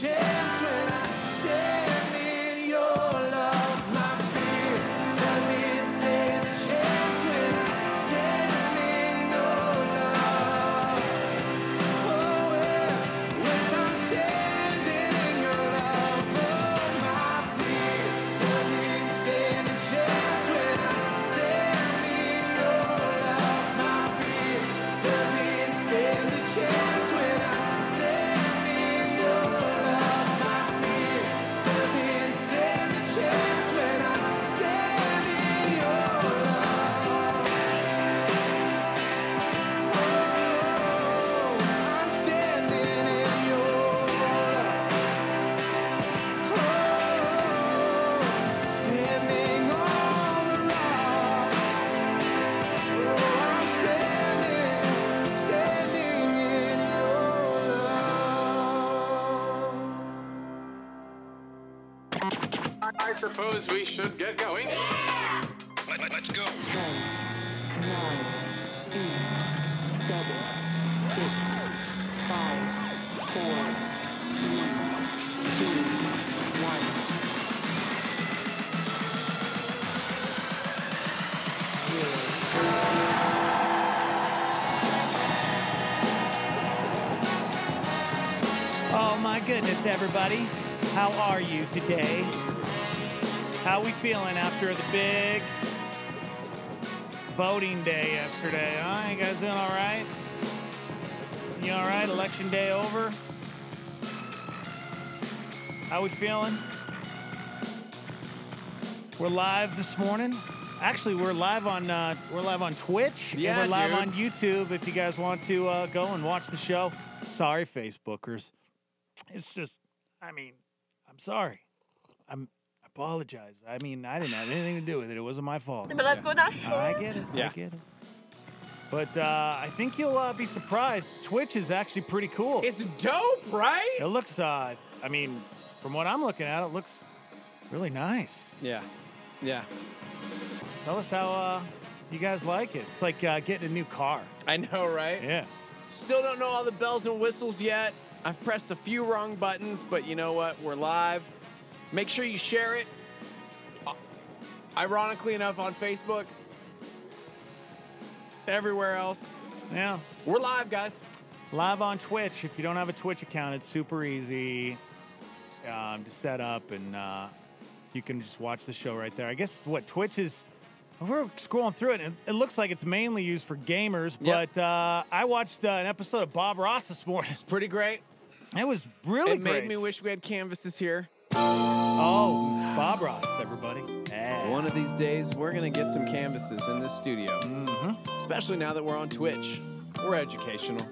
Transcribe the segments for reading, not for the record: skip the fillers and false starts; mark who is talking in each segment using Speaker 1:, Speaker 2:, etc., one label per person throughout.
Speaker 1: chance when I stand in your love. My fear doesn't stand a chance when I stand in your love. Oh, yeah, when I'm standing in your love. Oh, my fear doesn't stand a chance when I stand in your love. My fear doesn't stand a chance when I stand in your love. My fear doesn't stand a chance when I stand in your love. Oh, I'm standing in your love. Oh, standing on the rock. Oh, I'm standing in your love.
Speaker 2: I suppose we should get going.
Speaker 3: Let's go.
Speaker 4: 10, 9, 8, 7, 6, 5, 4, 3, 2, 1.
Speaker 5: Oh my goodness, everybody. How are you today? How we feeling after the big voting day yesterday? Huh? You guys doing all right? You all right? Election day over? How we feeling? We're live this morning. Actually, we're live on Twitch.
Speaker 6: Yeah,
Speaker 5: and we're live
Speaker 6: dude.
Speaker 5: on YouTube if you guys want to go and watch the show. Sorry, Facebookers. It's just, I mean, I'm sorry. I apologize. I mean, I didn't have anything to do with it. It wasn't my fault.
Speaker 7: But let's go now.
Speaker 5: I get it.
Speaker 6: Yeah.
Speaker 5: I get it. But I think you'll be surprised. Twitch is actually pretty cool.
Speaker 6: It's dope, right?
Speaker 5: It looks, I mean, from what I'm looking at, it looks really nice.
Speaker 6: Yeah. Yeah.
Speaker 5: Tell us how you guys like it. It's like getting a new car.
Speaker 6: I know, right?
Speaker 5: Yeah.
Speaker 6: Still don't know all the bells and whistles yet. I've pressed a few wrong buttons, but you know what? We're live. Make sure you share it. Ironically enough, on Facebook. Everywhere else.
Speaker 5: Yeah.
Speaker 6: We're live, guys.
Speaker 5: Live on Twitch. If you don't have a Twitch account, it's super easy to set up, and you can just watch the show right there. I guess what Twitch is, we're scrolling through it, and it looks like it's mainly used for gamers,
Speaker 6: Yep.
Speaker 5: but I watched an episode of Bob Ross this morning.
Speaker 6: It's pretty great.
Speaker 5: It was really
Speaker 6: It
Speaker 5: great.
Speaker 6: made me wish we had canvases here.
Speaker 5: Oh, Bob Ross, everybody. Yeah.
Speaker 6: One of these days, we're going to get some canvases in this studio.
Speaker 5: Mm-hmm.
Speaker 6: Especially now that we're on Twitch. We're educational.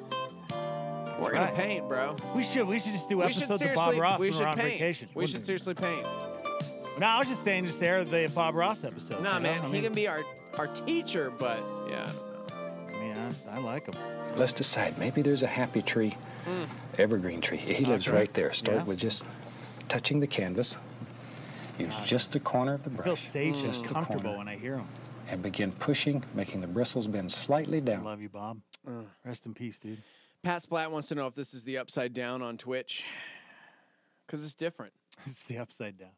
Speaker 6: We're going
Speaker 5: right.
Speaker 6: to paint, bro.
Speaker 5: We should just do
Speaker 6: We should
Speaker 5: episodes of Bob
Speaker 6: seriously-
Speaker 5: Ross
Speaker 6: we
Speaker 5: when we're
Speaker 6: should
Speaker 5: on
Speaker 6: paint.
Speaker 5: vacation.
Speaker 6: We should seriously paint.
Speaker 5: No, I was just saying, just air the Bob Ross episode.
Speaker 6: Nah, man,
Speaker 5: I
Speaker 6: he
Speaker 5: mean,
Speaker 6: can be our teacher, but yeah, I don't know.
Speaker 5: I mean, I like him.
Speaker 8: Let's decide. Maybe there's a happy tree, evergreen tree. He lives
Speaker 5: Okay.
Speaker 8: right there. Start
Speaker 5: Yeah.
Speaker 8: with just touching the canvas. Use just the corner of the
Speaker 5: I
Speaker 8: brush.
Speaker 5: feel safe and
Speaker 8: Just the
Speaker 5: comfortable
Speaker 8: corner.
Speaker 5: when I hear him.
Speaker 8: And begin pushing, making the bristles bend slightly
Speaker 5: I
Speaker 8: down.
Speaker 5: love you, Bob. Rest in peace, dude.
Speaker 6: Pat Splat wants to know if this is the upside down on Twitch. Because it's different.
Speaker 5: It's the upside down.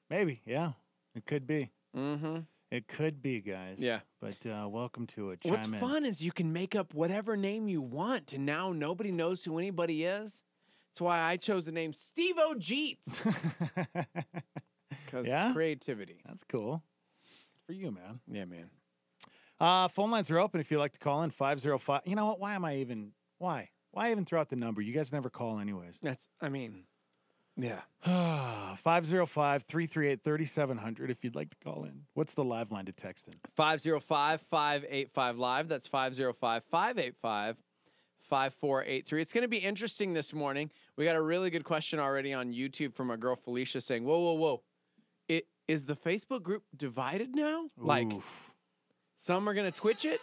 Speaker 5: Maybe, yeah. It could be.
Speaker 6: Mm-hmm.
Speaker 5: It could be, guys.
Speaker 6: Yeah.
Speaker 5: But welcome to it.
Speaker 6: What's
Speaker 5: Chime in.
Speaker 6: fun is you can make up whatever name you want, and now nobody knows who anybody is. That's why I chose the name Steve-O Jeets. Because
Speaker 5: Yeah?
Speaker 6: creativity.
Speaker 5: That's cool. For you, man.
Speaker 6: Yeah, man.
Speaker 5: Phone lines are open if you'd like to call in. 505. You know what? Why Why even throw out the number? You guys never call anyways.
Speaker 6: Yeah.
Speaker 5: 505-338-3700 if you'd like to call in. What's the live line to text in?
Speaker 6: 505-585-LIVE. That's 505-585-5483. It's going to be interesting this morning. We got a really good question already on YouTube from our girl Felicia saying, whoa. Is the Facebook group divided now? Like,
Speaker 5: Oof.
Speaker 6: some are going to Twitch it.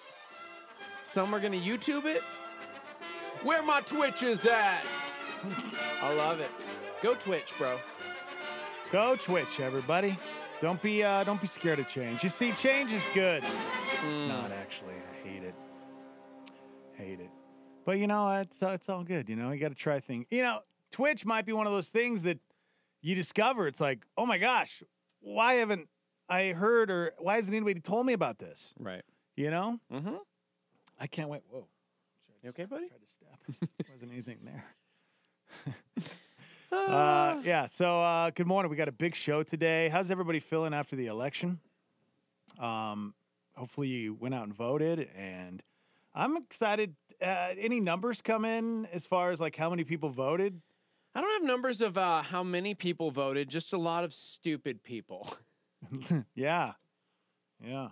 Speaker 6: Some are going to YouTube it. Where my Twitch is at. I love it. Go Twitch, bro.
Speaker 5: Go Twitch, everybody. Don't be scared of change. You see, change is good. It's not actually. I hate it. Hate it. But you know, it's all good. You know, you got to try things. You know, Twitch might be one of those things that you discover. It's like, oh my gosh, why haven't I heard, or why hasn't anybody told me about this?
Speaker 6: Right.
Speaker 5: You know?
Speaker 6: Mm-hmm.
Speaker 5: I can't wait. Whoa.
Speaker 6: You okay, buddy?
Speaker 5: Tried to step. Wasn't anything there. Yeah, so good morning. We got a big show today. How's everybody feeling after the election? Hopefully you went out and voted, and I'm excited. Any numbers come in as far as like how many people voted?
Speaker 6: I don't have numbers of how many people voted, just a lot of stupid people.
Speaker 5: Yeah. Yeah.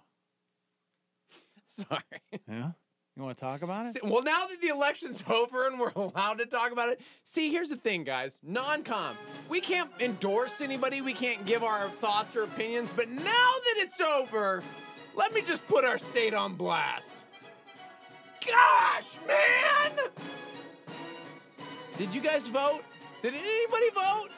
Speaker 6: Sorry.
Speaker 5: Yeah. You want to talk about it?
Speaker 6: Well, now that the election's over and we're allowed to talk about it, see, here's the thing, guys. Non-com. We can't endorse anybody. We can't give our thoughts or opinions. But now that it's over, let me just put our state on blast. Gosh, man! Did you guys vote? Did anybody vote?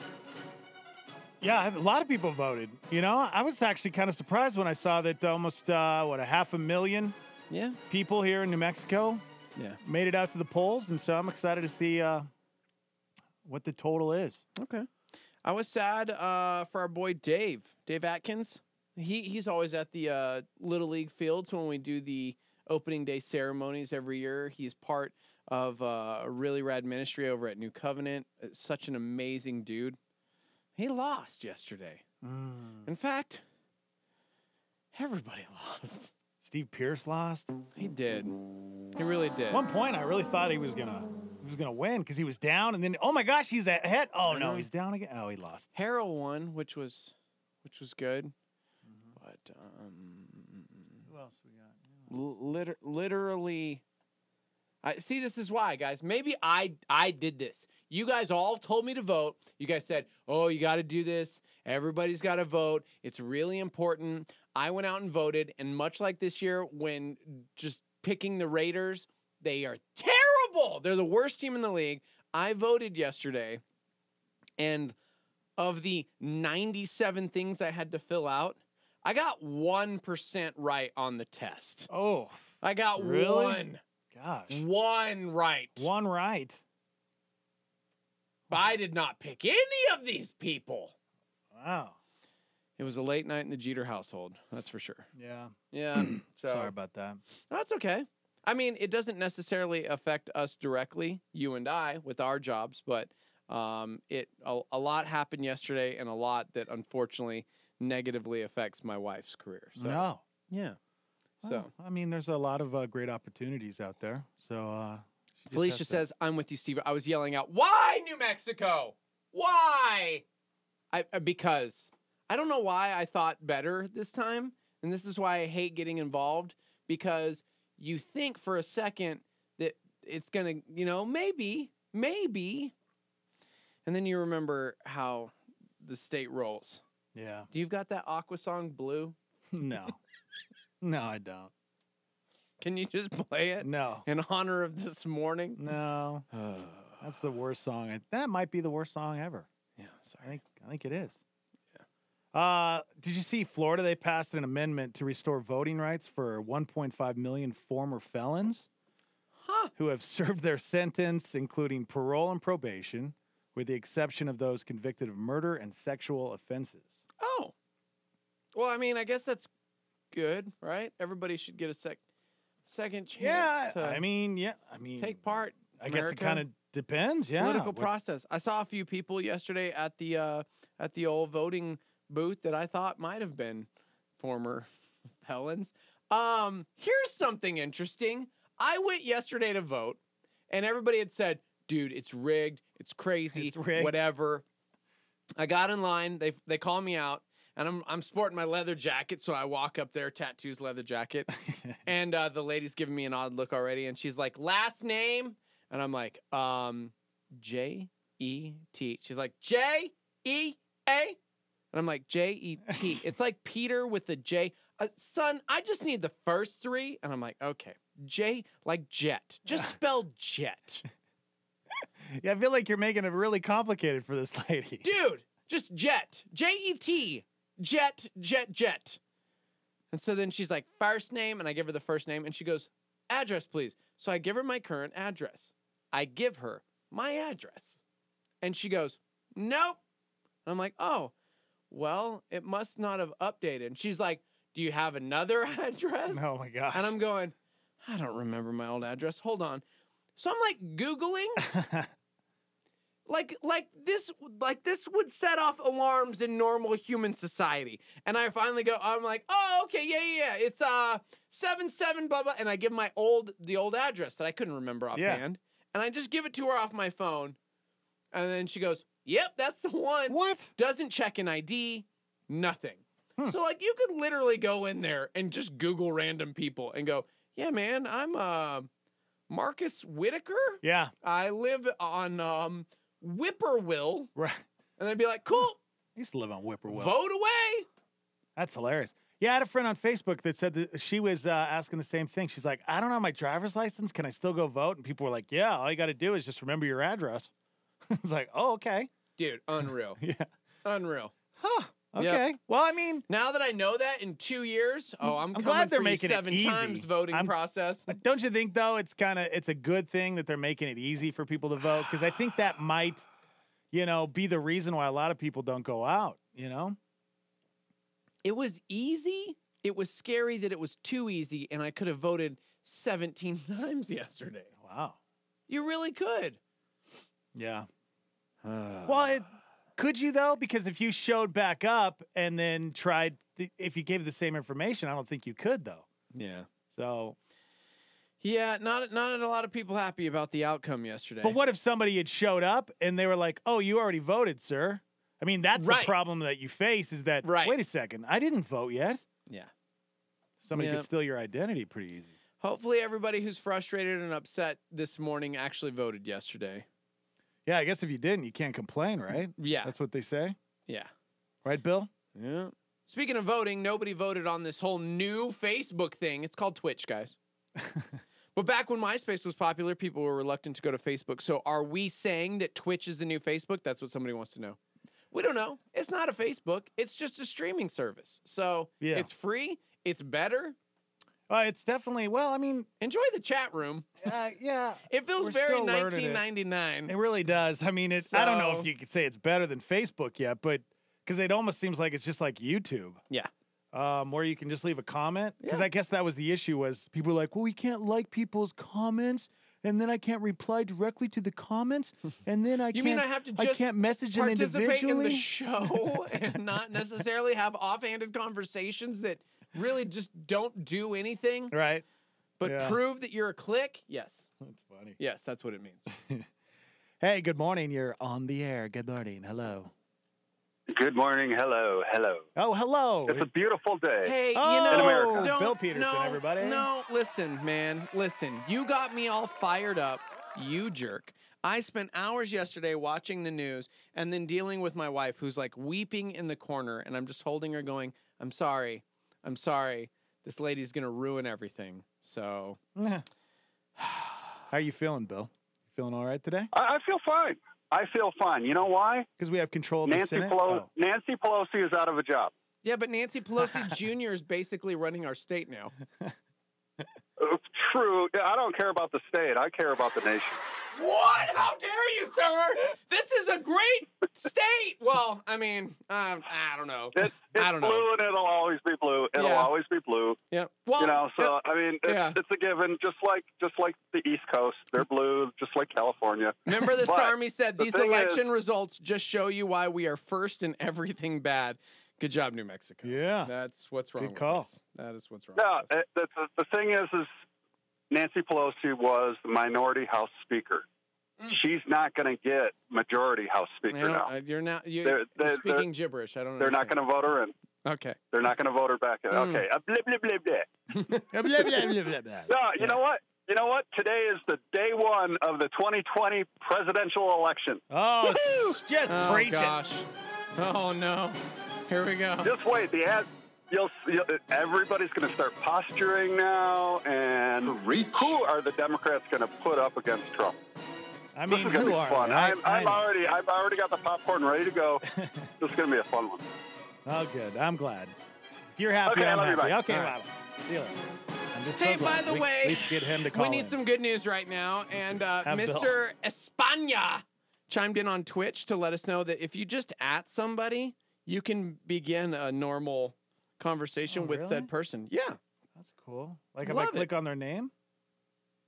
Speaker 5: Yeah, a lot of people voted. You know, I was actually kind of surprised when I saw that almost, 500,000
Speaker 6: Yeah.
Speaker 5: people here in New Mexico
Speaker 6: Yeah.
Speaker 5: made it out to the polls. And so I'm excited to see what the total is.
Speaker 6: Okay. I was sad for our boy Dave Atkins. He's always at the Little League fields when we do the opening day ceremonies every year. He's part of a really rad ministry over at New Covenant. Such an amazing dude. He lost yesterday. In fact, everybody lost.
Speaker 5: Steve Pierce lost.
Speaker 6: He did. He really did.
Speaker 5: At one point, I really thought he was gonna win because he was down, and then oh my gosh, he's ahead. Oh no, he's down again. Oh, he lost.
Speaker 6: Harrell won, which was good. But
Speaker 5: Who else we got?
Speaker 6: literally, I see. This is why, guys. Maybe I did this. You guys all told me to vote. You guys said, "Oh, you got to do this. Everybody's got to vote. It's really important." I went out and voted, and much like this year, when just picking the Raiders, they are terrible. They're the worst team in the league. I voted yesterday, and of the 97 things I had to fill out, I got 1% right on the test.
Speaker 5: Oh,
Speaker 6: I got
Speaker 5: really?
Speaker 6: one.
Speaker 5: Gosh,
Speaker 6: One right.
Speaker 5: one right.
Speaker 6: But I did not pick any of these people.
Speaker 5: Wow.
Speaker 6: It was a late night in the Jeter household. That's for sure.
Speaker 5: Yeah.
Speaker 6: Yeah. So
Speaker 5: Sorry about that.
Speaker 6: that's okay. I mean, it doesn't necessarily affect us directly, you and I, with our jobs, but a lot happened yesterday, and a lot that unfortunately negatively affects my wife's career. So,
Speaker 5: No.
Speaker 6: yeah. So
Speaker 5: Well, I mean, there's a lot of great opportunities out there. So she just
Speaker 6: Felicia
Speaker 5: has to-
Speaker 6: says, "I'm with you, Steve." I was yelling out, "Why New Mexico? Why?" Because I don't know why I thought better this time, and this is why I hate getting involved, because you think for a second that it's going to, maybe, and then you remember how the state rolls.
Speaker 5: Yeah.
Speaker 6: Do you've got that Aqua song, Blue?
Speaker 5: No. No, I don't.
Speaker 6: Can you just play it
Speaker 5: No.
Speaker 6: in honor of this morning?
Speaker 5: No. That's the worst song. That might be the worst song ever.
Speaker 6: Yeah, sorry.
Speaker 5: I think it is. Did you see Florida? They passed an amendment to restore voting rights for 1.5 million former felons who have served their sentence, including parole and probation, with the exception of those convicted of murder and sexual offenses.
Speaker 6: Oh. Well, I mean, I guess that's good, right? Everybody should get a second chance
Speaker 5: Yeah,
Speaker 6: to
Speaker 5: I mean,
Speaker 6: take part.
Speaker 5: I guess it
Speaker 6: America.
Speaker 5: kind of depends. Yeah,
Speaker 6: Political process. I saw a few people yesterday at the old voting booth that I thought might have been former felons. Here's something interesting. I went yesterday to vote, and everybody had said, "Dude, it's rigged. It's crazy.
Speaker 5: It's rigged."
Speaker 6: Whatever." I got in line. They call me out, and I'm sporting my leather jacket, so I walk up there, tattoos, leather jacket, and the lady's giving me an odd look already, and she's like, "Last name?" And I'm like, J-E-T. She's like, J-E-A? And I'm like, J-E-T. It's like Peter with a J. Son, I just need the first three. And I'm like, okay. J, like jet. Just spell jet.
Speaker 5: Yeah, I feel like you're making it really complicated for this lady.
Speaker 6: Dude, just jet. J-E-T. Jet, jet, jet. And so then she's like, first name. And I give her the first name. And she goes, address, please. So I give her my current address. I give her my address. And she goes, nope. I'm like, oh, well, it must not have updated. And she's like, do you have another address?
Speaker 5: Oh my gosh.
Speaker 6: And I'm going, I don't remember my old address. Hold on. So I'm like Googling. like this would set off alarms in normal human society. And I finally go, I'm like, oh, okay, yeah. It's 77 blah blah. And I give the old address that I couldn't remember offhand. And I just give it to her off my phone. And then she goes, yep, that's the one.
Speaker 5: What? Doesn't
Speaker 6: check an ID, nothing. So like you could literally go in there and just Google random people and go, yeah, man, I'm Marcus Whitaker.
Speaker 5: Yeah.
Speaker 6: I live on Whippoorwill.
Speaker 5: Right.
Speaker 6: And they'd be like, cool.
Speaker 5: I used to live on Whippoorwill.
Speaker 6: Vote away.
Speaker 5: That's hilarious. Yeah, I had a friend on Facebook that said that she was asking the same thing. She's like, I don't have my driver's license. Can I still go vote? And people were like, yeah, all you got to do is just remember your address. It's like, oh, okay.
Speaker 6: Dude, unreal.
Speaker 5: Yeah.
Speaker 6: Unreal.
Speaker 5: Huh. Okay.
Speaker 6: Yep.
Speaker 5: Well, I mean,
Speaker 6: now that I know that in 2 years, I'm coming
Speaker 5: glad they're
Speaker 6: for you
Speaker 5: making it
Speaker 6: 7
Speaker 5: easy.
Speaker 6: times voting process.
Speaker 5: But don't you think though it's a good thing that they're making it easy for people to vote? Because I think that might, be the reason why a lot of people don't go out.
Speaker 6: It was easy. It was scary that it was too easy, and I could have voted 17 times yesterday.
Speaker 5: Wow.
Speaker 6: You really could.
Speaker 5: Yeah. Well, could you though? Because if you showed back up and then tried, if you gave the same information, I don't think you could though.
Speaker 6: Yeah.
Speaker 5: So.
Speaker 6: Yeah, not a lot of people happy about the outcome yesterday.
Speaker 5: But what if somebody had showed up and they were like, "Oh, you already voted, sir"? I mean, that's the problem that you face is that.
Speaker 6: Right.
Speaker 5: Wait a second, I didn't vote yet.
Speaker 6: Yeah.
Speaker 5: Somebody could steal your identity pretty easy.
Speaker 6: Hopefully, everybody who's frustrated and upset this morning actually voted yesterday.
Speaker 5: Yeah, I guess if you didn't, you can't complain, right?
Speaker 6: Yeah.
Speaker 5: That's what they say.
Speaker 6: Yeah.
Speaker 5: Right, Bill?
Speaker 6: Yeah. Speaking of voting, nobody voted on this whole new Facebook thing. It's called Twitch, guys. But back when MySpace was popular, people were reluctant to go to Facebook. So are we saying that Twitch is the new Facebook? That's what somebody wants to know. We don't know. It's not a Facebook. It's just a streaming service. So it's free. It's better.
Speaker 5: It's definitely,
Speaker 6: enjoy the chat room.
Speaker 5: Yeah.
Speaker 6: It feels very 1999.
Speaker 5: It really does. I mean, I don't know if you could say it's better than Facebook yet, but because it almost seems like it's just like YouTube.
Speaker 6: Yeah.
Speaker 5: Where you can just leave a comment. Because I guess that was the issue was people were like, well, we can't like people's comments, and then I can't reply directly to the comments, and then I can't message them individually.
Speaker 6: Participate in the show and not necessarily have offhanded conversations that really just don't do anything.
Speaker 5: Right.
Speaker 6: But prove that you're a click? Yes.
Speaker 5: That's funny.
Speaker 6: Yes, that's what it means.
Speaker 5: Hey, good morning. You're on the air. Good morning. Hello.
Speaker 7: Good morning. Hello.
Speaker 5: Oh, hello.
Speaker 7: It's a beautiful day.
Speaker 6: Hey,
Speaker 7: in America.
Speaker 5: Bill Peterson, everybody.
Speaker 6: No, listen, man. Listen, you got me all fired up, you jerk. I spent hours yesterday watching the news and then dealing with my wife who's like weeping in the corner, and I'm just holding her going, I'm sorry. This lady's going to ruin everything. So.
Speaker 5: How are you feeling, Bill? You feeling all right today?
Speaker 7: I feel fine. You know why?
Speaker 5: Because we have control of the Senate?
Speaker 7: Nancy Pelosi is out of a job.
Speaker 6: Yeah, but Nancy Pelosi Jr. is basically running our state now.
Speaker 7: True. I don't care about the state. I care about the nation.
Speaker 6: What? How dare you, sir? This is a great state. Well, I mean, I don't know.
Speaker 7: It's
Speaker 6: I don't
Speaker 7: blue
Speaker 6: know.
Speaker 7: and it'll always be blue. It'll always be blue.
Speaker 6: Yeah. Well,
Speaker 7: I mean, it's a given. Just like the East Coast, they're blue, just like California.
Speaker 6: Remember, the Army said these election results just show you why we are first in everything bad. Good job, New Mexico.
Speaker 5: Yeah.
Speaker 6: That's what's wrong.
Speaker 5: Good call.
Speaker 6: With us. That is what's wrong.
Speaker 7: No, the thing is Nancy Pelosi was the minority House Speaker. She's not going to get majority House Speaker now.
Speaker 6: You're speaking gibberish. I don't know.
Speaker 7: They're not going to vote her in.
Speaker 6: Okay.
Speaker 7: They're not going to vote her back in. Okay. Blah, blah, blah, blah.
Speaker 5: Blah, blah, blah, blah.
Speaker 7: No, you know what? Today is the day one of the 2020 presidential election.
Speaker 5: Oh, just preach it.
Speaker 6: Gosh. Oh, no. Here we go.
Speaker 7: Just wait. Everybody's going to start posturing now. And who are the Democrats going to put up against Trump?
Speaker 5: I mean,
Speaker 7: this is going to be fun. I've already got the popcorn ready to go. This is going to be a fun one.
Speaker 5: Oh, good. I'm glad. If you're happy, I'm happy.
Speaker 7: Bye.
Speaker 5: Okay, wow. See you later.
Speaker 6: Hey, by the way,
Speaker 5: we need some good news
Speaker 6: right now. And Mr. Espana chimed in on Twitch to let us know that if you just at somebody, you can begin a normal conversation with said person. Yeah.
Speaker 5: That's cool. Like if
Speaker 6: Love
Speaker 5: I
Speaker 6: it.
Speaker 5: click on their name,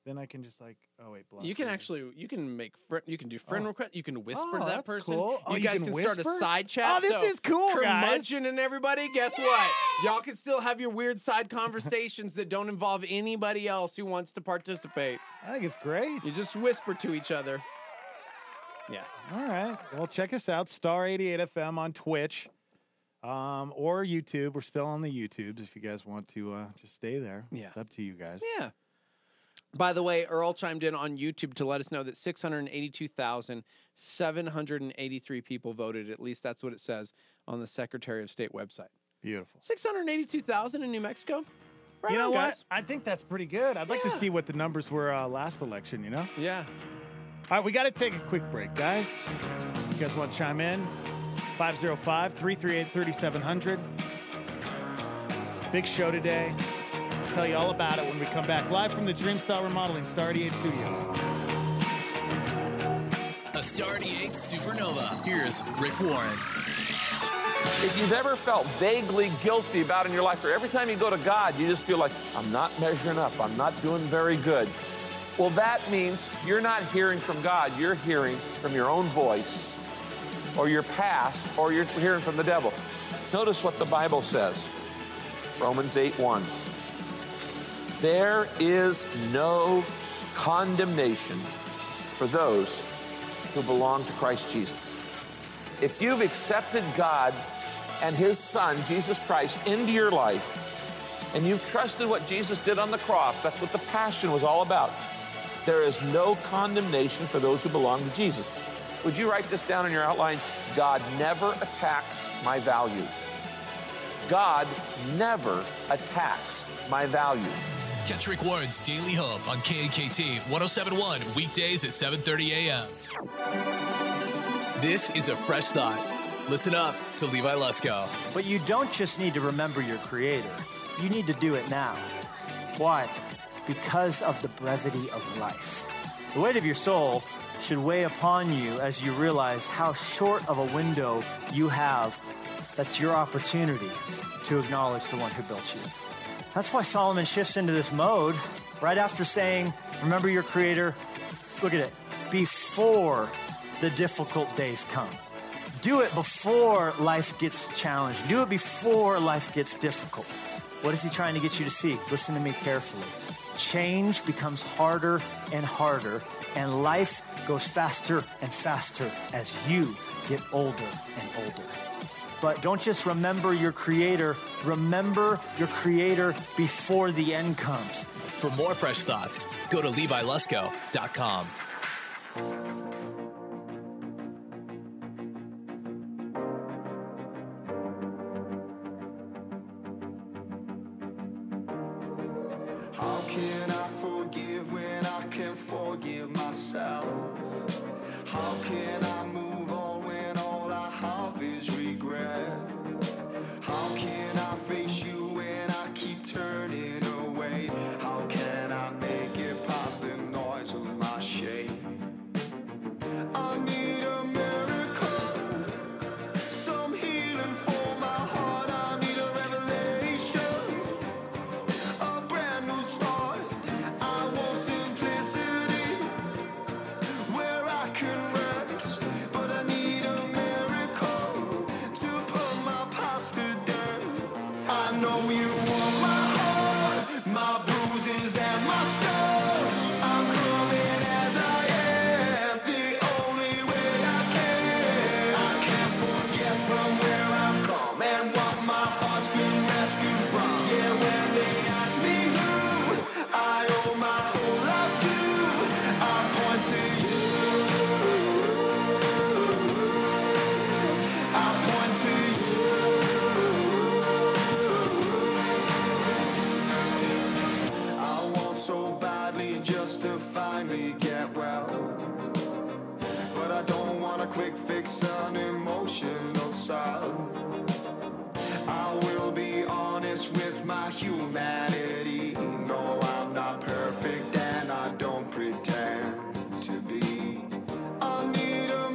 Speaker 5: then I can just like, oh wait, block.
Speaker 6: You can
Speaker 5: them.
Speaker 6: actually, you can make, you can do friend request. You can whisper to
Speaker 5: Oh,
Speaker 6: that
Speaker 5: that's
Speaker 6: person.
Speaker 5: cool. Oh,
Speaker 6: You
Speaker 5: you
Speaker 6: guys
Speaker 5: can
Speaker 6: can start a
Speaker 5: whisper?
Speaker 6: side chat.
Speaker 5: Oh, this is cool, guys.
Speaker 6: Curmudgeon and everybody, guess what? Y'all can still have your weird side conversations that don't involve anybody else who wants to participate.
Speaker 5: I think it's great.
Speaker 6: You just whisper to each other. Yeah.
Speaker 5: All right. Well, check us out, Star 88 FM on Twitch or YouTube. We're still on the YouTubes if you guys want to just stay there.
Speaker 6: Yeah.
Speaker 5: It's up to you guys.
Speaker 6: Yeah. By the way, Earl chimed in on YouTube to let us know that 682,783 people voted. At least that's what it says on the Secretary of State website.
Speaker 5: Beautiful.
Speaker 6: 682,000 in New Mexico? Right
Speaker 5: You know
Speaker 6: on,
Speaker 5: what?
Speaker 6: guys.
Speaker 5: I think that's pretty good. I'd like to
Speaker 6: Yeah.
Speaker 5: see what the numbers were last election, you know?
Speaker 6: Yeah.
Speaker 5: All right, we got to take a quick break, guys. You guys want to chime in? 505-338-3700. Big show today. I'll tell you all about it when we come back. Live from the Dreamstyle Remodeling Star 88 Studios.
Speaker 9: A Star 88 Supernova. Here's Rick Warren.
Speaker 10: If you've ever felt vaguely guilty about in your life, or every time you go to God, you just feel like, I'm not measuring up, I'm not doing very good. Well, that means you're not hearing from God. You're hearing from your own voice, or your past, or you're hearing from the devil. Notice what the Bible says. Romans 8:1. There is no condemnation for those who belong to Christ Jesus. If you've accepted God and His Son, Jesus Christ, into your life, and you've trusted what Jesus did on the cross, that's what the Passion was all about. There is no condemnation for those who belong to Jesus. Would you write this down in your outline? God never attacks my value. God never attacks my value.
Speaker 9: Catch Rick Warren's Daily Hope on KAKT 1071 weekdays at 7:30 a.m. This is a fresh thought. Listen up to Levi Lusko.
Speaker 11: But you don't just need to remember your Creator. You need to do it now. Why? Because of the brevity of life. The weight of your soul should weigh upon you as you realize how short of a window you have. That's your opportunity to acknowledge the one who built you. That's why Solomon shifts into this mode right after saying, remember your Creator. Look at it. Before the difficult days come. Do it before life gets challenging. Do it before life gets difficult. What is he trying to get you to see? Listen to me carefully. Change becomes harder and harder, and life goes faster and faster as you get older and older. But don't just remember your Creator. Remember your Creator before the end comes.
Speaker 9: For more fresh thoughts, go to LeviLusko.com.
Speaker 1: How can I forgive when I can't forgive myself? How can I move on when all I have is regret? How can I face you when I keep turning away? How can I make it past the noise of my shame? I need a miracle, some healing for my heart. I need a revelation, a brand new start. I want simplicity where I can rest, but I need a miracle to put my past to death. I know you want my heart, my bruises and my scars. I'm coming as I am, the only way I can. I can't forget from where I've come and what my heart's been rescued from. Yeah, when they ask me who I owe my whole life to, I point to you. I point to you. I want so badly just to finally get well, but I don't want a quick fix on emotional side. I will be honest with my humanity. No, I'm not perfect and I don't pretend to be. I need a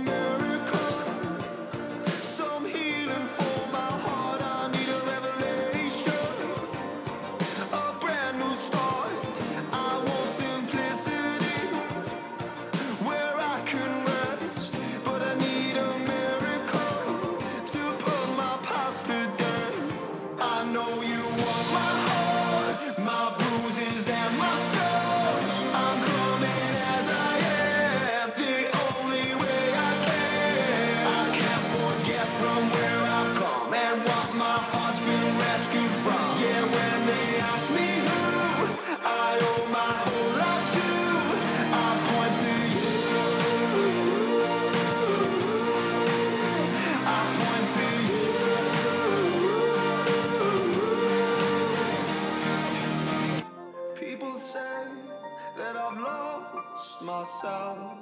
Speaker 1: love.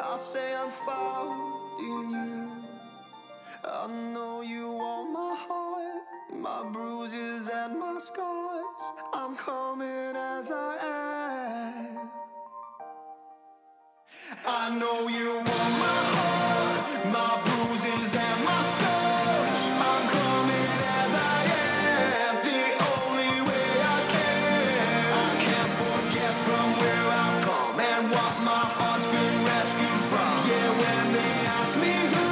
Speaker 1: I'll say I'm found in you. I know you want my heart, my bruises and my scars. I'm coming as I am. I know you want my heart, my bruises and my scars. I'm coming as I am, the only way I can. I can't forget from where I've come and what my heart's been rescued from. Yeah, when they ask me who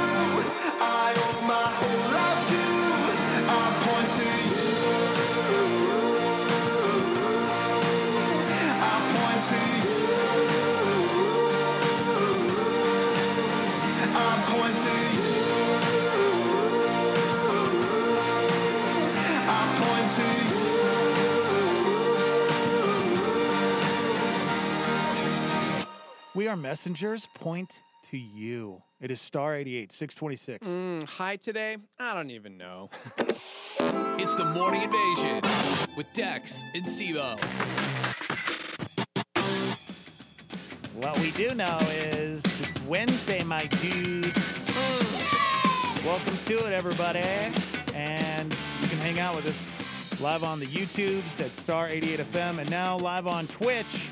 Speaker 1: I owe my whole life to, I point to you. I point to you. I point to you. I point to you.
Speaker 5: We are messengers. Point to you. It is star 88, 626.
Speaker 6: Hi today? I don't even know.
Speaker 9: It's the Morning Invasion with Dex and Steve-O.
Speaker 5: What we do know is it's Wednesday, my dudes. Welcome to it, everybody. And you can hang out with us live on the YouTubes at Star 88 FM and now live on Twitch.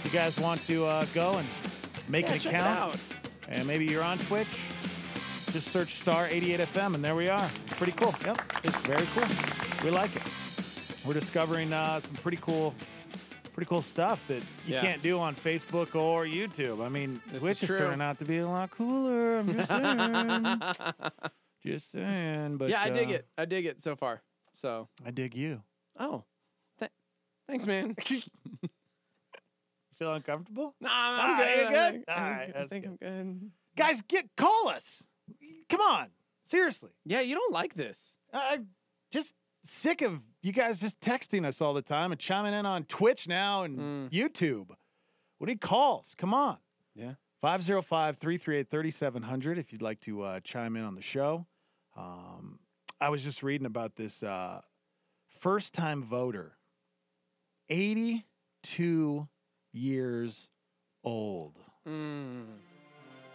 Speaker 5: If you guys want to go and make an
Speaker 6: check it
Speaker 5: account,
Speaker 6: out.
Speaker 5: and maybe you're on Twitch, just search Star 88 FM, and there we are. It's pretty cool. Yep, it's very cool. We like it. We're discovering some pretty cool stuff that you can't do on Facebook or YouTube. I mean,
Speaker 6: This
Speaker 5: Twitch
Speaker 6: is
Speaker 5: is
Speaker 6: true.
Speaker 5: turning out to be a lot cooler. I'm just saying. Just saying. But
Speaker 6: Yeah, I dig it. I dig it so far. So
Speaker 5: I dig you.
Speaker 6: Oh, thanks, man.
Speaker 5: Feel uncomfortable?
Speaker 6: Nah, I'm good.
Speaker 5: You good?
Speaker 6: I
Speaker 5: All
Speaker 6: think-
Speaker 5: right,
Speaker 6: I
Speaker 5: that's
Speaker 6: think
Speaker 5: good.
Speaker 6: I'm good.
Speaker 5: Guys, call us. Come on. Seriously.
Speaker 6: Yeah, you don't like this.
Speaker 5: I'm just sick of you guys just texting us all the time and chiming in on Twitch now and YouTube. We need calls. Come on.
Speaker 6: Yeah.
Speaker 5: 505-338-3700 if you'd like to chime in on the show. I was just reading about this first-time voter, 82 years old.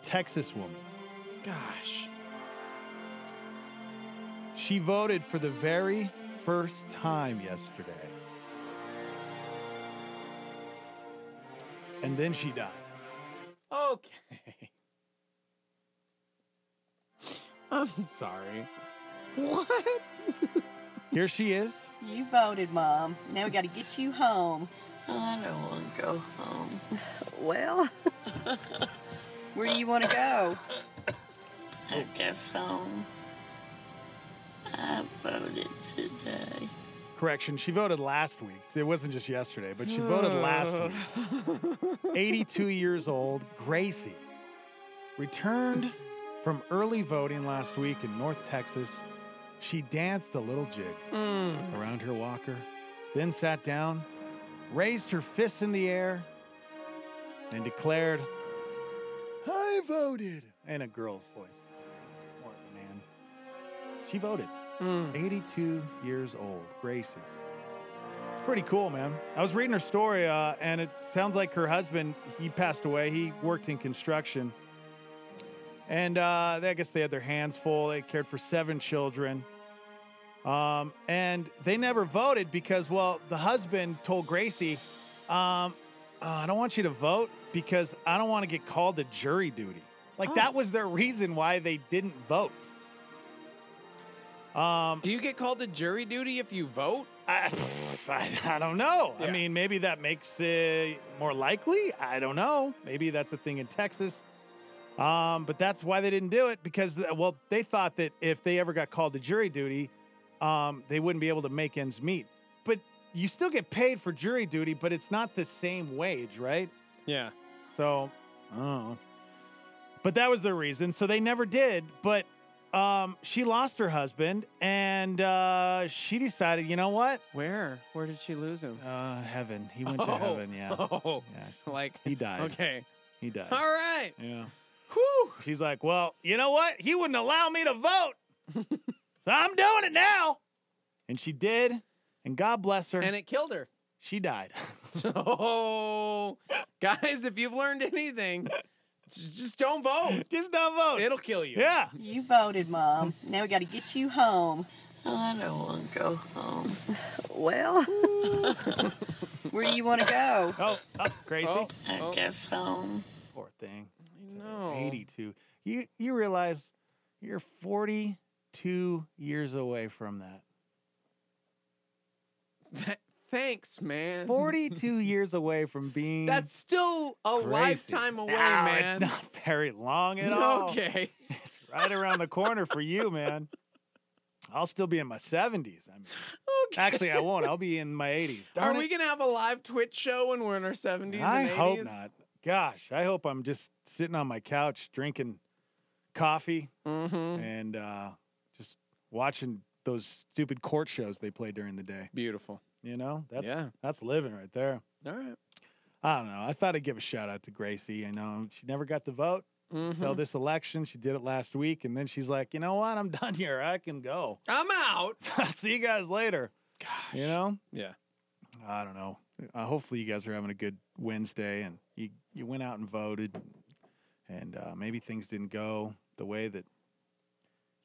Speaker 5: Texas woman.
Speaker 6: Gosh.
Speaker 5: She voted for the very first time yesterday. And then she died.
Speaker 6: Okay. I'm sorry. What?
Speaker 5: Here she is.
Speaker 12: You voted, Mom. Now we got to get you home. I don't want to go home. Well, where do you want to go? I guess home. I voted today.
Speaker 5: Correction, she voted last week. It wasn't just yesterday, but she voted last week. 82 years old, Gracie returned from early voting last week in North Texas. She danced a little jig around her walker, then sat down, raised her fists in the air, and declared, "I voted," in a girl's voice. Smart man. She voted. 82 years old, Gracie. It's pretty cool, man. I was reading her story, and it sounds like her husband, he passed away. He worked in construction. And I guess they had their hands full. They cared for 7 children. And they never voted because, well, the husband told Gracie, I don't want you to vote because I don't want to get called to jury duty. Like, that was their reason why they didn't vote.
Speaker 6: Do you get called to jury duty if you vote?
Speaker 5: I don't know.
Speaker 6: Yeah.
Speaker 5: I mean, maybe that makes it more likely. I don't know. Maybe that's a thing in Texas. But that's why they didn't do it because, well, they thought that if they ever got called to jury duty, they wouldn't be able to make ends meet. But you still get paid for jury duty, but it's not the same wage, right?
Speaker 6: Yeah.
Speaker 5: So, I don't know. But that was the reason. So they never did. But she lost her husband, and she decided, you know what?
Speaker 6: Where? Where did she lose him?
Speaker 5: Heaven. He went to heaven, yeah.
Speaker 6: Oh,
Speaker 5: Yeah.
Speaker 6: like
Speaker 5: He died.
Speaker 6: Okay.
Speaker 5: He died.
Speaker 6: All right.
Speaker 5: Yeah.
Speaker 6: Whew.
Speaker 5: She's like, well, you know what? He wouldn't allow me to vote. So I'm doing it now. And she did. And God bless her.
Speaker 6: And it killed her.
Speaker 5: she died.
Speaker 6: So, guys, if you've learned anything, just don't vote.
Speaker 5: Just don't vote.
Speaker 6: It'll kill you.
Speaker 5: Yeah.
Speaker 12: You voted, Mom. Now we got to get you home. I don't want to go home. Well, where do you want to go?
Speaker 5: Oh, Gracie.
Speaker 12: I guess home.
Speaker 5: Poor thing.
Speaker 6: I know.
Speaker 5: 82. You realize you're 42 years away from that.
Speaker 6: Thanks, man.
Speaker 5: 42 years away from being.
Speaker 6: That's still a
Speaker 5: Gracie.
Speaker 6: lifetime away,
Speaker 5: No,
Speaker 6: man.
Speaker 5: it's not very long at all.
Speaker 6: Okay.
Speaker 5: It's right around the corner for you, man. I'll still be in my 70s. I mean, actually, I won't. I'll be in my 80s.
Speaker 6: Are we going to have a live Twitch show when we're in our 70s
Speaker 5: I
Speaker 6: and 80s?
Speaker 5: hope not. Gosh, I hope I'm just sitting on my couch drinking coffee and just watching those stupid court shows they play during the day.
Speaker 6: Beautiful.
Speaker 5: You know, that's living right there.
Speaker 6: All right.
Speaker 5: I don't know. I thought I'd give a shout out to Gracie. I know she never got the vote until this election. She did it last week, and then she's like, you know what? I'm done here. I can go.
Speaker 6: I'm out.
Speaker 5: See you guys later.
Speaker 6: Gosh.
Speaker 5: You know?
Speaker 6: Yeah.
Speaker 5: I don't know. Hopefully you guys are having a good Wednesday, and you went out and voted, and maybe things didn't go the way that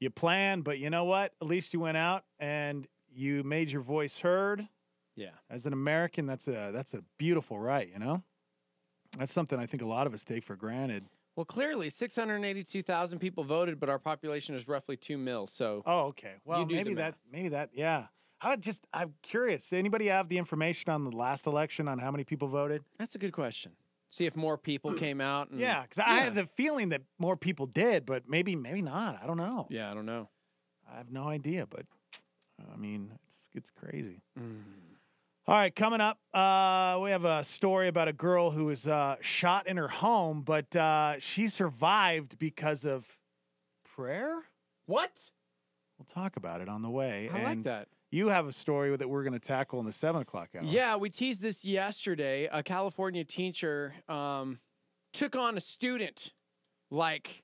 Speaker 5: you planned, but you know what? At least you went out and you made your voice heard.
Speaker 6: Yeah.
Speaker 5: As an American, that's a beautiful right, you know? That's something I think a lot of us take for granted.
Speaker 6: Well, clearly, 682,000 people voted, but our population is roughly 2 mil. So,
Speaker 5: okay. Well,
Speaker 6: you do the math.
Speaker 5: maybe that, yeah. I'm curious. Anybody have the information on the last election on how many people voted?
Speaker 6: That's a good question. See if more people came out. And,
Speaker 5: yeah, because I have the feeling that more people did, but maybe not. I don't know.
Speaker 6: Yeah, I don't know.
Speaker 5: I have no idea, but I mean, it's crazy. All right, coming up, we have a story about a girl who was shot in her home, but she survived because of prayer.
Speaker 6: What?
Speaker 5: We'll talk about it on the way.
Speaker 6: I like that.
Speaker 5: You have a story that we're going to tackle in the 7 o'clock hour.
Speaker 6: Yeah, we teased this yesterday. A California teacher took on a student like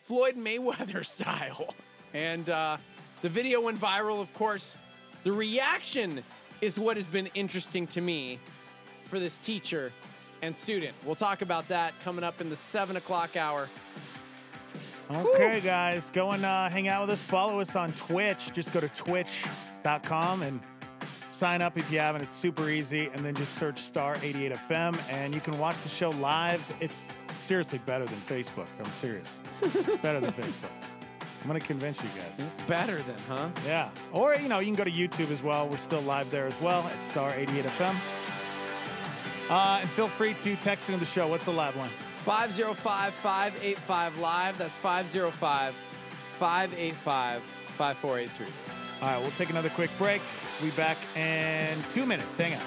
Speaker 6: Floyd Mayweather style. And the video went viral, of course. The reaction is what has been interesting to me for this teacher and student. We'll talk about that coming up in the 7 o'clock hour.
Speaker 5: Okay, guys, go and hang out with us. Follow us on Twitch. Just go to twitch.com and sign up if you haven't. It's super easy. And then just search Star 88 FM, and you can watch the show live. It's seriously better than Facebook. I'm serious. It's better than Facebook. I'm going to convince you guys.
Speaker 6: Better than, huh?
Speaker 5: Yeah. Or, you can go to YouTube as well. We're still live there as well at Star 88 FM. And feel free to text into the show. What's the live line?
Speaker 6: 505-585-LIVE. That's 505-585-5483.
Speaker 5: All right, we'll take another quick break. We'll be back in 2 minutes. Hang on.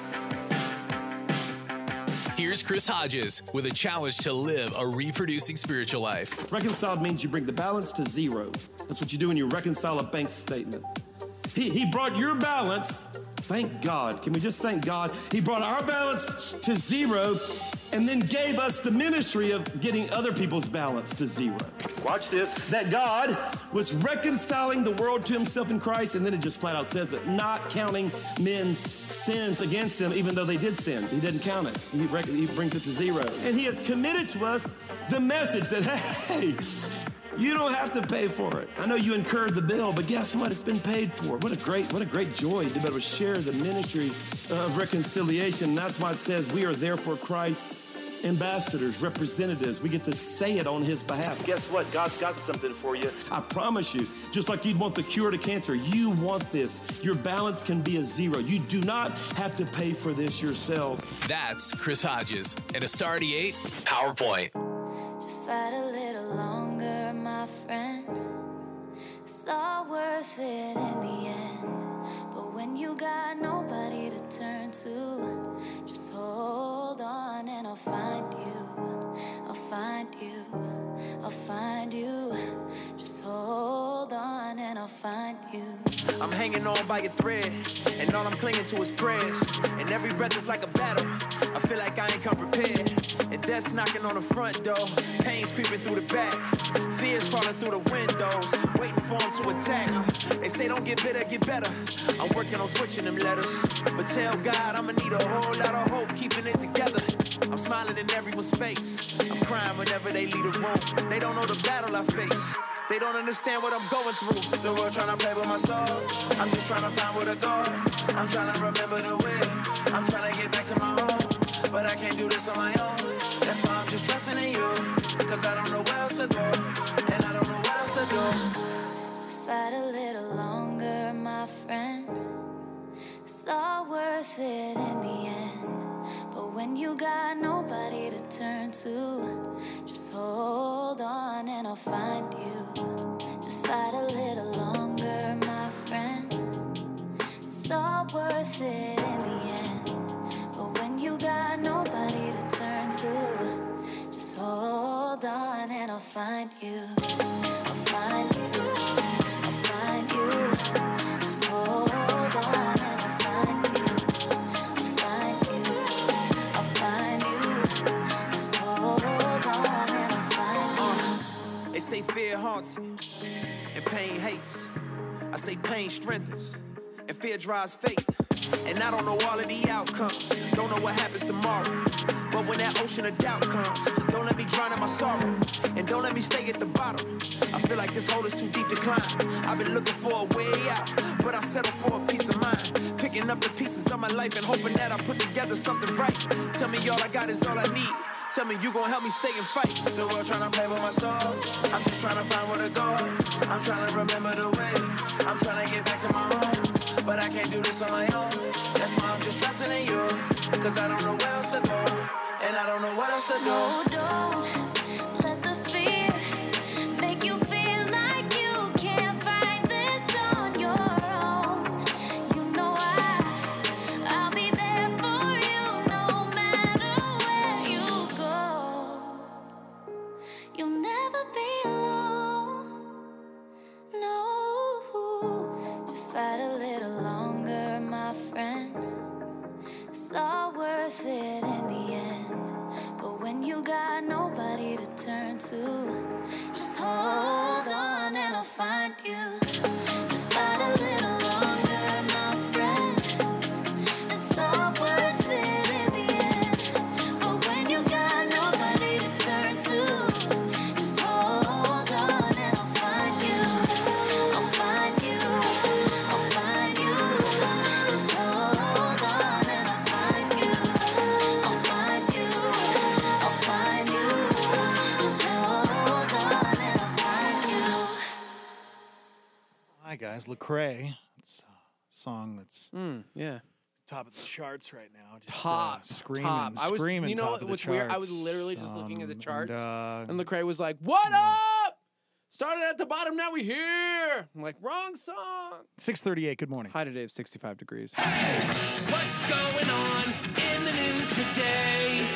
Speaker 9: Here's Chris Hodges with a challenge to live a reproducing spiritual life.
Speaker 13: Reconciled means you bring the balance to zero. That's what you do when you reconcile a bank statement. He brought your balance, thank God. Can we just thank God? He brought our balance to zero and then gave us the ministry of getting other people's balance to zero. Watch this. That God was reconciling the world to himself in Christ, and then it just flat out says it, not counting men's sins against them, even though they did sin. He didn't count it. He brings it to zero. And he has committed to us the message that, hey, you don't have to pay for it. I know you incurred the bill, but guess what? It's been paid for. What a great joy to be able to share the ministry of reconciliation. And that's why it says we are therefore Christ's ambassadors, representatives. We get to say it on his behalf. Guess what? God's got something for you. I promise you, just like you'd want the cure to cancer, you want this. Your balance can be a zero. You do not have to pay for this yourself.
Speaker 9: That's Chris Hodges and a Star 88 PowerPoint.
Speaker 14: Just fight a little longer, my friend. It's all worth it in the end. But when you got nobody to turn to, just hold on and I'll find you. I'll find you. I'll find you. Just hold on and I'll find you.
Speaker 1: I'm hanging on by a thread, and all I'm clinging to is prayers. And every breath is like a battle. I feel like I ain't come prepared. And death's knocking on the front door. Pain's creeping through the back. Fears crawling through the windows. Waiting form to attack. They say don't get bitter, get better. I'm working on switching them letters. But tell God I'ma need a whole lot of hope keeping it together. I'm smiling in everyone's face. I'm crying whenever they leave the room. They don't know the battle I face. They don't understand what I'm going through. The world trying to play with my soul. I'm just trying to find where to go. I'm trying to remember the way. I'm trying to get back to my home. But I can't do this on my own. That's why I'm just trusting in you. Cause I don't know where else to go. And I don't know what else to do.
Speaker 14: Just fight a little longer, my friend. It's all worth it in the end. But when you got nobody to turn to, just hold on and I'll find you. Just fight a little longer, my friend. It's all worth it in the end. But when you got nobody to turn to, just hold on and I'll find you. I'll find you. I'll find you. Just hold on and I'll find you. I'll find you. I'll find you. Just hold on and I'll find you.
Speaker 1: They say fear haunts you and pain hates. I say pain strengthens and fear drives faith. And I don't know all of the outcomes, don't know what happens tomorrow. But when that ocean of doubt comes, don't let me drown in my sorrow. And don't let me stay at the bottom. I feel like this hole is too deep to climb. I've been looking for a way out, but I settle for a peace of mind. Picking up the pieces of my life and hoping that I put together something right. Tell me all I got is all I need. Tell me you gon' help me stay and fight. The world tryna play with my soul. I'm just tryna find where to go. I'm tryna remember the way. I'm tryna get back to my home. But I can't do this on my own. That's why I'm just trusting in you. Cause I don't know where else to go. And I don't know what else to do.
Speaker 14: No, don't let the fear make you feel like you can't fight this on your own. You know I'll be there for you no matter where you go. You'll never be alone. No, just fight a little longer, my friend. It's all worth it in the end. But when you got nobody to turn to, just hold on and I'll find you. Just fight a little longer, my friend. It's all worth it in the end. But when you got nobody to turn to, just hold on and I'll find you. I'll find you. I'll find you. Just hold on and I'll find you. I'll find you. I'll find you. Just hold on and I'll find you.
Speaker 5: Hi guys, Lecrae. It's a song that's
Speaker 6: yeah,
Speaker 5: top of the charts right now. Just,
Speaker 6: Top,
Speaker 5: screaming,
Speaker 6: top. I was,
Speaker 5: screaming.
Speaker 6: you know
Speaker 5: top of the
Speaker 6: what's weird? I
Speaker 5: charts.
Speaker 6: was literally just looking at the charts,
Speaker 5: and
Speaker 6: and Lecrae was like, "What up? Started at the bottom, now we here." I'm like, wrong song.
Speaker 5: 6:38. Good morning.
Speaker 6: High today of 65 degrees.
Speaker 1: What's going on in the news today?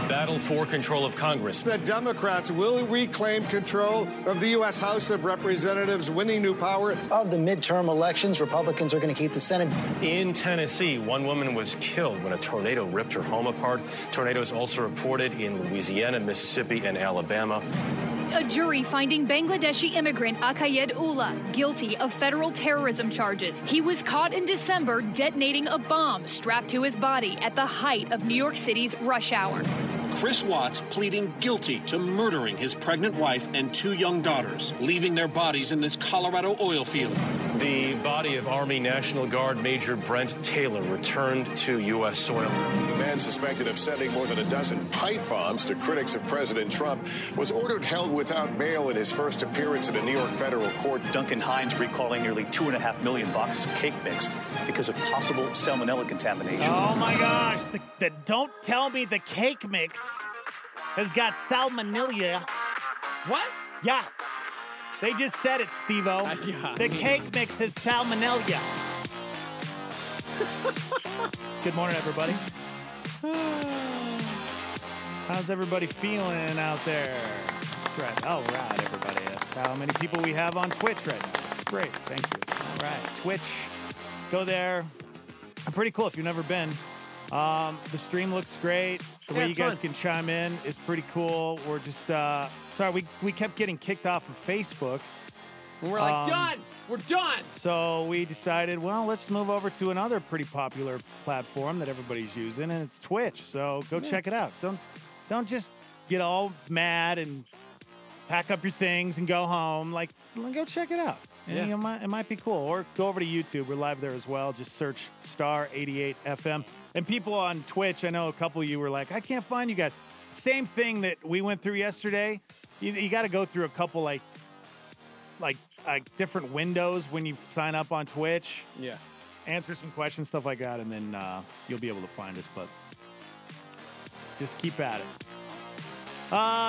Speaker 15: Battle for control of Congress.
Speaker 16: The Democrats will reclaim control of the U.S. House of Representatives, winning new power.
Speaker 17: Of the midterm elections, Republicans are going to keep the Senate.
Speaker 15: In Tennessee, one woman was killed when a tornado ripped her home apart. Tornadoes also reported in Louisiana, Mississippi, and Alabama.
Speaker 18: A jury finding Bangladeshi immigrant Akayed Ullah guilty of federal terrorism charges. He was caught in December detonating a bomb strapped to his body at the height of New York City's rush hour.
Speaker 19: Chris Watts pleading guilty to murdering his pregnant wife and 2 young daughters, leaving their bodies in this Colorado oil field.
Speaker 15: The body of Army National Guard Major Brent Taylor returned to U.S. soil.
Speaker 20: The man suspected of sending more than a dozen pipe bombs to critics of President Trump was ordered held without bail in his first appearance at a New York federal court.
Speaker 21: Duncan Hines recalling nearly 2.5 million boxes of cake mix because of possible salmonella contamination.
Speaker 5: Oh my gosh! Don't tell me the cake mix has got salmonella.
Speaker 6: What?
Speaker 5: Yeah. They just said it, Steve-O.
Speaker 6: Yeah.
Speaker 5: The cake mix has salmonella. Good morning, everybody. How's everybody feeling out there? That's right. All right, everybody. That's how many people we have on Twitch right now. It's great. Thank you. All right. Twitch. Go there. Pretty cool if you've never been. The stream looks great. The way you guys can chime in is pretty cool. We're just sorry we kept getting kicked off of Facebook
Speaker 6: And we're like, done. We're done.
Speaker 5: So we decided, well, let's move over to another pretty popular platform that everybody's using, and it's Twitch. So go check it out. Don't just get all mad and pack up your things and go home. Like, go check it out. And it might be cool. Or go over to YouTube. We're live there as well. Just search Star 88 FM. And people on Twitch, I know a couple of you were like, I can't find you guys. Same thing that we went through yesterday. You got to go through a couple like different windows when you sign up on Twitch.
Speaker 6: Yeah.
Speaker 5: Answer some questions, stuff like that, and then you'll be able to find us. But just keep at it.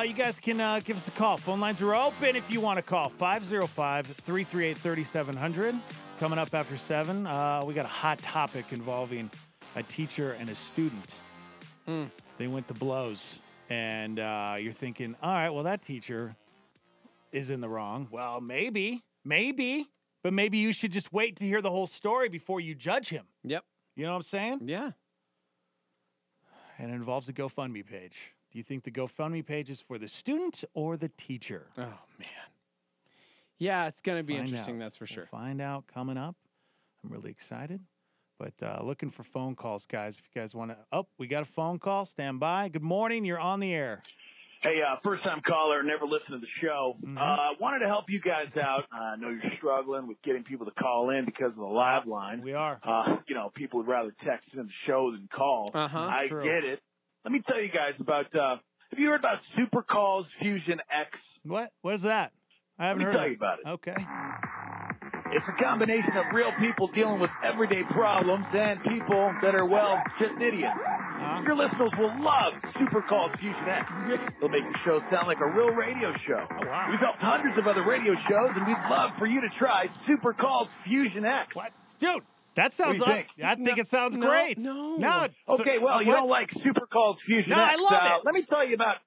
Speaker 5: You guys can give us a call. Phone lines are open if you want to call. 505-338-3700. Coming up after 7, we got a hot topic involving a teacher and a student. They went to blows. And you're thinking, all right, well, that teacher is in the wrong. Well, maybe. But maybe you should just wait to hear the whole story before you judge him.
Speaker 6: Yep.
Speaker 5: You know what I'm saying?
Speaker 6: Yeah.
Speaker 5: And it involves a GoFundMe page. Do you think the GoFundMe page is for the student or the teacher?
Speaker 6: Oh, man. Yeah, it's going to be interesting, that's for sure.
Speaker 5: We'll find out coming up. I'm really excited. But looking for phone calls, guys. If you guys want to... Oh, we got a phone call. Stand by. Good morning. You're on the air.
Speaker 2: Hey, first-time caller, never listened to the show. Wanted to help you guys out. I know you're struggling with getting people to call in because of the live line.
Speaker 5: We are.
Speaker 2: People would rather text in the show than call. I get it. Let me tell you guys about, have you heard about Super Calls Fusion X?
Speaker 5: What is that? I haven't heard
Speaker 2: Let me tell you about it.
Speaker 5: Okay.
Speaker 2: It's a combination of real people dealing with everyday problems and people that are, well, just idiots. Your listeners will love Super Calls Fusion X. It'll make your show sound like a real radio show.
Speaker 5: Oh, wow.
Speaker 2: We've helped hundreds of other radio shows, and we'd love for you to try Super Calls Fusion X.
Speaker 5: What? Dude, that sounds
Speaker 2: like...
Speaker 5: I think it sounds great.
Speaker 6: No.
Speaker 2: Okay, well, you don't like Super Calls Fusion X.
Speaker 5: No, I love it.
Speaker 2: Let me tell you about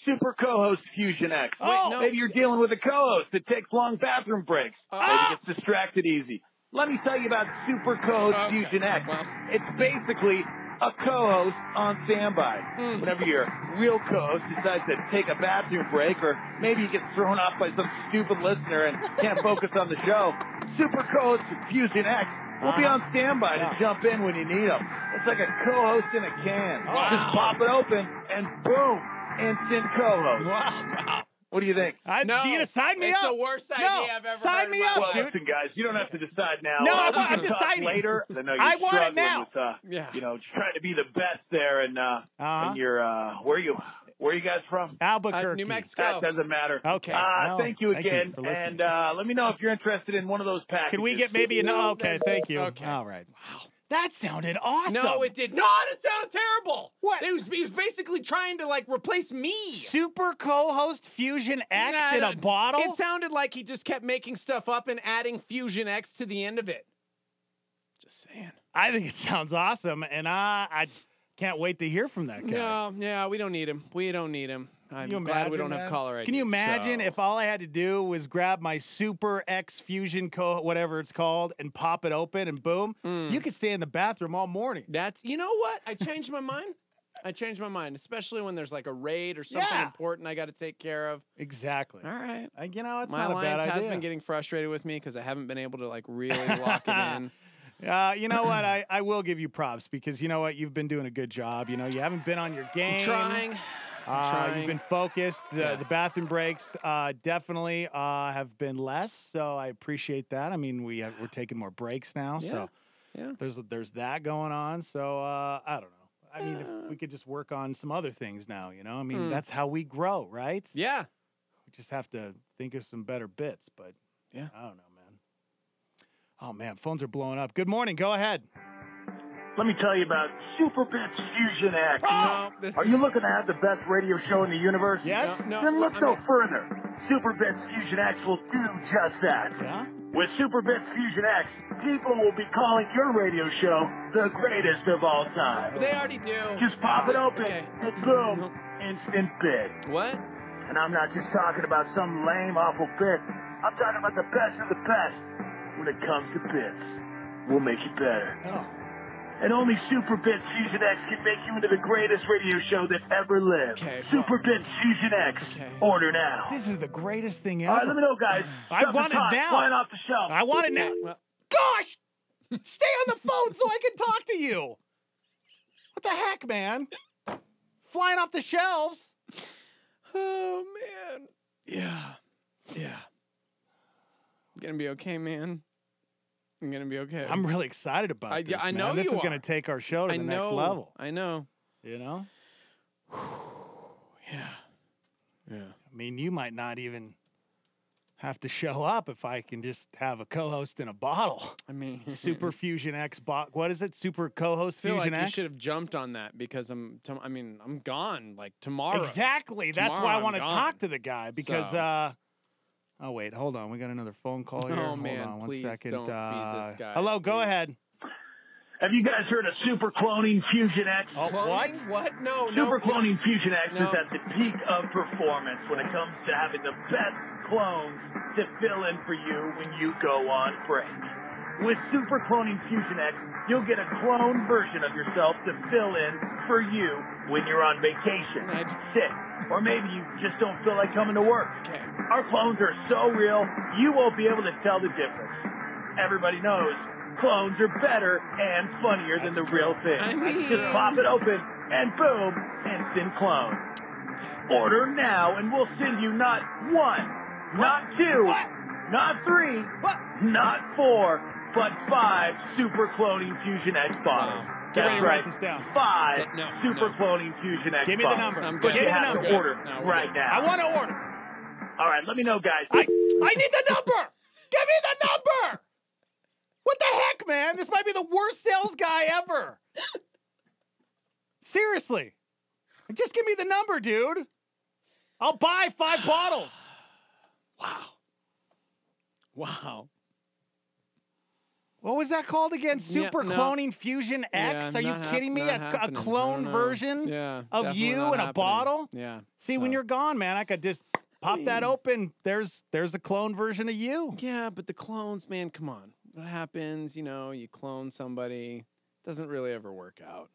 Speaker 2: Super Co-Host Fusion X. Maybe you're dealing with a co-host that takes long bathroom breaks. Maybe gets distracted easy. Let me tell you about Super Co-Host Fusion X. It's basically a co-host on standby. Whenever your real co-host decides to take a bathroom break, or maybe he gets thrown off by some stupid listener and can't focus on the show, Super Co-Host Fusion X will be on standby to jump in when you need them. It's like a co-host in a can. Just pop it open and boom. Instant co-host.
Speaker 5: Wow.
Speaker 2: What do you think?
Speaker 5: Dina, sign me up.
Speaker 6: It's the worst idea I've ever
Speaker 5: sign
Speaker 6: heard
Speaker 5: me
Speaker 6: in my
Speaker 5: up,
Speaker 2: Well,
Speaker 5: dude.
Speaker 2: listen, guys, you don't have to decide now.
Speaker 5: No,
Speaker 2: We
Speaker 5: I'm
Speaker 2: can talk
Speaker 5: deciding.
Speaker 2: later. I know you're
Speaker 5: I want it
Speaker 2: struggling
Speaker 5: now.
Speaker 2: with, just trying to be the best there. And you're, where are you guys from?
Speaker 5: Albuquerque.
Speaker 6: New Mexico.
Speaker 2: That doesn't matter.
Speaker 5: Okay.
Speaker 2: Thank you again.
Speaker 5: for listening.
Speaker 2: And let me know if you're interested in one of those packages.
Speaker 5: Can we get maybe an... Okay, thank you.
Speaker 6: Okay.
Speaker 5: All right. Wow. That sounded awesome.
Speaker 6: No, it did not. It sounded terrible.
Speaker 5: What?
Speaker 6: He was basically trying to, replace me.
Speaker 5: Super Co-Host Fusion X in a bottle?
Speaker 6: It sounded like he just kept making stuff up and adding Fusion X to the end of it. Just saying.
Speaker 5: I think it sounds awesome, and I can't wait to hear from that guy.
Speaker 6: No, we don't need him. We don't need him. I'm glad we don't have caller ID.
Speaker 5: Can you imagine if all I had to do was grab my Super X Fusion whatever it's called, and pop it open, and boom, you could stay in the bathroom all morning.
Speaker 6: You know what? I changed my mind. Especially when there's like a raid or something important I got to take care of.
Speaker 5: Exactly.
Speaker 6: All right.
Speaker 5: It's not a bad
Speaker 6: My alliance
Speaker 5: idea.
Speaker 6: has been getting frustrated with me because I haven't been able to really lock it in.
Speaker 5: You know what? I will give you props because you know what? You've been doing a good job. You know, you haven't been on your game.
Speaker 6: I'm trying.
Speaker 5: You've been focused. The bathroom breaks definitely have been less, so I appreciate that. I mean, we're taking more breaks now, so there's that going on. So I don't know. I mean, if we could just work on some other things now, you know? I mean, that's how we grow, right?
Speaker 6: Yeah.
Speaker 5: We just have to think of some better bits, but I don't know, man. Oh, man, phones are blowing up. Good morning. Go ahead.
Speaker 2: Let me tell you about Super Bits Fusion X.
Speaker 6: No,
Speaker 2: Are you looking to have the best radio show in the universe?
Speaker 5: Yes.
Speaker 2: Then look no further. Super Bits Fusion X will do just that.
Speaker 5: Yeah?
Speaker 2: With Super Bits Fusion X, people will be calling your radio show the greatest of all time.
Speaker 6: They already do.
Speaker 2: Just pop it open and boom, instant bid.
Speaker 6: What?
Speaker 2: And I'm not just talking about some lame, awful bit. I'm talking about the best of the best when it comes to bits. We'll make you better.
Speaker 5: Oh.
Speaker 2: And only Super Bits Fusion X can make you into the greatest radio show that ever lived. Super Bits Fusion X. Order now.
Speaker 5: This is the greatest thing ever.
Speaker 2: All right, let me know, guys.
Speaker 5: I want it now.
Speaker 2: Flying off the shelf.
Speaker 5: I want it now. Gosh! Stay on the phone so I can talk to you. What the heck, man? Flying off the shelves.
Speaker 6: Oh, man. Yeah. Yeah. I'm gonna be okay, man. I'm gonna be okay.
Speaker 5: I'm really excited about this.
Speaker 6: I know
Speaker 5: man. This
Speaker 6: you
Speaker 5: is
Speaker 6: are.
Speaker 5: gonna take our show to the next level.
Speaker 6: I know.
Speaker 5: You know?
Speaker 6: Yeah. Yeah.
Speaker 5: I mean, you might not even have to show up if I can just have a co-host in a bottle.
Speaker 6: I mean,
Speaker 5: Super Fusion X what is it? Super co-host
Speaker 6: I feel
Speaker 5: Fusion
Speaker 6: like
Speaker 5: X?
Speaker 6: you should have jumped on that because I'm gone like tomorrow.
Speaker 5: Exactly. That's
Speaker 6: Tomorrow
Speaker 5: why I
Speaker 6: I'm
Speaker 5: want to
Speaker 6: gone.
Speaker 5: talk to the guy because
Speaker 6: So.
Speaker 5: Oh wait, hold on. We got another phone call here.
Speaker 6: Oh,
Speaker 5: Hold
Speaker 6: man,
Speaker 5: on one
Speaker 6: please
Speaker 5: second.
Speaker 6: don't be this guy,
Speaker 5: Hello, go ahead.
Speaker 2: Have you guys heard of Super Cloning Fusion X?
Speaker 5: Oh, what?
Speaker 6: What? No,
Speaker 2: Super Cloning Fusion X
Speaker 6: No.
Speaker 2: is at the peak of performance when it comes to having the best clones to fill in for you when you go on break. With Super Cloning Fusion X, you'll get a clone version of yourself to fill in for you when you're on vacation, sick, or maybe you just don't feel like coming to work. Our clones are so real, you won't be able to tell the difference. Everybody knows clones are better and funnier than the real thing. Just pop it open and boom, instant clone. Order now and we'll send you not one, not two, not three, not four, but 5 Super Cloning Fusion X bottles.
Speaker 5: Get
Speaker 2: That's
Speaker 5: ready to
Speaker 2: right,
Speaker 5: write this down.
Speaker 2: 5 Super Cloning Fusion X
Speaker 5: Give me the
Speaker 2: bottles.
Speaker 5: number.
Speaker 2: But
Speaker 5: Give
Speaker 2: you
Speaker 5: me the
Speaker 2: have
Speaker 5: number.
Speaker 2: to order
Speaker 5: No, we're
Speaker 2: right
Speaker 5: good.
Speaker 2: now.
Speaker 5: I want to order.
Speaker 2: All right, let me know, guys.
Speaker 5: I need the number. Give me the number. What the heck, man? This might be the worst sales guy ever. Seriously. Just give me the number, dude. I'll buy 5 bottles.
Speaker 6: Wow.
Speaker 5: What was that called again? Super Cloning Fusion X?
Speaker 6: Yeah,
Speaker 5: Are you
Speaker 6: not
Speaker 5: kidding me?
Speaker 6: not
Speaker 5: A
Speaker 6: happening. I
Speaker 5: clone
Speaker 6: don't know.
Speaker 5: version
Speaker 6: Yeah,
Speaker 5: of
Speaker 6: definitely
Speaker 5: you
Speaker 6: not
Speaker 5: in a
Speaker 6: happening.
Speaker 5: bottle?
Speaker 6: Yeah.
Speaker 5: See, when
Speaker 6: So-
Speaker 5: you're gone, man, I could just pop that open. There's a clone version of you.
Speaker 6: Yeah, but the clones, man, come on. What happens, you clone somebody, doesn't really ever work out.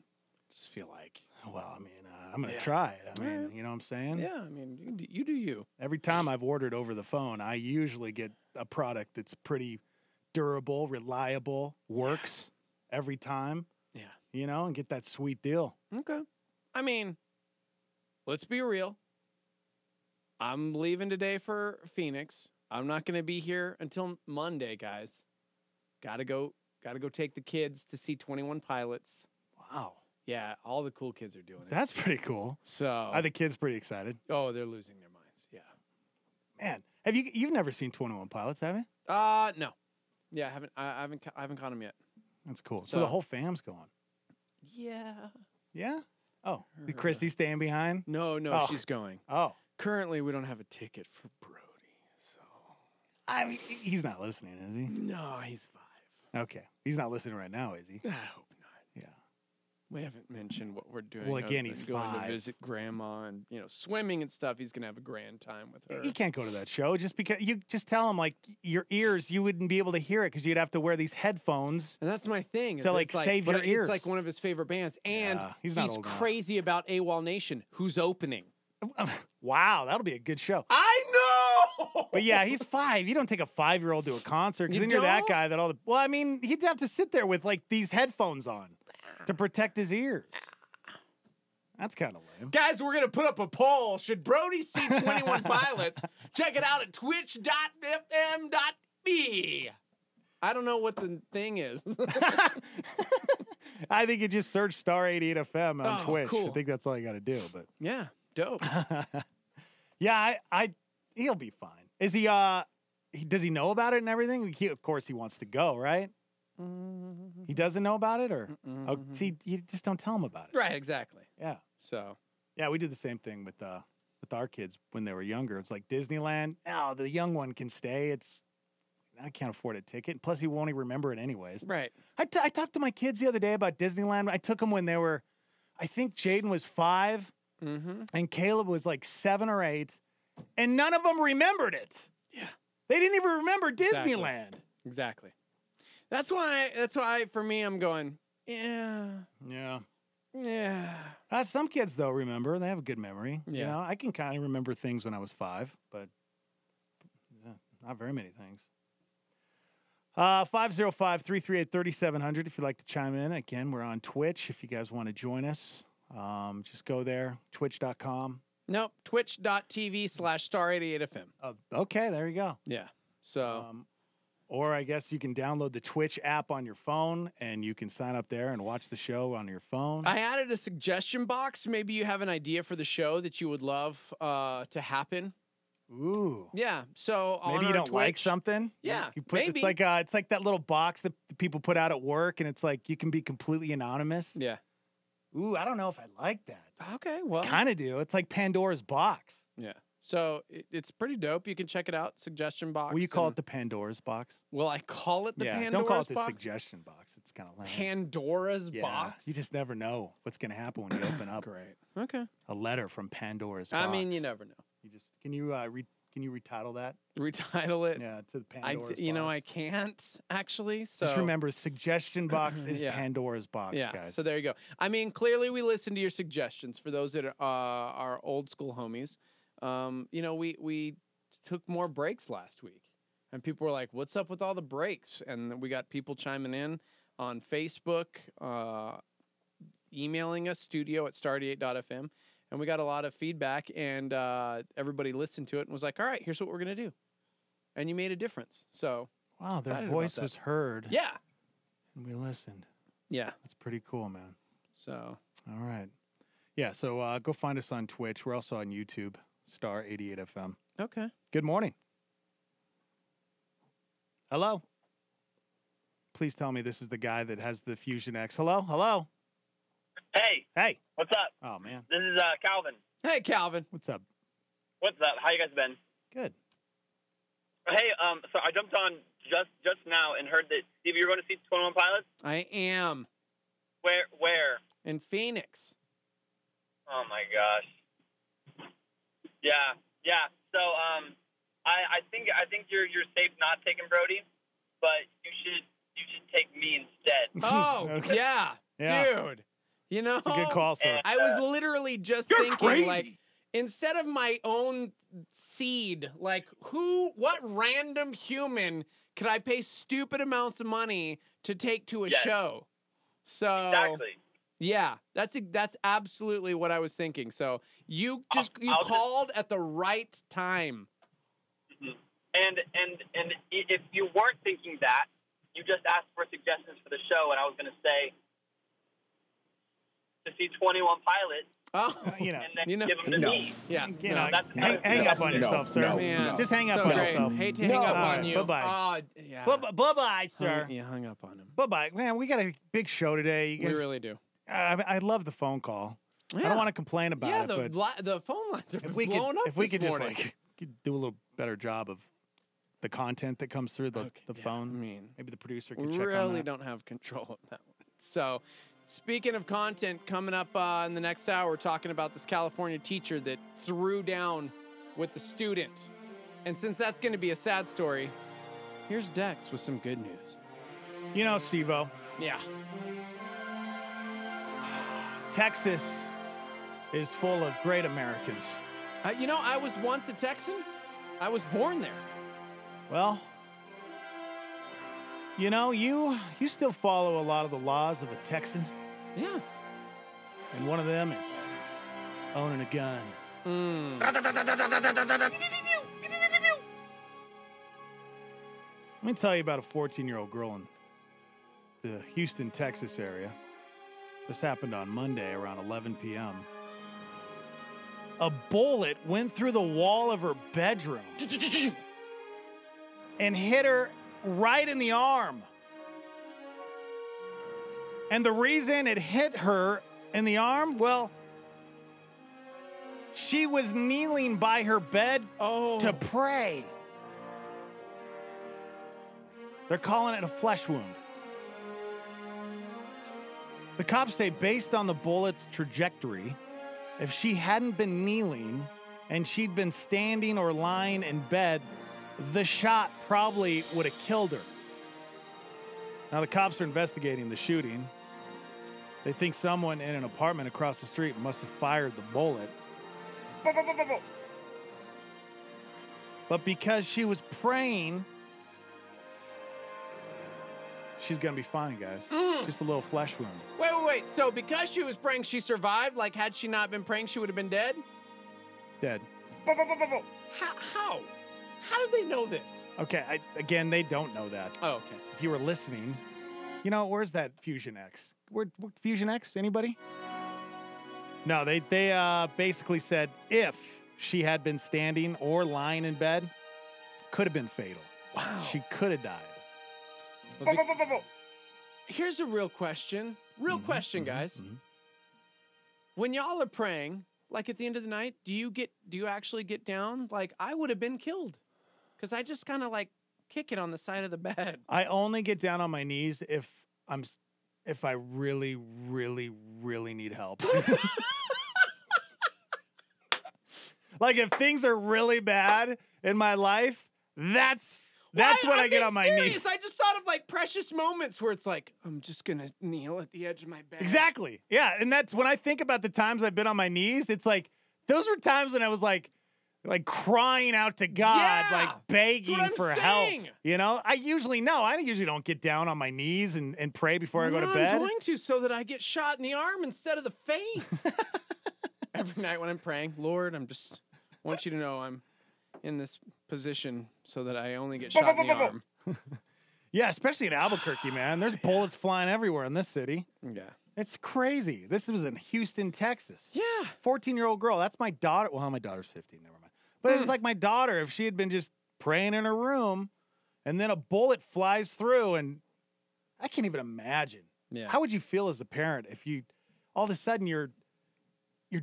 Speaker 6: Just feel like.
Speaker 5: Well, I mean, I'm going to try it. I mean, you know what I'm saying?
Speaker 6: Yeah, I mean, you do you.
Speaker 5: Every time I've ordered over the phone, I usually get a product that's pretty durable, reliable, works every time.
Speaker 6: Yeah.
Speaker 5: And get that sweet deal.
Speaker 6: Okay. I mean, let's be real. I'm leaving today for Phoenix. I'm not going to be here until Monday, guys. Gotta go take the kids to see 21 Pilots.
Speaker 5: Wow.
Speaker 6: Yeah, all the cool kids are doing it.
Speaker 5: That's pretty cool.
Speaker 6: So
Speaker 5: Are the kids pretty excited?
Speaker 6: Oh, they're losing their minds. Yeah.
Speaker 5: Man, you've never seen 21 Pilots, have you?
Speaker 6: No. Yeah, I haven't caught them yet.
Speaker 5: That's cool. So the whole fam's going.
Speaker 6: Yeah.
Speaker 5: Yeah? Oh, the Christy staying behind?
Speaker 6: No,
Speaker 5: Oh.
Speaker 6: she's going.
Speaker 5: Oh.
Speaker 6: Currently, we don't have a ticket for Brody, so.
Speaker 5: I mean, he's not listening, is he?
Speaker 6: No, he's 5.
Speaker 5: Okay. He's not listening right now, is he?
Speaker 6: I hope not.
Speaker 5: Yeah.
Speaker 6: We haven't mentioned what we're doing.
Speaker 5: Well, again,
Speaker 6: other
Speaker 5: he's
Speaker 6: than going
Speaker 5: 5.
Speaker 6: to visit grandma and swimming and stuff. He's gonna have a grand time with her.
Speaker 5: You can't go to that show just because you just tell him like your ears, you wouldn't be able to hear it because you'd have to wear these headphones.
Speaker 6: And that's my thing.
Speaker 5: To like save
Speaker 6: but
Speaker 5: your ears.
Speaker 6: It's like one of his favorite bands, and
Speaker 5: Yeah, he's not old enough.
Speaker 6: crazy about AWOL Nation, who's opening.
Speaker 5: Wow, that'll be a good show.
Speaker 6: I know.
Speaker 5: But yeah, he's 5. You don't take a 5-year-old to a concert because
Speaker 6: You
Speaker 5: then you're that
Speaker 6: don't?
Speaker 5: guy that all the. Well, I mean, he'd have to sit there with like these headphones on to protect his ears. That's kind of lame.
Speaker 6: Guys, we're going to put up a poll. Should Brody see 21 Pilots? Check it out at twitch.fm.me. I don't know what the thing is.
Speaker 5: I think you just search Star 88 FM on
Speaker 6: Oh,
Speaker 5: Twitch.
Speaker 6: cool.
Speaker 5: I think that's all you got to do. But
Speaker 6: Yeah, dope.
Speaker 5: yeah, he'll be fine. Is he? Does he know about it and everything? Of course, he wants to go, right? He doesn't know about it, or see, you just don't tell him about it.
Speaker 6: Right, exactly.
Speaker 5: Yeah.
Speaker 6: So
Speaker 5: yeah, we did the same thing with our kids when they were younger. It's like Disneyland. Oh, the young one can stay. I can't afford a ticket. Plus, he won't even remember it anyways.
Speaker 6: Right.
Speaker 5: I talked to my kids the other day about Disneyland. I took them when they were, I think Jaden was 5, and Caleb was like 7 or 8, and none of them remembered it.
Speaker 6: Yeah.
Speaker 5: They didn't even remember Disneyland.
Speaker 6: Exactly. That's why for me, I'm going,
Speaker 5: Yeah.
Speaker 6: Yeah.
Speaker 5: Some kids, though, remember. They have a good memory. You
Speaker 6: Yeah.
Speaker 5: know, I can kind of remember things when I was 5, but not very many things. 505-338-3700 if you'd like to chime in. Again, we're on Twitch if you guys want to join us. Just go there, twitch.com.
Speaker 6: Nope, twitch.tv/star88fm.
Speaker 5: Okay, there you go.
Speaker 6: Yeah. So,
Speaker 5: or I guess you can download the Twitch app on your phone, and you can sign up there and watch the show on your phone.
Speaker 6: I added a suggestion box. Maybe you have an idea for the show that you would love to happen.
Speaker 5: Ooh.
Speaker 6: Yeah. So
Speaker 5: maybe you don't like something.
Speaker 6: Yeah.
Speaker 5: You put,
Speaker 6: maybe.
Speaker 5: It's like that little box that people put out at work, and it's like you can be completely anonymous.
Speaker 6: Yeah.
Speaker 5: Ooh, I don't know if I like that.
Speaker 6: Okay, well.
Speaker 5: Kind of do. It's like Pandora's box.
Speaker 6: Yeah. So it's pretty dope. You can check it out. Suggestion box.
Speaker 5: Will you call it the Pandora's box?
Speaker 6: Will I call it the Pandora's box?
Speaker 5: Don't call it the suggestion box. It's kind of lame.
Speaker 6: Pandora's box?
Speaker 5: You just never know what's going to happen when you open up.
Speaker 6: Great. Okay.
Speaker 5: A letter from Pandora's box.
Speaker 6: I mean, you never know.
Speaker 5: Can you retitle that?
Speaker 6: Retitle it?
Speaker 5: Yeah, to the Pandora's box.
Speaker 6: You know, I can't, actually. So.
Speaker 5: Just remember, suggestion box is Pandora's box, guys.
Speaker 6: So there you go. I mean, clearly we listen to your suggestions. For those that are old school homies, you know, we took more breaks last week. And people were like, what's up with all the breaks? And we got people chiming in on Facebook, emailing us, studio@star88.fm. And we got a lot of feedback, and everybody listened to it and was like, all right, here's what we're going to do. And you made a difference. So,
Speaker 5: wow, their voice was heard.
Speaker 6: Yeah.
Speaker 5: And we listened.
Speaker 6: Yeah.
Speaker 5: That's pretty cool, man.
Speaker 6: So.
Speaker 5: All right. Yeah, so go find us on Twitch. We're also on YouTube, Star88FM.
Speaker 6: Okay.
Speaker 5: Good morning. Hello. Please tell me this is the guy that has the Fusion X. Hello? Hello?
Speaker 3: Hey.
Speaker 5: Hey.
Speaker 3: What's up?
Speaker 5: Oh, man.
Speaker 3: This is Calvin.
Speaker 6: Hey, Calvin.
Speaker 5: What's up?
Speaker 3: What's up? How you guys been?
Speaker 5: Good.
Speaker 3: Hey, so I jumped on just now and heard that, Steve, you're going to see 21 Pilots?
Speaker 6: I am.
Speaker 3: Where?
Speaker 6: In Phoenix.
Speaker 3: Oh, my gosh. Yeah. So, I think you're safe not taking Brody, but you should take me instead.
Speaker 6: Oh,
Speaker 5: Okay.
Speaker 6: yeah. Dude. You know,
Speaker 5: It's a good call, sir.
Speaker 6: I was literally just thinking,
Speaker 5: crazy.
Speaker 6: like, instead of my own seed, like, what random human could I pay stupid amounts of money to take to a show? So,
Speaker 3: Exactly.
Speaker 6: Yeah, that's absolutely what I was thinking. So you called at the right time.
Speaker 3: Mm-hmm. And if you weren't thinking that, you just asked for suggestions for the show, and I was going to say to see 21 Pilots.
Speaker 6: Oh,
Speaker 5: you know,
Speaker 3: and then give them to me.
Speaker 6: Yeah,
Speaker 5: You know, hang up on yourself, sir.
Speaker 6: Man.
Speaker 5: Just hang up
Speaker 6: So
Speaker 5: on
Speaker 6: great.
Speaker 5: yourself.
Speaker 6: Hate to hang up on you.
Speaker 5: Bye-bye.
Speaker 6: Yeah.
Speaker 5: Bye-bye, sir.
Speaker 6: You hung up on him.
Speaker 5: Bye-bye. Man, we got a big show today. You
Speaker 6: We
Speaker 5: guys,
Speaker 6: really do.
Speaker 5: I love the phone call. I
Speaker 6: Yeah.
Speaker 5: don't want to complain about it, but
Speaker 6: the phone lines are
Speaker 5: if we
Speaker 6: blown up
Speaker 5: if we
Speaker 6: this
Speaker 5: could just
Speaker 6: morning.
Speaker 5: like do a little better job of the content that comes through the phone.
Speaker 6: I mean,
Speaker 5: maybe the producer
Speaker 6: We
Speaker 5: could check on
Speaker 6: really
Speaker 5: that.
Speaker 6: don't have control of that one. So, speaking of content, coming up in the next hour, we're talking about this California teacher that threw down with the student. And since that's going to be a sad story, here's Dex with some good news.
Speaker 5: You know, Steve-O.
Speaker 6: Yeah.
Speaker 5: Texas is full of great Americans.
Speaker 6: You know, I was once a Texan. I was born there.
Speaker 5: Well, you know, you still follow a lot of the laws of a Texan.
Speaker 6: Yeah.
Speaker 5: And one of them is owning a gun. Let me tell you about a 14-year-old girl in the Houston, Texas area. This happened on Monday around 11 p.m. A bullet went through the wall of her bedroom and hit her right in the arm. And the reason it hit her in the arm, well, she was kneeling by her bed to pray. They're calling it a flesh wound. The cops say based on the bullet's trajectory, if she hadn't been kneeling and she'd been standing or lying in bed, the shot probably would have killed her. Now, the cops are investigating the shooting. They think someone in an apartment across the street must have fired the bullet. But because she was praying, she's going to be fine, guys. Just a little flesh wound.
Speaker 6: Wait. So because she was praying, she survived? Like, had she not been praying, she would have been dead?
Speaker 5: Dead.
Speaker 6: How? How do they know this?
Speaker 5: Okay, again, they don't know that.
Speaker 6: Oh, okay.
Speaker 5: If you were listening, where's that Fusion X? Where Fusion X? Anybody? No, they basically said if she had been standing or lying in bed, could have been fatal.
Speaker 6: Wow.
Speaker 5: She could have died.
Speaker 6: Here's a real question. Guys. When y'all are praying, like at the end of the night, do you actually get down? Like, I would have been killed because I just kind of like kick it on the side of the bed.
Speaker 5: I only get down on my knees if I really, really, really need help. Like if things are really bad in my life, that's when I get on my knees.
Speaker 6: I just thought of like precious moments where it's like, I'm just going to kneel at the edge of my bed.
Speaker 5: Exactly. Yeah. And that's when I think about the times I've been on my knees, it's like, those were times when I was like crying out to God, like begging for help. I usually don't get down on my knees and pray before I go to bed.
Speaker 6: I'm going to so that I get shot in the arm instead of the face. Every night when I'm praying, Lord, want you to know I'm in this position so that I only get shot in the arm.
Speaker 5: Yeah, especially in Albuquerque, man. There's bullets flying everywhere in this city.
Speaker 6: Yeah.
Speaker 5: It's crazy. This was in Houston, Texas.
Speaker 6: Yeah.
Speaker 5: 14-year-old girl. That's my daughter. Well, my daughter's 15. Never mind. But it was like my daughter if she had been just praying in her room and then a bullet flies through, and I can't even imagine.
Speaker 6: Yeah.
Speaker 5: How would you feel as a parent if you all of a sudden your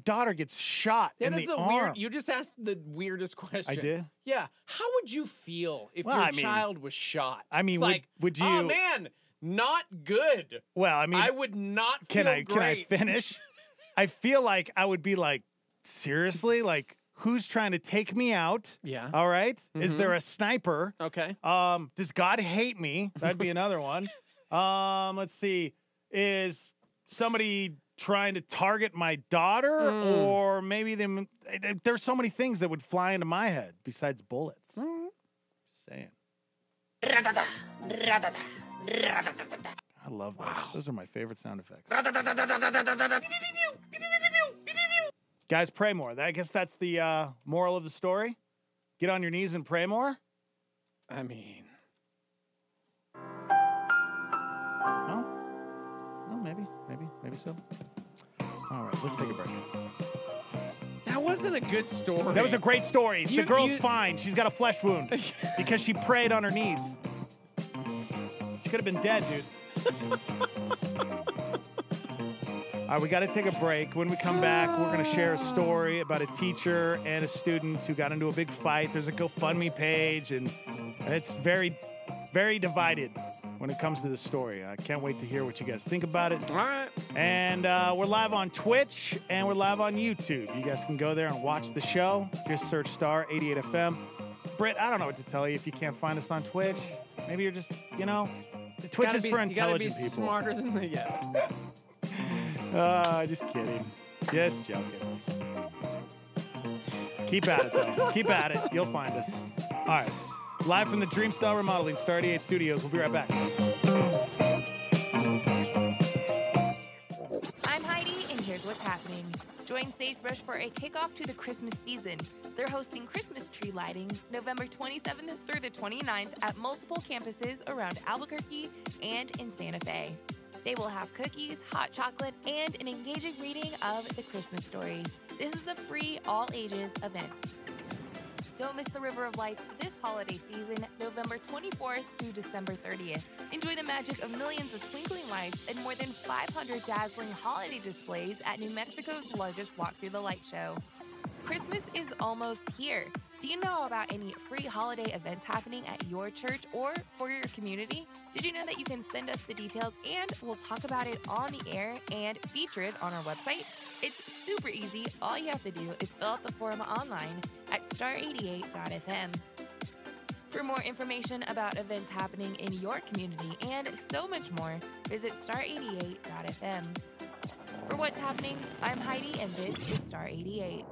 Speaker 5: daughter gets shot in the arm?
Speaker 6: You just asked the weirdest question.
Speaker 5: I did?
Speaker 6: Yeah. How would you feel if your child was shot?
Speaker 5: I mean, would you?
Speaker 6: Oh man, not good.
Speaker 5: Well, I mean,
Speaker 6: I would not feel great.
Speaker 5: Can I finish? I feel like I would be like, seriously, like who's trying to take me out?
Speaker 6: Yeah.
Speaker 5: All right. Is there a sniper?
Speaker 6: Okay.
Speaker 5: Does God hate me? That'd be another one. Let's see. Is somebody trying to target my daughter, or maybe there's so many things that would fly into my head besides bullets. Just saying. I love those. Wow. Those are my favorite sound effects. Guys, pray more. I guess that's the moral of the story. Get on your knees and pray more.
Speaker 6: I mean,
Speaker 5: maybe so. All right, let's take a break.
Speaker 6: That wasn't a good story.
Speaker 5: That was a great story. The girl's fine. She's got a flesh wound because she prayed on her knees. She could have been dead, dude. All right, we got to take a break. When we come back, we're going to share a story about a teacher and a student who got into a big fight. There's a GoFundMe page, and it's very, very divided when it comes to the story. I can't wait to hear what you guys think about it.
Speaker 6: All right.
Speaker 5: And we're live on Twitch, and we're live on YouTube. You guys can go there and watch the show. Just search Star 88 FM. Britt, I don't know what to tell you if you can't find us on Twitch. Maybe you're just, Twitch is for intelligent people.
Speaker 6: You gotta be smarter than the yes.
Speaker 5: Just kidding. Just joking. Keep at it, though. Keep at it. You'll find us. All right. Live from the Dreamstyle Remodeling Star 88 Studios. We'll be right back.
Speaker 4: I'm Heidi, and here's what's happening. Join Sagebrush for a kickoff to the Christmas season. They're hosting Christmas tree lightings November 27th through the 29th at multiple campuses around Albuquerque and in Santa Fe. They will have cookies, hot chocolate, and an engaging reading of The Christmas Story. This is a free, all-ages event. Don't miss the River of Lights this holiday season, November 24th through December 30th. Enjoy the magic of millions of twinkling lights and more than 500 dazzling holiday displays at New Mexico's largest Walk Through the Light show. Christmas is almost here. Do you know about any free holiday events happening at your church or for your community? Did you know that you can send us the details and we'll talk about it on the air and feature it on our website? It's super easy. All you have to do is fill out the form online at star88.fm. For more information about events happening in your community and so much more, visit star88.fm. For What's Happening, I'm Heidi, and this is Star 88.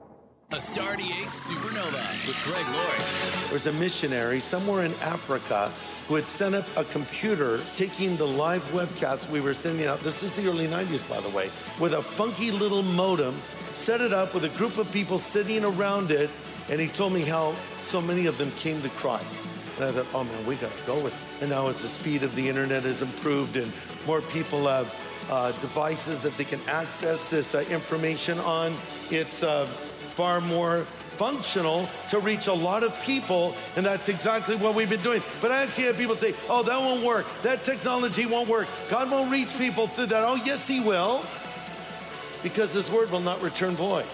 Speaker 9: A Star 88 Supernova with Greg Laurie.
Speaker 8: There's a missionary somewhere in Africa who had set up a computer taking the live webcast we were sending out. This is the early 90s, by the way, with a funky little modem, set it up with a group of people sitting around it, and he told me how so many of them came to Christ. And I thought, oh man, we gotta go with it. And now as the speed of the internet has improved and more people have devices that they can access this information on, it's far more functional to reach a lot of people, and that's exactly what we've been doing. But I actually have people say, oh, that won't work. That technology won't work. God won't reach people through that. Oh, yes, he will, because his word will not return void.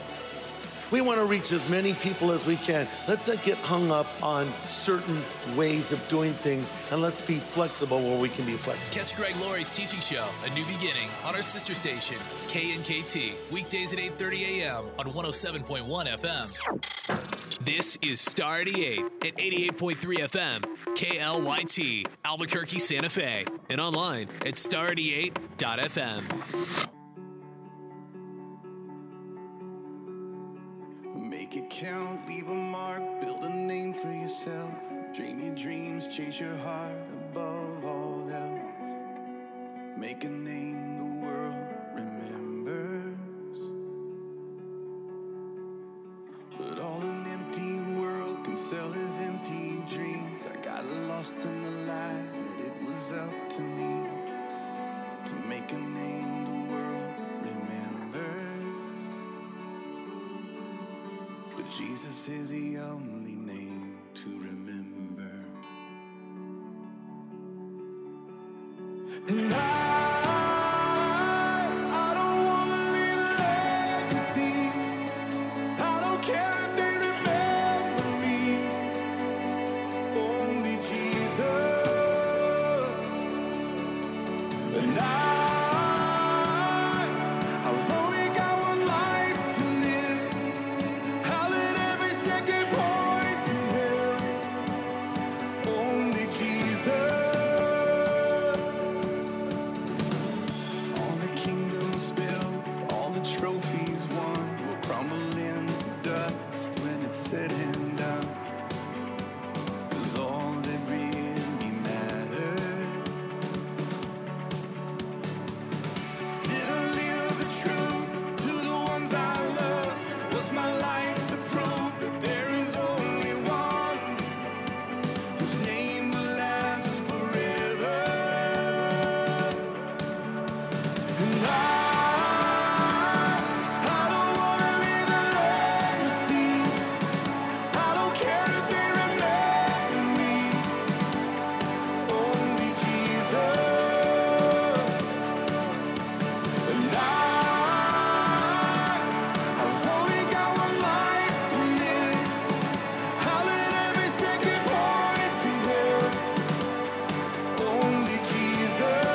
Speaker 8: We want to reach as many people as we can. Let's not get hung up on certain ways of doing things, and let's be flexible where we can be flexible.
Speaker 9: Catch Greg Laurie's teaching show, A New Beginning, on our sister station, KNKT, weekdays at 8:30 a.m. on 107.1 FM. This is Star 88 at 88.3 FM, KLYT, Albuquerque, Santa Fe, and online at star88.fm.
Speaker 1: Make it count, leave a mark, build a name for yourself. Dream your dreams, chase your heart above all else. Make a name the world remembers. But all an empty world can sell is empty dreams. I got lost in the light, that it was up to me to make a name the world remembers. But Jesus is the only name to remember. And I don't want to leave a legacy. I don't care if they remember me. Only Jesus. And I've only got one life to live. I'll let every second point to him. Only Jesus. All the kingdoms built, all the trophies won will crumble into dust when it's said and done. 'Cause all that really mattered. Did I live the truth to the ones I love? Was my life the proof that there is only one whose name will last forever? And I don't want to leave a legacy. I don't care if they remember me. Only Jesus. And I've only got one life to live. I'll let every second point to him. Only Jesus.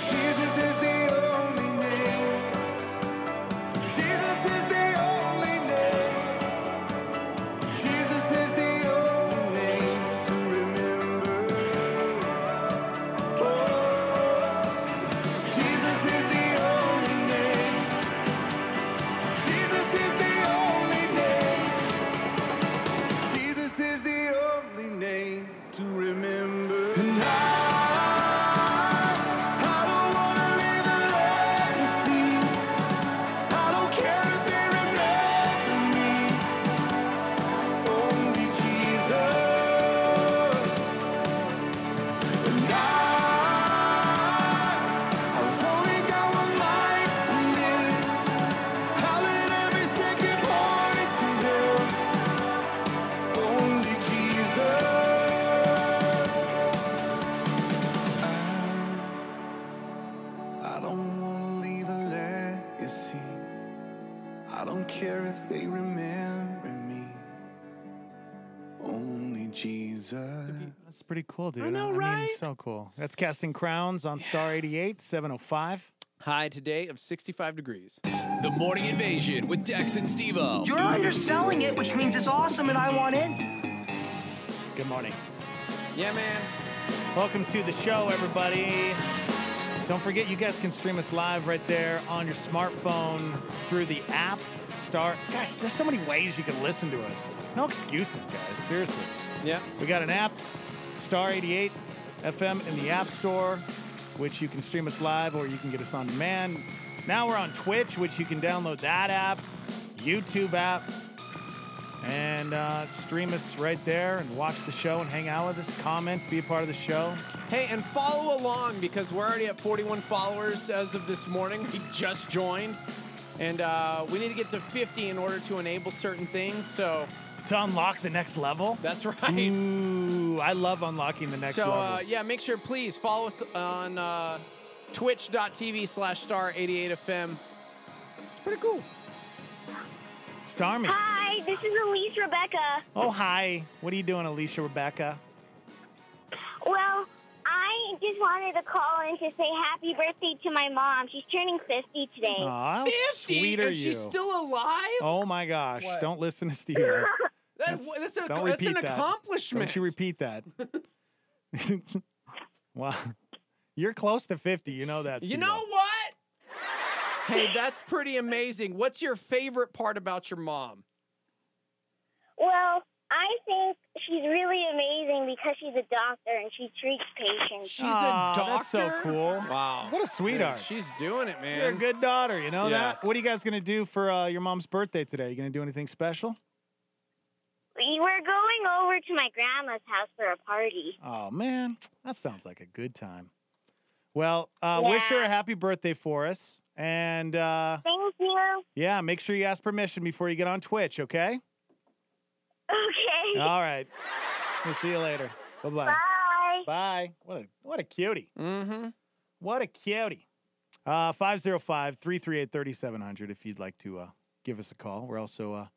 Speaker 1: Jesus is the only name. Jesus is the only name. Jesus is the only name to remember. Oh, Jesus is the only name. Jesus is the only name. Jesus is the only name to remember. And I don't want to leave a legacy. I don't care if they remember me. Only Jesus. And I've only got one life to live. I'll let every second point to him. Only Jesus. I don't want to leave a legacy. I don't care if they remember me.
Speaker 20: Only Jesus.
Speaker 5: That's pretty cool, dude.
Speaker 6: I know,
Speaker 5: mean,
Speaker 6: right?
Speaker 5: so cool. That's Casting Crowns on Star 88, 705.
Speaker 6: High today of 65 degrees.
Speaker 9: The Morning Invasion with Dex and Steve-O.
Speaker 7: You're underselling it, which means it's awesome and I want in.
Speaker 5: Good morning.
Speaker 6: Yeah, man.
Speaker 5: Welcome to the show, everybody. Don't forget, you guys can stream us live right there on your smartphone through the app. Gosh, there's so many ways you can listen to us. No excuses, guys. Seriously.
Speaker 6: Yeah.
Speaker 5: We got an app, Star 88 FM in the App Store, which you can stream us live or you can get us on demand. Now we're on Twitch, which you can download that app, YouTube app, and stream us right there and watch the show and hang out with us, comment, be a part of the show.
Speaker 6: Hey, and follow along because we're already at 41 followers as of this morning. We just joined. And we need to get to 50 in order to enable certain things, so...
Speaker 5: To unlock the next level?
Speaker 6: That's right.
Speaker 5: Ooh, I love unlocking the next level.
Speaker 6: So, yeah, make sure, please, follow us on twitch.tv/star88fm. It's pretty cool.
Speaker 5: Starmy.
Speaker 22: Hi, this is Elise Rebecca.
Speaker 5: Oh, hi. What are you doing, Alicia Rebecca?
Speaker 22: Well, I just wanted to call in to say happy birthday to my mom. She's turning 50 today.
Speaker 5: Aw, how
Speaker 6: 50?
Speaker 5: sweet are
Speaker 6: And
Speaker 5: you?
Speaker 6: she's still alive?
Speaker 5: Oh, my gosh.
Speaker 6: What?
Speaker 5: Don't listen to Steve.
Speaker 6: That's
Speaker 5: Don't repeat
Speaker 6: an
Speaker 5: that.
Speaker 6: accomplishment.
Speaker 5: Don't you repeat that. Wow. You're close to 50. You know that,
Speaker 6: You
Speaker 5: Steve.
Speaker 6: know what? Hey, that's pretty amazing. What's your favorite part about your mom?
Speaker 22: Well, I think she's really amazing because she's a doctor and she treats patients.
Speaker 6: She's a doctor?
Speaker 5: That's so cool.
Speaker 6: Wow.
Speaker 5: What a sweetheart.
Speaker 6: Yeah, she's doing it, man.
Speaker 5: You're a good daughter. You know
Speaker 6: Yeah.
Speaker 5: that? What are you guys going to do for your mom's birthday today? You going to do anything special?
Speaker 22: We're going over to my grandma's house for a party.
Speaker 5: Oh, man. That sounds like a good time. Well, wish her a happy birthday for us. And,
Speaker 22: Thank you.
Speaker 5: yeah, make sure you ask permission before you get on Twitch, okay?
Speaker 22: Okay.
Speaker 5: All right. We'll see you later. Bye-bye.
Speaker 22: Bye.
Speaker 5: Bye. What a cutie.
Speaker 6: Mm-hmm.
Speaker 5: What a cutie. 505-338-3700 if you'd like to give us a call. We're also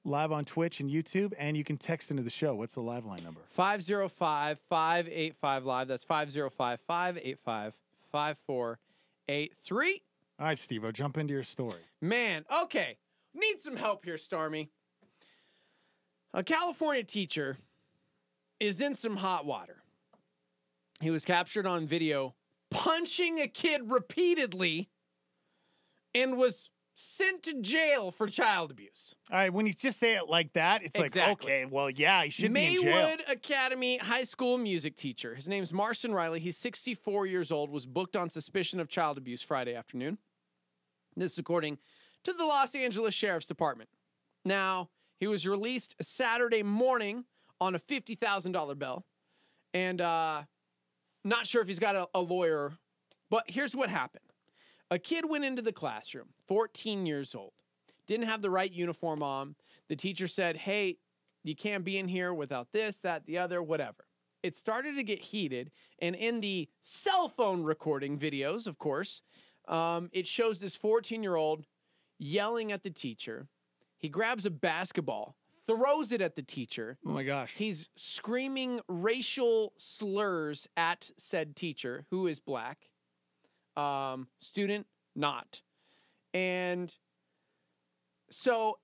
Speaker 5: live on Twitch and YouTube, and you can text into the show. What's the live line number?
Speaker 6: 505-585-LIVE. That's 505-585-5483.
Speaker 5: All right, Steve-O, jump into your story.
Speaker 6: Man, okay. Need some help here, Starmy. A California teacher is in some hot water. He was captured on video punching a kid repeatedly and was sent to jail for child abuse.
Speaker 5: All right, when you just say it like that, it's like, okay, well, yeah, he should be in jail.
Speaker 6: Maywood Academy high school music teacher. His name's Marston Riley. He's 64 years old, was booked on suspicion of child abuse Friday afternoon. This according to the Los Angeles Sheriff's Department. Now, he was released Saturday morning on a $50,000 bail. And not sure if he's got a lawyer, but here's what happened. A kid went into the classroom, 14 years old, didn't have the right uniform on. The teacher said, hey, you can't be in here without this, that, the other, whatever. It started to get heated, and in the cell phone recording videos, of course, it shows this 14-year-old yelling at the teacher. He grabs a basketball, throws it at the teacher.
Speaker 5: Oh, my gosh.
Speaker 6: He's screaming racial slurs at said teacher, who is black. Student, not. And so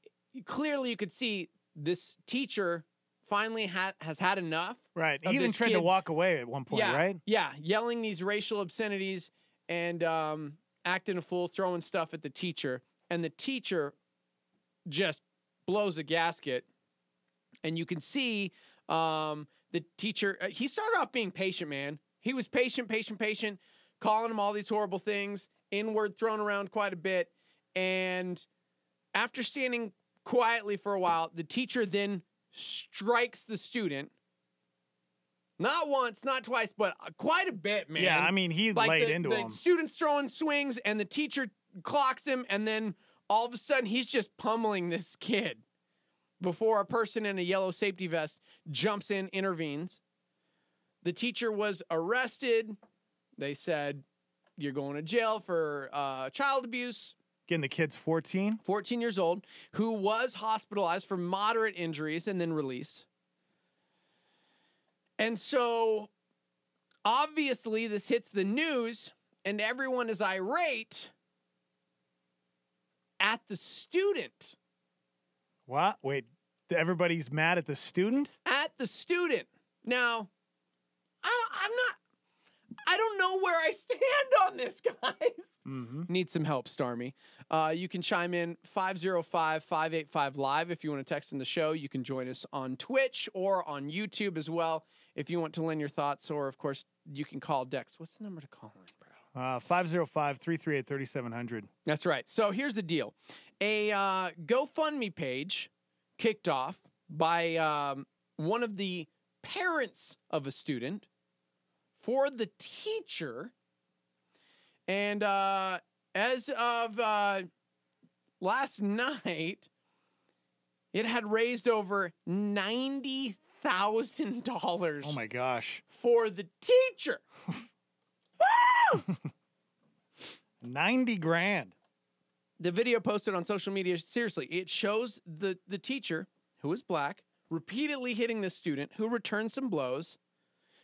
Speaker 6: clearly you could see this teacher finally has had enough.
Speaker 5: Right. He even tried to walk away at one point, right?
Speaker 6: Yeah. Yelling these racial obscenities and acting a fool, throwing stuff at the teacher. And the teacher just blows a gasket. And you can see the teacher, he started off being patient, man. He was patient, calling him all these horrible things, N-word thrown around quite a bit. And after standing quietly for a while, the teacher then strikes the student. Not once, not twice, but quite a bit, man.
Speaker 5: Yeah, I mean, he laid into him.
Speaker 6: The student's throwing swings, and the teacher clocks him, and then all of a sudden, he's just pummeling this kid before a person in a yellow safety vest jumps in, intervenes. The teacher was arrested. They said, you're going to jail for child abuse.
Speaker 5: Again, the kid's 14?
Speaker 6: 14 years old, who was hospitalized for moderate injuries and then released. And so, obviously, this hits the news, and everyone is irate at the student.
Speaker 5: What? Wait, everybody's mad at the student?
Speaker 6: At the student. Now, I don't know where I stand on this, guys. Need some help, Starmy. You can chime in 505-585-LIVE if you want to text in the show. You can join us on Twitch or on YouTube as well if you want to lend your thoughts, or, of course, you can call Dex. What's the number to call in, bro?
Speaker 5: 505-338-3700.
Speaker 6: That's right. So here's the deal. A GoFundMe page kicked off by one of the parents of a student for the teacher. And as of last night, it had raised over $90,000.
Speaker 5: Oh, my gosh.
Speaker 6: For the teacher. Woo!
Speaker 5: 90 grand.
Speaker 6: The video posted on social media, seriously, it shows the teacher, who is black, repeatedly hitting this student, who returned some blows.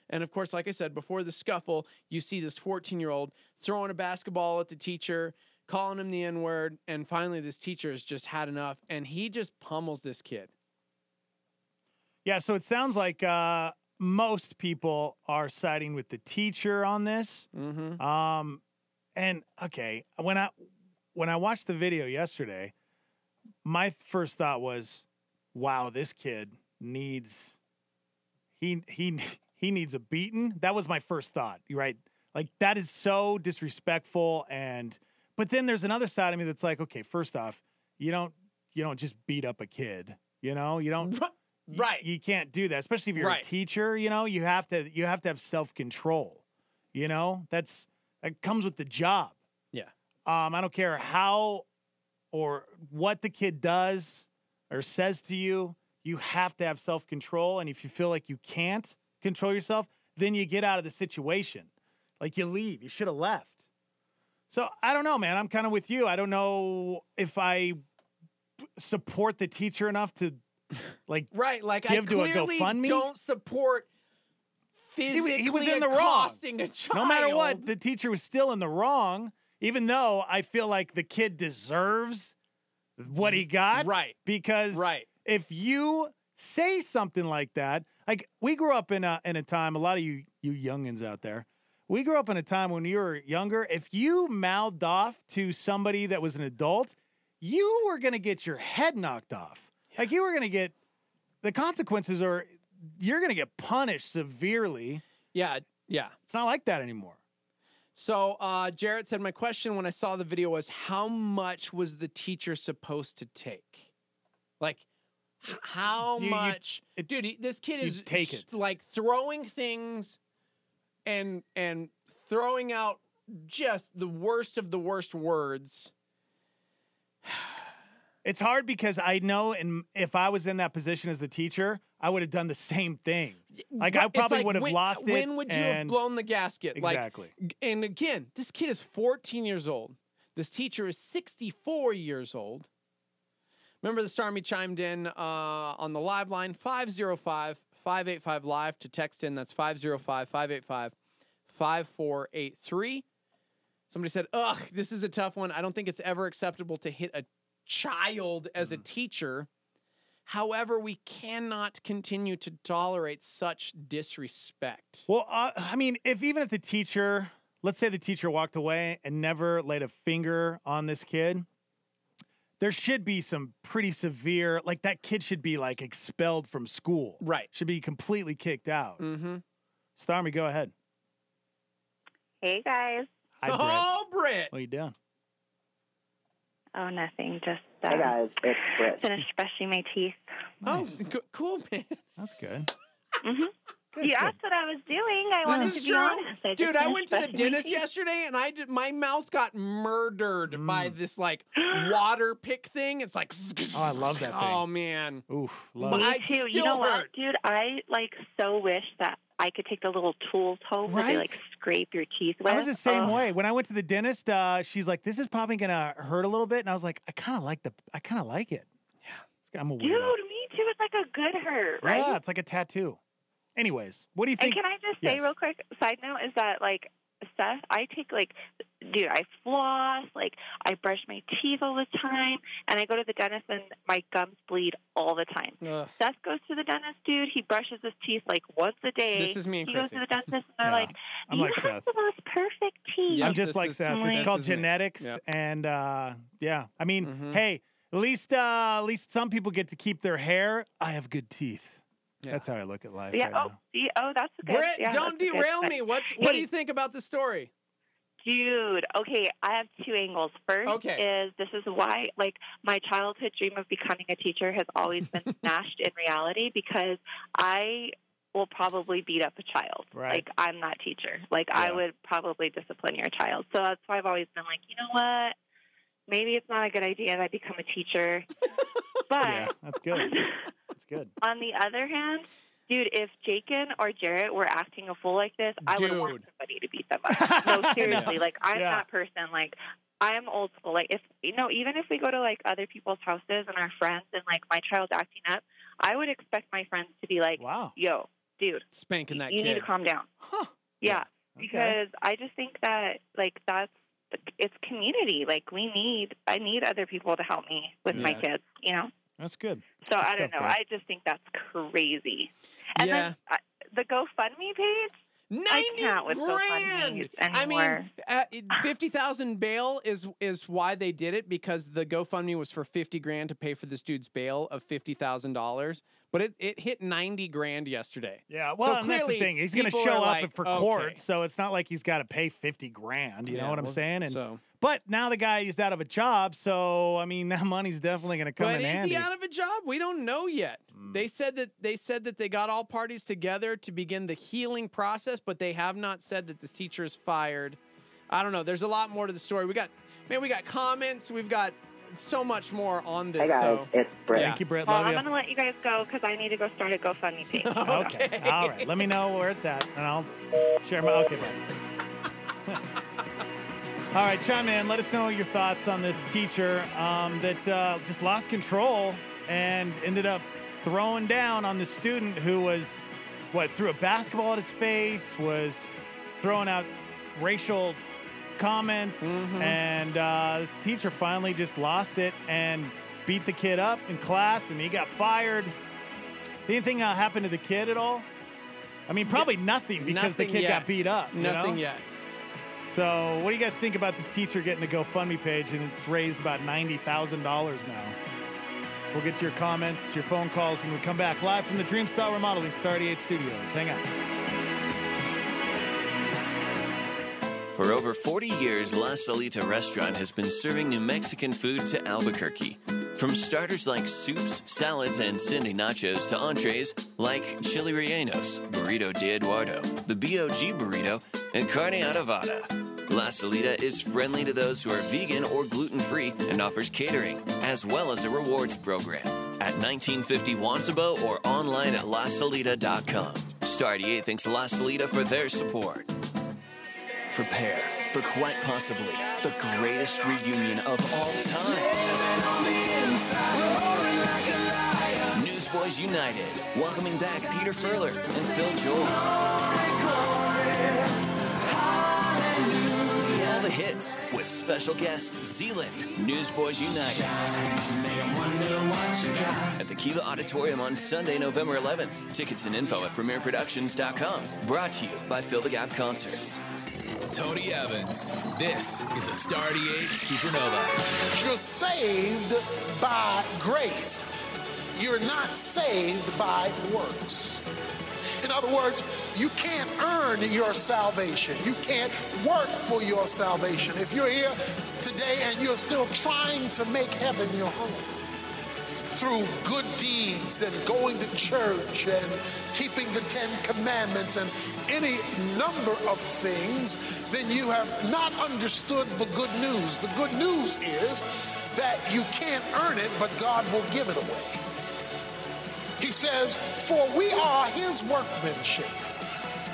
Speaker 6: And, of course, like I said, before the scuffle, you see this 14-year-old throwing a basketball at the teacher, calling him the N-word, and finally this teacher has just had enough, and he just pummels this kid.
Speaker 5: Yeah, so it sounds like most people are siding with the teacher on this. And, okay, when I watched the video yesterday, my first thought was, wow, this kid needs he needs a beating. That was my first thought, right? Like, that is so disrespectful. But then there's another side of me that's like, okay, first off, you don't just beat up a kid, you know? You don't
Speaker 6: right.
Speaker 5: You can't do that, especially if you're a teacher, you know? You have to have self-control. You know? That comes with the job.
Speaker 6: Yeah.
Speaker 5: I don't care how or what the kid does or says to you, you have to have self-control. And if you feel like you can't control yourself, then you get out of the situation. Like, you leave. You should have left. So I don't know, man. I'm kind of with you. I don't know if I support the teacher enough to give to a GoFundMe.
Speaker 6: Don't support physically
Speaker 5: he was in the wrong.
Speaker 6: accosting a child.
Speaker 5: No matter what, the teacher was still in the wrong, even though I feel like the kid deserves what he got.
Speaker 6: Right.
Speaker 5: Because if you say something like that, like, we grew up in a time, a lot of you youngins out there, we grew up in a time when you were younger. If you mouthed off to somebody that was an adult, you were going to get your head knocked off. Yeah. Like, you were going to get, the consequences are, you're going to get punished severely.
Speaker 6: Yeah.
Speaker 5: It's not like that anymore.
Speaker 6: So Jarrett said, my question when I saw the video was, how much was the teacher supposed to take? Like, how much? Dude, this kid is like throwing things and throwing out just the worst of the worst words.
Speaker 5: It's hard because I know, if I was in that position as the teacher, I would have done the same thing. Like, I probably would have lost it.
Speaker 6: When would you have blown the gasket?
Speaker 5: Exactly.
Speaker 6: And again, this kid is 14 years old. This teacher is 64 years old. Remember, the Starmy chimed in on the live line, 505-585-LIVE to text in. That's 505-585-5483. Somebody said, ugh, this is a tough one. I don't think it's ever acceptable to hit a child as a teacher. However, we cannot continue to tolerate such disrespect.
Speaker 5: Well, I mean, even if the teacher, let's say the teacher walked away and never laid a finger on this kid, there should be some pretty severe, like, that kid should be, like, expelled from school.
Speaker 6: Right.
Speaker 5: Should be completely kicked out.
Speaker 6: Mm-hmm.
Speaker 5: Starmy, go ahead.
Speaker 10: Hey, guys.
Speaker 5: Hi, Britt.
Speaker 6: Oh, Britt.
Speaker 5: What are you doing?
Speaker 10: Oh, nothing. Just
Speaker 11: hey, guys. It's Britt.
Speaker 10: Finished brushing my teeth.
Speaker 6: Oh, cool, man.
Speaker 5: That's good.
Speaker 10: Mm-hmm. You asked what I was doing. I wanted to be honest.
Speaker 6: Dude, I went to the dentist yesterday, and my mouth got murdered by this like water pick thing. It's like,
Speaker 5: oh, I love that thing.
Speaker 6: Oh man,
Speaker 5: oof,
Speaker 10: love it. Me too. You know what, dude? I like so wish that I could take the little tools home where they like scrape your teeth with.
Speaker 5: I was the same way. When I went to the dentist, she's like, "This is probably gonna hurt a little bit," and I was like, "I kind of like it." Yeah, I'm a weirdo.
Speaker 10: Dude, me too. It's like a good hurt, right?
Speaker 5: Yeah, it's like a tattoo. Anyways, what do you think?
Speaker 10: And can I just say real quick, side note, is that like Seth, I take like, dude, I floss, like I brush my teeth all the time, and I go to the dentist and my gums bleed all the time.
Speaker 6: Ugh.
Speaker 10: Seth goes to the dentist, dude. He brushes his teeth like once a day.
Speaker 6: This is me and
Speaker 10: He
Speaker 6: Chrissy.
Speaker 10: goes to the dentist and they're like,
Speaker 5: I'm
Speaker 10: you
Speaker 5: like
Speaker 10: have
Speaker 5: Seth.
Speaker 10: the most perfect teeth.
Speaker 5: I'm just like Seth. It's called genetics,
Speaker 6: Yep.
Speaker 5: and yeah, I mean, hey, at least some people get to keep their hair. I have good teeth.
Speaker 6: Yeah.
Speaker 5: That's how I look at life.
Speaker 10: Yeah.
Speaker 5: Right now.
Speaker 10: That's a good.
Speaker 6: Brett,
Speaker 10: yeah,
Speaker 6: don't
Speaker 10: that's a good
Speaker 6: derail
Speaker 10: one.
Speaker 6: me. What do you think about the story?
Speaker 10: Dude, okay, I have two angles. First is this is why, like, my childhood dream of becoming a teacher has always been smashed in reality because I will probably beat up a child.
Speaker 5: Right.
Speaker 10: Like, I'm that teacher. Like, I would probably discipline your child. So that's why I've always been like, you know what? Maybe it's not a good idea that I become a teacher. But
Speaker 5: yeah, that's good. That's good.
Speaker 10: On the other hand, dude, if Jakin or Jarrett were acting a fool like this, I would want somebody to beat them up. No, seriously. Like, I'm that person. Like, I am old school. Like, if, you know, even if we go to, like, other people's houses and our friends and, like, my child's acting up, I would expect my friends to be like, yo, dude.
Speaker 6: Spanking that
Speaker 10: you
Speaker 6: kid.
Speaker 10: need to calm down. Huh. Yeah. Because I just think that, like, it's community. Like, I need other people to help me with my kids, you know?
Speaker 5: That's good.
Speaker 10: So I don't know. I just think that's crazy. And then the GoFundMe page.
Speaker 6: 90
Speaker 10: I can't with
Speaker 6: grand.
Speaker 10: anymore.
Speaker 6: I mean, 50,000 bail is why they did it because the GoFundMe was for 50 grand to pay for this dude's bail of $50,000. But it hit 90 grand yesterday.
Speaker 5: Yeah, well,
Speaker 6: so
Speaker 5: and that's the thing. He's going to show up for court, so it's not like he's got to pay 50 grand. You know what I'm saying? And but now the guy is out of a job, so I mean that money's definitely going to come in handy.
Speaker 6: Is he out of a job? We don't know yet. They said that they got all parties together to begin the healing process, but they have not said that this teacher is fired. I don't know. There's a lot more to the story. We got comments. We've got so much more on this.
Speaker 11: Hey guys, it's Brett.
Speaker 5: Thank you, Brett.
Speaker 10: Well,
Speaker 5: Love
Speaker 10: I'm
Speaker 5: you.
Speaker 10: going to let you guys go because I need to go start a GoFundMe page.
Speaker 5: Okay. All right. Let me know where it's at, and I'll share my. Okay, bye. All right, chime in. Let us know your thoughts on this teacher that just lost control and ended up throwing down on the student who was, threw a basketball at his face, was throwing out racial comments, and this teacher finally just lost it and beat the kid up in class, and he got fired. Anything happen to the kid at all? I mean, probably nothing because the kid got beat up.
Speaker 6: Nothing yet.
Speaker 5: So what do you guys think about this teacher getting a GoFundMe page, and it's raised about $90,000 now? We'll get to your comments, your phone calls when we come back live from the Dreamstyle Remodeling Star 88 Studios. Hang on.
Speaker 12: For over 40 years, La Salita Restaurant has been serving New Mexican food to Albuquerque. From starters like soups, salads, and Cindy nachos to entrees like chili rellenos, burrito de Eduardo, the BOG burrito, and carne adobada. La Salita is friendly to those who are vegan or gluten-free and offers catering, as well as a rewards program at 1950 Wansabo or online at lasalita.com. Star 88 thanks La Salita for their support. Prepare for quite possibly the greatest reunion of all time. Newsboys United, welcoming back Peter Furler and Phil Joel. All the hits with special guest Zealand. Newsboys United at the Kiva Auditorium on Sunday, November 11th. Tickets and info at premierproductions.com. Brought to you by Fill the Gap Concerts.
Speaker 9: Tony Evans. This is a Star 88 Supernova.
Speaker 23: You're saved by grace. You're not saved by works. In other words, you can't earn your salvation. You can't work for your salvation. If you're here today and you're still trying to make heaven your home, through good deeds and going to church and keeping the 10 Commandments and any number of things, then you have not understood the good news. The good news is that you can't earn it, but God will give it away. He says, for we are his workmanship,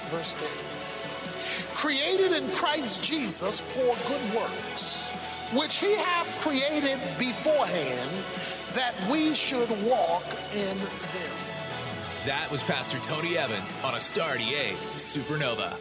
Speaker 23: verse 10, created in Christ Jesus for good works, which he hath created beforehand that we should walk in them.
Speaker 9: That was Pastor Tony Evans on a Star 88 Supernova.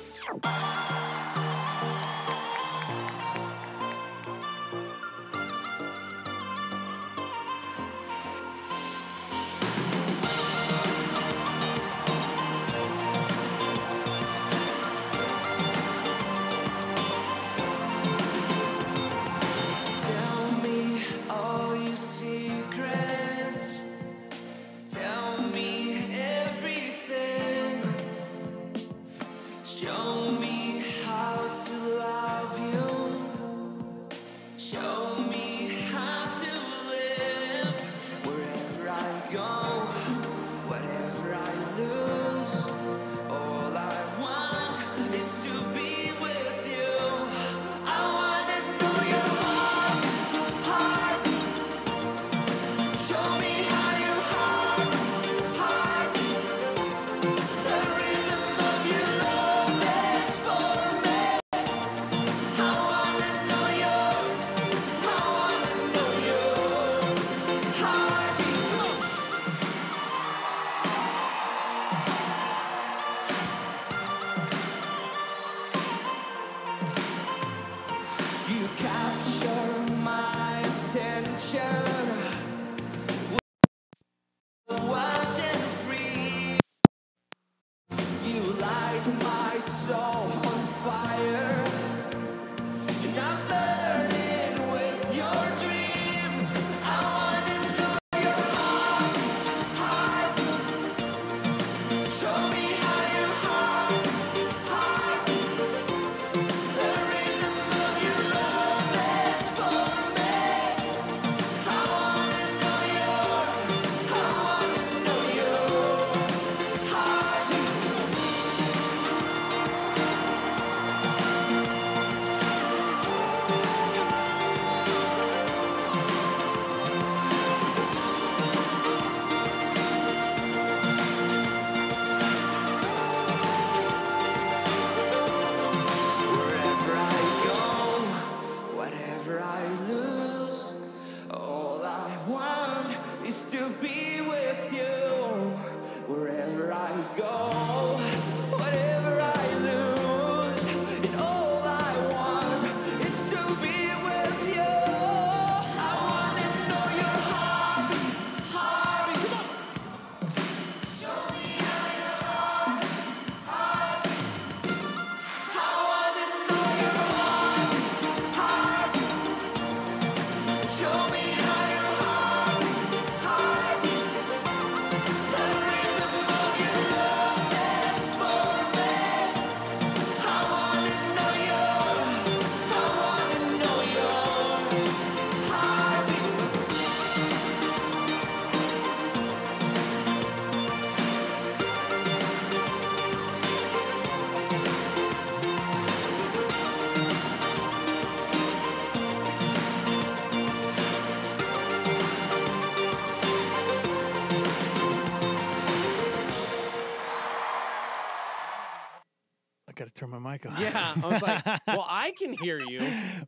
Speaker 5: Got to turn my mic on.
Speaker 6: Yeah, I was like, well, I can hear you.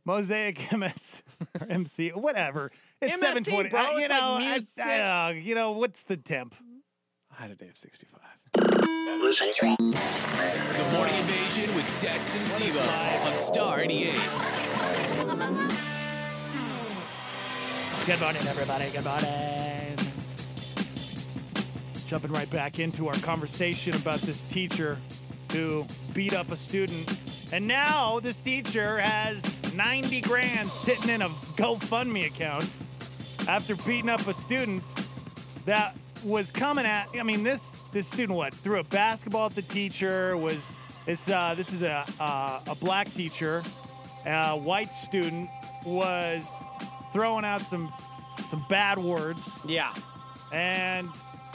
Speaker 5: Mosaic MS or MC, whatever. It's
Speaker 6: MSC,
Speaker 5: 720.
Speaker 6: bro,
Speaker 5: You
Speaker 6: it's
Speaker 5: know,
Speaker 6: like music.
Speaker 5: you know, what's the temp?
Speaker 6: I had a day of 65.
Speaker 9: The Morning Invasion with Dex and Steve-O on Star 88.
Speaker 5: Good morning, everybody. Good morning. Jumping right back into our conversation about this teacher who beat up a student. And now this teacher has 90 grand sitting in a GoFundMe account after beating up a student that was coming at, I mean, this student, what, threw a basketball at the teacher, this is a black teacher, a white student was throwing out some bad words.
Speaker 6: Yeah.
Speaker 5: And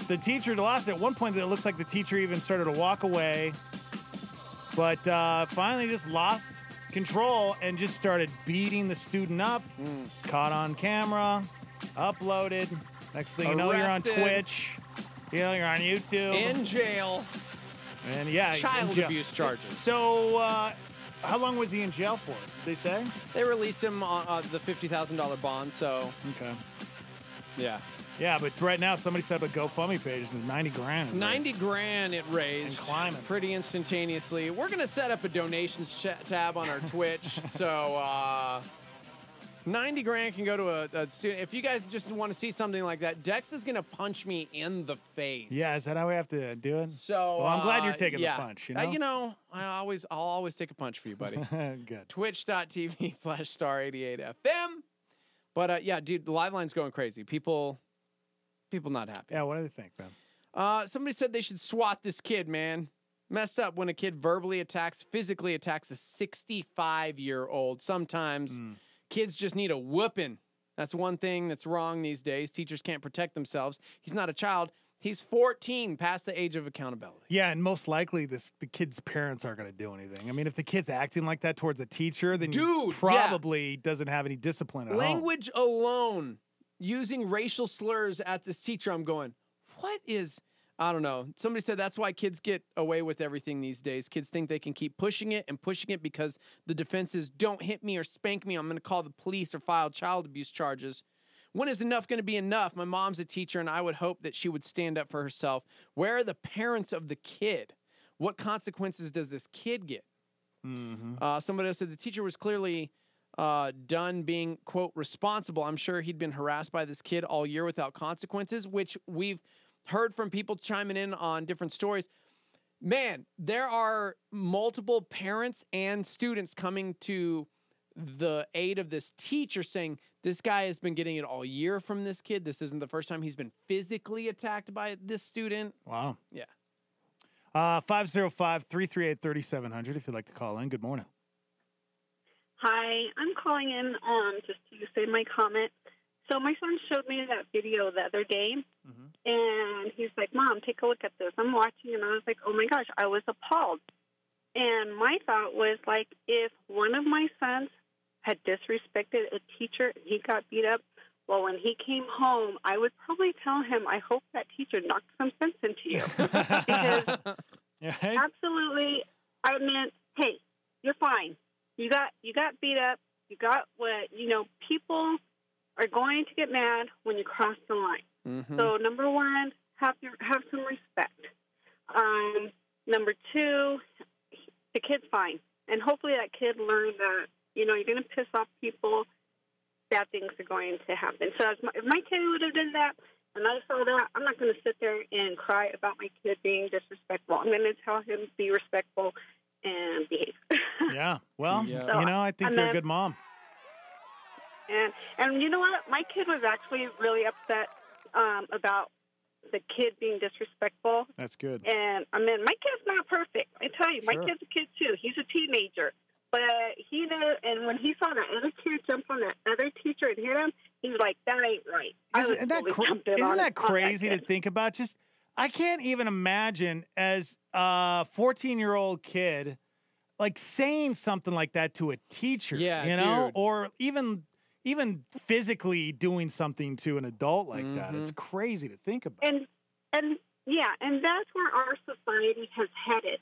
Speaker 5: the teacher lost it. At one point, it looks like the teacher even started to walk away. But finally just lost control and just started beating the student up. Caught on camera, uploaded. Next thing you know, you're on
Speaker 6: Arrested.
Speaker 5: Twitch. You know, you're on YouTube.
Speaker 6: In jail.
Speaker 5: And yeah,
Speaker 6: Child abuse charges.
Speaker 5: So, how long was he in jail for? Did they say?
Speaker 6: They released him on the $50,000 bond, so.
Speaker 5: Okay.
Speaker 6: Yeah.
Speaker 5: Yeah, but right now somebody set up a GoFundMe page and 90 grand. is
Speaker 6: 90 grand it raised.
Speaker 5: And climbing.
Speaker 6: Pretty instantaneously. We're going to set up a donations tab on our Twitch. So 90 grand can go to a student. If you guys just want to see something like that, Dex is going to punch me in the face.
Speaker 5: Yeah, is that how we have to do it?
Speaker 6: So
Speaker 5: well, I'm glad you're taking
Speaker 6: yeah.
Speaker 5: the punch. You know,
Speaker 6: I'll always take a punch for you, buddy.
Speaker 5: Good.
Speaker 6: Twitch.tv/star88fm. But yeah, dude, the live line's going crazy. People not happy.
Speaker 5: Yeah, what do they think, man?
Speaker 6: Somebody said they should swat this kid, man. Messed up when a kid physically attacks a 65-year-old. Sometimes kids just need a whooping. That's one thing that's wrong these days. Teachers can't protect themselves. He's not a child. He's 14, past the age of accountability.
Speaker 5: Yeah, and most likely the kid's parents aren't going to do anything. I mean, if the kid's acting like that towards a teacher, then he probably doesn't have any discipline at home.
Speaker 6: Language alone, using racial slurs at this teacher, I'm going, what is... I don't know. Somebody said that's why kids get away with everything these days. Kids think they can keep pushing it because the defense is, don't hit me or spank me. I'm going to call the police or file child abuse charges. When is enough going to be enough? My mom's a teacher, and I would hope that she would stand up for herself. Where are the parents of the kid? What consequences does this kid get? Somebody else said the teacher was clearly done being, quote, responsible. I'm sure he'd been harassed by this kid all year without consequences, which we've heard from people chiming in on different stories. Man, there are multiple parents and students coming to the aid of this teacher saying this guy has been getting it all year from this kid. This isn't the first time he's been physically attacked by this student.
Speaker 5: Wow.
Speaker 6: Yeah.
Speaker 5: 505-338-3700 if you'd like to call in. Good morning.
Speaker 11: Hi, I'm calling in just to say my comment. So my son showed me that video the other day, and he's like, Mom, take a look at this. I'm watching, and I was like, oh, my gosh, I was appalled. And my thought was, like, if one of my sons had disrespected a teacher and he got beat up, well, when he came home, I would probably tell him, I hope that teacher knocked some sense into you. Because absolutely, I meant, hey, you're fine. You got beat up. You got what, people are going to get mad when you cross the line. So, number one, have some respect. Number two, the kid's fine. And hopefully that kid learned that, you're going to piss off people, bad things are going to happen. So if my kid would have done that and I saw that, I'm not going to sit there and cry about my kid being disrespectful. I'm going to tell him be respectful and behave.
Speaker 5: Yeah. Well, I think you're a good mom.
Speaker 11: And you know what? My kid was actually really upset about the kid being disrespectful.
Speaker 5: That's good.
Speaker 11: And, my kid's not perfect. I tell you, my kid's a kid, too. He's a teenager. But he knew, and when he saw that other kid jump on that other teacher and hit him, he was like, that ain't right.
Speaker 5: Isn't that crazy to think about? Just, I can't even imagine as a 14-year-old kid, like, saying something like that to a teacher.
Speaker 6: Yeah, dude.
Speaker 5: Or even physically doing something to an adult like that. It's crazy to think about.
Speaker 11: And that's where our society has headed.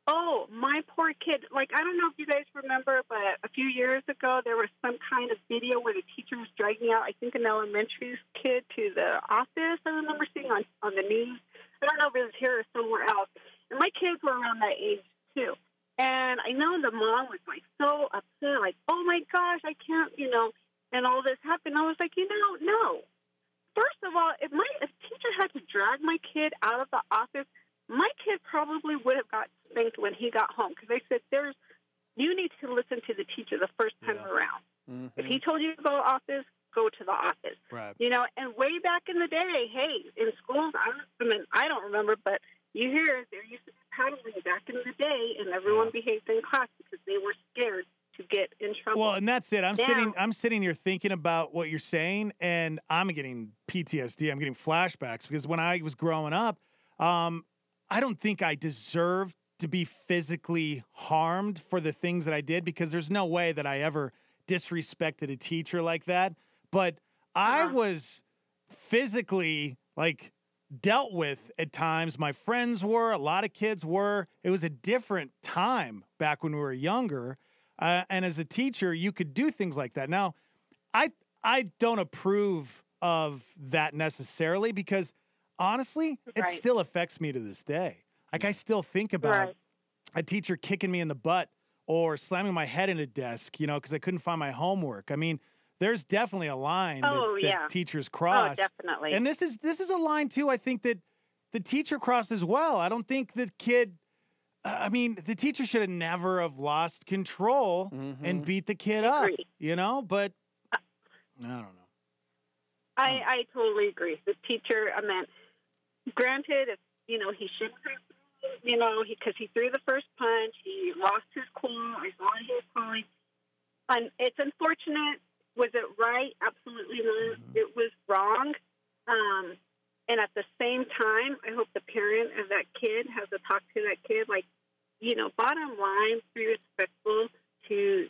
Speaker 11: Oh, my poor kid. Like, I don't know if you guys remember, but a few years ago, there was some kind of video where the teacher was dragging out, I think, an elementary kid to the office. I remember seeing on the news. I don't know if it was here or somewhere else. And my kids were around that age, too. And I know the mom was, like, so upset, like, oh, my gosh, I can't, and all this happened. I was like, no. First of all, if teacher had to drag my kid out of the office, my kid probably would have got spanked when he got home, because they said you need to listen to the teacher the first time around. If he told you to go to the office, go to the office.
Speaker 5: Right.
Speaker 11: And way back in the day, hey, in schools, I don't remember, but you hear there used to be paddling back in the day, and everyone behaved in class because they were scared to get in trouble.
Speaker 5: Well, and that's it. I'm
Speaker 11: Now-
Speaker 5: sitting here thinking about what you're saying, and I'm getting PTSD. I'm getting flashbacks because when I was growing up, I don't think I deserved to be physically harmed for the things that I did, because there's no way that I ever disrespected a teacher like that. But I was physically dealt with at times. My friends were, a lot of kids were. It was a different time back when we were younger. And as a teacher, you could do things like that. Now, I don't approve of that necessarily, because honestly, it still affects me to this day. I still think about a teacher kicking me in the butt or slamming my head in a desk, because I couldn't find my homework. I mean, there's definitely a line that teachers cross.
Speaker 11: Oh, definitely.
Speaker 5: And this is a line too, I think, that the teacher crossed as well. I don't think the kid, the teacher should have never have lost control and beat the kid up, but I don't know.
Speaker 11: I totally agree. The teacher, granted, if, he shouldn't have, because he threw the first punch, he lost his cool, he's on his point. And it's unfortunate. Was it right? Absolutely not. It was wrong. And at the same time, I hope the parent of that kid has to talk to that kid. Bottom line, be respectful to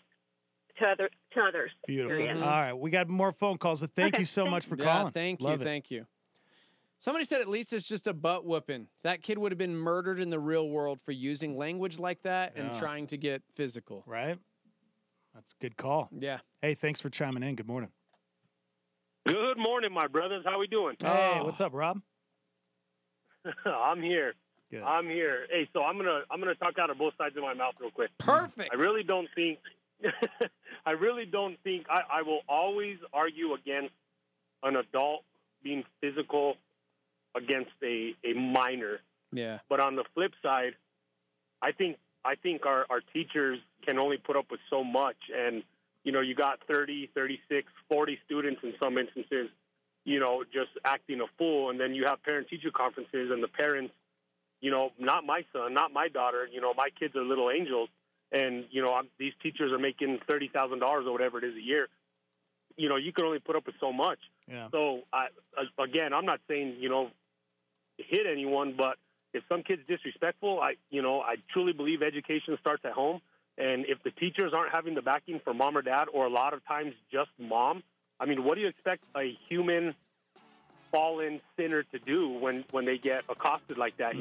Speaker 11: others.
Speaker 5: Beautiful.
Speaker 11: Period.
Speaker 5: All right, we got more phone calls, but thank you so much for calling.
Speaker 6: Thank
Speaker 5: Love
Speaker 6: you.
Speaker 5: it.
Speaker 6: Thank you. Somebody said at least it's just a butt whooping. That kid would have been murdered in the real world for using language like that and trying to get physical.
Speaker 5: Right? That's a good call.
Speaker 6: Yeah.
Speaker 5: Hey, thanks for chiming in. Good morning.
Speaker 13: Good morning, my brothers. How we doing?
Speaker 5: Hey, what's up, Rob?
Speaker 13: I'm here.
Speaker 5: Good.
Speaker 13: I'm here. Hey, so I'm gonna talk out of both sides of my mouth real quick.
Speaker 6: Perfect.
Speaker 13: I really don't think I will always argue against an adult being physical against a minor.
Speaker 6: Yeah.
Speaker 13: But on the flip side, I think our teachers can only put up with so much. And, you got 30, 36, 40 students in some instances, just acting a fool. And then you have parent-teacher conferences and the parents, not my son, not my daughter, my kids are little angels. And, these teachers are making $30,000 or whatever it is a year. You can only put up with so much.
Speaker 5: Yeah.
Speaker 13: So, I'm not saying, hit anyone, but if some kid's disrespectful, I truly believe education starts at home. And if the teachers aren't having the backing for mom or dad, or a lot of times just mom, what do you expect a human fallen sinner to do when they get accosted like that,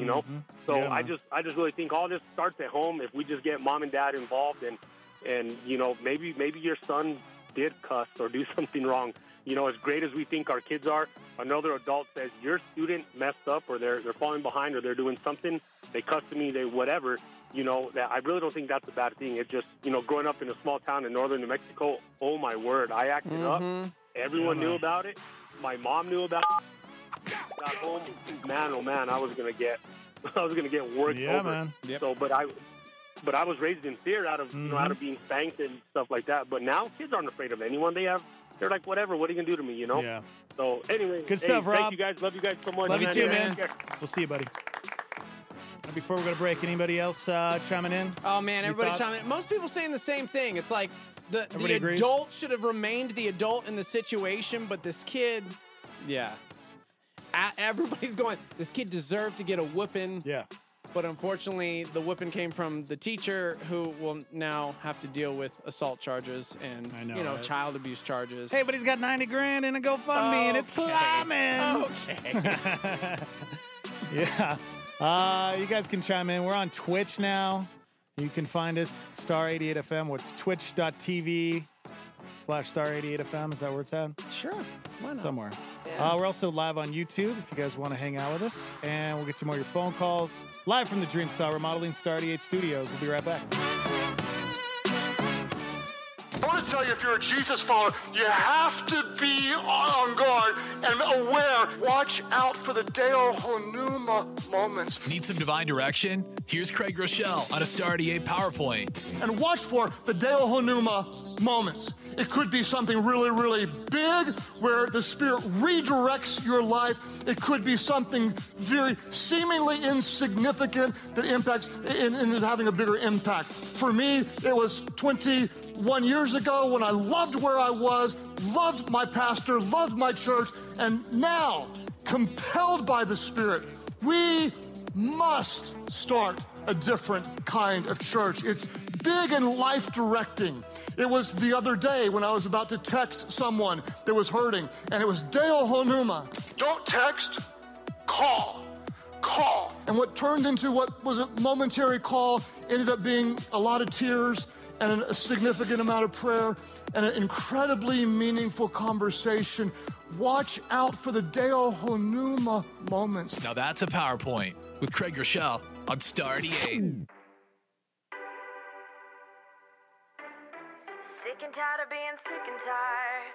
Speaker 13: So
Speaker 5: Yeah,
Speaker 13: I just really think all this starts at home. If we just get mom and dad involved and maybe your son did cuss or do something wrong. As great as we think our kids are, another adult says your student messed up or they're falling behind or they're doing something, they cuss to me, they whatever, that I really don't think that's a bad thing. It's just, growing up in a small town in northern New Mexico, oh my word, I acted up. Everyone knew about it. My mom knew about it. Got home, man, oh man, I was gonna get worked over.
Speaker 5: Man. Yep.
Speaker 13: So, but I was raised in fear out of out of being spanked and stuff like that. But now kids aren't afraid of anyone. They're like, whatever. What are you gonna do to me?
Speaker 5: Yeah.
Speaker 13: So anyway,
Speaker 5: Good stuff, Rob.
Speaker 13: Thank you guys. Love you guys so much.
Speaker 5: Love you too, man.
Speaker 13: Take care.
Speaker 5: We'll see you, buddy. Before we go to break, anybody else chiming in?
Speaker 6: Oh, man,
Speaker 5: Any
Speaker 6: everybody
Speaker 5: thoughts?
Speaker 6: chiming in. Most people saying the same thing. It's like the
Speaker 5: Everybody agrees?
Speaker 6: adult should have remained the adult in the situation, but this kid, everybody's going, this kid deserved to get a whooping.
Speaker 5: Yeah.
Speaker 6: But unfortunately, the whooping came from the teacher, who will now have to deal with assault charges and
Speaker 5: right?
Speaker 6: child abuse charges.
Speaker 5: Hey, but he's got $90,000 in a GoFundMe, and it's climbing.
Speaker 6: Okay.
Speaker 5: Yeah. You guys can chime in. We're on Twitch now. You can find us, Star 88 FM. What's twitch.tv/Star 88 FM? Is that where it's at?
Speaker 6: Sure. Why not?
Speaker 5: Somewhere.
Speaker 6: Yeah.
Speaker 5: We're also live on YouTube if you guys want to hang out with us. And we'll get to more of your phone calls. Live from the Dream Star Remodeling Star 88 Studios. We'll be right back.
Speaker 23: I want to tell you, if you're a Jesus follower, you have to be on guard and aware. Watch out for the Deo Honuma moments.
Speaker 9: Need some divine direction? Here's Craig Rochelle on a Star 88 PowerPoint.
Speaker 23: And watch for the Deo Honuma moments. It could be something really, really big where the Spirit redirects your life. It could be something very seemingly insignificant that impacts, and having a bigger impact. For me, it was 21
Speaker 14: 1 year ago when I loved where I was, loved my pastor, loved my church, and now, compelled by the Spirit, we must start a different kind of church. It's big and life-directing. It was the other day when I was about to text someone that was hurting, and it was Deo Honuma. Don't text, call. Call. And what turned into what was a momentary call ended up being a lot of tears and a significant amount of prayer and an incredibly meaningful conversation. Watch out for the Deo Honuma moments.
Speaker 9: Now that's a PowerPoint with Craig Rochelle on Star 88.
Speaker 16: Sick and tired of being sick and tired.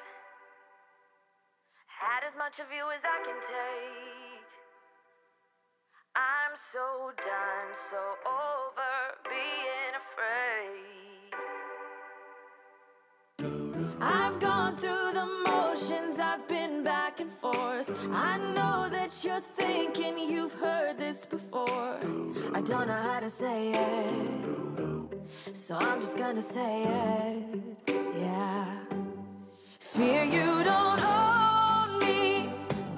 Speaker 16: Had as much of you as I can take. I'm so done, so over being afraid. I've gone through the motions, I've been back and forth. I know that you're thinking you've heard this before. I don't know how to say it, so I'm just gonna say it, yeah. Fear you don't own me,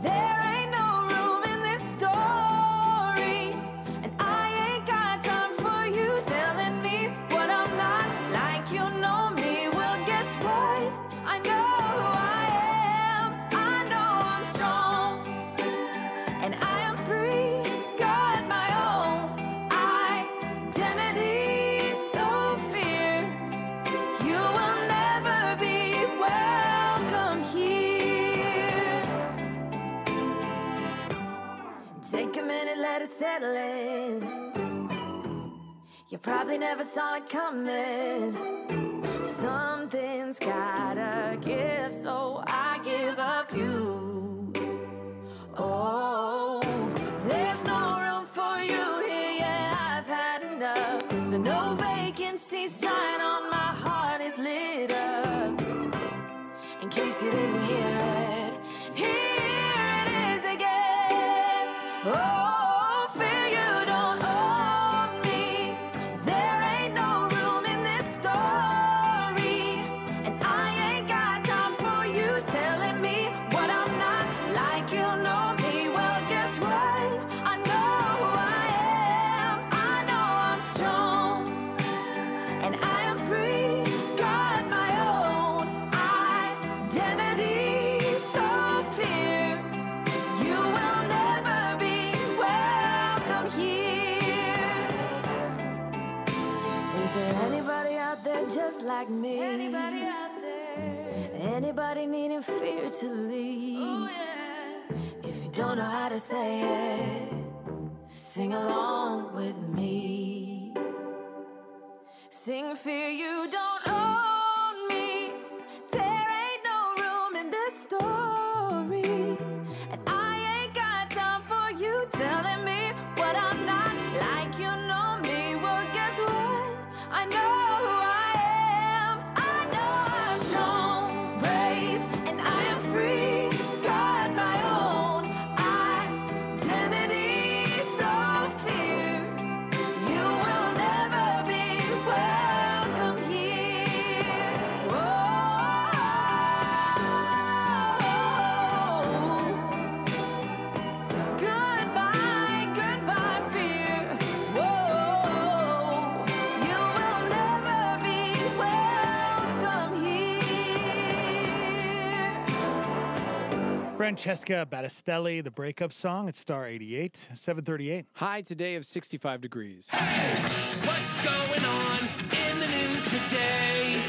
Speaker 16: there ain't no room in this story. And I ain't got time for you telling me what I'm not, like you know me. Well, guess what? I know who I am, I know I'm strong, and I am free, got my own identity. So fear you will never be welcome here. Take a minute, let it settle in. You probably never saw it coming. Something's gotta give, so I give up you. Oh, there's no room for you here, yeah, I've had enough. The no vacancy sign on my heart is lit up. In case you didn't hear it, here it is again. Oh, fear you don't own me, there ain't no room in this story. And I ain't got time for you telling me what I'm not, like you know me. Well, guess what? I know who I am, I know I'm strong, and I am free, got my own identity. So fear you will never be welcome here. Is there anybody out there just like me? Anybody out there? Anybody needing fear to leave? Oh, yeah. If you don't know how to say it, sing along with me. Sing fear you don't own me, there ain't no room in this story. And I ain't got time for you telling me what I'm not, like you know me. Well, guess what? I know who I am, I know I'm strong, brave, and I am free, got my own identity. So fear you will never be welcome here. Whoa. Goodbye, goodbye, fear. Whoa. You will never be welcome here.
Speaker 5: Francesca Battistelli, the breakup song at Star 88, 738.
Speaker 6: High today of 65 degrees.
Speaker 1: What's going on in the news today?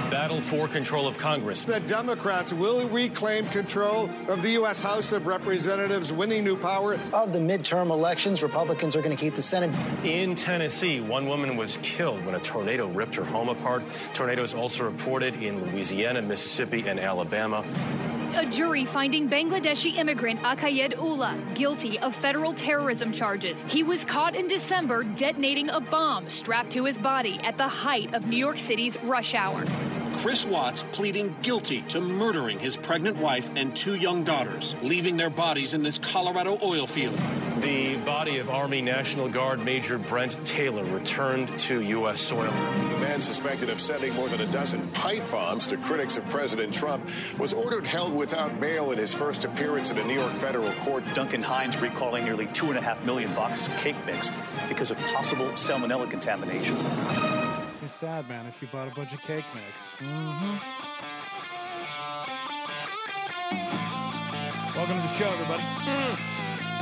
Speaker 15: Battle for control of Congress.
Speaker 17: The Democrats will reclaim control of the U.S. House of Representatives, winning new power.
Speaker 24: Of the midterm elections, Republicans are going to keep the Senate.
Speaker 15: In Tennessee, one woman was killed when a tornado ripped her home apart. Tornadoes also reported in Louisiana, Mississippi, and Alabama.
Speaker 18: A jury finding Bangladeshi immigrant Akayed Ullah guilty of federal terrorism charges. He was caught in December detonating a bomb strapped to his body at the height of New York City's rush hour.
Speaker 19: Chris Watts pleading guilty to murdering his pregnant wife and two young daughters, leaving their bodies in this Colorado oil field.
Speaker 15: The body of Army National Guard Major Brent Taylor returned to U.S. soil.
Speaker 20: The man suspected of sending more than a dozen pipe bombs to critics of President Trump was ordered held without bail in his first appearance at a New York federal court.
Speaker 2: Duncan Hines recalling nearly 2.5 million boxes of cake mix because of possible salmonella contamination.
Speaker 5: It's sad, man, if you bought a bunch of cake mix. Welcome to the show, everybody.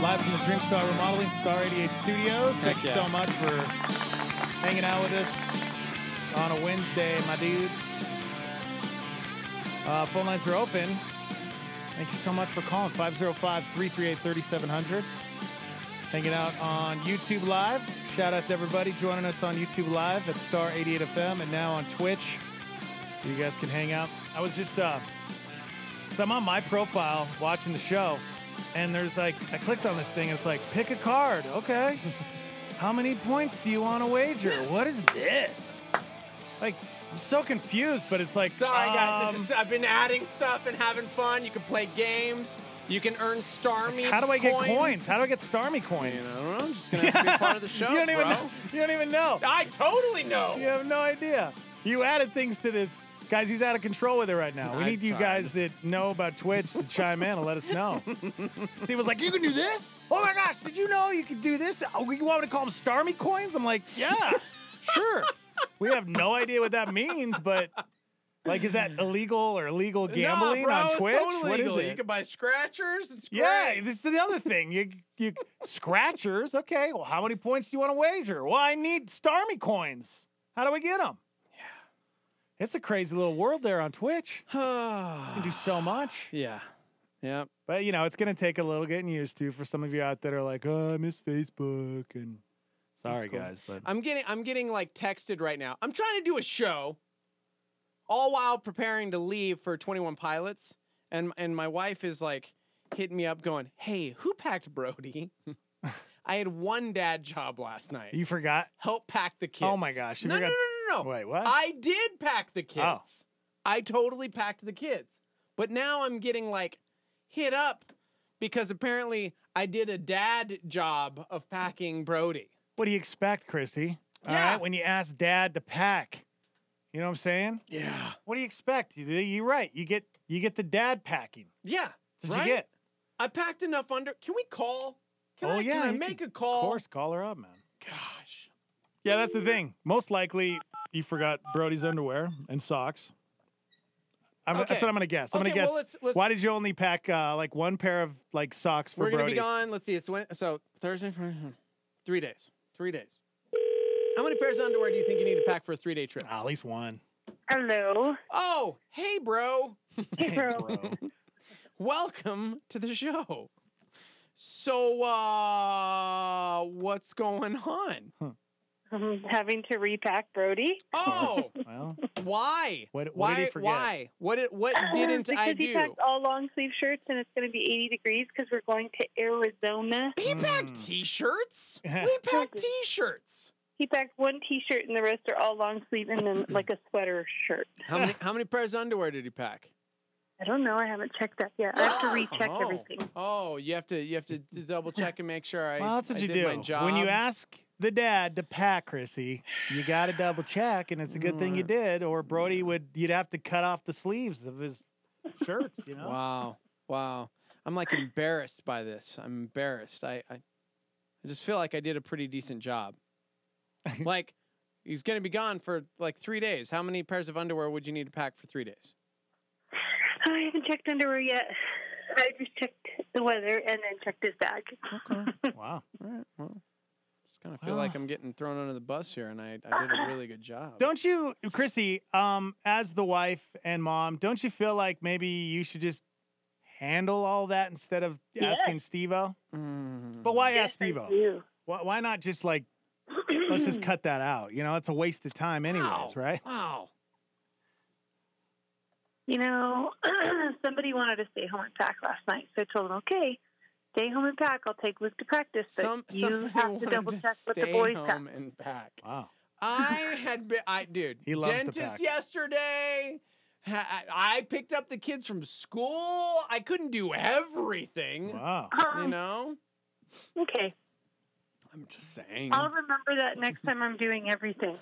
Speaker 5: Live from the Dreamstar Remodeling Star 88 Studios. Thank you so much for hanging out with us on a Wednesday, my dudes. Phone lines are open. Thank you so much for calling. 505-338-3700. Hanging out on YouTube Live. Shout out to everybody joining us on YouTube Live at Star 88 FM and now on Twitch. You guys can hang out. I was just, so I'm on my profile watching the show. And there's like, I clicked on this thing, and it's like, pick a card. Okay. How many points do you want to wager? What is this? Like, I'm so confused, but it's like,
Speaker 6: sorry, guys. I've been adding stuff and having fun. You can play games. You can earn Starmie
Speaker 5: how do I get coins? How do I get Starmie coins?
Speaker 6: I don't know. I'm just going to have to be part of the show,
Speaker 5: You don't even know.
Speaker 6: I totally know.
Speaker 5: You have no idea. You added things to this. Guys, he's out of control with it right now. We need you guys that know about Twitch to chime in and let us know. Steve was like, you can do this? Oh my gosh, did you know you could do this? Oh, you want me to call them Starmie coins? I'm like, yeah, sure. We have no idea what that means, but like, is that illegal or legal gambling on Twitch?
Speaker 6: It's totally
Speaker 5: what
Speaker 6: legal.
Speaker 5: is it?
Speaker 6: You can buy scratchers. It's great.
Speaker 5: Yeah, this is the other thing. You scratchers. Okay, well, how many points do you want to wager? Well, I need Starmie coins. How do I get them? It's a crazy little world there on Twitch. You can do so much.
Speaker 6: Yeah. Yeah.
Speaker 5: But, you know, it's going to take a little getting used to for some of you out that are like, oh, I miss Facebook. And sorry,
Speaker 6: cool.
Speaker 5: guys. But
Speaker 6: I'm getting like texted right now. I'm trying to do a show all while preparing to leave for 21 Pilots. And my wife is like hitting me up going, hey, who packed Brody? I had one dad job last night.
Speaker 5: You forgot?
Speaker 6: Help pack the kids.
Speaker 5: Oh, my gosh.
Speaker 6: No.
Speaker 5: Wait, what?
Speaker 6: I did pack the kids.
Speaker 5: Oh.
Speaker 6: I totally packed the kids. But now I'm getting like hit up because apparently I did a dad job of packing Brody.
Speaker 5: What do you expect, Chrissy? All right, when you ask dad to pack. You know what I'm saying?
Speaker 6: Yeah.
Speaker 5: What do you expect? You're right. You get the dad packing.
Speaker 6: Yeah.
Speaker 5: That's what you get.
Speaker 6: I packed enough under. Can we call? Can I make a call?
Speaker 5: Of course, call her up, man.
Speaker 6: Gosh.
Speaker 5: Yeah, that's the thing. Most likely, you forgot Brody's underwear and socks. That's what I'm going to guess. I'm going to guess.
Speaker 6: Well, let's,
Speaker 5: why did you only pack like one pair of like socks for Brody?
Speaker 6: We're going to be gone. Let's see. So Thursday, 3 days. 3 days. How many pairs of underwear do you think you need to pack for a 3-day trip?
Speaker 5: At least one.
Speaker 10: Hello.
Speaker 6: Oh, hey, bro.
Speaker 10: Hey, bro.
Speaker 6: Welcome to the show. So, what's going on?
Speaker 10: I'm having to repack Brody.
Speaker 6: Oh,
Speaker 5: well,
Speaker 6: why?
Speaker 5: What did he forget?
Speaker 6: Why? What didn't
Speaker 10: because
Speaker 6: I do?
Speaker 10: Because he packed all long sleeve shirts and it's going to be 80 degrees because we're going to Arizona.
Speaker 6: He packed T-shirts. We packed T-shirts.
Speaker 10: He packed one T-shirt and the rest are all long sleeve and then like a sweater shirt.
Speaker 6: How many pairs of underwear did he pack?
Speaker 10: I don't know. I haven't checked that yet. I have to recheck everything.
Speaker 6: Oh, you have to double check and make sure
Speaker 5: Well, that's what
Speaker 6: I
Speaker 5: you
Speaker 6: did
Speaker 5: do.
Speaker 6: my job.
Speaker 5: When you ask the dad to pack, Chrissy, you got to double check, and it's a good thing you did, or Brody you'd have to cut off the sleeves of his shirts, you know?
Speaker 6: Wow. I'm like embarrassed by this. I'm embarrassed. I just feel like I did a pretty decent job. Like, he's going to be gone for like 3 days. How many pairs of underwear would you need to pack for 3 days?
Speaker 10: I haven't checked underwear yet. I just checked the weather and then checked his bag.
Speaker 6: Okay.
Speaker 5: Wow.
Speaker 6: All right. Well, just kind of feel like I'm getting thrown under the bus here, and I did a really good job.
Speaker 5: Don't you, Chrissy, as the wife and mom, don't you feel like maybe you should just handle all that instead of asking Steve-O? But why ask Steve-O? Why not just like, let's just cut that out? You know, it's a waste of time anyways, right?
Speaker 6: Wow.
Speaker 10: You know, somebody wanted to stay home and pack last night, so I told them, okay, stay home and pack. I'll take Luke to practice, but you have to double check what the boys pack.
Speaker 6: And pack.
Speaker 5: Wow.
Speaker 6: I had been,
Speaker 5: he loves
Speaker 6: dentist
Speaker 5: to pack.
Speaker 6: yesterday. I picked up the kids from school. I couldn't do everything.
Speaker 5: Wow.
Speaker 6: You know?
Speaker 11: Okay.
Speaker 6: I'm just saying.
Speaker 11: I'll remember that next time I'm doing everything.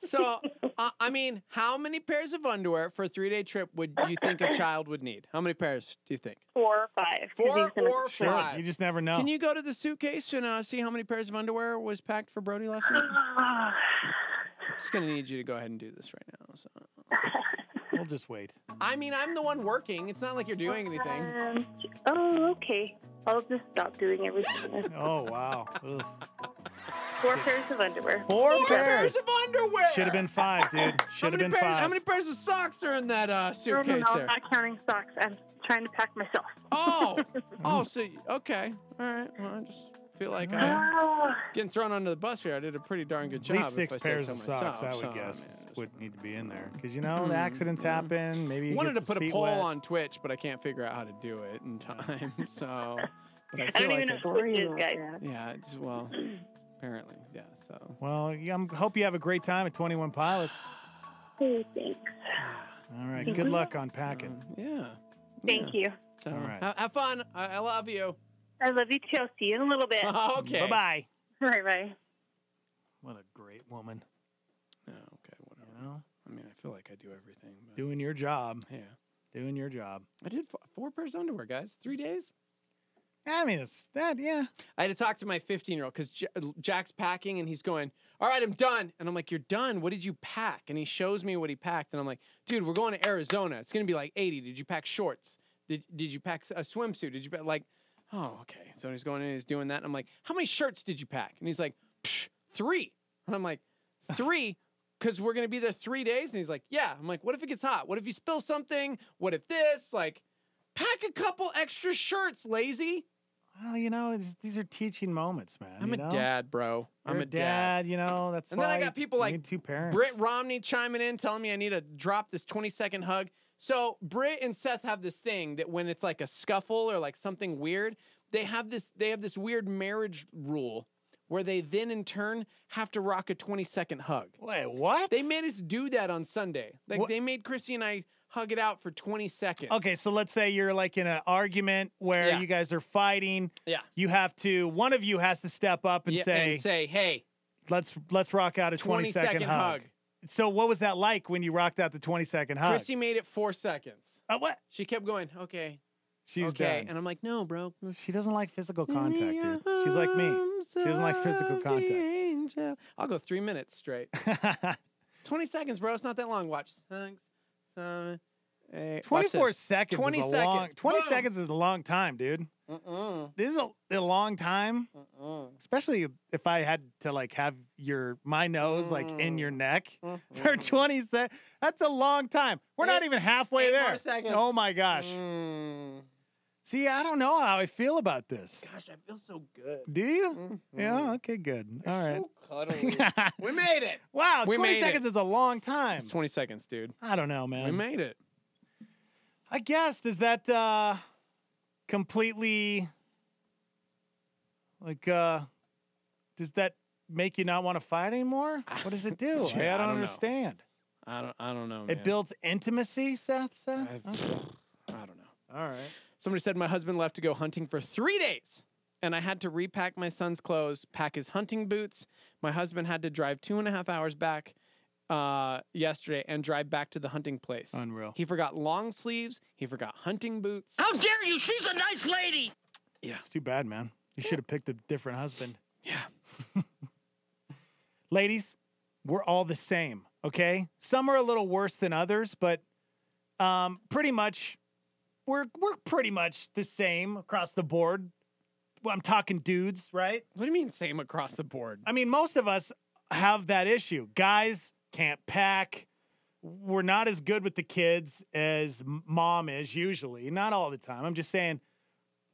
Speaker 6: So, I mean, how many pairs of underwear for a 3-day trip would you think a child would need? How many pairs do you think?
Speaker 11: 4 or 5.
Speaker 6: 4 or 5.
Speaker 5: You just never know.
Speaker 6: Can you go to the suitcase and see how many pairs of underwear was packed for Brody last night? I'm just going to need you to go ahead and do this right now. So.
Speaker 5: We'll just wait.
Speaker 6: I mean, I'm the one working. It's not like you're doing anything.
Speaker 11: Okay. I'll just stop doing everything.
Speaker 5: Oh, wow. Ugh.
Speaker 11: 4 pairs of underwear.
Speaker 5: 4
Speaker 6: pairs of underwear.
Speaker 5: Should have been 5, dude. Should have been 5.
Speaker 6: How many pairs of socks are in that suitcase
Speaker 11: No,
Speaker 6: there?
Speaker 11: I'm not counting socks. I'm trying to pack myself.
Speaker 6: So, okay. All right. Well, I just feel like I'm getting thrown under the bus here. I did a pretty darn good job.
Speaker 5: At least 6
Speaker 6: if I say
Speaker 5: pairs
Speaker 6: so
Speaker 5: of socks,
Speaker 6: myself.
Speaker 5: I would guess, would need to be in there. Because, you know, the accidents happen. Maybe
Speaker 6: I
Speaker 5: you
Speaker 6: wanted
Speaker 5: get
Speaker 6: to put a
Speaker 5: feet
Speaker 6: poll
Speaker 5: wet.
Speaker 6: on Twitch, but I can't figure out how to do it in time. So, but
Speaker 11: I
Speaker 6: feel
Speaker 11: don't
Speaker 6: like
Speaker 11: even know what Twitch is, guys.
Speaker 6: Yeah, well, apparently, yeah. So.
Speaker 5: Well, I hope you have a great time at 21 Pilots.
Speaker 11: Thanks.
Speaker 5: All right. Good luck on packing.
Speaker 6: Yeah.
Speaker 11: Thank you.
Speaker 6: So,
Speaker 5: All right.
Speaker 6: Have fun. I love you.
Speaker 11: I love you too. I'll see you in a little bit.
Speaker 6: Okay.
Speaker 5: Bye-bye.
Speaker 11: Bye-bye.
Speaker 5: What a great woman.
Speaker 6: Yeah, okay, whatever.
Speaker 5: You know?
Speaker 6: I mean, I feel like I do everything. But
Speaker 5: Doing your job.
Speaker 6: yeah.
Speaker 5: Doing your job.
Speaker 6: I did 4 pairs of underwear, guys. 3 days.
Speaker 5: I mean, it's that, yeah.
Speaker 6: I had to talk to my 15-year-old because Jack's packing and he's going, all right, I'm done. And I'm like, you're done? What did you pack? And he shows me what he packed. And I'm like, dude, we're going to Arizona. It's going to be like 80. Did you pack shorts? Did you pack a swimsuit? Did you pack, like, oh, okay. So he's going in and he's doing that. And I'm like, how many shirts did you pack? And he's like, 3. And I'm like, 3? Because we're going to be there 3 days? And he's like, yeah. I'm like, what if it gets hot? What if you spill something? What if this? Like, pack a couple extra shirts, lazy.
Speaker 5: Well, you know, these are teaching moments, man.
Speaker 6: I'm
Speaker 5: you
Speaker 6: a
Speaker 5: know?
Speaker 6: dad, bro.
Speaker 5: You're
Speaker 6: I'm a dad.
Speaker 5: You know, that's
Speaker 6: And
Speaker 5: why
Speaker 6: then I got people
Speaker 5: you
Speaker 6: like
Speaker 5: need 2 parents.
Speaker 6: Britt Romney chiming in, telling me I need to drop this 20-second hug. So Britt and Seth have this thing that when it's like a scuffle or like something weird, they have this weird marriage rule where they then in turn have to rock a 20-second hug.
Speaker 5: Wait, what?
Speaker 6: They made us do that on Sunday. Like they made Chrissy and I hug it out for 20 seconds.
Speaker 5: Okay, so let's say you're like in an argument where you guys are fighting.
Speaker 6: Yeah.
Speaker 5: You have to, one of you has to step up and say,
Speaker 6: hey,
Speaker 5: let's rock out a 20-second hug. So what was that like when you rocked out the 20-second hug?
Speaker 6: Chrissy made it 4 seconds.
Speaker 5: What?
Speaker 6: She kept going, okay.
Speaker 5: She's
Speaker 6: okay.
Speaker 5: done.
Speaker 6: And I'm like, no, bro.
Speaker 5: She doesn't like physical contact, dude. She's like me. She doesn't like physical contact.
Speaker 6: I'll go 3 minutes straight. 20 seconds, bro. It's not that long. Watch. 6, 7, 8.
Speaker 5: 24 seconds
Speaker 6: 20
Speaker 5: is a
Speaker 6: seconds.
Speaker 5: long 20
Speaker 6: Boom.
Speaker 5: seconds is a long time, dude. This is a long time. Especially if I had to like have my nose like in your neck for 20 seconds. That's a long time. We're not even halfway
Speaker 6: 8
Speaker 5: there.
Speaker 6: more seconds.
Speaker 5: Oh my gosh. See, I don't know how I feel about this.
Speaker 6: Gosh, I feel so good.
Speaker 5: Do you? Yeah, okay, good. All right.
Speaker 6: Cuddly. We made it.
Speaker 5: Wow,
Speaker 6: We
Speaker 5: 20
Speaker 6: made
Speaker 5: seconds
Speaker 6: it.
Speaker 5: is a long time.
Speaker 6: It's 20 seconds, dude.
Speaker 5: I don't know, man.
Speaker 6: We made it.
Speaker 5: I guess, does that completely, like, does that make you not want to fight anymore? What does it do?
Speaker 6: Yeah,
Speaker 5: I don't
Speaker 6: know.
Speaker 5: understand.
Speaker 6: I don't know, man.
Speaker 5: It builds intimacy, Seth? Okay.
Speaker 6: I don't know.
Speaker 5: All right.
Speaker 6: Somebody said my husband left to go hunting for 3 days, and I had to repack my son's clothes, pack his hunting boots. My husband had to drive 2.5 hours back yesterday and drive back to the hunting place.
Speaker 5: Unreal.
Speaker 6: He forgot long sleeves. He forgot hunting boots.
Speaker 7: How dare you? She's a nice lady.
Speaker 6: Yeah.
Speaker 5: It's too bad, man. You should have picked a different husband.
Speaker 6: Yeah.
Speaker 5: Ladies, we're all the same, okay? Some are a little worse than others, but pretty much we're pretty much the same across the board. Well, I'm talking dudes, right?
Speaker 6: What do you mean same across the board?
Speaker 5: I mean, most of us have that issue. Guys can't pack. We're not as good with the kids as mom is usually. Not all the time. I'm just saying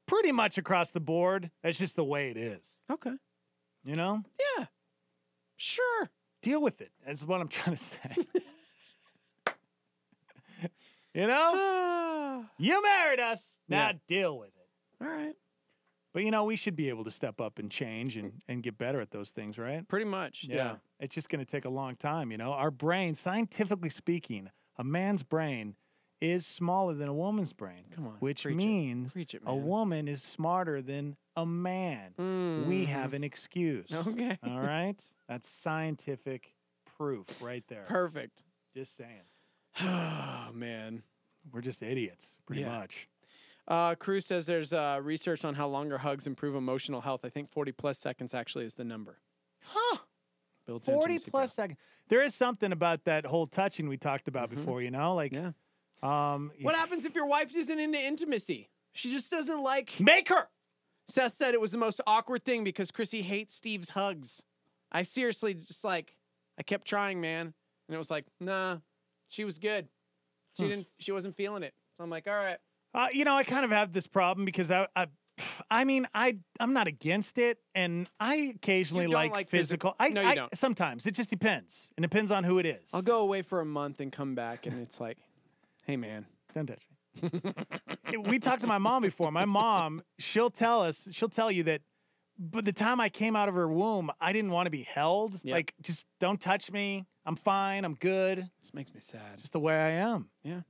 Speaker 5: pretty much across the board. That's just the way it is.
Speaker 6: Okay.
Speaker 5: You know?
Speaker 6: Yeah. Sure.
Speaker 5: Deal with it. That's what I'm trying to say. You know? You married us. Now deal with it.
Speaker 6: All right.
Speaker 5: But, you know, we should be able to step up and change and get better at those things, right?
Speaker 6: Pretty much, yeah.
Speaker 5: It's just going to take a long time, you know? Our brain, scientifically speaking, a man's brain is smaller than a woman's brain.
Speaker 6: Come on,
Speaker 5: which
Speaker 6: preach it.
Speaker 5: means
Speaker 6: Preach it,
Speaker 5: a
Speaker 6: man.
Speaker 5: woman is smarter than a man. We have an excuse.
Speaker 6: Okay.
Speaker 5: All right? That's scientific proof right there.
Speaker 6: Perfect.
Speaker 5: Just saying.
Speaker 6: Oh, man.
Speaker 5: We're just idiots, pretty
Speaker 6: Yeah.
Speaker 5: much.
Speaker 6: Cruz says there's research on how longer hugs improve emotional health. I think 40-plus seconds actually is the number.
Speaker 5: Huh.
Speaker 6: Builds
Speaker 5: 40-plus seconds. There is something about that whole touching we talked about before, you know? Like,
Speaker 6: What happens if your wife isn't into intimacy? She just doesn't like...
Speaker 5: Make her!
Speaker 6: Seth said it was the most awkward thing because Chrissy hates Steve's hugs. I seriously just I kept trying, man. And it was like, nah, she was good. She wasn't feeling it. So I'm like, all right.
Speaker 5: You know, I kind of have this problem because I'm not against it, and I occasionally
Speaker 6: You don't
Speaker 5: like physical.
Speaker 6: No, you don't.
Speaker 5: Sometimes it just depends. It depends on who it is.
Speaker 6: I'll go away for a month and come back, and it's like, hey, man.
Speaker 5: Don't touch me. We talked to my mom before. My mom, she'll tell you that by the time I came out of her womb, I didn't want to be held.
Speaker 6: Yep.
Speaker 5: Like, just don't touch me. I'm fine. I'm good.
Speaker 6: This makes me sad.
Speaker 5: Just the way I am.
Speaker 6: Yeah.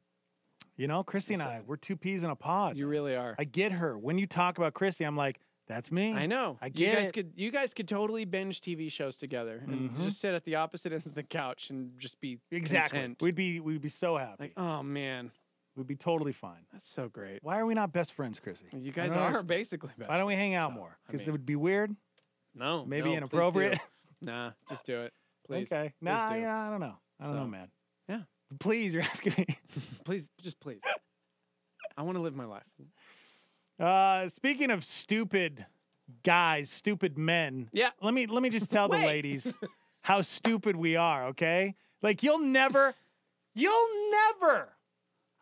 Speaker 5: You know, Christy and I, we're two peas in a pod.
Speaker 6: You really are.
Speaker 5: I get her. When you talk about Christy, I'm like, that's me.
Speaker 6: I know.
Speaker 5: I get
Speaker 6: You guys could totally binge TV shows together and just sit at the opposite ends of the couch and just be
Speaker 5: Exactly.
Speaker 6: content.
Speaker 5: We'd be so happy.
Speaker 6: Like, oh man,
Speaker 5: we'd be totally fine.
Speaker 6: That's so great.
Speaker 5: Why are we not best friends, Chrissy?
Speaker 6: You guys
Speaker 5: I don't
Speaker 6: are
Speaker 5: understand.
Speaker 6: basically best
Speaker 5: Why don't we
Speaker 6: friends,
Speaker 5: hang out
Speaker 6: so,
Speaker 5: more?
Speaker 6: I
Speaker 5: Because
Speaker 6: mean-
Speaker 5: it would be weird.
Speaker 6: No,
Speaker 5: Maybe
Speaker 6: no, please
Speaker 5: inappropriate.
Speaker 6: do. Nah, just do it. Please.
Speaker 5: Okay.
Speaker 6: Please
Speaker 5: Nah,
Speaker 6: do.
Speaker 5: yeah, I don't know. I don't know, man.
Speaker 6: Yeah.
Speaker 5: Please, you're asking me.
Speaker 6: Please, just please. I want to live my life.
Speaker 5: Speaking of stupid guys, stupid men.
Speaker 6: Yeah.
Speaker 5: Let me just tell the ladies how stupid we are, okay? Like you'll never,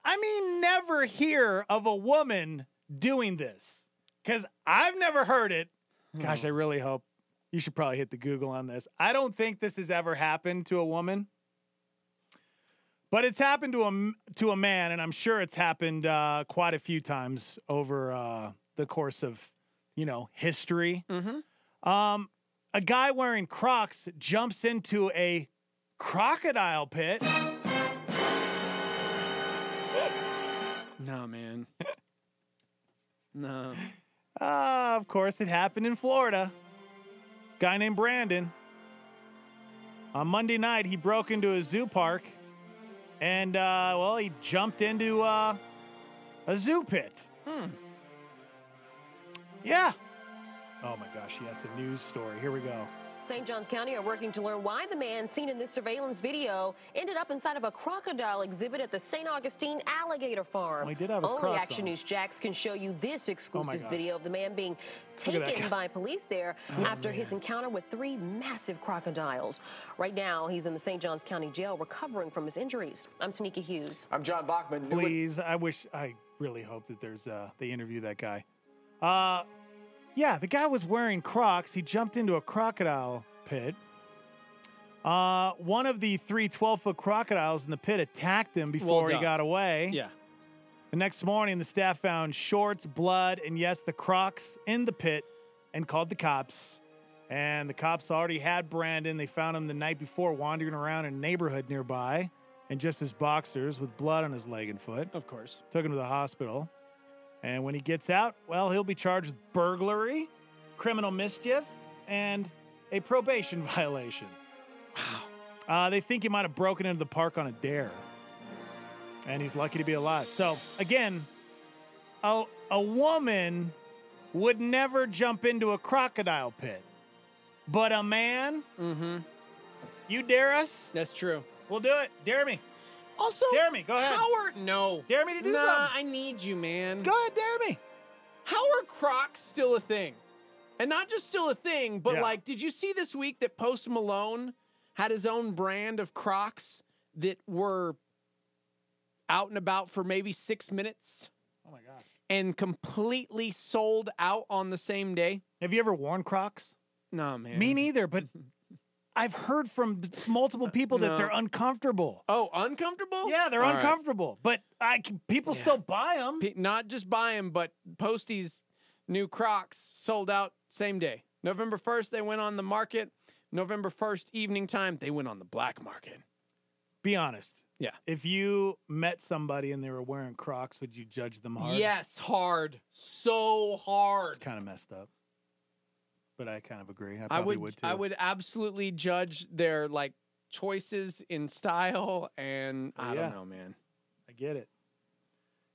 Speaker 5: I mean never hear of a woman doing this. Because I've never heard it. Gosh, I really hope. You should probably hit the Google on this. I don't think this has ever happened to a woman. But it's happened to a man, and I'm sure it's happened quite a few times over the course of, history. A guy wearing Crocs jumps into a crocodile pit.
Speaker 6: No, man. No.
Speaker 5: Of course, it happened in Florida. Guy named Brandon. On Monday night, he broke into a zoo park. And, he jumped into a zoo pit. Yeah. Oh, my gosh. Yes, a news story. Here we go.
Speaker 3: St. Johns County are working to learn why the man seen in this surveillance video ended up inside of a crocodile exhibit at the St. Augustine Alligator Farm.
Speaker 5: Well, he did have his
Speaker 3: Only
Speaker 5: Crocs
Speaker 3: Action
Speaker 5: on.
Speaker 3: News Jax can show you this exclusive
Speaker 5: gosh.
Speaker 3: video of the man being
Speaker 5: Look at that
Speaker 3: taken
Speaker 5: guy.
Speaker 3: by police there after his encounter with 3 massive crocodiles. Right now, he's in the St. Johns County Jail recovering from his injuries. I'm Tanika Hughes.
Speaker 4: I'm John Bachman.
Speaker 5: Please, I really hope that they interview that guy. Yeah, the guy was wearing Crocs. He jumped into a crocodile pit. One of the 3 12-foot crocodiles in the pit attacked him before he got away.
Speaker 6: Yeah.
Speaker 5: The next morning, the staff found shorts, blood, and yes, the Crocs in the pit and called the cops. And the cops already had Brandon. They found him the night before wandering around a neighborhood nearby in just his boxers with blood on his leg and foot.
Speaker 6: Of course.
Speaker 5: Took him to the hospital. And when he gets out, well, he'll be charged with burglary, criminal mischief, and a probation violation. Wow. They think he might have broken into the park on a dare. And he's lucky to be alive. So, again, a woman would never jump into a crocodile pit. But a man, you dare us?
Speaker 6: That's true.
Speaker 5: We'll do it. Dare me.
Speaker 6: Also,
Speaker 5: dare me. Go ahead.
Speaker 6: No.
Speaker 5: Dare me to do
Speaker 6: Nah,
Speaker 5: something.
Speaker 6: I need you, man.
Speaker 5: Go ahead, dare me.
Speaker 6: How are Crocs still a thing? And not just still a thing, but
Speaker 5: Yeah.
Speaker 6: did you see this week that Post Malone had his own brand of Crocs that were out and about for maybe 6 minutes?
Speaker 5: Oh, my gosh.
Speaker 6: And completely sold out on the same day?
Speaker 5: Have you ever worn Crocs?
Speaker 6: No, man.
Speaker 5: Me neither, but I've heard from multiple people that
Speaker 6: No.
Speaker 5: they're uncomfortable.
Speaker 6: Oh, uncomfortable?
Speaker 5: Yeah, they're
Speaker 6: All right.
Speaker 5: uncomfortable. But people still buy them.
Speaker 6: Not just buy them, but Posty's new Crocs sold out same day. November 1st, they went on the market. November 1st, evening time, they went on the black market.
Speaker 5: Be honest.
Speaker 6: Yeah.
Speaker 5: If you met somebody and they were wearing Crocs, would you judge them hard?
Speaker 6: Yes, hard. So hard.
Speaker 5: It's kind of messed up. But I kind of agree. I probably would too.
Speaker 6: I would absolutely judge their like choices in style, and I don't know, man.
Speaker 5: I get it.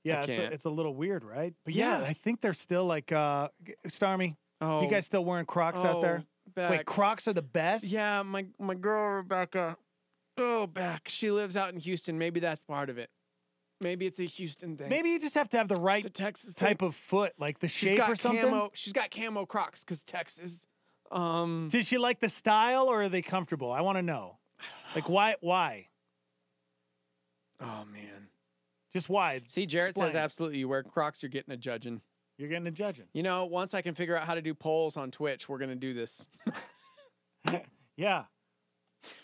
Speaker 5: Yeah,
Speaker 6: can't.
Speaker 5: it's a little weird, right? But yeah, I think they're still like Starmy.
Speaker 6: Oh.
Speaker 5: You guys still wearing Crocs out there?
Speaker 6: Beck.
Speaker 5: Wait, Crocs are the best?
Speaker 6: Yeah, my girl Rebecca. Oh, Beck. She lives out in Houston. Maybe that's part of it. Maybe it's a Houston thing.
Speaker 5: Maybe you just have to have the right
Speaker 6: Texas
Speaker 5: type of foot, like the shape or something.
Speaker 6: She's got camo Crocs because Texas.
Speaker 5: Does she like the style or are they comfortable? I want to know. Like why?
Speaker 6: Oh man.
Speaker 5: Just why?
Speaker 6: See, Jarrett
Speaker 5: Explain.
Speaker 6: says absolutely. You wear Crocs, you're getting a judging.
Speaker 5: You're getting a judging.
Speaker 6: You know, once I can figure out how to do polls on Twitch, we're gonna do this.
Speaker 5: Yeah.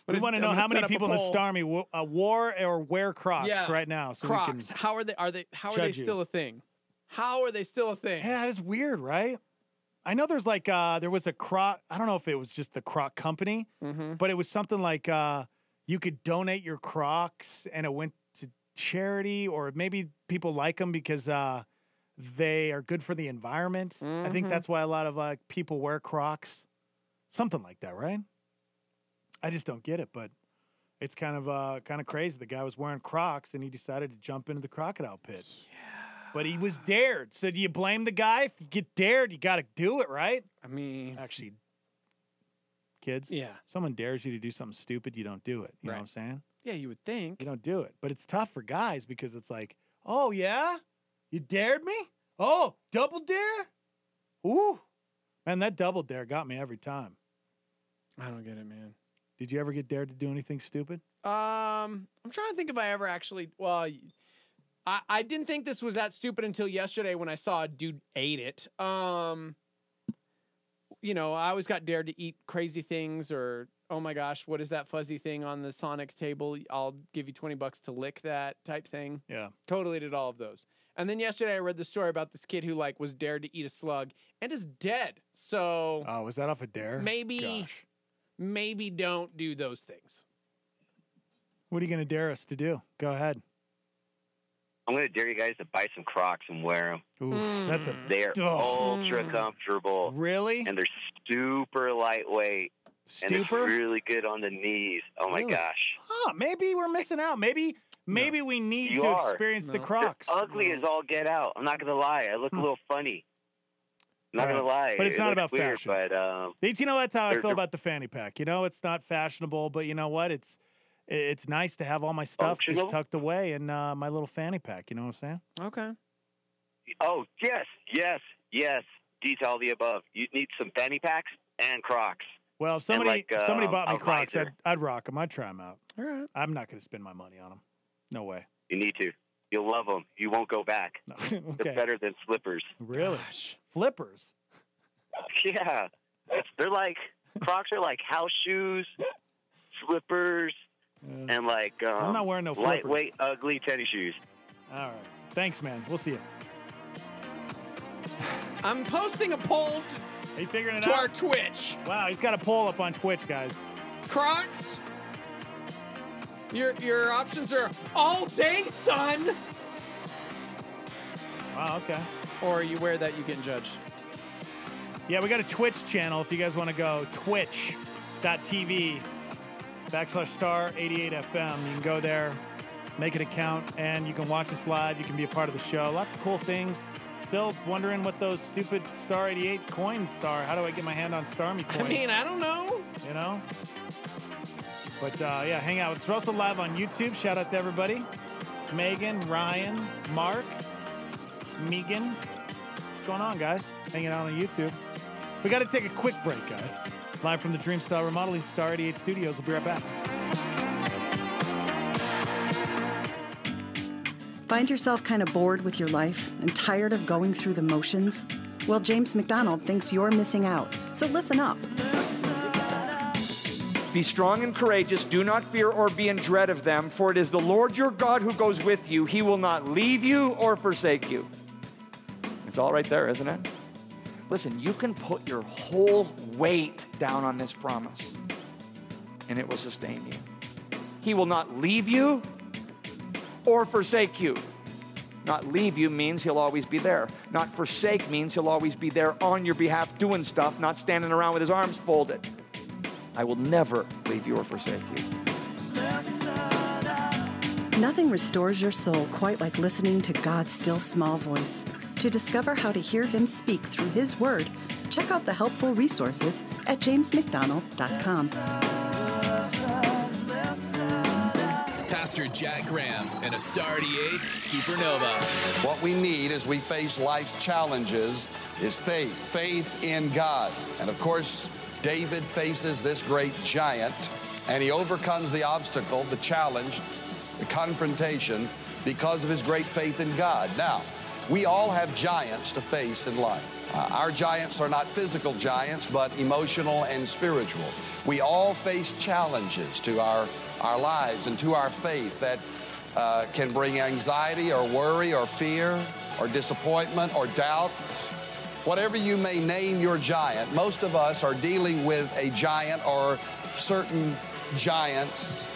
Speaker 5: We want to know how many people in the Starmy wore or wear Crocs right now. So
Speaker 6: Crocs.
Speaker 5: We can
Speaker 6: how are they still a thing? How are they still a thing?
Speaker 5: Yeah, that is weird, right? I know there's like there was a Croc. I don't know if it was just the Croc company, but it was something like you could donate your Crocs and it went to charity, or maybe people like them because they are good for the environment. I think that's why a lot of people wear Crocs. Something like that, right? I just don't get it, but it's kind of crazy. The guy was wearing Crocs and he decided to jump into the crocodile pit. Yeah. But he was dared. So do you blame the guy? If you get dared, you got to do it, right?
Speaker 6: I mean,
Speaker 5: actually, kids,
Speaker 6: yeah.
Speaker 5: Someone dares you to do something stupid, you don't do it. You know what I'm saying?
Speaker 6: Yeah, you would think.
Speaker 5: You don't do it. But it's tough for guys because it's like, oh, yeah? You dared me? Oh, double dare? Ooh. Man, that double dare got me every time.
Speaker 6: I don't get it, man.
Speaker 5: Did you ever get dared to do anything stupid?
Speaker 6: I'm trying to think if I ever actually. Well, I didn't think this was that stupid until yesterday when I saw a dude ate it. You know, I always got dared to eat crazy things, or oh my gosh, what is that fuzzy thing on the Sonic table? I'll give you $20 to lick that type thing.
Speaker 5: Yeah,
Speaker 6: totally did all of those. And then yesterday I read the story about this kid who like was dared to eat a slug and is dead. So,
Speaker 5: oh, was that off a dare?
Speaker 6: Maybe don't do those things.
Speaker 5: What are you going to dare us to do? Go ahead.
Speaker 4: I'm going to dare you guys to buy some Crocs and wear them.
Speaker 5: Oof,
Speaker 4: They're ultra comfortable.
Speaker 5: Really?
Speaker 4: And they're super lightweight. And it's really good on the knees. Oh, my gosh.
Speaker 5: Huh, maybe we're missing out. Maybe we need to experience the Crocs.
Speaker 4: They're ugly as all get out. I'm not going to lie. I look a little funny. I'm not going to lie.
Speaker 5: But it's not about
Speaker 4: weird,
Speaker 5: fashion.
Speaker 4: But,
Speaker 5: you know, that's how I feel about the fanny pack. You know, it's not fashionable, but you know what? It's nice to have all my stuff just tucked away in my little fanny pack. You know what I'm saying?
Speaker 6: Okay.
Speaker 4: Oh, yes. These all the above. You need some fanny packs and Crocs.
Speaker 5: Well, if somebody bought me Crocs,
Speaker 4: visor.
Speaker 5: I'd rock them. I'd try them out.
Speaker 6: All right.
Speaker 5: I'm not going to spend my money on them. No way.
Speaker 4: You need to. You'll love them. You won't go back.
Speaker 5: No. Okay.
Speaker 4: They're better than slippers.
Speaker 5: Really? Gosh. Flippers?
Speaker 4: Yeah. They're like, Crocs are like house shoes, slippers, and like
Speaker 5: I'm not wearing no flippers.
Speaker 4: Lightweight, ugly tennis shoes.
Speaker 5: All right. Thanks, man. We'll see you.
Speaker 6: I'm posting a poll
Speaker 5: Are you figuring it
Speaker 6: to
Speaker 5: out?
Speaker 6: our Twitch.
Speaker 5: Wow, he's got a poll up on Twitch, guys.
Speaker 6: Crocs. Your options are all day, son.
Speaker 5: Wow, okay.
Speaker 6: Or you wear that, you get judged.
Speaker 5: Yeah, we got a Twitch channel if you guys want to go. Twitch.tv/star88FM. You can go there, make an account, and you can watch us live. You can be a part of the show. Lots of cool things. Still wondering what those stupid Star 88 coins are. How do I get my hand on Starmy coins?
Speaker 6: I mean, I don't know.
Speaker 5: You know? But, yeah, hang out. We're also live on YouTube. Shout out to everybody. Megan, Ryan, Mark, Megan. What's going on, guys? Hanging out on YouTube. We got to take a quick break, guys. Live from the Dreamstyle Remodeling Star 88 Studios. We'll be right back.
Speaker 8: Find yourself kind of bored with your life and tired of going through the motions? Well, James McDonald thinks you're missing out. So listen up.
Speaker 21: Be strong and courageous. Do not fear or be in dread of them, for it is the Lord your God who goes with you. He will not leave you or forsake you. It's all right there, isn't it? Listen, you can put your whole weight down on this promise, and it will sustain you. He will not leave you or forsake you. Not leave you means he'll always be there. Not forsake means he'll always be there on your behalf doing stuff, not standing around with his arms folded. I will never leave you or forsake you.
Speaker 8: Nothing restores your soul quite like listening to God's still small voice. To discover how to hear him speak through his word, check out the helpful resources at jamesmcdonald.com.
Speaker 9: Pastor Jack Graham and a Star 88 Supernova.
Speaker 12: What we need as we face life's challenges is faith. Faith in God. And of course, David faces this great giant, and he overcomes the obstacle, the challenge, the confrontation, because of his great faith in God. Now, we all have giants to face in life. Our giants are not physical giants, but emotional and spiritual. We all face challenges to our lives and to our faith that can bring anxiety or worry or fear or disappointment or doubt. Whatever you may name your giant, most of us are dealing with a giant or certain giants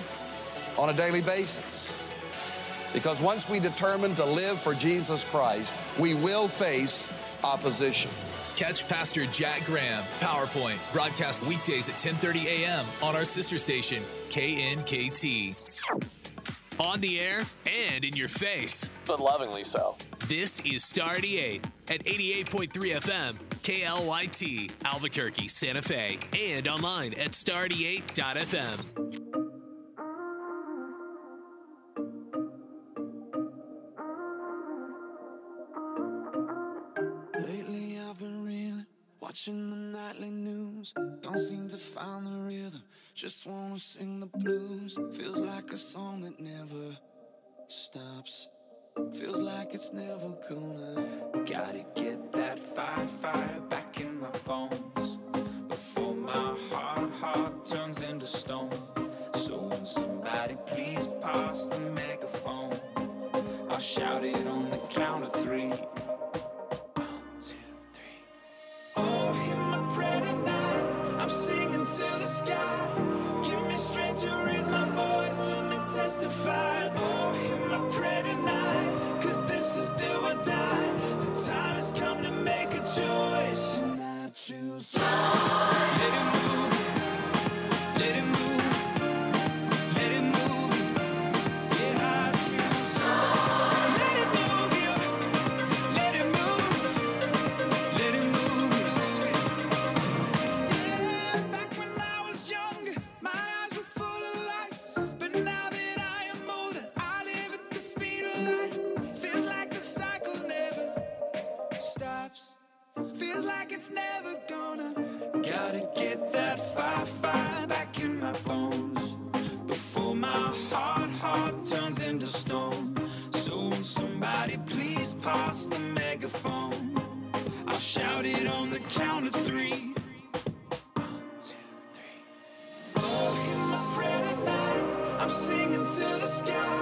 Speaker 12: on a daily basis. Because once we determine to live for Jesus Christ, we will face opposition.
Speaker 9: Catch Pastor Jack Graham, PowerPoint, broadcast weekdays at 10:30 a.m. on our sister station, KNKT. On the air and in your face.
Speaker 13: But lovingly so.
Speaker 9: This is Star 88 at 88.3 FM, KLYT, Albuquerque, Santa Fe, and online at star88.fm.
Speaker 1: Lately I've been reeling, watching the nightly news. Don't seem to find the rhythm, just wanna sing the blues. Feels like a song that never stops. Feels like it's never gonna. Gotta get that fire back in my bones before my heart turns into stone. So when somebody please pass the megaphone, I'll shout it on the count of 3. Oh, hear my prayer tonight. I'm singing to the sky. Give me strength to raise my voice. Let me testify. Oh, hear my prayer tonight. 'Cause this is do or die. The time has come to make a choice. And I choose. Let it move. Let it move. Let it move. Yeah, I choose. Let it move you. Let it move. Let it move. Back when I was younger, my eyes were full of life. But now that I am older, I live at the speed of light. Feels like the cycle never stops. Feels like it's never gonna. Gotta get that fire back in my bones before my heart turns into stone. So when somebody please pass the megaphone, I'll shout it on the count of 3. Oh, hear my prayer tonight. I'm singing to the sky.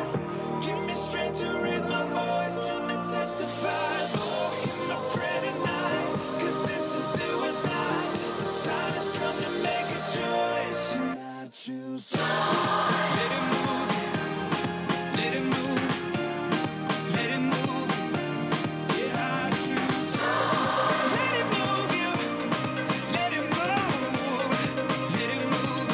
Speaker 1: Give me strength to raise my voice. Let me testify. Oh, hear my prayer tonight. 'Cause this is do or die. The time has come to make a choice. And I choose. Let it move. Let it move. Let it move. Yeah, I choose. Let it move you. Let it move. Let it move.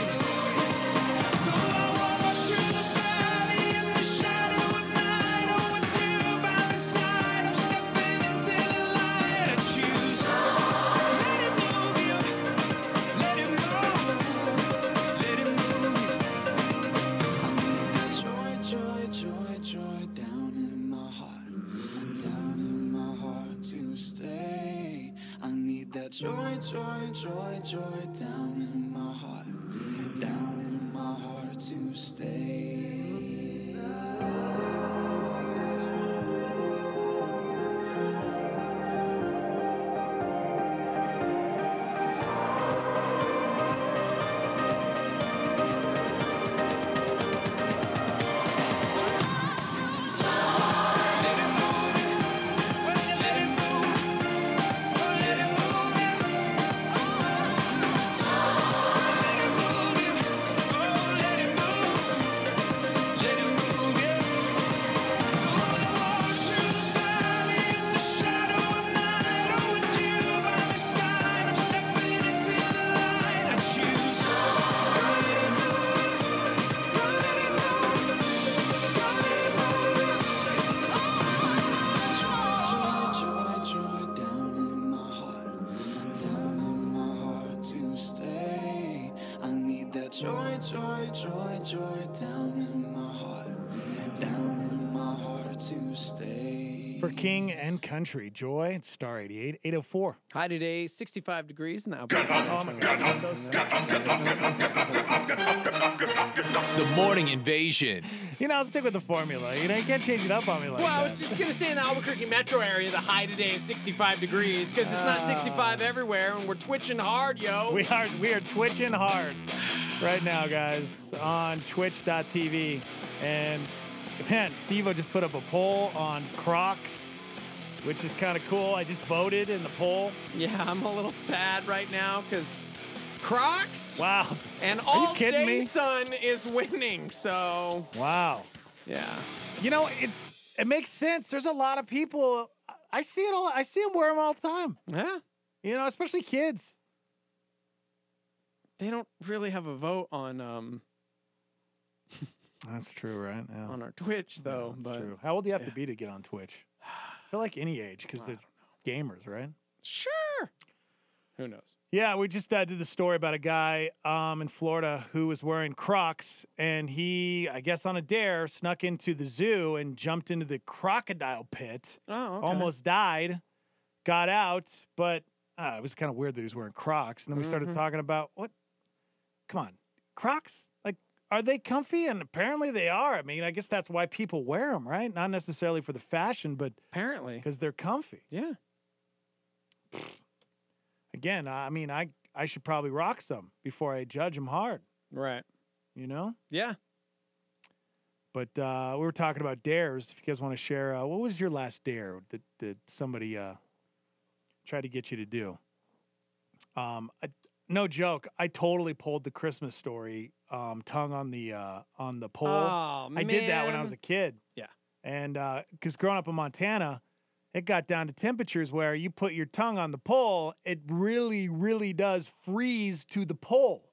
Speaker 1: Though I walk through the valley in the shadow of night, oh, with you by my side, I'm stepping into the light. I choose. Let it move you. Let it move. Let it move you. I need that joy down in my heart to stay. I need that joy down in my heart to stay. Joy, joy, joy, joy, down in my heart to stay.
Speaker 5: For King and Country, Joy, it's star 88, 804.
Speaker 6: High today, 65 degrees in the Albuquerque.
Speaker 5: Oh my God.
Speaker 9: The Morning Invasion.
Speaker 5: You know, I'll stick with the formula. You know, you can't change it up on me like
Speaker 6: Well, I
Speaker 5: that.
Speaker 6: was just going to say in the Albuquerque metro area, the high today is 65 degrees because it's not 65 everywhere, and we're twitching hard, yo.
Speaker 5: We are twitching hard right now, guys, on twitch.tv. And, man, Steve-O just put up a poll on Crocs, which is kind of cool. I just voted in the poll.
Speaker 6: Yeah, I'm a little sad right now because Crocs.
Speaker 5: Wow.
Speaker 6: And
Speaker 5: Are you
Speaker 6: All
Speaker 5: kidding
Speaker 6: Day
Speaker 5: me?
Speaker 6: Sun is winning, so.
Speaker 5: Wow.
Speaker 6: Yeah.
Speaker 5: You know, it makes sense. There's a lot of people. I see it all. I see them wear them all the time.
Speaker 6: Yeah.
Speaker 5: You know, especially kids.
Speaker 6: They don't really have a vote on
Speaker 5: That's true, right? Yeah.
Speaker 6: on our Twitch, though.
Speaker 5: That's
Speaker 6: but
Speaker 5: true. How old do you have to be to get on Twitch? I feel like any age because they're gamers, right?
Speaker 6: Sure. Who knows?
Speaker 5: Yeah, we just did the story about a guy in Florida who was wearing Crocs, and he, I guess on a dare, snuck into the zoo and jumped into the crocodile pit.
Speaker 6: Oh, okay.
Speaker 5: Almost died, got out, but it was kind of weird that he was wearing Crocs. And then we started talking about, what? Come on, Crocs? Like, are they comfy? And apparently they are. I mean, I guess that's why people wear them, right? Not necessarily for the fashion, but
Speaker 6: apparently
Speaker 5: because they're comfy.
Speaker 6: Yeah.
Speaker 5: Again, I mean, I should probably rock some before I judge them hard.
Speaker 6: Right.
Speaker 5: You know?
Speaker 6: Yeah.
Speaker 5: But we were talking about dares. If you guys want to share, what was your last dare that somebody tried to get you to do? No joke. I totally pulled the Christmas Story tongue on the pole.
Speaker 6: Oh,
Speaker 5: I did that when I
Speaker 6: man.
Speaker 5: was a kid.
Speaker 6: Yeah.
Speaker 5: And because growing up in Montana, it got down to temperatures where you put your tongue on the pole, it really, really does freeze to the pole.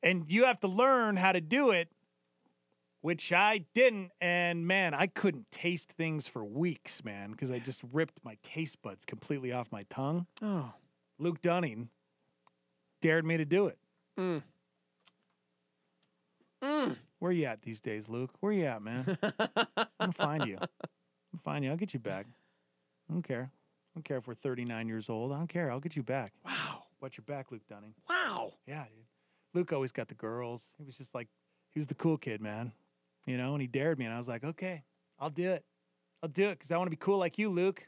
Speaker 5: And you have to learn how to do it, which I didn't. And, man, I couldn't taste things for weeks, man, because I just ripped my taste buds completely off my tongue.
Speaker 6: Oh.
Speaker 5: Luke Dunning dared me to do it. Where you at these days, Luke? Where you at, man? I'm going to find you. I'll find you. I'll get you back. I don't care. I don't care if we're 39 years old. I don't care. I'll get you back.
Speaker 6: Wow.
Speaker 5: Watch your back, Luke Dunning.
Speaker 6: Wow.
Speaker 5: Yeah, dude. Luke always got the girls. He was just like, he was the cool kid, man. You know, and he dared me, and I was like, okay, I'll do it. I'll do it because I want to be cool like you, Luke.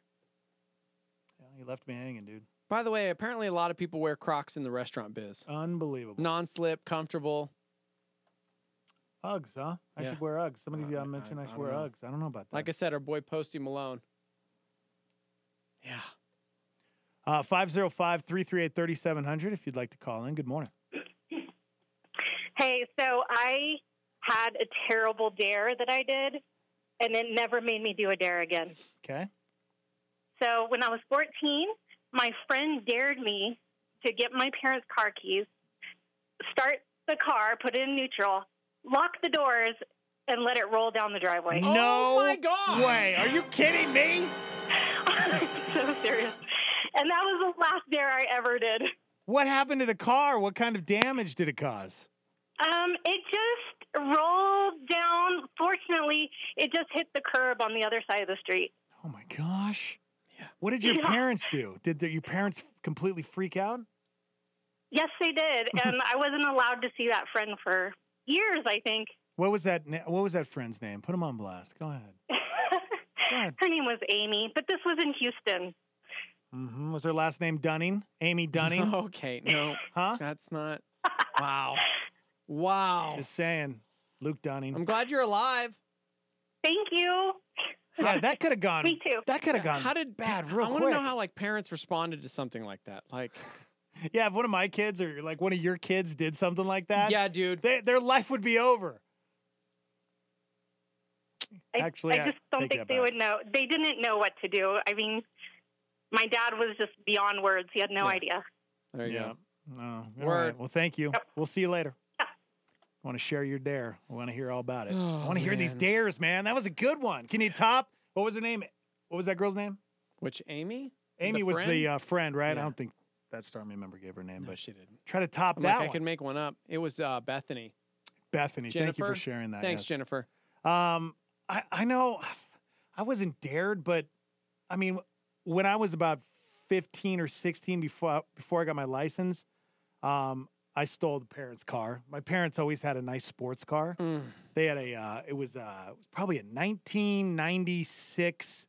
Speaker 5: Yeah, he left me hanging, dude.
Speaker 6: By the way, apparently a lot of people wear Crocs in the restaurant biz.
Speaker 5: Unbelievable.
Speaker 6: Non-slip, comfortable.
Speaker 5: Uggs, huh? I
Speaker 6: Yeah.
Speaker 5: should wear Uggs. Somebody mentioned I should wear Uggs. I don't know about that.
Speaker 6: Like I said, our boy Posty Malone. Yeah.
Speaker 5: 505-338-3700 if you'd like to call in. Good morning.
Speaker 11: Hey, so I had a terrible dare that I did, and it never made me do a dare again.
Speaker 5: Okay.
Speaker 11: So when I was 14, my friend dared me to get my parents' car keys, start the car, put it in neutral, lock the doors, and let it roll down the driveway.
Speaker 5: No
Speaker 6: my God.
Speaker 5: way. Are you kidding me?
Speaker 11: I'm so serious. And that was the last dare I ever did.
Speaker 5: What happened to the car? What kind of damage did it cause?
Speaker 11: It just rolled down. Fortunately, it just hit the curb on the other side of the street.
Speaker 5: Oh, my gosh. Yeah. What did your parents do? Did your parents completely freak out?
Speaker 11: Yes, they did. And I wasn't allowed to see that friend for years, I think.
Speaker 5: What was that friend's name? Put him on blast. Go ahead.
Speaker 11: Her name was Amy, but this was in Houston.
Speaker 5: Mm-hmm. Was her last name Dunning? Amy Dunning?
Speaker 6: Okay, no.
Speaker 5: Huh?
Speaker 6: That's not. Wow. Wow.
Speaker 5: Just saying. Luke Dunning.
Speaker 6: I'm glad you're alive.
Speaker 11: Thank you.
Speaker 5: Yeah, that could have gone.
Speaker 11: Me too.
Speaker 5: That could have gone
Speaker 6: How did
Speaker 5: bad real
Speaker 6: I
Speaker 5: quick.
Speaker 6: want to know how like parents responded to something like that. Like,
Speaker 5: yeah, if one of my kids or like one of your kids did something like that,
Speaker 6: yeah, dude,
Speaker 5: their life would be over.
Speaker 11: I just don't think they would know. They didn't know what to do. I mean, my dad was just beyond words. He had no idea.
Speaker 6: There you go.
Speaker 5: Oh, all
Speaker 6: Word.
Speaker 5: right. Well, thank you. We'll see you later. I want to share your dare. I want to hear all about it.
Speaker 6: Oh,
Speaker 5: I want to hear these dares, man. That was a good one. Can you top? What was her name? What was that girl's name?
Speaker 6: Which Amy?
Speaker 5: Amy
Speaker 6: The
Speaker 5: was
Speaker 6: friend?
Speaker 5: the friend, right?
Speaker 6: Yeah.
Speaker 5: I don't think that star member gave her name,
Speaker 6: No,
Speaker 5: but
Speaker 6: she didn't.
Speaker 5: Try to top
Speaker 6: I'm
Speaker 5: that
Speaker 6: like, I
Speaker 5: one.
Speaker 6: can make one up. It was Bethany.
Speaker 5: Bethany, thank you for
Speaker 6: Jennifer?
Speaker 5: sharing that.
Speaker 6: Thanks,
Speaker 5: yes.
Speaker 6: Jennifer.
Speaker 5: I know I wasn't dared, but I mean, when I was about 15 or 16 before I got my license, I stole the parents' car. My parents always had a nice sports car. They had it was probably a 1996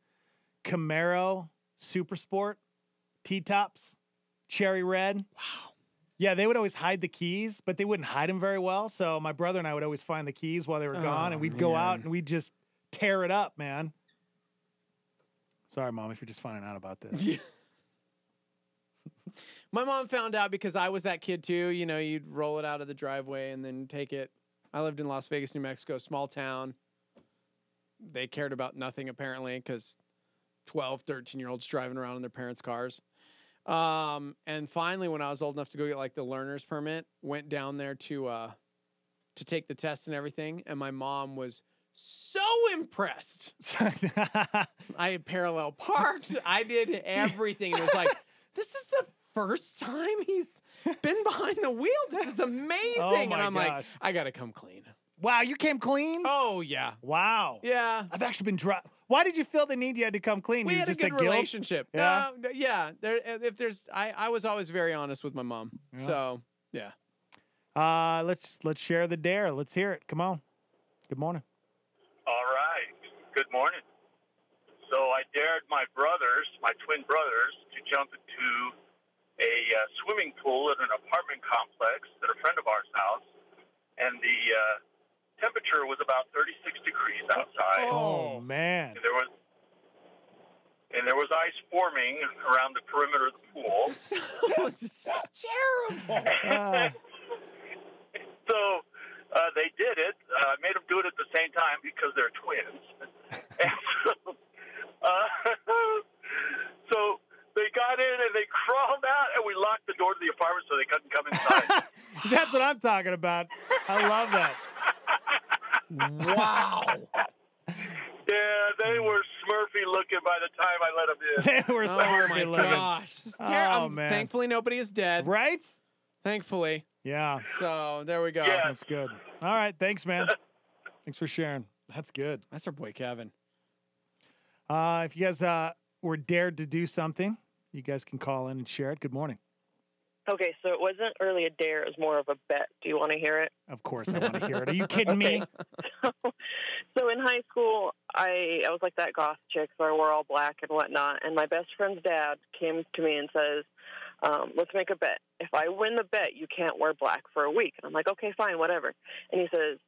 Speaker 5: Camaro Super Sport, T-tops, cherry red. Wow. Yeah, they would always hide the keys, but they wouldn't hide them very well. So my brother and I would always find the keys while they were gone, and we'd go out and we'd just tear it up, man. Sorry, Mom, if you're just finding out about this.
Speaker 6: My mom found out because I was that kid too. You know, you'd roll it out of the driveway and then take it. I lived in Las Vegas, New Mexico, small town. They cared about nothing apparently because 12, 13-year-olds driving around in their parents' cars. And finally, when I was old enough to go get like the learner's permit, went down there to take the test and everything. And my mom was so impressed. I had parallel parked. I did everything. And it was like, this is the first time he's been behind the wheel. This is amazing. And I'm like, I got to come clean.
Speaker 5: Wow, you came clean?
Speaker 6: Oh, yeah.
Speaker 5: Wow.
Speaker 6: Yeah.
Speaker 5: I've actually been Why did you feel the need you had to come clean?
Speaker 6: We
Speaker 5: You
Speaker 6: had a
Speaker 5: just
Speaker 6: good
Speaker 5: guilt?
Speaker 6: relationship.
Speaker 5: Yeah.
Speaker 6: No, yeah. I was always very honest with my mom.
Speaker 5: Yeah.
Speaker 6: So, yeah.
Speaker 5: Let's share the dare. Let's hear it. Come on. Good morning.
Speaker 13: All right. Good morning. So I dared my twin brothers, to jump into a swimming pool at an apartment complex at a friend of ours' house, and the temperature was about 36 degrees outside.
Speaker 5: Oh man!
Speaker 13: And there was ice forming around the perimeter of the pool.
Speaker 6: This is terrible.
Speaker 13: So they did it. I made them do it at the same time because they're twins. And so they got in and they crawled out, and we locked the door to the apartment so they couldn't come inside.
Speaker 5: That's what I'm talking about. I love that.
Speaker 6: Wow.
Speaker 13: Yeah, they were Smurfy looking by the time I let them in.
Speaker 5: They were Smurfy looking.
Speaker 6: Gosh.
Speaker 5: Oh, man.
Speaker 6: Thankfully, nobody is dead.
Speaker 5: Right?
Speaker 6: Thankfully.
Speaker 5: Yeah.
Speaker 6: So, there we go.
Speaker 13: Yes.
Speaker 5: That's good. All right. Thanks, man. Thanks for sharing. That's good.
Speaker 6: That's our boy, Kevin.
Speaker 5: If you guys were dared to do something, you guys can call in and share it. Good morning.
Speaker 14: Okay, so it wasn't really a dare. It was more of a bet. Do you want to hear it?
Speaker 5: Of course I want to hear it. Are you kidding me?
Speaker 14: So in high school, I was like that goth chick, so I wore all black and whatnot. And my best friend's dad came to me and says, let's make a bet. If I win the bet, you can't wear black for a week. And I'm like, okay, fine, whatever. And he says,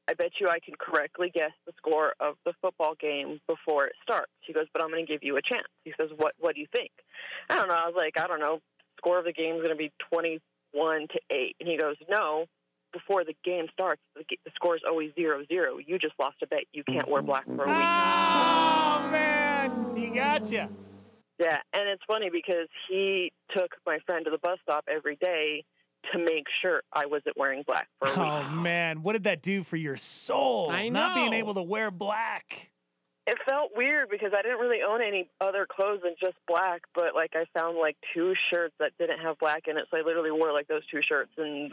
Speaker 14: I bet you I can correctly guess the score of the football game before it starts. He goes, but I'm going to give you a chance. He says, what do you think? I don't know. I was like, I don't know. Score of the game is going to be 21-8. And he goes, no, before the game starts, the score is always 0-0. You just lost a bet. You can't wear black for a week.
Speaker 5: Oh, man. You gotcha.
Speaker 14: Yeah, and it's funny because he took my friend to the bus stop every day to make sure I wasn't wearing black for a week.
Speaker 5: Oh, man. What did that do for your soul?
Speaker 14: I
Speaker 5: Not being
Speaker 14: know.
Speaker 5: able to wear black.
Speaker 14: It felt weird because I didn't really own any other clothes than just black, but like I found like 2 shirts that didn't have black in it, so I literally wore like those 2 shirts and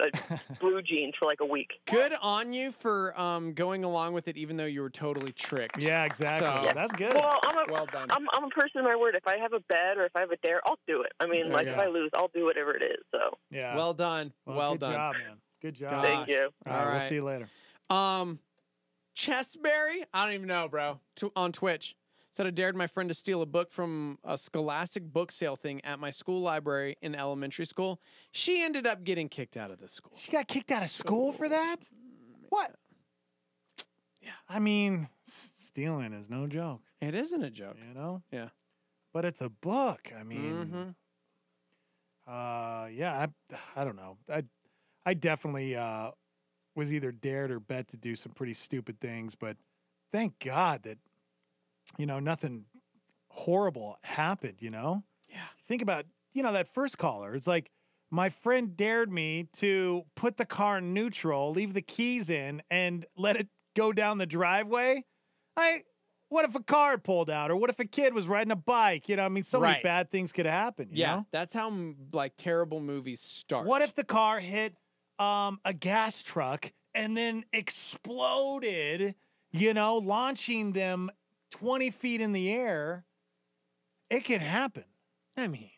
Speaker 14: blue jeans for like a week.
Speaker 6: Good on you for going along with it, even though you were totally tricked.
Speaker 5: Yeah, exactly.
Speaker 6: So,
Speaker 5: That's good.
Speaker 14: Well,
Speaker 6: well done.
Speaker 14: I'm a person of my word. If I have a bet or if I have a dare, I'll do it. I mean,
Speaker 6: There
Speaker 14: like
Speaker 6: you
Speaker 14: if
Speaker 6: go.
Speaker 14: I lose, I'll do whatever it is. So
Speaker 5: Yeah.
Speaker 6: Well done. Well
Speaker 5: good
Speaker 6: done.
Speaker 5: job, man. Good job.
Speaker 14: Thank you.
Speaker 5: All right, we'll see you later.
Speaker 6: Chessberry? I don't even know, bro. On Twitch. Said I dared my friend to steal a book from a Scholastic book sale thing at my school library in elementary school. She ended up getting kicked out of the school.
Speaker 5: She got kicked out of school for that? What?
Speaker 6: Yeah.
Speaker 5: I mean, stealing is no joke.
Speaker 6: It isn't a joke.
Speaker 5: You know?
Speaker 6: Yeah.
Speaker 5: But it's a book. I mean,
Speaker 6: Mm-hmm.
Speaker 5: yeah, I don't know. I definitely was either dared or bet to do some pretty stupid things, but thank God that, you know, nothing horrible happened, you know?
Speaker 6: Yeah.
Speaker 5: Think about, you know, that first caller. It's like my friend dared me to put the car in neutral, leave the keys in, and let it go down the driveway. what if a car pulled out, or what if a kid was riding a bike? You know, I mean, so many
Speaker 6: Right.
Speaker 5: bad things could happen. You know?
Speaker 6: That's how like terrible movies start.
Speaker 5: What if the car hit a gas truck and then exploded, you know, launching them 20 feet in the air? It can happen.
Speaker 6: I mean,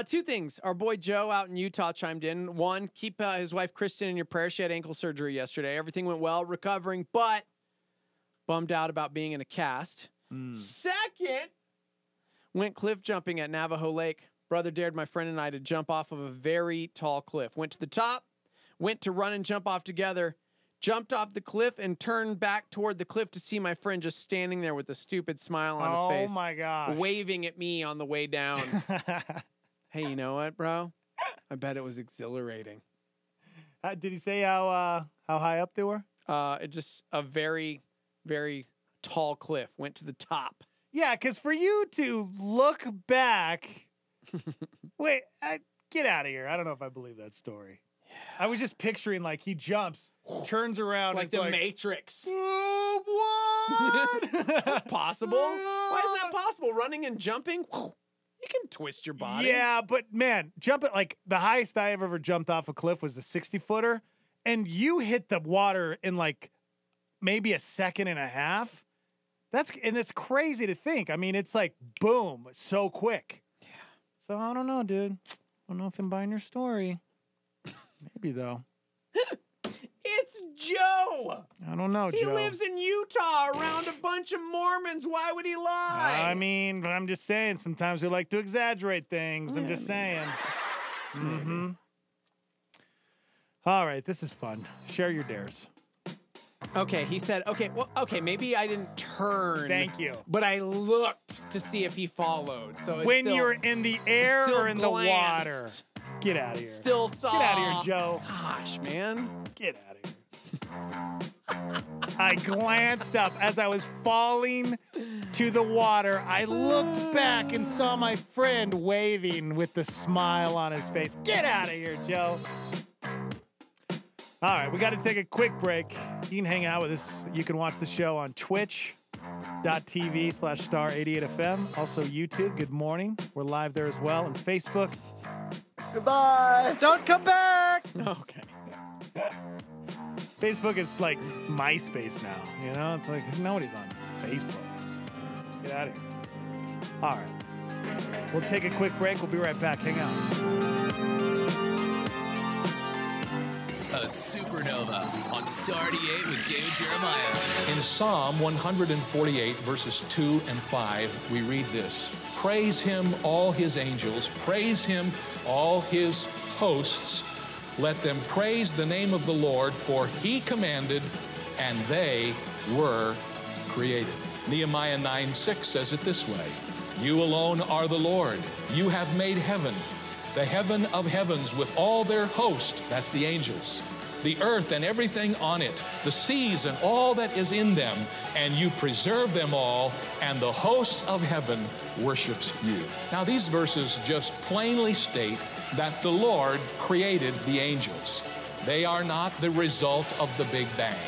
Speaker 6: two things. Our boy Joe out in Utah chimed in. One, keep his wife Kristen in your prayers. She had ankle surgery yesterday. Everything went well, recovering, but bummed out about being in a cast. Second, went cliff jumping at Navajo Lake. Brother dared my friend and I to jump off of a very tall cliff. Went to the top, went to run and jump off together, jumped off the cliff and turned back toward the cliff to see my friend just standing there with a stupid smile on his face.
Speaker 5: Oh, my gosh.
Speaker 6: Waving at me on the way down. Hey, you know what, bro? I bet it was exhilarating.
Speaker 5: Did he say how high up they were?
Speaker 6: It just a very, very tall cliff. Went to the top.
Speaker 5: Yeah, because for you to look back... Wait, get out of here. I don't know if I believe that story. Yeah. I was just picturing, like, he jumps, turns around.
Speaker 6: Like the Matrix.
Speaker 5: What?
Speaker 6: That's possible. Why is that possible? Running and jumping? You can twist your body.
Speaker 5: Yeah, but, man, jumping, like, the highest I ever jumped off a cliff was a 60-footer, and you hit the water in, like, maybe a second and a half. It's crazy to think. I mean, it's like, boom, so quick. So I don't know, dude. I don't know if I'm buying your story. Maybe, though.
Speaker 6: It's Joe.
Speaker 5: I don't know, Joe.
Speaker 6: He lives in Utah around a bunch of Mormons. Why would he lie?
Speaker 5: I mean, I'm just saying, sometimes we like to exaggerate things. I'm just saying. Mm-hmm. All right, this is fun. Share your dares.
Speaker 6: Okay, he said, okay, maybe I didn't turn.
Speaker 5: Thank you.
Speaker 6: But I looked to see if he followed. So it's
Speaker 5: when you're in the air or in
Speaker 6: glanced.
Speaker 5: the water. Get out of here.
Speaker 6: Still saw.
Speaker 5: Get out of here, Joe.
Speaker 6: Gosh, man.
Speaker 5: Get out of here. I glanced up as I was falling to the water. I looked back and saw my friend waving with the smile on his face. Get out of here, Joe. All right, we got to take a quick break. You can hang out with us. You can watch the show on twitch.tv/star88fm. Also YouTube, good morning. We're live there as well. And Facebook. Goodbye. Don't come back.
Speaker 6: Okay.
Speaker 5: Facebook is like MySpace now. You know, it's like nobody's on Facebook. Get out of here. All right. We'll take a quick break. We'll be right back. Hang out.
Speaker 9: A supernova on Star 88 with David Jeremiah.
Speaker 16: In Psalm 148, verses 2 and 5, we read this: Praise him, all his angels. Praise him, all his hosts. Let them praise the name of the Lord, for he commanded, and they were created. Nehemiah 9:6 says it this way: You alone are the Lord. You have made heaven, the heaven of heavens with all their host, that's the angels, the earth and everything on it, the seas and all that is in them, and you preserve them all, and the hosts of heaven worships you. Now these verses just plainly state that the Lord created the angels. They are not the result of the Big Bang.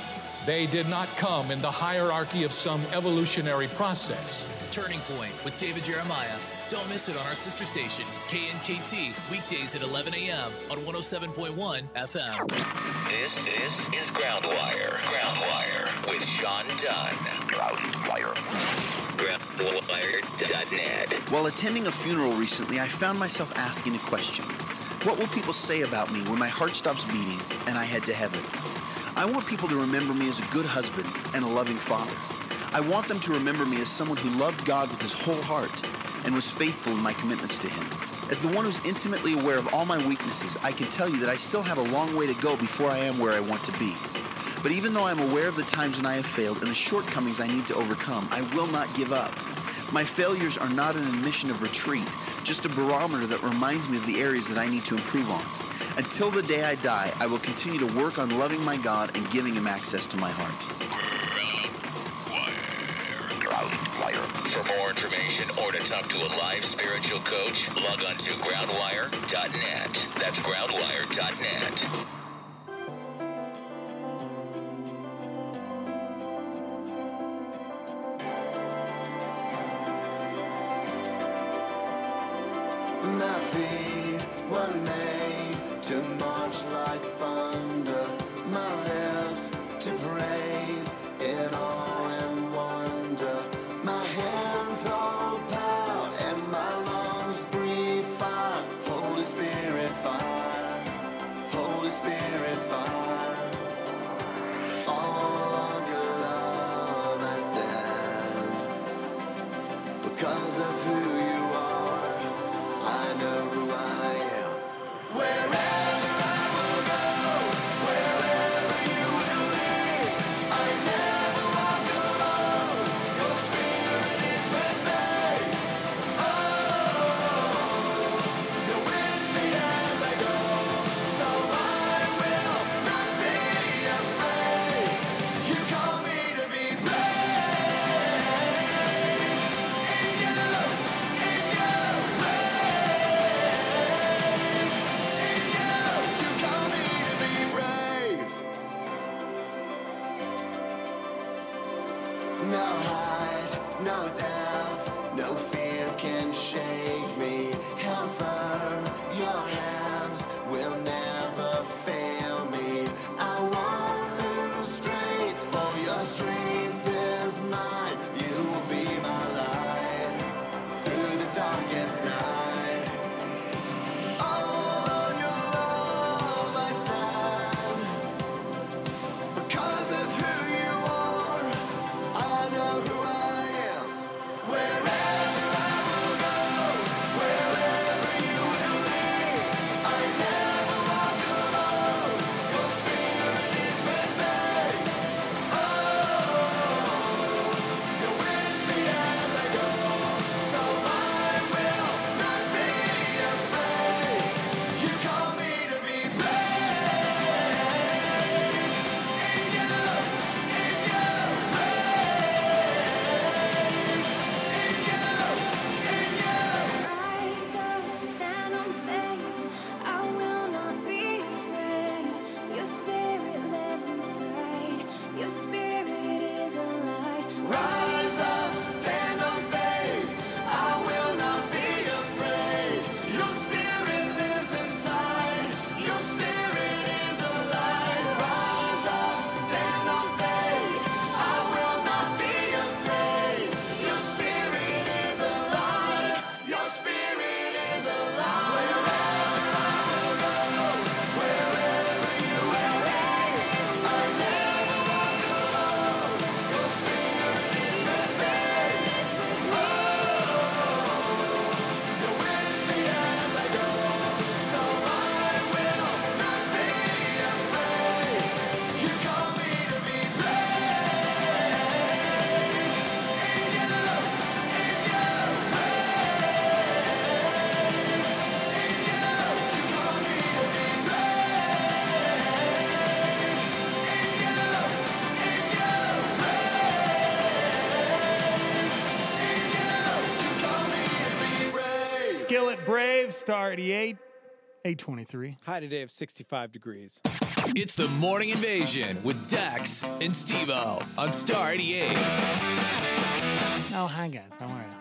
Speaker 16: They did not come in the hierarchy of some evolutionary process.
Speaker 9: Turning Point with David Jeremiah. Don't miss it on our sister station, KNKT, weekdays at 11 a.m. on 107.1 FM.
Speaker 17: This is Groundwire. Groundwire with Sean Dunn. Groundwire. Groundwire.net.
Speaker 22: While attending a funeral recently, I found myself asking a question. What will people say about me when my heart stops beating and I head to heaven? I want people to remember me as a good husband and a loving father. I want them to remember me as someone who loved God with his whole heart and was faithful in my commitments to him. As the one who's intimately aware of all my weaknesses, I can tell you that I still have a long way to go before I am where I want to be. But even though I'm aware of the times when I have failed and the shortcomings I need to overcome, I will not give up. My failures are not an admission of retreat, just a barometer that reminds me of the areas that I need to improve on. Until the day I die, I will continue to work on loving my God and giving him access to my heart.
Speaker 17: For more information or to talk to a live spiritual coach, log on to groundwire.net. That's groundwire.net.
Speaker 1: My feet were made to march like thunder. My lips to praise in awe and wonder. My hands hold power and my lungs breathe fire. Holy Spirit fire. Holy Spirit fire. All on your love I stand. Because of who you are, I know who I am. Wherever I will go, wherever you will lead, I never walk alone. Your spirit is with me. Oh, you're with me as I go, so I will not be afraid. You call me to be brave. In you, you call me to be brave. No height, no depth, no fear can shake me. Held firm, your hands will never fail me. I won't lose strength, for your strength is mine. You will be my light through the darkest night. All on your love I stand. Because of who you are, I know who I am. Wherever I will go, wherever you will lead, I never walk alone. Your spirit is with me. Oh, you're with me as I go, so I will not be afraid. You call me to be brave. In you,
Speaker 18: Rise up, stand on faith. I will not be afraid. Your spirit lives inside. Your spirit is alive.
Speaker 1: rise up, stand on faith. I will not be afraid. Your spirit lives inside. Your spirit is alive. Rise up, stand on faith. I will not be afraid. Your spirit is alive. Your spirit is alive. Wherever I will go, wherever you will lead, I never walk alone. Your spirit is with me. Oh, you're with me as I go, so I will not be afraid. You call me to be
Speaker 5: Skillet Brave, Star 88, 823.
Speaker 6: High today of 65 degrees.
Speaker 9: It's the Morning Invasion with Dax and Steve-O on Star 88.
Speaker 5: Oh, hi guys, how are you?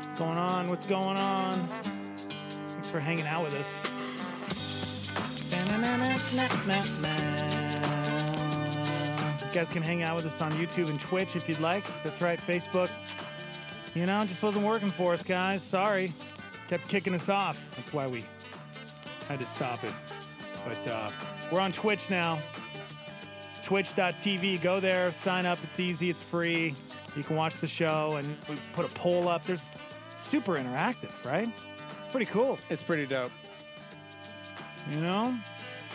Speaker 5: What's going on? What's going on? Thanks for hanging out with us. You guys can hang out with us on YouTube and Twitch if you'd like. That's right, Facebook. You know, just wasn't working for us, guys. Sorry. Kept kicking us off. That's why we had to stop it. But we're on Twitch now. Twitch.tv. Go there, sign up. It's easy. It's free. You can watch the show, and we put a poll up. It's super interactive, right? It's pretty cool.
Speaker 6: It's pretty dope.
Speaker 5: You know?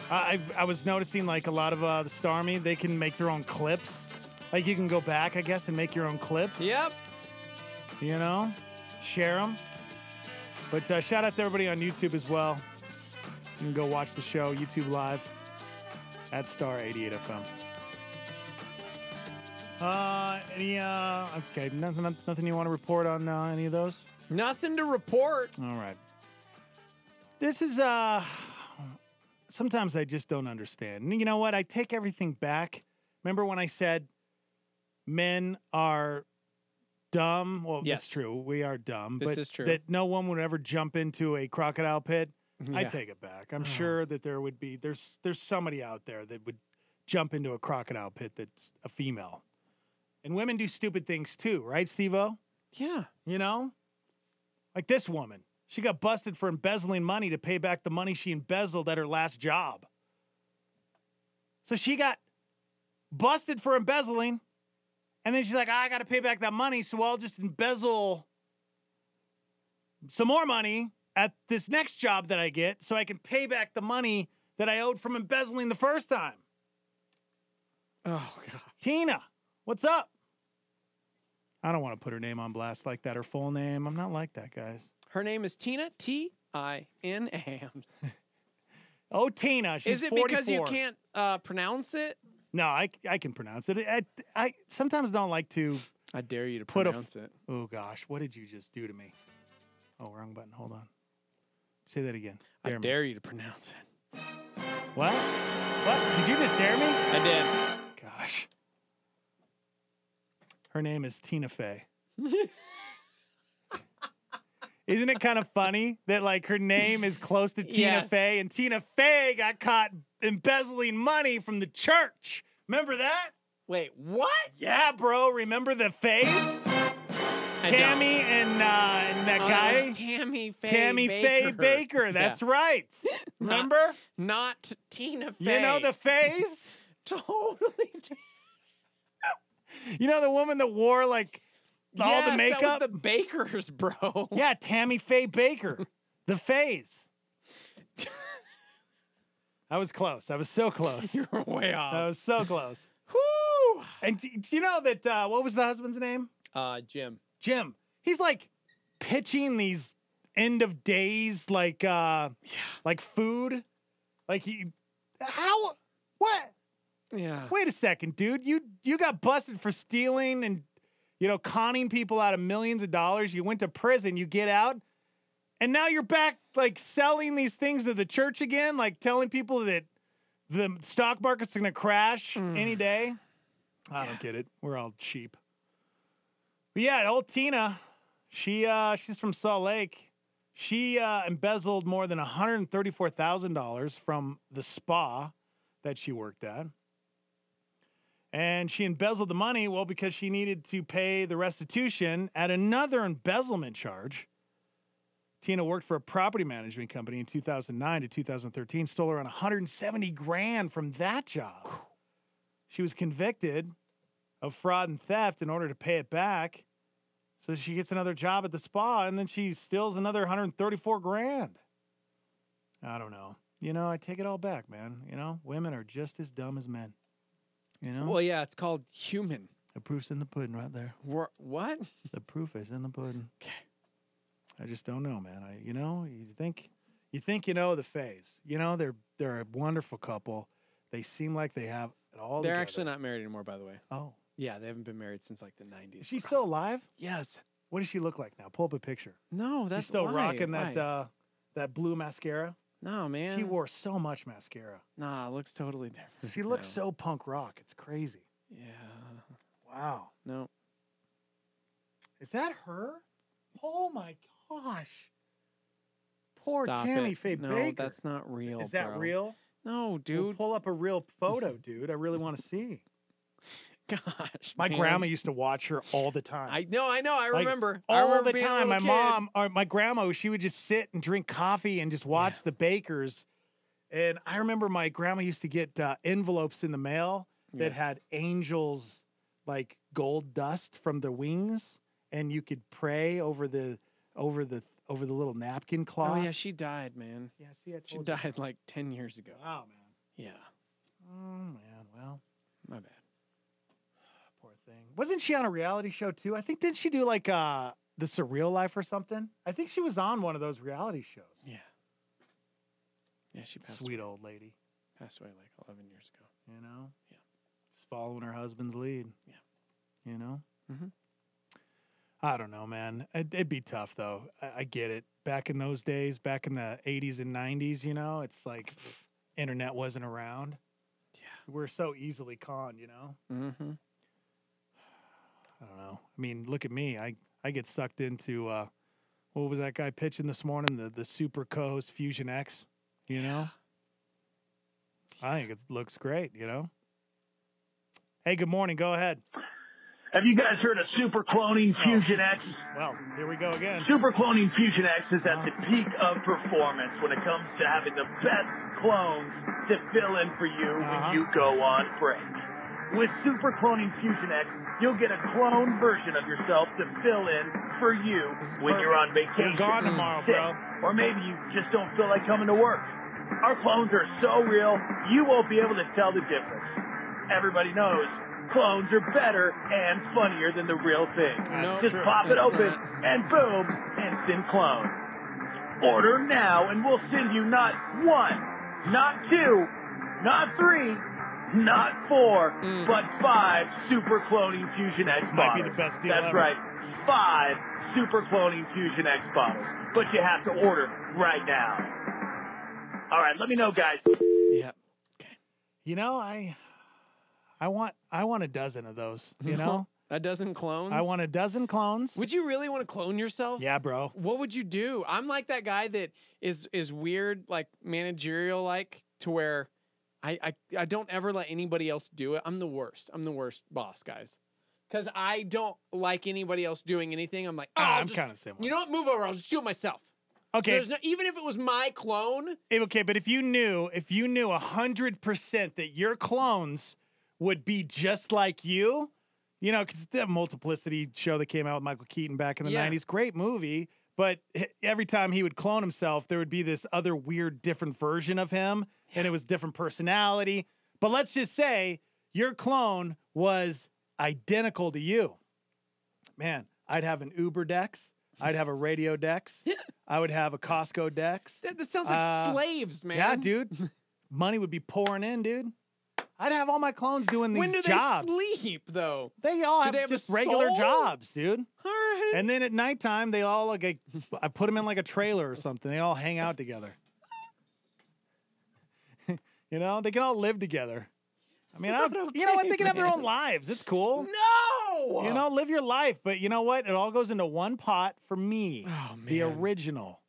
Speaker 5: I was noticing, like, a lot of the Star Army, they can make their own clips. Like, you can go back, I guess, and make your own clips.
Speaker 6: Yep.
Speaker 5: You know? Share them. But shout out to everybody on YouTube as well. You can go watch the show, YouTube Live, at Star 88 FM. Okay, nothing you want to report on any of those?
Speaker 6: Nothing to report.
Speaker 5: All right. This is, sometimes I just don't understand. And you know what? I take everything back. Remember when I said men are dumb. Well,
Speaker 6: Yes.
Speaker 5: it's true. We are dumb.
Speaker 6: This
Speaker 5: but
Speaker 6: is true.
Speaker 5: That no one would ever jump into a crocodile pit. I
Speaker 6: Yeah.
Speaker 5: take it back. I'm sure that there would be. There's somebody out there that would jump into a crocodile pit that's a female. And women do stupid things too, right, Steve-O?
Speaker 6: Yeah.
Speaker 5: You know? Like this woman. She got busted for embezzling money to pay back the money she embezzled at her last job. So she got busted for embezzling, and then she's like, I got to pay back that money, so I'll just embezzle some more money at this next job that I get so I can pay back the money that I owed from embezzling the first time.
Speaker 6: Oh, God.
Speaker 5: Tina, what's up? I don't want to put her name on blast like that, her full name. I'm not like that, guys.
Speaker 6: Her name is Tina, T-I-N-A.
Speaker 5: Oh, Tina, she's 44.
Speaker 6: Is it because you can't pronounce it?
Speaker 5: No, I can pronounce it. I sometimes don't like to.
Speaker 6: I dare you to
Speaker 5: put
Speaker 6: pronounce it.
Speaker 5: Oh, gosh. What did you just do to me? Oh, wrong button. Hold on. Say that again.
Speaker 6: I dare you to pronounce it.
Speaker 5: What? What? Did you just dare me?
Speaker 6: I did.
Speaker 5: Gosh. Her name is Tina Fey. Isn't it kind of funny that, like, her name is close to Tina
Speaker 6: Yes.
Speaker 5: Fey, and Tina Fey got caught embezzling money from the church? Remember that?
Speaker 6: Wait, what?
Speaker 5: Yeah, bro. Remember the Fays? Tammy and that guy?
Speaker 6: Was Tammy Faye
Speaker 5: Tammy Faye Baker. That's right. Remember?
Speaker 6: Not Tina Fey.
Speaker 5: You know the Fays?
Speaker 6: Totally.
Speaker 5: You know the woman that wore, like, all the makeup?
Speaker 6: That was the Bakers, bro.
Speaker 5: Yeah, Tammy Faye Baker. The Fays. I was close. I was so close.
Speaker 6: You were way off.
Speaker 5: I was so close.
Speaker 6: Woo!
Speaker 5: And do you know that, what was the husband's name?
Speaker 6: Jim.
Speaker 5: Jim. He's like pitching these end of days, like food. Like what?
Speaker 6: Yeah.
Speaker 5: Wait a second, dude. You got busted for stealing and, conning people out of millions of dollars. You went to prison. You get out. And now you're back, like, selling these things to the church again, like telling people that the stock market's going to crash any day. I don't get it. We're all cheap. But yeah, old Tina, she's from Salt Lake. She embezzled more than $134,000 from the spa that she worked at. And she embezzled the money, well, because she needed to pay the restitution at another embezzlement charge. Tina worked for a property management company in 2009 to 2013, stole around $170,000 from that job. She was convicted of fraud and theft in order to pay it back. So she gets another job at the spa, and then she steals another $134,000. I don't know. I take it all back, man. Women are just as dumb as men.
Speaker 6: Well, yeah, it's called human.
Speaker 5: The proof's in the pudding right there.
Speaker 6: What?
Speaker 5: The proof is in the pudding.
Speaker 6: Okay.
Speaker 5: I just don't know, man. You think the Fays. They're a wonderful couple. They seem like they have it all
Speaker 6: They're
Speaker 5: together.
Speaker 6: actually not married anymore, by the way.
Speaker 5: Oh.
Speaker 6: Yeah, they haven't been married since like the 90s.
Speaker 5: Is she still alive?
Speaker 6: Yes.
Speaker 5: What does she look like now? Pull up a picture.
Speaker 6: No, that's
Speaker 5: She's still
Speaker 6: why?
Speaker 5: rocking that
Speaker 6: Why?
Speaker 5: that blue mascara.
Speaker 6: No, man.
Speaker 5: She wore so much mascara.
Speaker 6: Nah, it looks totally different.
Speaker 5: She looks so punk rock. It's crazy.
Speaker 6: Yeah.
Speaker 5: Wow.
Speaker 6: No.
Speaker 5: Is that her? Oh my gosh. Poor
Speaker 6: Stop
Speaker 5: Tammy
Speaker 6: it.
Speaker 5: Faye
Speaker 6: No,
Speaker 5: Baker.
Speaker 6: that's not real.
Speaker 5: Is that
Speaker 6: bro.
Speaker 5: real?
Speaker 6: No, dude.
Speaker 5: We'll pull up a real photo, dude. I really want to see.
Speaker 6: Gosh.
Speaker 5: My
Speaker 6: man.
Speaker 5: grandma used to watch her all the time.
Speaker 6: I know. I
Speaker 5: Like,
Speaker 6: remember.
Speaker 5: all the
Speaker 6: being a
Speaker 5: time. My
Speaker 6: little
Speaker 5: mom or my grandma, she would just sit and drink coffee and just watch the Bakers. And I remember my grandma used to get envelopes in the mail that had angels, like gold dust from the wings, and you could pray over the little napkin cloth.
Speaker 6: Oh yeah, she died, man.
Speaker 5: Yeah, see,
Speaker 6: She died like 10 years ago.
Speaker 5: Wow, man.
Speaker 6: Yeah.
Speaker 5: Oh man, well,
Speaker 6: my bad.
Speaker 5: Poor thing. Wasn't she on a reality show too? I think didn't she do like The Surreal Life or something? I think she was on one of those reality shows.
Speaker 6: Yeah. Yeah, she passed
Speaker 5: Sweet
Speaker 6: away.
Speaker 5: old lady.
Speaker 6: Passed away like 11 years ago.
Speaker 5: Yeah. Just following her husband's lead.
Speaker 6: Yeah.
Speaker 5: Mm-hmm. I don't know, man. It'd be tough, though. I get it. Back in those days, back in the 80s and 90s, it's like internet wasn't around. Yeah. We're so easily conned,
Speaker 6: Mm-hmm.
Speaker 5: don't know. I mean, look at me. I get sucked into what was that guy pitching this morning? The Super Co-host Fusion X. You know, I think it looks great. You know. Hey, good morning. Go ahead.
Speaker 15: Have you guys heard of Super Cloning Fusion X?
Speaker 5: Well, here we go again.
Speaker 15: Super Cloning Fusion X is at the peak of performance when it comes to having the best clones to fill in for you when you go on break. With Super Cloning Fusion X, you'll get a clone version of yourself to fill in for you when you're on vacation.
Speaker 5: You're gone tomorrow,
Speaker 15: sick,
Speaker 5: bro.
Speaker 15: Or maybe you just don't feel like coming to work. Our clones are so real, you won't be able to tell the difference. Everybody knows clones are better and funnier than the real thing. Just pop it open and boom, instant clone. Order now and we'll send you not 1, not 2, not 3, not 4, but 5 Super Cloning Fusion X bottles.
Speaker 5: Might be the best deal
Speaker 15: That's
Speaker 5: ever.
Speaker 15: right, 5 Super Cloning Fusion X bottles. But you have to order right now. All right, let me know, guys.
Speaker 6: Yeah.
Speaker 5: You know, I want a dozen of those, you know?
Speaker 6: A dozen clones?
Speaker 5: I want a dozen clones.
Speaker 6: Would you really want to clone yourself?
Speaker 5: Yeah, bro.
Speaker 6: What would you do? I'm like that guy that is weird, like managerial like, to where I don't ever let anybody else do it. I'm the worst. I'm the worst boss, guys. Because I don't like anybody else doing anything. I'm like,
Speaker 5: I'm kind of similar.
Speaker 6: You know what? Move over. I'll just do it myself.
Speaker 5: Okay.
Speaker 6: So even if it was my clone.
Speaker 5: Okay, but if you knew 100% that your clones would be just like you, you know, because the Multiplicity show that came out with Michael Keaton back in the 90s, great movie, but every time he would clone himself, there would be this other weird, different version of him, and it was different personality. But let's just say your clone was identical to you. Man, I'd have an Uber Dex. I'd have a Radio Dex. I would have a Costco Dex.
Speaker 6: That sounds like slaves, man.
Speaker 5: Yeah, dude. Money would be pouring in, dude. I'd have all my clones doing these
Speaker 6: When do
Speaker 5: jobs.
Speaker 6: they sleep, though?
Speaker 5: They all
Speaker 6: Do
Speaker 5: have
Speaker 6: they have
Speaker 5: just
Speaker 6: a
Speaker 5: regular
Speaker 6: soul?
Speaker 5: jobs, dude.
Speaker 6: All right.
Speaker 5: And then at nighttime, they all I put them in like a trailer or something. They all hang out together. You know, they can all live together. I mean, you know what? They can have their own lives. It's cool.
Speaker 6: No!
Speaker 5: You know, live your life. But you know what? It all goes into one pot for me.
Speaker 6: Oh, man.
Speaker 5: The original.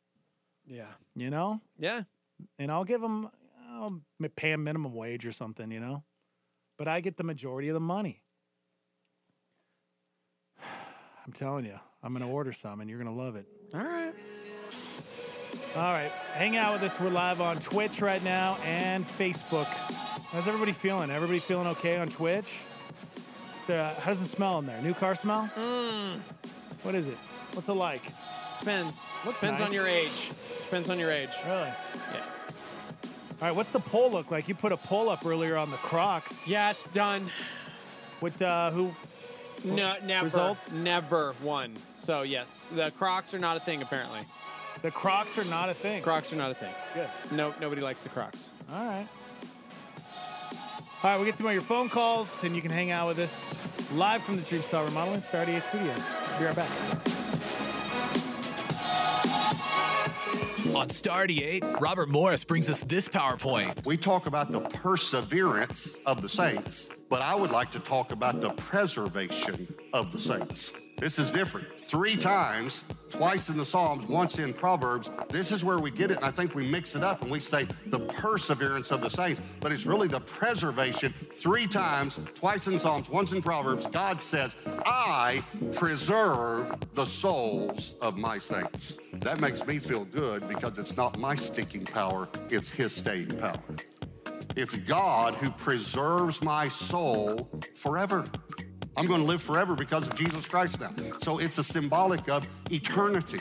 Speaker 6: Yeah.
Speaker 5: You know?
Speaker 6: Yeah.
Speaker 5: And I'll pay a minimum wage or something, you know? But I get the majority of the money. I'm telling you, I'm going to order some and you're going to love it.
Speaker 6: All right.
Speaker 5: All right. Hang out with us. We're live on Twitch right now and Facebook. How's everybody feeling? Everybody feeling okay on Twitch? How does it smell in there? New car smell? What is it? What's it like?
Speaker 6: Depends.
Speaker 5: Looks
Speaker 6: Depends
Speaker 5: nice.
Speaker 6: on your age. Depends on your age.
Speaker 5: Really?
Speaker 6: Yeah.
Speaker 5: All right, what's the poll look like? You put a poll up earlier on the Crocs.
Speaker 6: Yeah, it's done.
Speaker 5: With who?
Speaker 6: No, never.
Speaker 5: Results?
Speaker 6: Never won. So, yes, the Crocs are not a thing, apparently.
Speaker 5: The Crocs are not a thing.
Speaker 6: Crocs are not a thing.
Speaker 5: Good.
Speaker 6: No, nobody likes the Crocs.
Speaker 5: All right. All right, we'll get to your phone calls, and you can hang out with us live from the Dreamstar Remodeling Star 88 Studios. Be right back.
Speaker 9: On Star 88, Robert Morris brings us this PowerPoint.
Speaker 19: We talk about the perseverance of the saints, but I would like to talk about the preservation of the saints. This is different. 3 times, twice in the Psalms, once in Proverbs. This is where we get it, and I think we mix it up and we say the perseverance of the saints, but it's really the preservation. 3 times, twice in Psalms, once in Proverbs, God says, I preserve the souls of my saints. That makes me feel good because it's not my sticking power, it's his staying power. It's God who preserves my soul forever. I'm going to live forever because of Jesus Christ now. So it's a symbolic of eternity.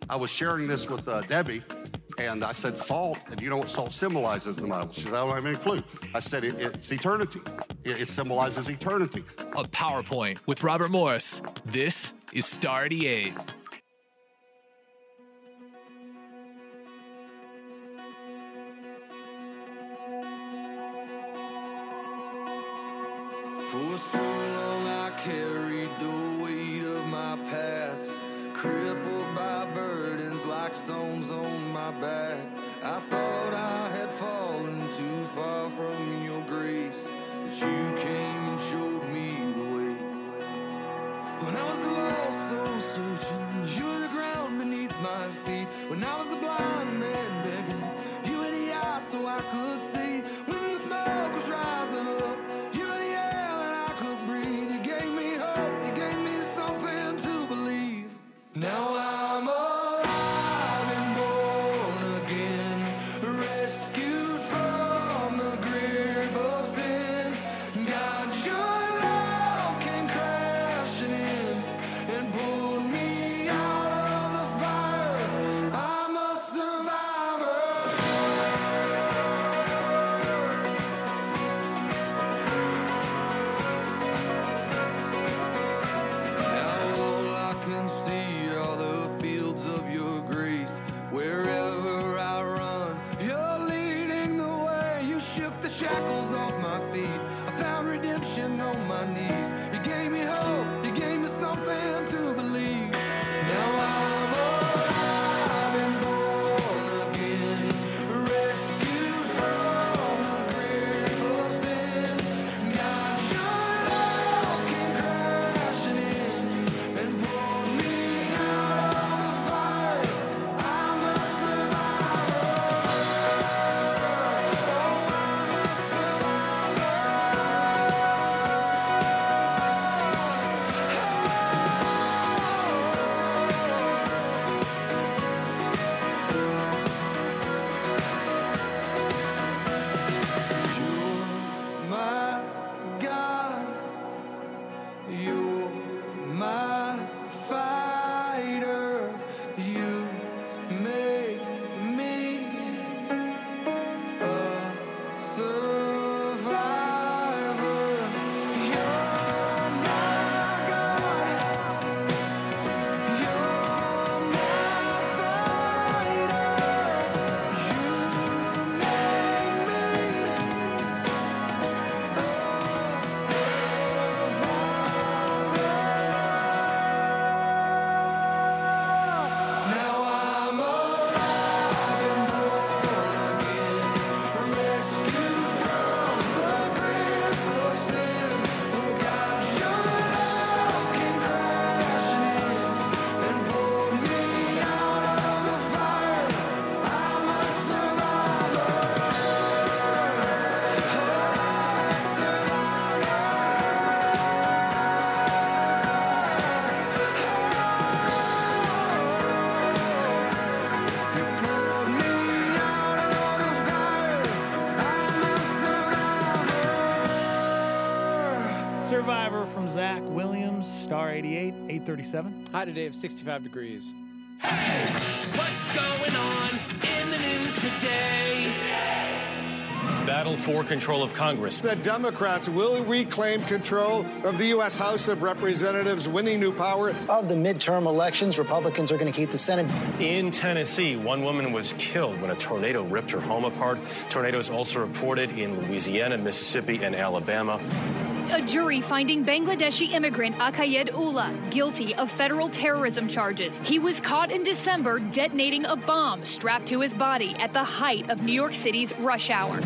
Speaker 19: I was sharing this with Debbie, and I said salt, and you know what salt symbolizes in the Bible? She said, I don't have any clue. I said, it's eternity. It symbolizes eternity.
Speaker 9: A PowerPoint with Robert Morris. This is Star 88.
Speaker 1: For so long I carried the weight of my past, crippled by burdens like stones on my back. I thought I had fallen too far from your grace, but you came and showed me the way. crashing on my knees. You gave me hope, you gave me something to believe. Now I'm alive and born again, rescued from the grip of sin. God, your love came crashing in and pulled me out of the fire. I'm a survivor. My God, you're my fighter. You make me a survivor. You're my God, you're my fighter. You make me now I'm alive and born again, rescued from the grip of sin. Oh God, your love came crashing in and pulled me out of the fire. I'm a survivor.
Speaker 5: Survivor from Zach Williams, Star 88, 837.
Speaker 6: High today of 65 degrees.
Speaker 2: What's going on in the news today?
Speaker 20: Battle for control of Congress.
Speaker 23: The Democrats will reclaim control of the U.S. House of Representatives, winning new power.
Speaker 24: Of the midterm elections, Republicans are going to keep the Senate.
Speaker 20: In Tennessee, one woman was killed when a tornado ripped her home apart. Tornadoes also reported in Louisiana, Mississippi, and Alabama.
Speaker 25: A jury finding Bangladeshi immigrant Akayed Ullah guilty of federal terrorism charges. He was caught in December detonating a bomb strapped to his body at the height of New York City's rush hour.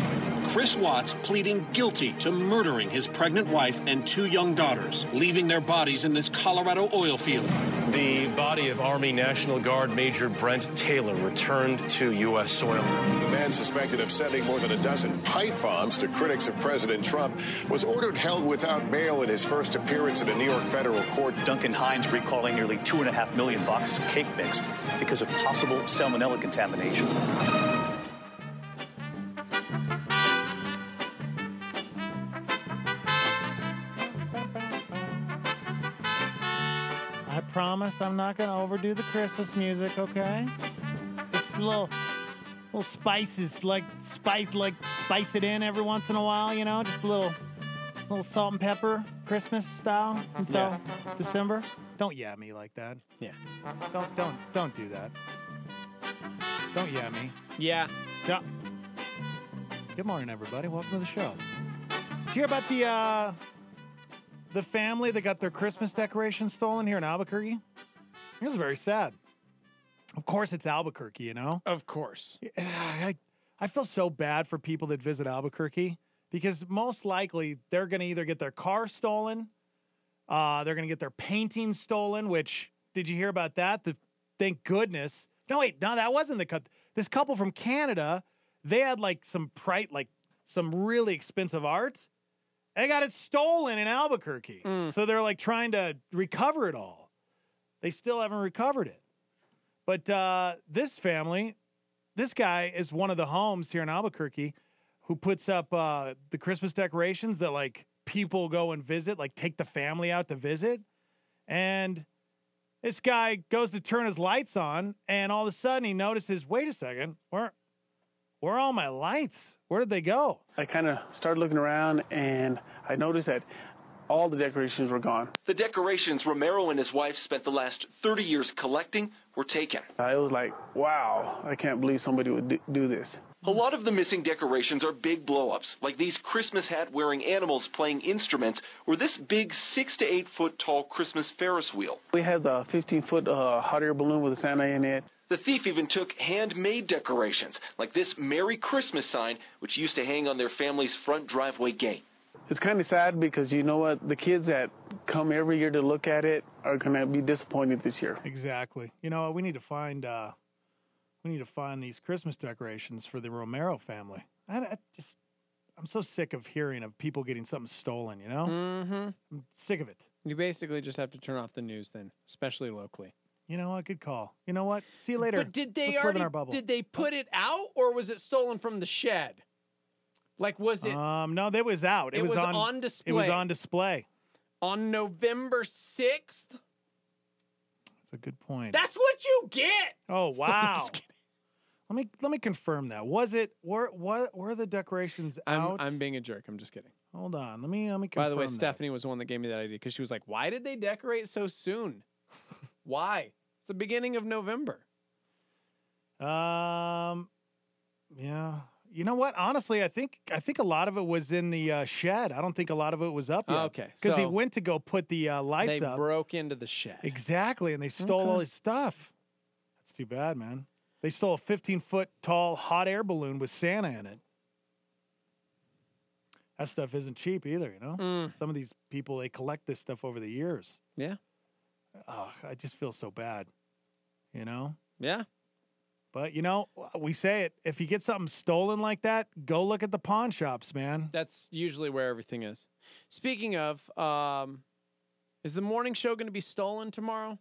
Speaker 26: Chris Watts pleading guilty to murdering his pregnant wife and 2 young daughters, leaving their bodies in this Colorado oil field.
Speaker 20: The body of Army National Guard Major Brent Taylor returned to U.S. soil.
Speaker 27: The man suspected of sending more than a dozen pipe bombs to critics of President Trump was ordered held without bail in his first appearance at a New York federal court.
Speaker 28: Duncan Hines recalling nearly 2.5 million boxes of cake mix because of possible salmonella contamination.
Speaker 5: I promise I'm not going to overdo the Christmas music, okay? Just little spices, like spice it in every once in a while, you know? Just a little salt and pepper, Christmas style until December. Don't yeah me like that.
Speaker 6: Yeah.
Speaker 5: Don't do that. Don't yeah me.
Speaker 6: Yeah.
Speaker 5: Good morning, everybody. Welcome to the show. Did you hear about the family that got their Christmas decorations stolen here in Albuquerque? It was very sad. Of course, it's Albuquerque, you know?
Speaker 6: Of course.
Speaker 5: I feel so bad for people that visit Albuquerque because most likely they're going to either get their car stolen, they're going to get their paintings stolen, which, did you hear about that? Thank goodness. No, wait, no, that wasn't the cut. This couple from Canada, they had some really expensive art. They got it stolen in Albuquerque. So they're trying to recover it all. They still haven't recovered it. But this family, this guy is one of the homes here in Albuquerque who puts up the Christmas decorations that people go and visit, take the family out to visit. And this guy goes to turn his lights on, and all of a sudden he notices, wait a second, where are all my lights? Where did they go?
Speaker 29: I kind of started looking around, and I noticed that all the decorations were gone.
Speaker 30: The decorations Romero and his wife spent the last 30 years collecting were taken.
Speaker 29: It was like, wow, I can't believe somebody would do this.
Speaker 30: A lot of the missing decorations are big blow-ups, like these Christmas hat-wearing animals playing instruments, or this big 6 to 8 foot tall Christmas Ferris wheel.
Speaker 29: We had the 15-foot hot air balloon with a Santa in it.
Speaker 30: The thief even took handmade decorations, like this Merry Christmas sign, which used to hang on their family's front driveway gate.
Speaker 29: It's kind of sad because you know what? The kids that come every year to look at it are going to be disappointed this year.
Speaker 5: Exactly. You know, we need to find these Christmas decorations for the Romero family. I'm so sick of hearing of people getting something stolen, you know?
Speaker 6: Mm-hmm.
Speaker 5: I'm sick of it.
Speaker 6: You basically just have to turn off the news then, especially locally.
Speaker 5: You know what? Good call. You know what? See you later.
Speaker 6: But did they
Speaker 5: Let's live in our bubble.
Speaker 6: did they put it out, or was it stolen from the shed? Like, was it?
Speaker 5: No, that was out.
Speaker 6: It was on display.
Speaker 5: It was on display.
Speaker 6: On November 6th?
Speaker 5: That's a good point.
Speaker 6: That's what you get!
Speaker 5: Oh, wow. Let me confirm that. Was it, were the decorations out?
Speaker 6: I'm being a jerk. I'm just kidding.
Speaker 5: Hold on. Let me confirm
Speaker 6: By the way,
Speaker 5: that.
Speaker 6: Stephanie was the one that gave me that idea because she was like, why did they decorate so soon? Why? It's the beginning of November.
Speaker 5: Yeah. You know what? Honestly, I think a lot of it was in the shed. I don't think a lot of it was up yet.
Speaker 6: Okay.
Speaker 5: Because he
Speaker 6: so
Speaker 5: went to go put the lights
Speaker 6: they
Speaker 5: up.
Speaker 6: broke into the shed.
Speaker 5: Exactly, and they stole all his stuff. That's too bad, man. They stole a 15-foot tall hot air balloon with Santa in it. That stuff isn't cheap either, you know? Some of these people, they collect this stuff over the years.
Speaker 6: Yeah.
Speaker 5: Oh, I just feel so bad, you know?
Speaker 6: Yeah.
Speaker 5: But, you know, we say it. If you get something stolen like that, go look at the pawn shops, man.
Speaker 6: That's usually where everything is. Speaking of, is the morning show going to be stolen tomorrow?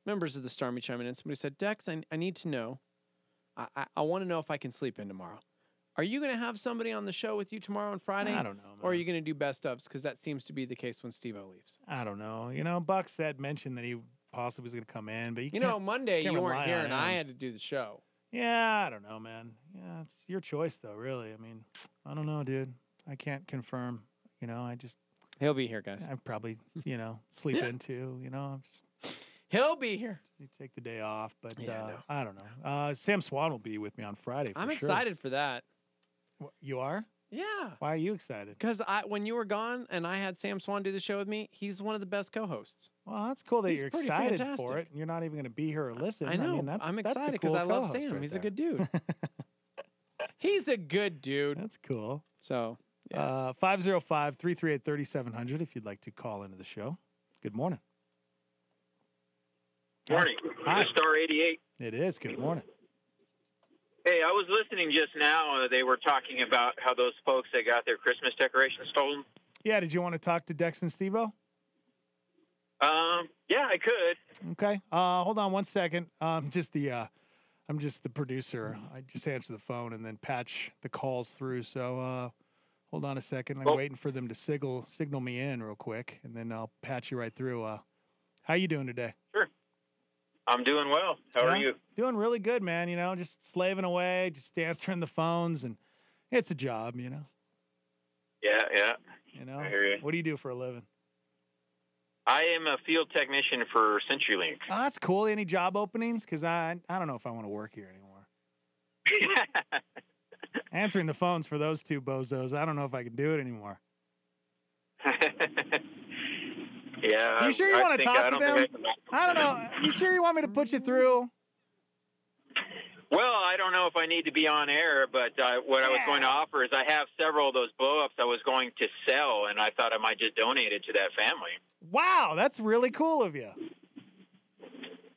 Speaker 6: Members of the Stormy chiming in. Somebody said, Dex, I need to know. I want to know if I can sleep in tomorrow. Are you going to have somebody on the show with you tomorrow and Friday?
Speaker 5: I don't know, man.
Speaker 6: Or are you going to do best ofs? Because that seems to be the case when Steve-O leaves.
Speaker 5: I don't know. You know, Buck mentioned that he possibly was going to come in, but
Speaker 6: you know, Monday
Speaker 5: you
Speaker 6: weren't here and I had to do the show.
Speaker 5: Yeah, I don't know, man. Yeah, it's your choice, though, really. I mean, I don't know, dude. I can't confirm. You know,
Speaker 6: He'll be here, guys.
Speaker 5: I probably, you know, sleep in too, you know.
Speaker 6: He'll be here.
Speaker 5: You take the day off, but
Speaker 6: Yeah,
Speaker 5: I don't know. Sam Swan will be with me on Friday for
Speaker 6: I'm
Speaker 5: sure.
Speaker 6: excited for that.
Speaker 5: You are?
Speaker 6: Yeah.
Speaker 5: Why are you excited?
Speaker 6: Because when you were gone and I had Sam Swan do the show with me, he's one of the best co-hosts.
Speaker 5: Well, that's cool that
Speaker 6: He's
Speaker 5: you're
Speaker 6: pretty
Speaker 5: excited
Speaker 6: fantastic.
Speaker 5: for it. And you're not even going to be here or listen.
Speaker 6: I know.
Speaker 5: mean,
Speaker 6: I'm
Speaker 5: that's
Speaker 6: excited
Speaker 5: the
Speaker 6: because
Speaker 5: cool
Speaker 6: I love
Speaker 5: co-host
Speaker 6: Sam.
Speaker 5: right
Speaker 6: He's
Speaker 5: there.
Speaker 6: a good dude. He's a good dude.
Speaker 5: That's cool.
Speaker 6: So, yeah.
Speaker 5: 505-338-3700 if you'd like to call into the show. Good morning.
Speaker 3: Morning.
Speaker 5: Hi.
Speaker 3: This is Star 88.
Speaker 5: It is. Good morning.
Speaker 3: Hey, I was listening just now. They were talking about how those folks that got their Christmas decorations stolen.
Speaker 5: Yeah, did you want to talk to Dex and Steve-O?
Speaker 3: Yeah, I could.
Speaker 5: Okay. Hold on one second. I'm just the producer. I just answer the phone and then patch the calls through. So hold on a second. I'm waiting for them to signal me in real quick, and then I'll patch you right through. How you doing today?
Speaker 3: Sure. I'm doing well. How are you?
Speaker 5: Doing really good, man. You know, just slaving away, just answering the phones, and it's a job, you know.
Speaker 3: Yeah.
Speaker 5: You know.
Speaker 3: I hear you.
Speaker 5: What do you do for a living?
Speaker 3: I am a field technician for CenturyLink.
Speaker 5: Oh, that's cool. Any job openings? Because I don't know if I want to work here anymore. Answering the phones for those two bozos, I don't know if I can do it anymore.
Speaker 3: Yeah.
Speaker 5: You sure you want to talk to them? I don't know. You sure you want me to put you through?
Speaker 3: Well, I don't know if I need to be on air, but what I was going to offer is I have several of those blow-ups I was going to sell, and I thought I might just donate it to that family.
Speaker 5: Wow, that's really cool of you.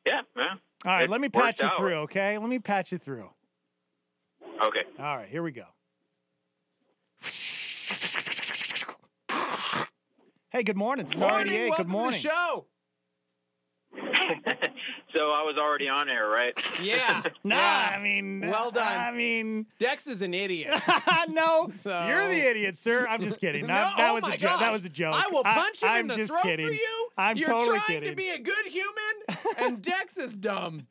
Speaker 3: Yeah, man.
Speaker 5: All right, let me patch you through, okay? Let me patch you through.
Speaker 3: Okay.
Speaker 5: All right, here we go. Hey, good morning. Star 88, good morning.
Speaker 6: To the show.
Speaker 3: So I was already on air, right?
Speaker 6: Yeah.
Speaker 5: I mean,
Speaker 6: well done.
Speaker 5: I mean,
Speaker 6: Dex is an idiot.
Speaker 5: No,
Speaker 6: So-
Speaker 5: you're the idiot, sir. I'm just kidding. That was a joke. That was a joke.
Speaker 6: I will punch him in
Speaker 5: I'm
Speaker 6: the
Speaker 5: just
Speaker 6: throat
Speaker 5: kidding.
Speaker 6: for you.
Speaker 5: I'm
Speaker 6: You're
Speaker 5: totally
Speaker 6: trying
Speaker 5: kidding.
Speaker 6: to be a good human, and Dex is dumb.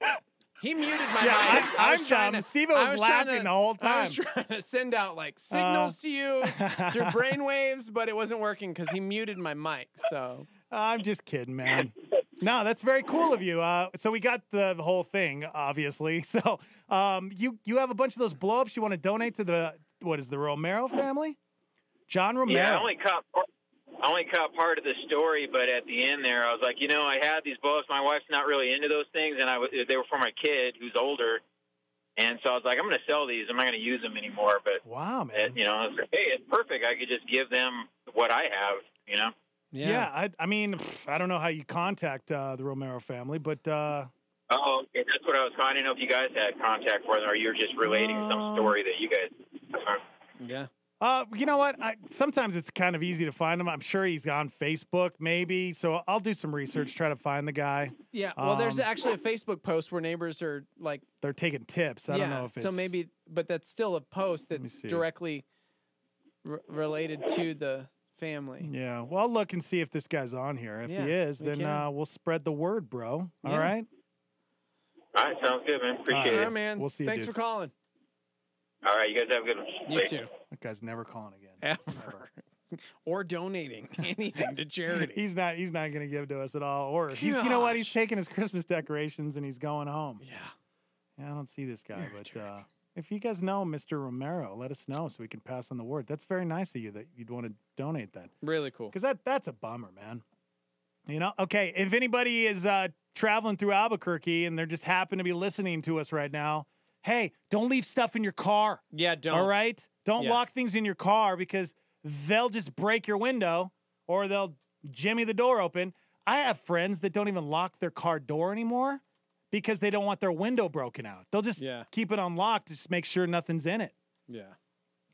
Speaker 6: He muted my
Speaker 5: Yeah,
Speaker 6: mic.
Speaker 5: I'm dumb. Steve-O was laughing the whole
Speaker 6: I was
Speaker 5: time.
Speaker 6: trying to send out like signals to you through brainwaves, but it wasn't working because he muted my mic. So
Speaker 5: I'm just kidding, man. No, that's very cool of you. So we got the whole thing, obviously. So you have a bunch of those blow-ups you want to donate to the Romero family? John Romero.
Speaker 3: Yeah, I only caught part of the story, but at the end there, I was like, I had these blow-ups. My wife's not really into those things, and they were for my kid who's older. And so I was like, I'm going to sell these. I'm not going to use them anymore. But
Speaker 5: wow, man!
Speaker 3: I was like, hey, it's perfect. I could just give them what I have.
Speaker 5: Yeah. I mean, I don't know how you contact the Romero family, but.
Speaker 3: Oh, okay. That's what I was calling. I didn't know if you guys had contact for them, or you're just relating some story that you guys.
Speaker 6: Yeah.
Speaker 5: You know what? Sometimes it's kind of easy to find him. I'm sure he's on Facebook, maybe. So I'll do some research, try to find the guy.
Speaker 6: Yeah. Well, there's actually a Facebook post where neighbors are like
Speaker 5: they're taking tips. I don't know if it's
Speaker 6: so maybe, but that's still a post that's directly related to the family.
Speaker 5: Yeah. Well, I'll look and see if this guy's on here. If he is, then we'll spread the word, bro. All right.
Speaker 3: All right. Sounds good, man. Appreciate it.
Speaker 6: All right, man.
Speaker 5: We'll see you,
Speaker 6: Thanks
Speaker 5: dude.
Speaker 6: for calling.
Speaker 3: All right. You guys have a good one.
Speaker 6: You
Speaker 3: Bye.
Speaker 6: too.
Speaker 5: That guy's never calling again.
Speaker 6: Ever. Or donating anything to charity.
Speaker 5: He's not going to give to us at all. Or he's, you know what? He's taking his Christmas decorations and he's going home. Yeah, I don't see this guy, but if you guys know Mr. Romero, let us know so we can pass on the word. That's very nice of you that you'd want to donate that.
Speaker 6: Really cool.
Speaker 5: Because that's a bummer, man. Okay, if anybody is traveling through Albuquerque and they're just happen to be listening to us right now, hey, don't leave stuff in your car.
Speaker 6: Yeah, don't.
Speaker 5: All right? Don't lock things in your car because they'll just break your window or they'll jimmy the door open. I have friends that don't even lock their car door anymore because they don't want their window broken out. They'll just keep it unlocked, just make sure nothing's in it.
Speaker 6: Yeah.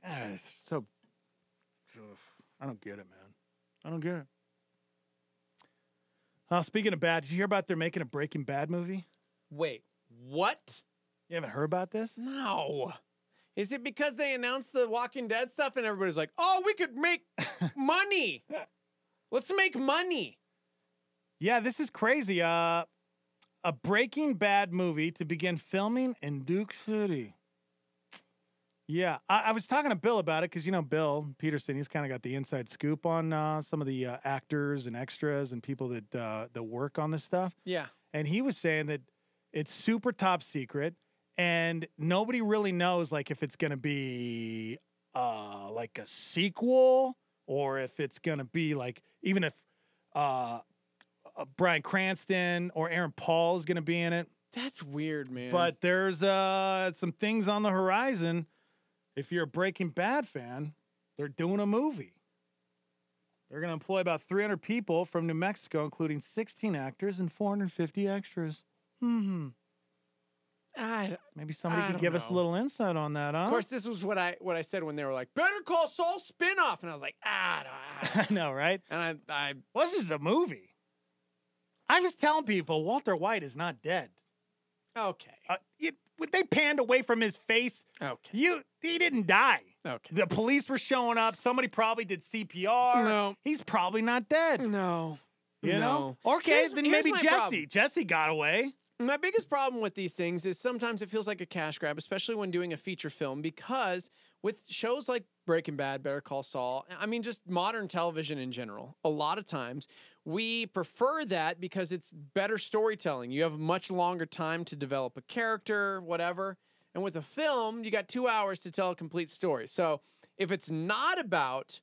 Speaker 5: It's so I don't get it, man. I don't get it. Speaking of bad, did you hear about they're making a Breaking Bad movie?
Speaker 6: Wait, what?
Speaker 5: You haven't heard about this?
Speaker 6: No. Is it because they announced the Walking Dead stuff and everybody's like, oh, we could make money. Let's make money.
Speaker 5: Yeah, this is crazy. A Breaking Bad movie to begin filming in Duke City. Yeah, I was talking to Bill about it because, Bill Peterson, he's kind of got the inside scoop on some of the actors and extras and people that work on this stuff.
Speaker 6: Yeah.
Speaker 5: And he was saying that it's super top secret and nobody really knows, like, if it's going to be like a sequel or if it's going to be like, even if Bryan Cranston or Aaron Paul is going to be in it.
Speaker 6: That's weird, man.
Speaker 5: But there's some things on the horizon. If you're a Breaking Bad fan, they're doing a movie. They're going to employ about 300 people from New Mexico, including 16 actors and 450 extras. Maybe somebody could give us a little insight on that, huh?
Speaker 6: Of course, this was what I said when they were like, Better Call Saul spinoff. And I was like,
Speaker 5: I know, right?
Speaker 6: And I
Speaker 5: well, this is a movie. I was telling people Walter White is not dead.
Speaker 6: Okay.
Speaker 5: They panned away from his face.
Speaker 6: Okay.
Speaker 5: He didn't die.
Speaker 6: Okay.
Speaker 5: The police were showing up. Somebody probably did CPR.
Speaker 6: No.
Speaker 5: He's probably not dead.
Speaker 6: No.
Speaker 5: You know? Okay, then maybe
Speaker 6: my
Speaker 5: Jesse.
Speaker 6: problem.
Speaker 5: Jesse got away.
Speaker 6: My biggest problem with these things is sometimes it feels like a cash grab, especially when doing a feature film, because with shows like Breaking Bad, Better Call Saul, I mean, just modern television in general, a lot of times we prefer that because it's better storytelling. You have much longer time to develop a character, whatever. And with a film, you got 2 hours to tell a complete story. So if it's not about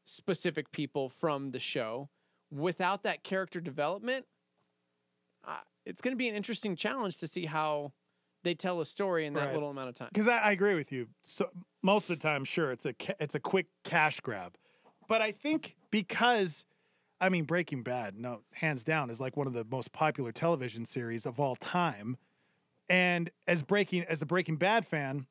Speaker 6: specific people from the show, without that character development, it's going to be an interesting challenge to see how they tell a story in that little amount of time.
Speaker 5: Because I agree with you. So most of the time, sure, it's a quick cash grab. But I think because, Breaking Bad, no, hands down, is like one of the most popular television series of all time. And as a Breaking Bad fan,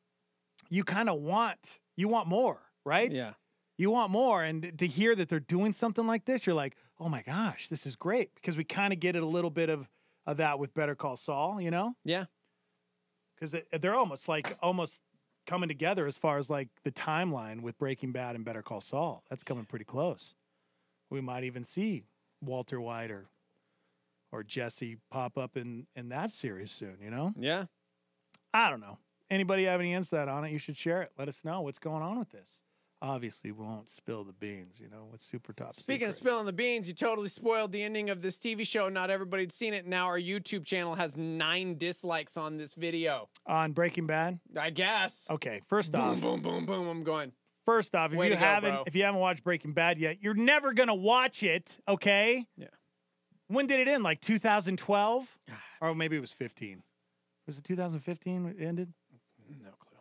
Speaker 5: you kind of want more, right?
Speaker 6: Yeah.
Speaker 5: You want more. And to hear that they're doing something like this, you're like, oh my gosh, this is great. Because we kind of get a little bit of that with Better Call Saul, you know?
Speaker 6: Yeah.
Speaker 5: Because they're almost coming together as far as like the timeline with Breaking Bad and Better Call Saul. That's coming pretty close. We might even see Walter White or Jesse pop up in that series soon, you know?
Speaker 6: Yeah.
Speaker 5: I don't know. Anybody have any insight on it? You should share it. Let us know what's going on with this. obviously won't spill the beans, you know, what's super top
Speaker 6: Speaking of
Speaker 5: secret.
Speaker 6: spilling the beans, you totally spoiled the ending of this TV show. Not everybody'd seen it. Now our YouTube channel has 9 dislikes on this video.
Speaker 5: On Breaking Bad?
Speaker 6: I guess.
Speaker 5: Okay, first
Speaker 6: Boom,
Speaker 5: off.
Speaker 6: boom, boom, boom. I'm going.
Speaker 5: First off,
Speaker 6: Way to go, bro.
Speaker 5: if you haven't watched Breaking Bad yet, you're never gonna watch it, okay?
Speaker 6: Yeah.
Speaker 5: When did it end? Like 2012? Or maybe it was 15. Was it 2015 it ended?
Speaker 6: No clue.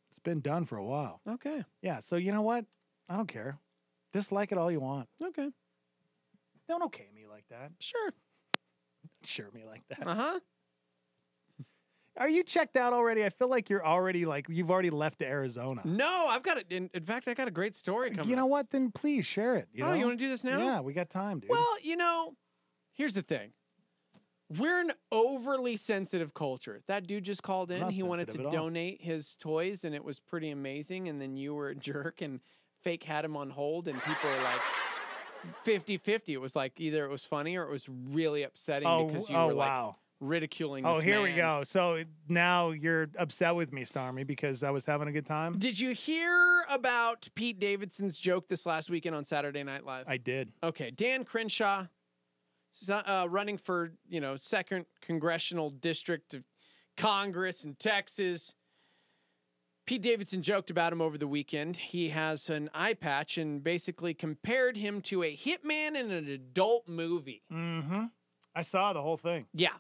Speaker 5: It's been done for a while.
Speaker 6: Okay.
Speaker 5: Yeah, so you know what? I don't care. Dislike it all you want.
Speaker 6: Okay.
Speaker 5: Don't okay me like that.
Speaker 6: Sure.
Speaker 5: Sure me like that.
Speaker 6: Uh-huh.
Speaker 5: Are you checked out already? I feel like you're already you've already left Arizona.
Speaker 6: No, I've got it. In fact, I got a great story coming.
Speaker 5: You know what? Then please share it. You
Speaker 6: Oh,
Speaker 5: know?
Speaker 6: you want to do this now?
Speaker 5: Yeah, we got time, dude.
Speaker 6: Well, you know, here's the thing. We're an overly sensitive culture. That dude just called in.
Speaker 5: Not
Speaker 6: He wanted to
Speaker 5: sensitive at all.
Speaker 6: donate his toys, and it was pretty amazing. And then you were a jerk and fake had him on hold, and people were like 50-50. It was like either it was funny or it was really upsetting because you were like ridiculing this
Speaker 5: here we
Speaker 6: man.
Speaker 5: go. So now you're upset with me, Stormy, because I was having a good time?
Speaker 6: Did you hear about Pete Davidson's joke this last weekend on Saturday Night Live?
Speaker 5: I did.
Speaker 6: Okay, Dan Crenshaw, running for, 2nd Congressional District of Congress in Texas. Pete Davidson joked about him over the weekend. He has an eye patch and basically compared him to a hitman in an adult movie.
Speaker 5: Mm-hmm. I saw the whole thing.
Speaker 6: Yeah.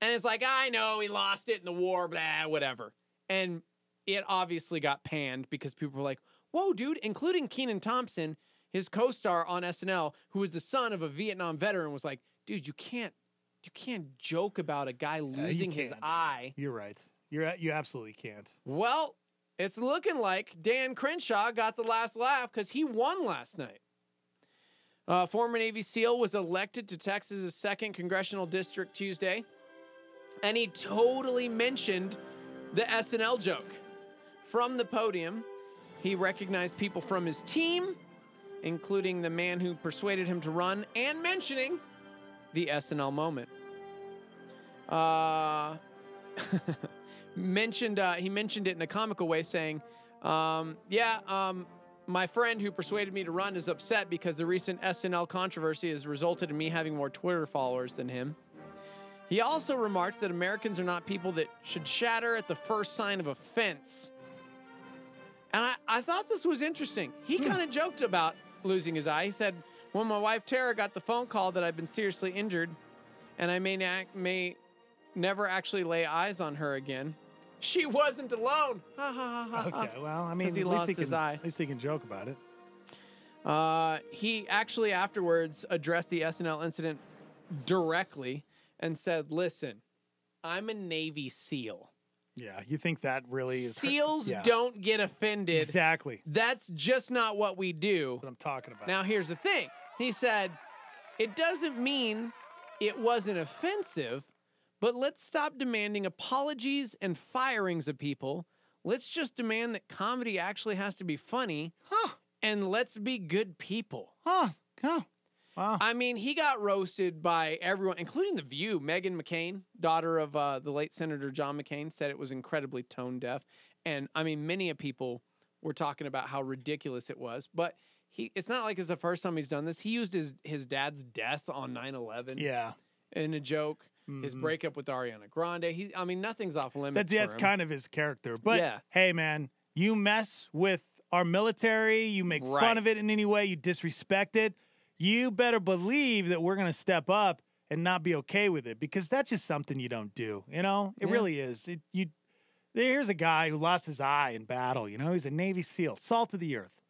Speaker 6: And it's like, I know he lost it in the war, blah, whatever. And it obviously got panned because people were like, whoa, dude, including Kenan Thompson, his co-star on SNL, who was the son of a Vietnam veteran, was like, dude, you can't joke about a guy losing his eye.
Speaker 5: You're right. You absolutely can't.
Speaker 6: Well, it's looking like Dan Crenshaw got the last laugh because he won last night. Former Navy SEAL was elected to Texas's 2nd Congressional District Tuesday, and he totally mentioned the SNL joke. From the podium, he recognized people from his team, including the man who persuaded him to run, and mentioning the SNL moment. He mentioned it in a comical way, saying, my friend who persuaded me to run is upset because the recent SNL controversy has resulted in me having more Twitter followers than him. He also remarked that Americans are not people that should shatter at the first sign of offense. And I thought this was interesting. He kind of joked about losing his eye. He said, when my wife Tara got the phone call that I've been seriously injured and I may never actually lay eyes on her again, she wasn't alone.
Speaker 5: Okay, well, I mean,
Speaker 6: he lost his eye.
Speaker 5: At least he can joke about it.
Speaker 6: He actually afterwards addressed the SNL incident directly and said, listen, I'm a Navy SEAL.
Speaker 5: Yeah, you think that really is...
Speaker 6: SEALs
Speaker 5: yeah.
Speaker 6: don't get offended.
Speaker 5: Exactly.
Speaker 6: That's just not what we do.
Speaker 5: That's what I'm talking about.
Speaker 6: Now, here's the thing. He said, it doesn't mean it wasn't offensive, but let's stop demanding apologies and firings of people. Let's just demand that comedy actually has to be funny. And let's be good people.
Speaker 5: Wow.
Speaker 6: I mean, he got roasted by everyone, including The View. Meghan McCain, daughter of the late Senator John McCain, said it was incredibly tone deaf. And, I mean, many of people were talking about how ridiculous it was. But it's not like it's the first time he's done this. He used his dad's death on 9/11 in a joke. His breakup with Ariana Grande. Nothing's off limits.
Speaker 5: That's kind of his character. But
Speaker 6: yeah.
Speaker 5: Hey, man, you mess with our military, you make fun of it in any way, you disrespect it, you better believe that we're going to step up and not be okay with it, because that's just something you don't do. You know, it really is. Here's a guy who lost his eye in battle. You know, he's a Navy SEAL, salt of the earth,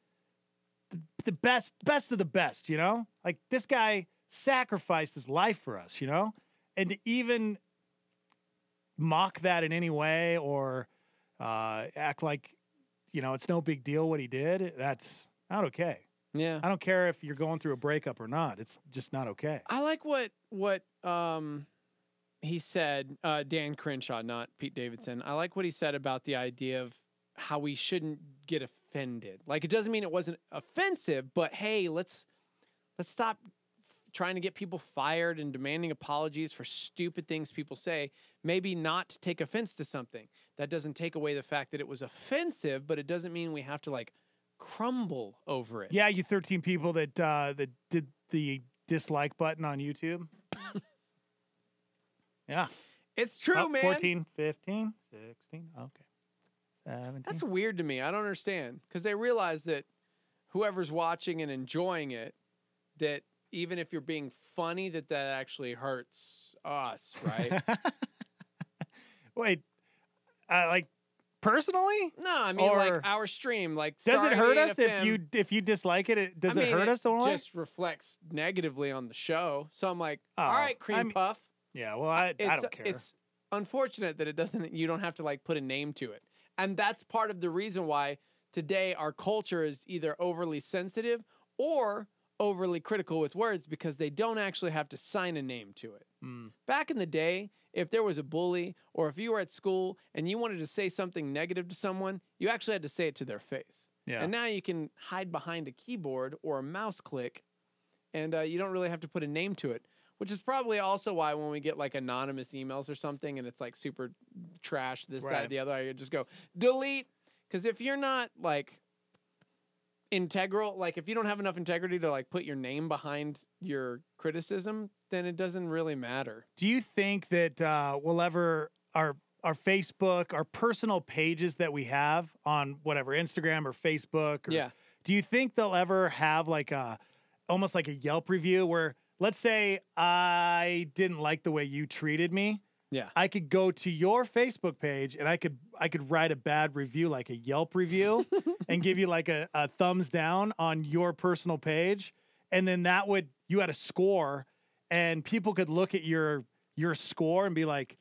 Speaker 5: the best of the best. You know, like this guy sacrificed his life for us. You know. And to even mock that in any way or act like, it's no big deal what he did, that's not okay.
Speaker 6: Yeah.
Speaker 5: I don't care if you're going through a breakup or not. It's just not okay.
Speaker 6: I like what he said, Dan Crenshaw, not Pete Davidson. I like what he said about the idea of how we shouldn't get offended. Like, it doesn't mean it wasn't offensive, but hey, let's stop trying to get people fired and demanding apologies for stupid things people say. Maybe not take offense to something. That doesn't take away the fact that it was offensive, but it doesn't mean we have to crumble over it.
Speaker 5: Yeah, you 13 people that that did the dislike button on YouTube. Yeah.
Speaker 6: It's true, man.
Speaker 5: 14, 15, 16, okay. 17.
Speaker 6: That's weird to me. I don't understand. Because they realize that whoever's watching and enjoying it, that even if you're being funny, that actually hurts us, right?
Speaker 5: Wait, like personally?
Speaker 6: No, I mean like our stream. Like,
Speaker 5: does it hurt us
Speaker 6: FM,
Speaker 5: if you dislike it? Does it hurt us?
Speaker 6: It just reflects negatively on the show. So I'm like, all right, cream puff.
Speaker 5: Yeah, well, I don't care.
Speaker 6: It's unfortunate that it doesn't. You don't have to like put a name to it, and that's part of the reason why today our culture is either overly sensitive or overly critical with words, because they don't actually have to sign a name to it. Back in the day, if there was a bully or if you were at school and you wanted to say something negative to someone, you actually had to say it to their face.
Speaker 5: Yeah.
Speaker 6: And now you can hide behind a keyboard or a mouse click, and you don't really have to put a name to it, which is probably also why when we get like anonymous emails or something and it's like super trash, this, that, the other, I just go delete. Because if you're not like integral, like if you don't have enough integrity to like put your name behind your criticism, then it doesn't really matter.
Speaker 5: Do you think that we'll ever our Facebook, our personal pages that we have on whatever Instagram or Facebook, or, do you think they'll ever have like almost like a Yelp review where, let's say I didn't like the way you treated me?
Speaker 6: Yeah,
Speaker 5: I could go to your Facebook page and I could write a bad review, like a Yelp review, and give you like a thumbs down on your personal page, and then you had a score, and people could look at your score and be like,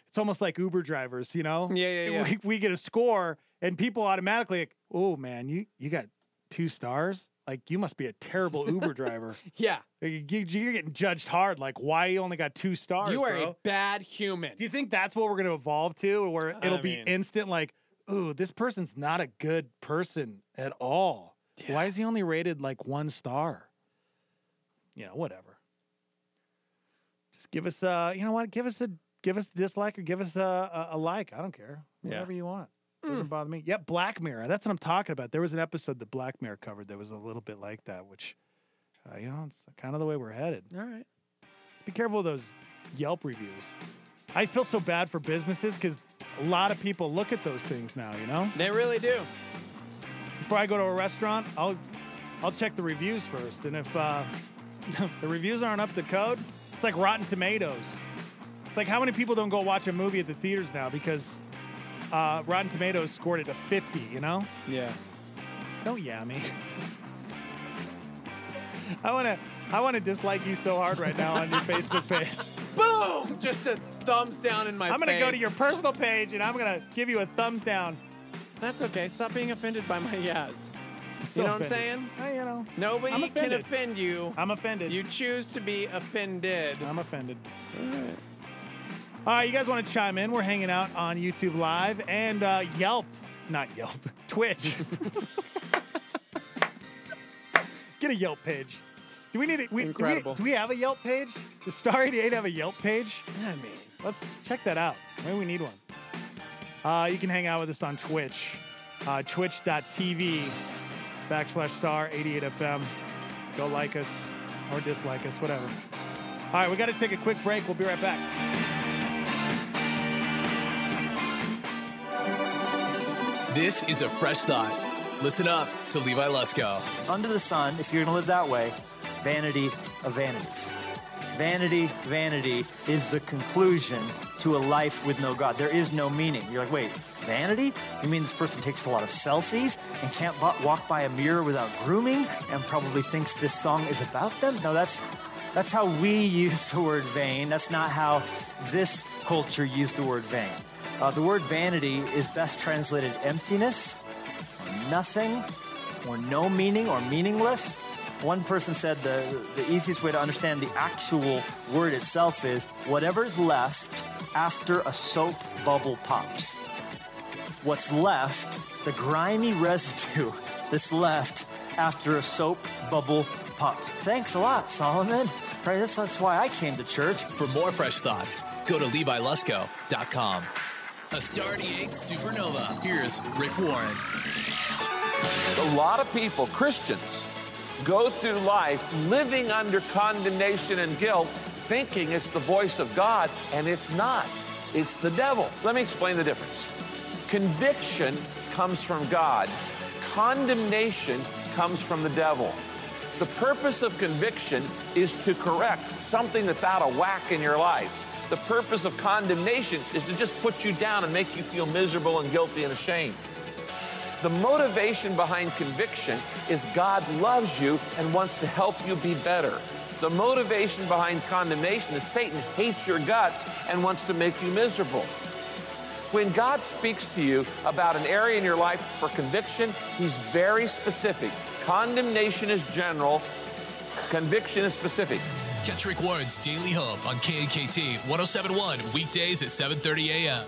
Speaker 5: it's almost like Uber drivers, you know?
Speaker 6: Yeah.
Speaker 5: We get a score, and people automatically like, oh man, you got 2 stars. Like, you must be a terrible Uber driver.
Speaker 6: Yeah.
Speaker 5: You're getting judged hard. Like, why you only got 2 stars,
Speaker 6: You are
Speaker 5: bro?
Speaker 6: a bad human.
Speaker 5: Do you think that's what we're going to evolve to, where it'll be instant, like, ooh, this person's not a good person at all. Yeah. Why is he only rated, like, 1 star? You know, whatever. Just give us, you know what? Give us a dislike or give us a like. I don't care. Whatever you want. Doesn't bother me. Yep, Black Mirror. That's what I'm talking about. There was an episode that Black Mirror covered that was a little bit like that, which, you know, it's kind of the way we're headed.
Speaker 6: All right.
Speaker 5: Just be careful of those Yelp reviews. I feel so bad for businesses because a lot of people look at those things now, you know?
Speaker 6: They really do.
Speaker 5: Before I go to a restaurant, I'll check the reviews first. And if the reviews aren't up to code, it's like Rotten Tomatoes. It's like how many people don't go watch a movie at the theaters now because Rotten Tomatoes scored it a 50, you know?
Speaker 6: Yeah.
Speaker 5: Don't me. I want to dislike you so hard right now on your Facebook page.
Speaker 6: Boom! Just a thumbs down in my face.
Speaker 5: I'm going to go to your personal page and I'm going to give you a thumbs down.
Speaker 6: That's okay. Stop being offended by my yes.
Speaker 5: So
Speaker 6: you know
Speaker 5: offended.
Speaker 6: what I'm saying?
Speaker 5: You know.
Speaker 6: Nobody can offend you.
Speaker 5: I'm offended.
Speaker 6: You choose to be offended.
Speaker 5: I'm offended.
Speaker 6: All right.
Speaker 5: All right, you guys want to chime in? We're hanging out on YouTube Live and Twitch. Get a Yelp page. Do we need it?
Speaker 6: Incredible.
Speaker 5: Do we have a Yelp page? Does Star 88 have a Yelp page?
Speaker 6: I mean,
Speaker 5: let's check that out. Maybe we need one. You can hang out with us on Twitch. Twitch.tv/star88FM. Go like us or dislike us, whatever. All right, we got to take a quick break. We'll be right back.
Speaker 9: This is a fresh thought. Listen up to Levi Lusko.
Speaker 4: Under the sun, if you're going to live that way, vanity of vanities. Vanity, vanity is the conclusion to a life with no God. There is no meaning. You're like, wait, vanity? You mean this person takes a lot of selfies and can't walk by a mirror without grooming and probably thinks this song is about them? No, that's how we use the word vain. That's not how this culture used the word vain. The word vanity is best translated emptiness, or nothing, or no meaning, or meaningless. One person said the easiest way to understand the actual word itself is whatever's left after a soap bubble pops. What's left, the grimy residue that's left after a soap bubble pops. Thanks a lot, Solomon. Right, that's why I came to church.
Speaker 9: For more fresh thoughts, go to LeviLusko.com. A Star 88 Supernova. Here's Rick Warren.
Speaker 7: A lot of people, Christians, go through life living under condemnation and guilt, thinking it's the voice of God, and it's not. It's the devil. Let me explain the difference. Conviction comes from God. Condemnation comes from the devil. The purpose of conviction is to correct something that's out of whack in your life. The purpose of condemnation is to just put you down and make you feel miserable and guilty and ashamed. The motivation behind conviction is God loves you and wants to help you be better. The motivation behind condemnation is Satan hates your guts and wants to make you miserable. When God speaks to you about an area in your life for conviction, he's very specific. Condemnation is general, conviction is specific.
Speaker 9: Catch Rick Warren's Daily Hope on KNKT 107.1 weekdays at 7:30 a.m.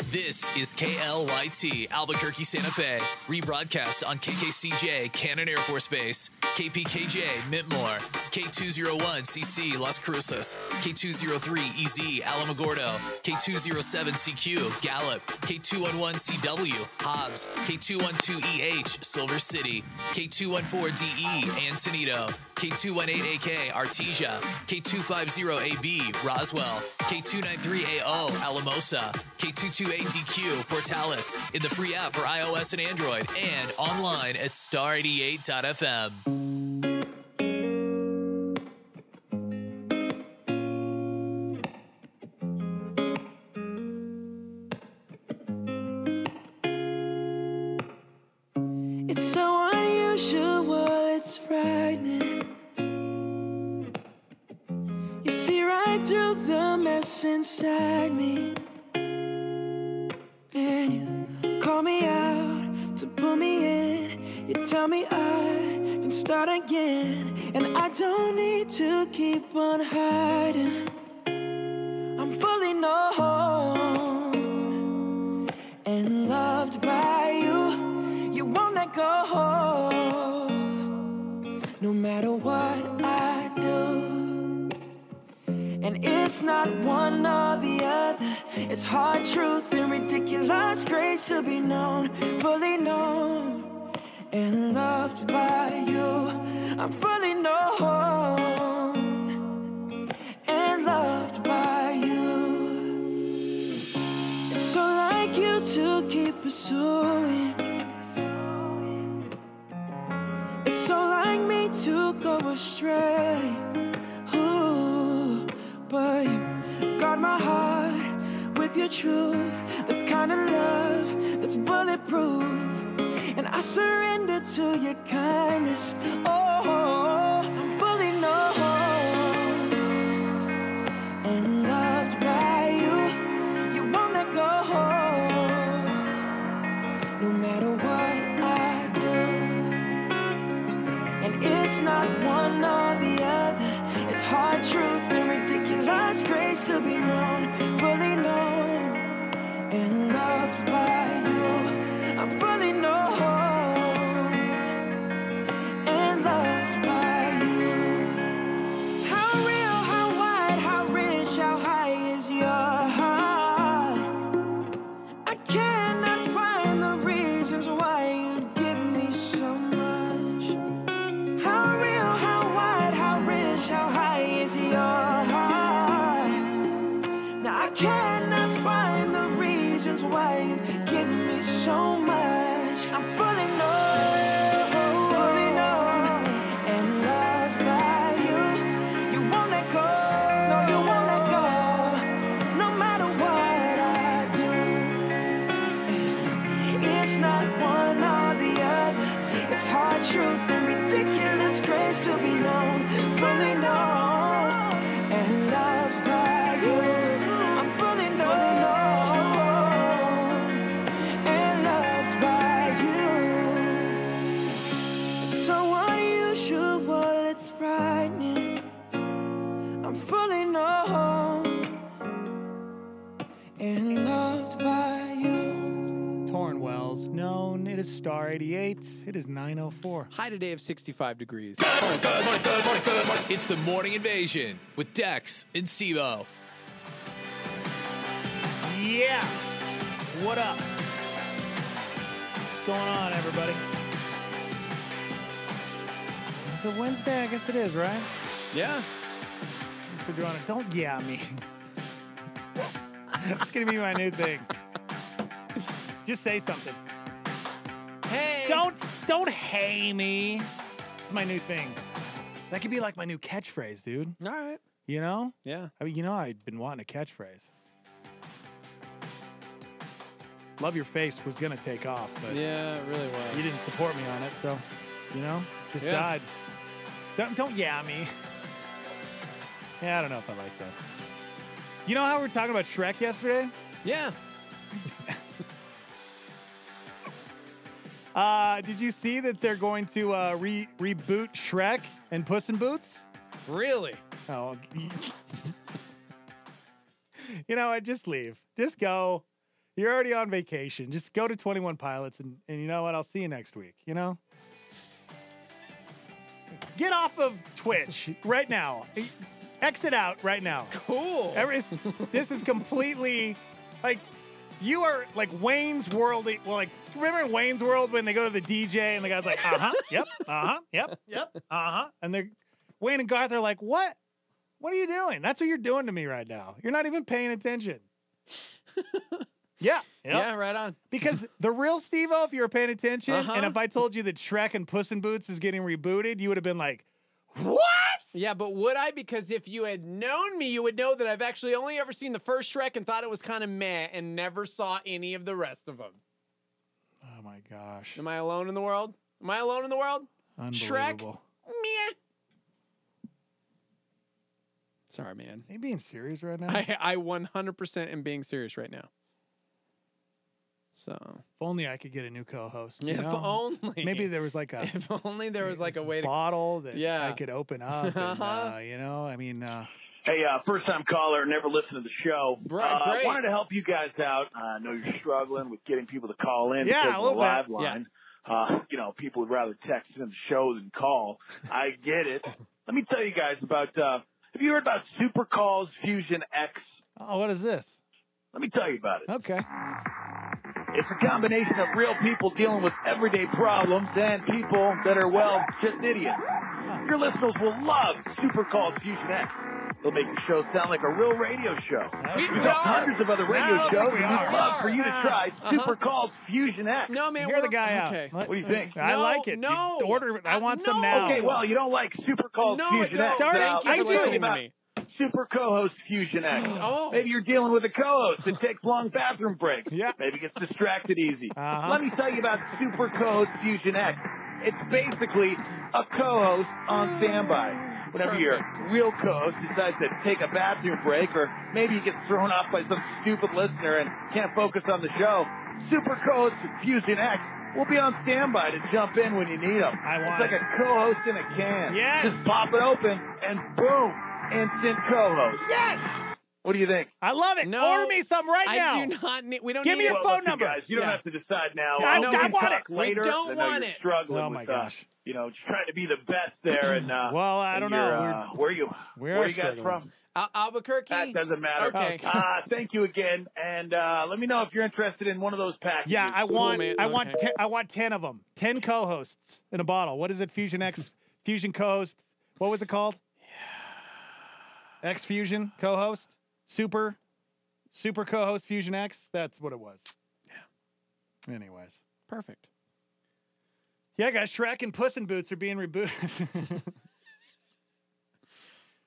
Speaker 9: This is KLYT Albuquerque, Santa Fe. Rebroadcast on KKCJ Cannon Air Force Base, KPKJ Mintmore, K201CC Las Cruces, K203EZ Alamogordo, K207CQ Gallup, K211CW Hobbs, K212EH Silver City, K214DE Antonito, K218AK Artesia, K250AB Roswell, K293AO Alamosa, K228DQ Portales, in the free app for iOS and Android, and online at star88.fm.
Speaker 1: It's so unusual, it's frightening. You see right through the mess inside me, and you call me out to pull me in. You tell me I can start again, and I don't need to keep on hiding. I'm fully known and loved by you. You won't let go, no matter what I do. And it's not one or the other. It's hard truth and ridiculous grace to be known, fully known and loved by you. I'm fully known and loved by you. It's so like you to keep pursuing. It's so like me to go astray. Ooh, but you guard my heart with your truth, the kind of love that's bulletproof. And I surrender to your kindness. Oh, I'm fully known and loved by you. You won't let go, no matter what I do. And it's not one or the other. It's hard truth and ridiculous grace to be known, fully known and loved by you. I'm fully known and loved by you. How real, how wide, how rich, how high is your heart? I cannot find the reasons why you give me so much. How real, how wide, how rich, how high is your heart? Now I cannot find the reasons why you give me so much. I'm fully known, and loved by you. You won't let go, no, you won't let go, no matter what I do. It's not one or the other. It's hard truth and ridiculous grace to be known, fully known and loved by you. I'm fully known and loved by you. It's so unusual, it's frightening. I'm fully known and loved by you.
Speaker 5: Torn Wells, known. It is Star 88. It is 9:04.
Speaker 6: High today of 65 degrees.
Speaker 9: It's the Morning Invasion with Dex and Steve-O.
Speaker 5: Yeah. What up? What's going on, everybody? Is it Wednesday? I guess it is, right?
Speaker 6: Yeah.
Speaker 5: So do you want to, don't yeah me. It's going to be my new thing. Just say something.
Speaker 6: Hey.
Speaker 5: Don't hey me. It's my new thing. That could be like my new catchphrase, dude.
Speaker 6: All right.
Speaker 5: You know?
Speaker 6: Yeah.
Speaker 5: I mean, I've been wanting a catchphrase. Love your face was going to take off, but
Speaker 6: Yeah, it really was.
Speaker 5: you didn't support me on it, so, just
Speaker 6: Yeah.
Speaker 5: died. Don't yeah me. Yeah, I don't know if I like that. You know how we were talking about Shrek yesterday?
Speaker 6: Yeah.
Speaker 5: Did you see that they're going to reboot Shrek and Puss in Boots?
Speaker 6: Really?
Speaker 5: Oh, just leave. Just go. You're already on vacation. Just go to 21 Pilots, and you know what? I'll see you next week, Get off of Twitch right now. Exit out right now.
Speaker 6: Cool.
Speaker 5: This is completely, you are like Wayne's World. Well, remember in Wayne's World when they go to the DJ and the guy's like, yep, yep, and Wayne and Garth are like, what? What are you doing? That's what you're doing to me right now. You're not even paying attention. Yeah. Yep.
Speaker 6: Yeah, right on.
Speaker 5: Because the real Steve-O, if you were paying attention, and if I told you that Shrek and Puss in Boots is getting rebooted, you would have been like, what?
Speaker 6: Yeah, but would I? Because if you had known me, you would know that I've actually only ever seen the first Shrek and thought it was kind of meh and never saw any of the rest of them.
Speaker 5: Oh, my gosh.
Speaker 6: Am I alone in the world? Am I alone in the world?
Speaker 5: Unbelievable.
Speaker 6: Shrek? Meh. Sorry, man.
Speaker 5: Are you being serious right now?
Speaker 6: I 100% am being serious right now. So
Speaker 5: if only I could get a new co-host.
Speaker 6: Yeah, if only.
Speaker 5: Maybe there was like a.
Speaker 6: If only there was like a way to
Speaker 5: bottle that I could open up. And,
Speaker 15: Hey, first-time caller, never listened to the show.
Speaker 6: Great.
Speaker 15: Wanted to help you guys out. I know you're struggling with getting people to call in
Speaker 5: Yeah,
Speaker 15: because
Speaker 5: a
Speaker 15: of the
Speaker 5: little
Speaker 15: live
Speaker 5: bit.
Speaker 15: line. People would rather text in the show than call. I get it. Let me tell you guys about. Have you heard about Super Calls Fusion X?
Speaker 5: Oh, what is this?
Speaker 15: Let me tell you about it.
Speaker 5: Okay.
Speaker 15: It's a combination of real people dealing with everyday problems and people that are, just idiots. Your listeners will love Super Calls Fusion X. They'll make your show sound like a real radio show. We've got hundreds of other radio shows, and we'd love for you to try Super Calls Fusion X.
Speaker 6: No, man,
Speaker 5: Hear the guy out.
Speaker 6: okay.
Speaker 15: What do you think?
Speaker 5: I like it.
Speaker 6: No.
Speaker 5: You order it. I want some now.
Speaker 15: Okay, well, you don't like Super Calls Fusion X.
Speaker 6: Thank you for listening to me.
Speaker 15: Super co-host Fusion X.
Speaker 6: Oh.
Speaker 15: Maybe you're dealing with a co-host that takes long bathroom breaks.
Speaker 5: Yeah.
Speaker 15: Maybe gets distracted easy. Let me tell you about Super co-host Fusion X. It's basically a co-host on standby. Whenever your real co-host decides to take a bathroom break, or maybe he gets thrown off by some stupid listener and can't focus on the show, Super co-host Fusion X will be on standby to jump in when you need him. It's like a co-host in a can.
Speaker 5: Yes.
Speaker 15: Just pop it open and boom. Instant co-host.
Speaker 5: Yes!
Speaker 15: What do you think?
Speaker 5: I love it.
Speaker 6: No,
Speaker 5: Order me some right now.
Speaker 6: I do not need. We don't
Speaker 5: Give
Speaker 6: need
Speaker 5: me your
Speaker 6: it.
Speaker 5: phone number.
Speaker 15: Guys, you don't have to decide now.
Speaker 5: I
Speaker 15: We
Speaker 5: want
Speaker 15: can
Speaker 5: it.
Speaker 15: talk Later.
Speaker 6: We don't
Speaker 15: I know
Speaker 6: want
Speaker 15: you're
Speaker 6: it.
Speaker 15: Struggling
Speaker 5: Oh my
Speaker 15: with,
Speaker 5: gosh.
Speaker 15: just trying to be the best there. And
Speaker 5: well, I don't know.
Speaker 15: Where are you? Where are you guys
Speaker 5: struggling.
Speaker 15: from?
Speaker 6: Albuquerque.
Speaker 15: That doesn't matter.
Speaker 6: Okay.
Speaker 15: Thank you again, and let me know if you're interested in one of those packages.
Speaker 5: Yeah, I want.
Speaker 6: man.
Speaker 5: I want.
Speaker 6: Okay.
Speaker 5: I want 10 of them. 10 co-hosts in a bottle. What is it? Fusion X, Fusion co-host. What was it called? X Fusion co-host. Super co-host Fusion X. That's what it was. Yeah. Anyways,
Speaker 6: Perfect.
Speaker 5: yeah, guys. Shrek and Puss in Boots are being rebooted.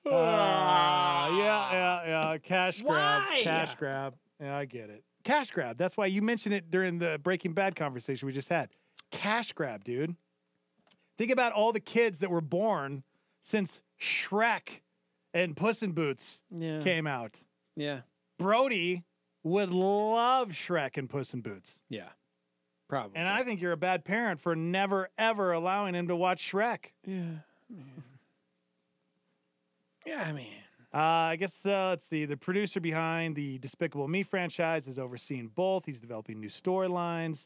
Speaker 5: Yeah. Cash grab.
Speaker 6: Why?
Speaker 5: Cash grab. Yeah, I get it. Cash grab. That's why you mentioned it during the Breaking Bad conversation we just had. Cash grab, dude. Think about all the kids that were born since Shrek and Puss in Boots came out.
Speaker 6: Yeah.
Speaker 5: Brody would love Shrek and Puss in Boots.
Speaker 6: Yeah. Probably.
Speaker 5: And I think you're a bad parent for never, ever allowing him to watch Shrek.
Speaker 6: Yeah. Yeah, man.
Speaker 5: I guess, let's see. The producer behind the Despicable Me franchise is overseeing both. He's developing new storylines.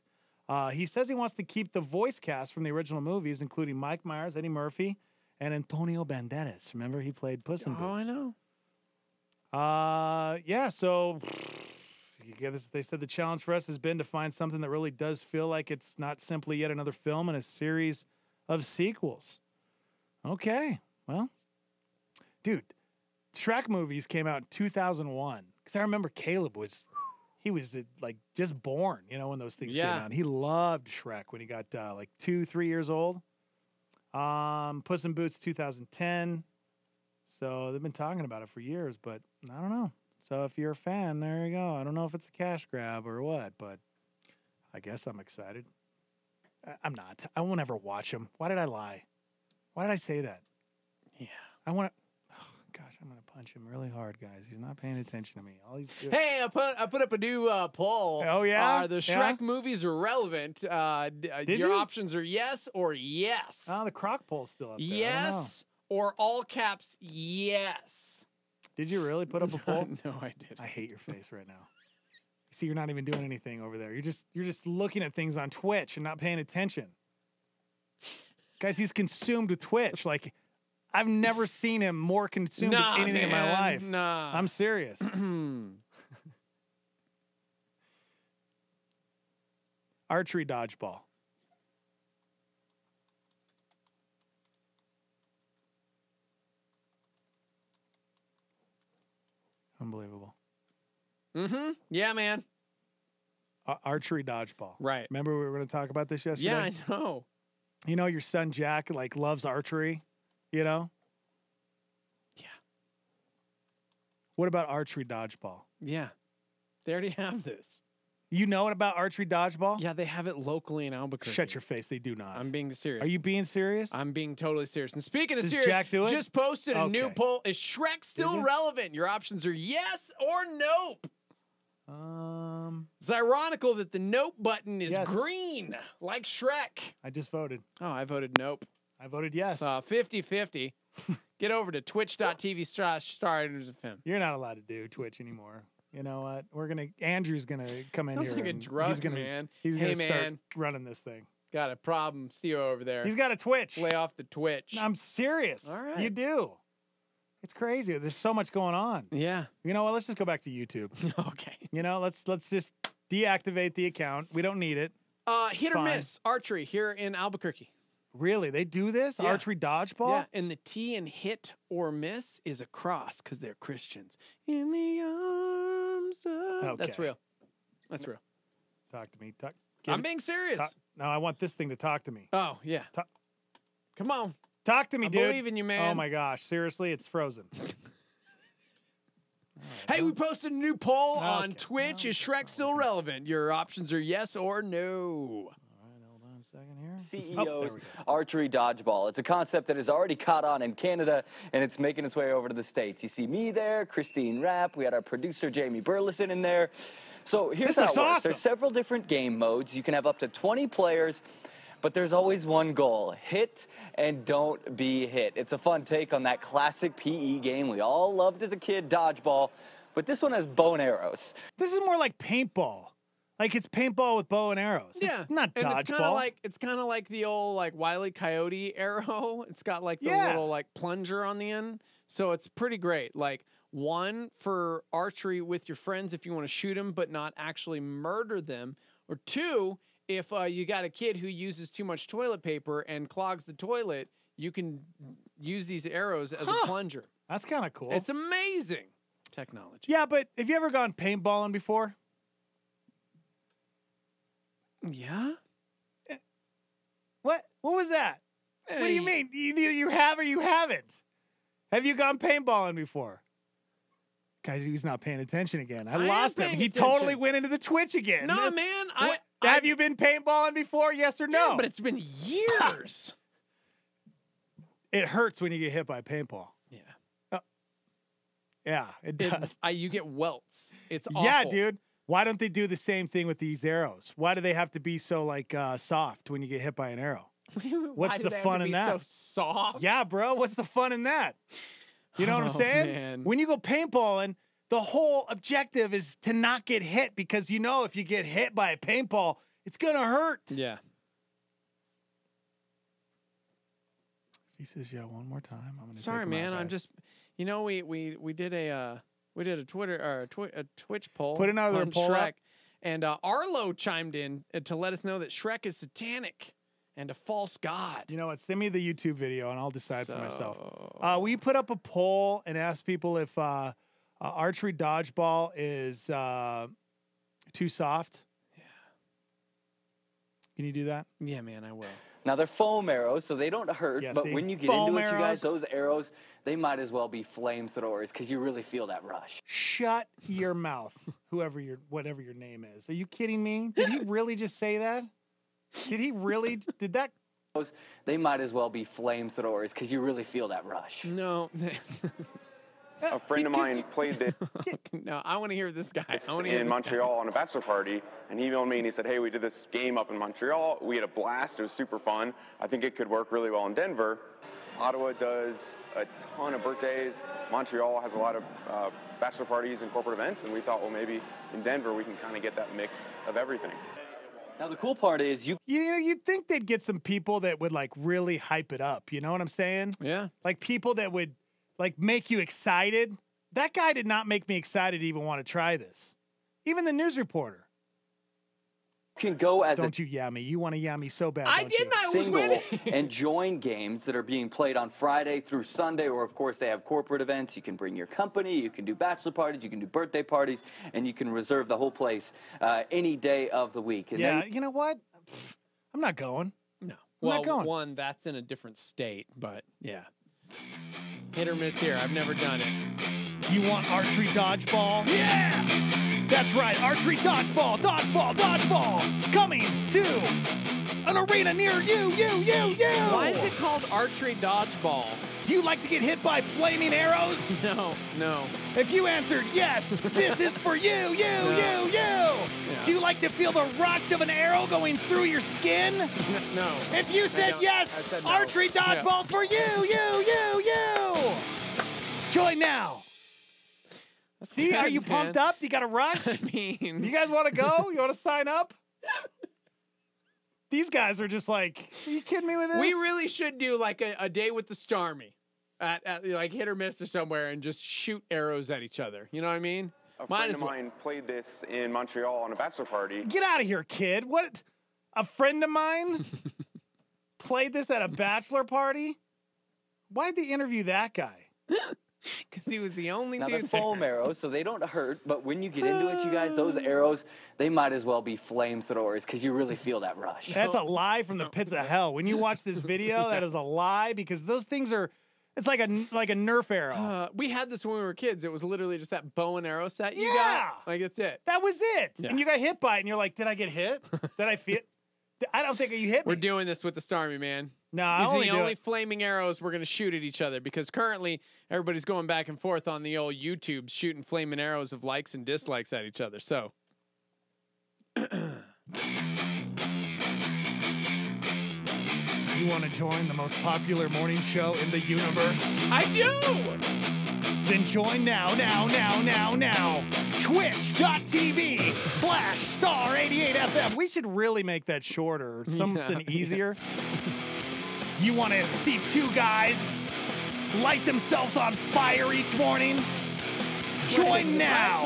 Speaker 5: He says he wants to keep the voice cast from the original movies, including Mike Myers, Eddie Murphy, and Antonio Banderas. Remember, he played Puss in Boots.
Speaker 6: Oh, I know.
Speaker 5: Yeah, so Yeah, they said the challenge for us has been to find something that really does feel like it's not simply yet another film in a series of sequels. Okay, well, dude, Shrek movies came out in 2001. Because I remember Caleb was like just born, when those things came out. And he loved Shrek when he got like 2-3 years old. Puss in Boots 2010. So they've been talking about it for years, but I don't know. So if you're a fan, there you go. I don't know if it's a cash grab or what, but I guess I'm excited. I'm not. I won't ever watch them. Why did I lie? Why did I say that?
Speaker 6: Yeah.
Speaker 5: I want to. Oh, gosh, I'm going to punch him really hard, guys. He's not paying attention to me. All he's doing.
Speaker 6: Hey, I put up a new poll.
Speaker 5: Oh, yeah?
Speaker 6: Are the Shrek movies relevant?
Speaker 5: Did
Speaker 6: your
Speaker 5: you?
Speaker 6: options are yes or yes.
Speaker 5: Oh, the croc poll's still up there.
Speaker 6: Yes or all caps yes.
Speaker 5: Did you really put up a poll?
Speaker 6: No, I didn't.
Speaker 5: I hate your face right now. See, you're not even doing anything over there. You're just looking at things on Twitch and not paying attention. Guys, he's consumed with Twitch. Like, I've never seen him more consumed with anything in my life.
Speaker 6: Nah.
Speaker 5: I'm serious. Archery dodgeball. Unbelievable.
Speaker 6: Mm-hmm. Yeah, man.
Speaker 5: Archery dodgeball.
Speaker 6: Right.
Speaker 5: Remember we were going to talk about this yesterday?
Speaker 6: Yeah, I know.
Speaker 5: You know, your son Jack like loves archery, Yeah. What about archery dodgeball?
Speaker 6: Yeah. They already have this.
Speaker 5: You know about archery dodgeball?
Speaker 6: Yeah, they have it locally in Albuquerque.
Speaker 5: Shut your face. They do not.
Speaker 6: I'm being serious.
Speaker 5: Are you being serious?
Speaker 6: I'm being totally serious. And speaking of
Speaker 5: Does
Speaker 6: serious,
Speaker 5: Jack do it?
Speaker 6: just posted a new
Speaker 5: Okay.
Speaker 6: poll. Is Shrek still
Speaker 5: you?
Speaker 6: relevant? Your options are yes or nope. It's ironical that the nope button is
Speaker 5: Yes.
Speaker 6: green, like Shrek.
Speaker 5: I just voted.
Speaker 6: Oh, I voted nope.
Speaker 5: I voted yes.
Speaker 6: 50-50. Get over to twitch.tv/StarFM.
Speaker 5: You're not allowed to do Twitch anymore. You know what? Andrew's gonna come in
Speaker 6: Sounds
Speaker 5: here.
Speaker 6: like a
Speaker 5: and
Speaker 6: drug,
Speaker 5: he's gonna,
Speaker 6: man.
Speaker 5: He's
Speaker 6: Hey,
Speaker 5: gonna start
Speaker 6: man.
Speaker 5: running this thing.
Speaker 6: Got a problem, Steve over there.
Speaker 5: He's got a Twitch.
Speaker 6: Lay off the Twitch.
Speaker 5: I'm serious.
Speaker 6: All right.
Speaker 5: You do. It's crazy. There's so much going on.
Speaker 6: Yeah.
Speaker 5: You know what? Let's just go back to YouTube.
Speaker 6: Okay.
Speaker 5: Let's just deactivate the account. We don't need it.
Speaker 6: Hit or
Speaker 5: Fine.
Speaker 6: miss archery here in Albuquerque.
Speaker 5: Really? They do this?
Speaker 6: Yeah.
Speaker 5: Archery dodgeball?
Speaker 6: Yeah, and the T in hit or miss is a cross because they're Christians. In the arms of... That's
Speaker 5: Okay.
Speaker 6: real. That's real.
Speaker 5: Talk to me.
Speaker 6: I'm being serious.
Speaker 5: No, I want this thing to talk to me.
Speaker 6: Oh, yeah. Come on.
Speaker 5: Talk to me,
Speaker 6: I
Speaker 5: dude.
Speaker 6: believe in you, man.
Speaker 5: Oh, my gosh. Seriously? It's frozen.
Speaker 6: Hey, we posted a new poll on
Speaker 5: Okay.
Speaker 6: Twitch. Is Shrek still relevant? Your options are yes or no.
Speaker 8: CEO's archery dodgeball. It's a concept that has already caught on in Canada, and it's making its way over to the States. You see me there, Christine Rapp. We had our producer, Jamie Burleson, in there. So here's how it works.
Speaker 5: awesome.
Speaker 8: There's several different game modes. You can have up to 20 players, but there's always one goal. Hit and don't be hit. It's a fun take on that classic PE game we all loved as a kid, dodgeball, but this one has bow and arrows.
Speaker 5: This is more like paintball. Like it's paintball with bow and arrows.
Speaker 6: Yeah,
Speaker 5: It's not
Speaker 6: and
Speaker 5: dodgeball.
Speaker 6: it's kind of like the old like Wile E. Coyote arrow. It's got like the
Speaker 5: Yeah.
Speaker 6: little like plunger on the end, so it's pretty great. Like one for archery with your friends if you want to shoot them but not actually murder them, or two if you got a kid who uses too much toilet paper and clogs the toilet, you can use these arrows as a plunger.
Speaker 5: That's kind of cool.
Speaker 6: It's amazing technology.
Speaker 5: Yeah, but have you ever gone paintballing before?
Speaker 6: Yeah.
Speaker 5: What was that? What do you mean? You have or you haven't? Have you gone paintballing before? Guys, he's not paying attention again. I lost him.
Speaker 6: paying
Speaker 5: He
Speaker 6: attention.
Speaker 5: totally went into the Twitch again.
Speaker 6: No, man.
Speaker 5: Have you been paintballing before? Yes or no?
Speaker 6: Yeah, but it's been years.
Speaker 5: It hurts when you get hit by a paintball.
Speaker 6: Yeah.
Speaker 5: Yeah, it does.
Speaker 6: You get welts. It's awful.
Speaker 5: Yeah, dude. Why don't they do the same thing with these arrows? Why do they have to be so like soft when you get hit by an arrow? What's
Speaker 6: Why do
Speaker 5: the
Speaker 6: they have
Speaker 5: fun
Speaker 6: to
Speaker 5: in
Speaker 6: be
Speaker 5: that?
Speaker 6: So soft.
Speaker 5: Yeah, bro. What's the fun in that? You know what I'm
Speaker 6: Oh,
Speaker 5: saying?
Speaker 6: man.
Speaker 5: When you go paintballing, the whole objective is to not get hit because you know if you get hit by a paintball, it's gonna hurt.
Speaker 6: Yeah.
Speaker 5: He says, "Yeah, one more time." I'm gonna.
Speaker 6: Sorry,
Speaker 5: take him out,
Speaker 6: man. I'm
Speaker 5: guys.
Speaker 6: just, we did a We did a Twitch poll.
Speaker 5: Put another
Speaker 6: on
Speaker 5: poll
Speaker 6: Shrek.
Speaker 5: up.
Speaker 6: And Arlo chimed in to let us know that Shrek is satanic and a false god.
Speaker 5: You know what? Send me the YouTube video and I'll decide for myself. We put up a poll and asked people if archery dodgeball is too soft.
Speaker 6: Yeah.
Speaker 5: Can you do that?
Speaker 6: Yeah, man, I will.
Speaker 8: Now, they're foam arrows, so they don't hurt.
Speaker 5: Yeah,
Speaker 8: but
Speaker 5: see?
Speaker 8: when you get
Speaker 5: Foam
Speaker 8: into it, you guys,
Speaker 5: arrows.
Speaker 8: those arrows, they might as well be flamethrowers because you really feel that rush.
Speaker 5: Shut your mouth, whatever your name is. Are you kidding me? Did he really just say that? Did he really? Did that?
Speaker 8: They might as well be flamethrowers because you really feel that rush.
Speaker 6: No.
Speaker 10: A friend of mine played this
Speaker 6: No, I want to hear this guy. I want to hear
Speaker 10: in
Speaker 6: this
Speaker 10: Montreal on a bachelor party, and he emailed me and he said, hey, we did this game up in Montreal. We had a blast. It was super fun. I think it could work really well in Denver. Ottawa does a ton of birthdays. Montreal has a lot of bachelor parties and corporate events, and we thought, well, maybe in Denver we can kind of get that mix of everything.
Speaker 8: Now, the cool part is
Speaker 5: you'd think they'd get some people that would like really hype it up. You know what I'm saying?
Speaker 6: Yeah.
Speaker 5: Like people that would like make you excited. That guy did not make me excited to even want to try this. Even the news reporter.
Speaker 8: Can go as
Speaker 5: Don't you yam me. You want to yam me so bad.
Speaker 6: I
Speaker 5: don't
Speaker 6: didn't.
Speaker 5: you?
Speaker 6: I was
Speaker 8: single
Speaker 6: winning.
Speaker 8: and join games that are being played on Friday through Sunday, or of course they have corporate events. You can bring your company, you can do bachelor parties, you can do birthday parties, and you can reserve the whole place any day of the week. And
Speaker 5: Yeah,
Speaker 8: then
Speaker 5: you know what? I'm not going.
Speaker 6: No.
Speaker 5: I'm
Speaker 6: Well,
Speaker 5: not going.
Speaker 6: one, that's in a different state, but yeah. Hit or miss here. I've never done it.
Speaker 5: You want archery dodgeball? Yeah! That's right, archery dodgeball, dodgeball, dodgeball! Coming to an arena near you!
Speaker 6: Why is it called archery dodgeball?
Speaker 5: Do you like to get hit by flaming arrows?
Speaker 6: No.
Speaker 5: If you answered yes, this is for you, you! Do you like to feel the rush of an arrow going through your skin?
Speaker 6: No.
Speaker 5: If you said yes,
Speaker 6: I said no.
Speaker 5: archery dodgeball for you! Join now. See, are you pumped up? You got a rush?
Speaker 6: I mean,
Speaker 5: you guys want to go? You want to sign up? These guys are just like, are you kidding me with this?
Speaker 6: we really should do like a day with the Starmy at like hit or miss or somewhere and just shoot arrows at each other. You know what I mean?
Speaker 10: A friend of mine played this in Montreal on a bachelor party.
Speaker 5: Get out of here, kid. What? A friend of mine played this at a bachelor party? Why'd they interview that guy?
Speaker 6: Because he was the only
Speaker 8: now
Speaker 6: dude
Speaker 8: they're foam arrows, so they don't hurt. But when you get into it, you guys, those arrows, they might as well be flamethrowers because you really feel that rush.
Speaker 5: That's a lie from the pits of hell. When you watch this video, that is a lie because those things are. It's like a Nerf arrow.
Speaker 6: We had this when we were kids. It was literally just that bow and arrow set you got. Like, that's it.
Speaker 5: That was it.
Speaker 6: Yeah.
Speaker 5: And you got hit by it, and you're like, did I get hit? Did I feel? I don't think you hit me.
Speaker 6: We're doing this with the Starmy, man.
Speaker 5: No, I
Speaker 6: These are
Speaker 5: only
Speaker 6: the
Speaker 5: do
Speaker 6: only
Speaker 5: it.
Speaker 6: flaming arrows we're going to shoot at each other because currently everybody's going back and forth on the old YouTube shooting flaming arrows of likes and dislikes at each other. So.
Speaker 5: You want to join the most popular morning show in the universe?
Speaker 6: I do!
Speaker 5: Then join now. Twitch.tv/star88FM. We should really make that shorter. Something easier. You want to see two guys light themselves on fire each morning? Join now.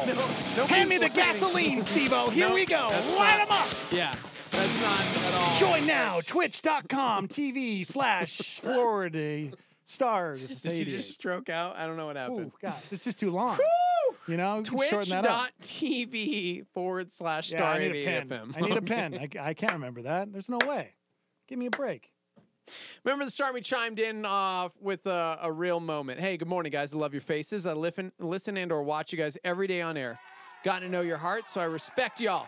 Speaker 5: Hand me the gasoline, Steve-O. Here we go. Light them up.
Speaker 6: Yeah. That's not at all.
Speaker 5: Join now. Twitch.com//stars.
Speaker 6: Did you just stroke out? I don't know what happened.
Speaker 5: Oh, gosh. It's just too long. You know? Shorten that up.
Speaker 6: Twitch.tv/star88FM.
Speaker 5: I need a pen. I can't remember that. There's no way. Give me a break.
Speaker 6: Remember the Starmy chimed in with a real moment. Hey, good morning, guys. I love your faces. I listen and or watch you guys every day on air. Gotten to know your heart, so I respect y'all.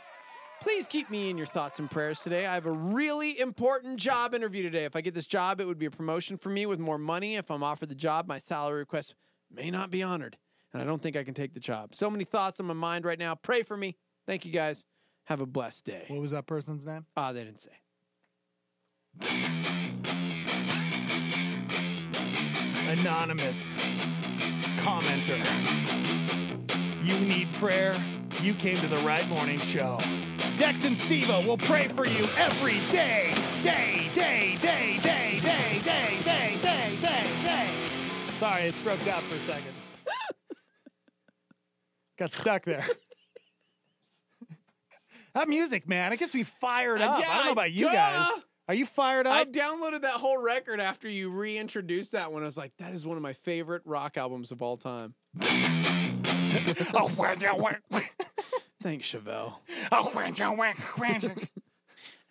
Speaker 6: Please keep me in your thoughts and prayers today. I have a really important job interview today. If I get this job, it would be a promotion for me with more money. If I'm offered the job, my salary request may not be honored, and I don't think I can take the job. So many thoughts on my mind right now. Pray for me. Thank you, guys. Have a blessed day.
Speaker 5: What was that person's name?
Speaker 6: They didn't say.
Speaker 5: Anonymous commenter. You need prayer? You came to the right morning show. Dex and Steve-O will pray for you every day. Sorry, I stroked out for a second. Got stuck there. That music, man, it gets me fired up.
Speaker 6: Yeah,
Speaker 5: I don't know about you guys. Are you fired up?
Speaker 6: I downloaded that whole record after you reintroduced that one. I was like, that is one of my favorite rock albums of all time. Thanks, Chevelle.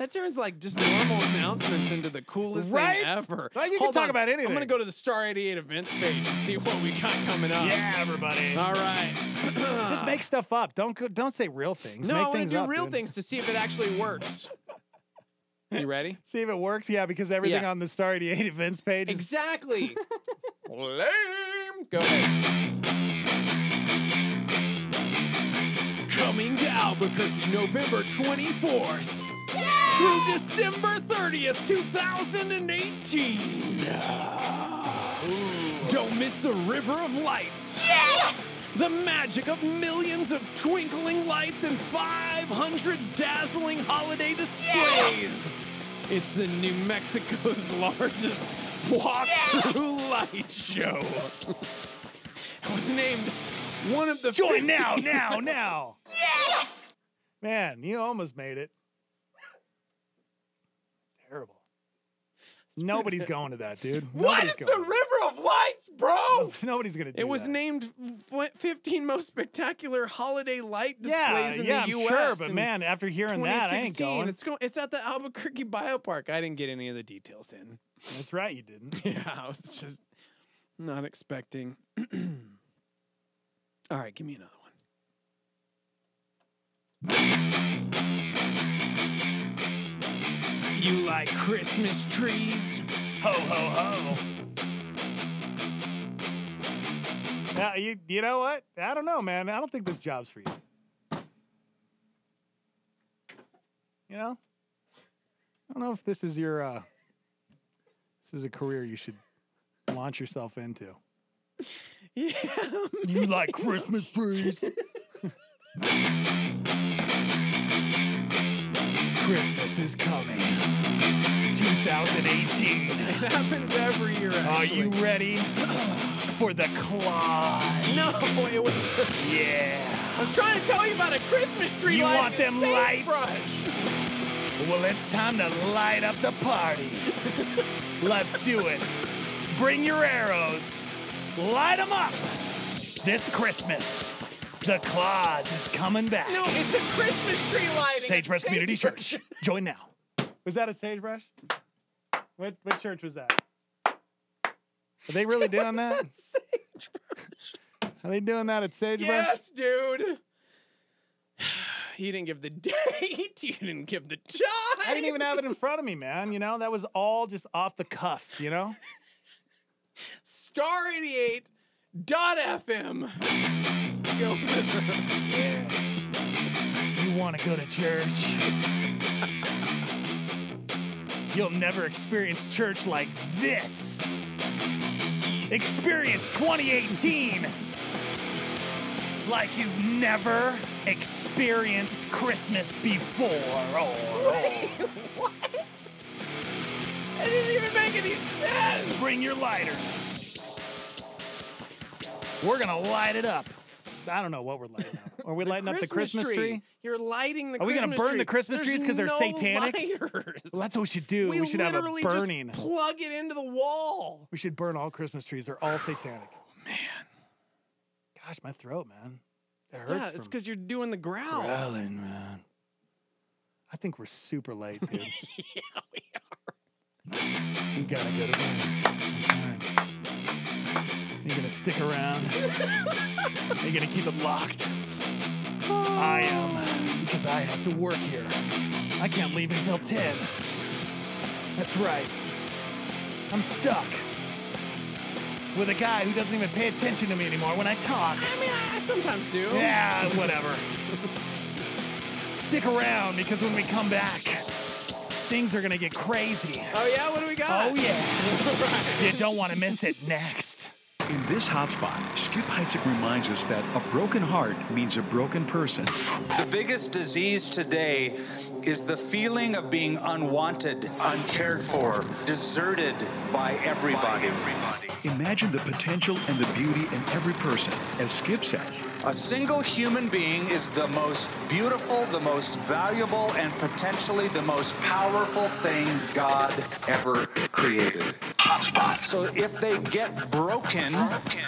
Speaker 6: That turns like just normal announcements into the coolest
Speaker 5: Right?
Speaker 6: thing ever.
Speaker 5: Well, you can
Speaker 6: Hold
Speaker 5: talk
Speaker 6: on.
Speaker 5: about anything.
Speaker 6: I'm going to go to the Star 88 events page and see what we got coming up.
Speaker 5: Yeah, everybody.
Speaker 6: All right.
Speaker 5: Just make stuff up. Don't say real things.
Speaker 6: No,
Speaker 5: Make
Speaker 6: I want
Speaker 5: things
Speaker 6: to do
Speaker 5: up,
Speaker 6: real
Speaker 5: dude.
Speaker 6: things to see if it actually works. You ready?
Speaker 5: See if it works? Yeah, because everything
Speaker 6: Yeah.
Speaker 5: on the Star 88 events page is...
Speaker 6: Exactly. Lame. Go ahead. Coming to Albuquerque, November 24th through December 30th, 2018. Don't miss the River of Lights. Yes! The magic of millions of twinkling lights and 500 dazzling holiday displays. Yes! It's the New Mexico's largest walk-through light show. It was named one of the...
Speaker 5: Join now.
Speaker 6: Yes!
Speaker 5: Man, you almost made it. Terrible. Nobody's going to that, dude.
Speaker 6: What
Speaker 5: Nobody's
Speaker 6: is the
Speaker 5: going.
Speaker 6: River of Lights, bro?
Speaker 5: Nobody's going to do
Speaker 6: It was
Speaker 5: that.
Speaker 6: named 15 most spectacular holiday light displays in the
Speaker 5: I'm
Speaker 6: U.S.
Speaker 5: sure, but
Speaker 6: in
Speaker 5: man, after hearing that, I ain't
Speaker 6: 2016.
Speaker 5: going.
Speaker 6: It's at the Albuquerque Biopark. I didn't get any of the details in.
Speaker 5: That's right, you didn't.
Speaker 6: Yeah, I was just not expecting. All right, give me another one. You like Christmas trees?
Speaker 5: Ho, ho, ho. Now, you know what? I don't know, man. I don't think this job's for you. You know? I don't know if this is your, this is a career you should launch yourself into.
Speaker 6: Yeah.
Speaker 5: You like Christmas trees?
Speaker 6: Christmas is coming.
Speaker 5: 2018.
Speaker 6: It happens every year,
Speaker 5: Are
Speaker 6: actually.
Speaker 5: you ready for the claws?
Speaker 6: No, it was...
Speaker 5: Yeah.
Speaker 6: I was trying to tell you about a Christmas tree
Speaker 5: You
Speaker 6: light
Speaker 5: want them lights?
Speaker 6: sagebrush.
Speaker 5: Well, it's time to light up the party. Let's do it. Bring your arrows. Light them up. This Christmas, the Claus is coming back.
Speaker 6: No, it's a Christmas tree lighting.
Speaker 5: Sagebrush
Speaker 6: It's
Speaker 5: Community
Speaker 6: sagebrush.
Speaker 5: Church. Join now. Was that a sagebrush? What church was that? Are they really doing that? Are they doing that at Sagebrush?
Speaker 6: Yes, dude. You didn't give the date. You didn't give the time.
Speaker 5: I didn't even have it in front of me, man. You know, that was all just off the cuff, you know?
Speaker 6: Star 88.fm. Go.
Speaker 5: Yeah. You want to go to church? You'll never experience church like this. Experience 2018 like you've never experienced Christmas before.
Speaker 6: Wait, what? That didn't even make any sense.
Speaker 5: Bring your lighters. We're going to light it up. I don't know what we're lighting up. Are we lighting up the Christmas tree?
Speaker 6: You're lighting the
Speaker 5: Are we
Speaker 6: Christmas
Speaker 5: gonna burn
Speaker 6: tree.
Speaker 5: the Christmas trees because they're
Speaker 6: There's
Speaker 5: satanic?
Speaker 6: lighters.
Speaker 5: Well, that's what we should do. We should have a
Speaker 6: literally
Speaker 5: burning.
Speaker 6: Just plug it into the wall.
Speaker 5: We should burn all Christmas trees. They're all satanic.
Speaker 6: Man.
Speaker 5: Gosh, my throat, man. It hurts.
Speaker 6: Yeah, it's because you're doing the growl.
Speaker 5: Growling, man. I think we're super late, dude.
Speaker 6: Yeah, we are.
Speaker 5: We gotta go to work. You're gonna stick around. You're gonna keep it locked. I am, because I have to work here. I can't leave until 10. That's right. I'm stuck with a guy who doesn't even pay attention to me anymore when I talk.
Speaker 6: I mean, I sometimes do.
Speaker 5: Yeah, whatever. Stick around, because when we come back, things are gonna get crazy.
Speaker 6: Oh yeah, what do we got?
Speaker 5: Oh yeah. You don't want to miss it next.
Speaker 11: In this hotspot, Skip Heitzig reminds us that a broken heart means a broken person.
Speaker 12: The biggest disease today is the feeling of being unwanted, uncared for, deserted by everybody.
Speaker 11: Imagine the potential and the beauty in every person, as Skip says.
Speaker 12: A single human being is the most beautiful, the most valuable, and potentially the most powerful thing God ever created. Hotspot. So if they get broken,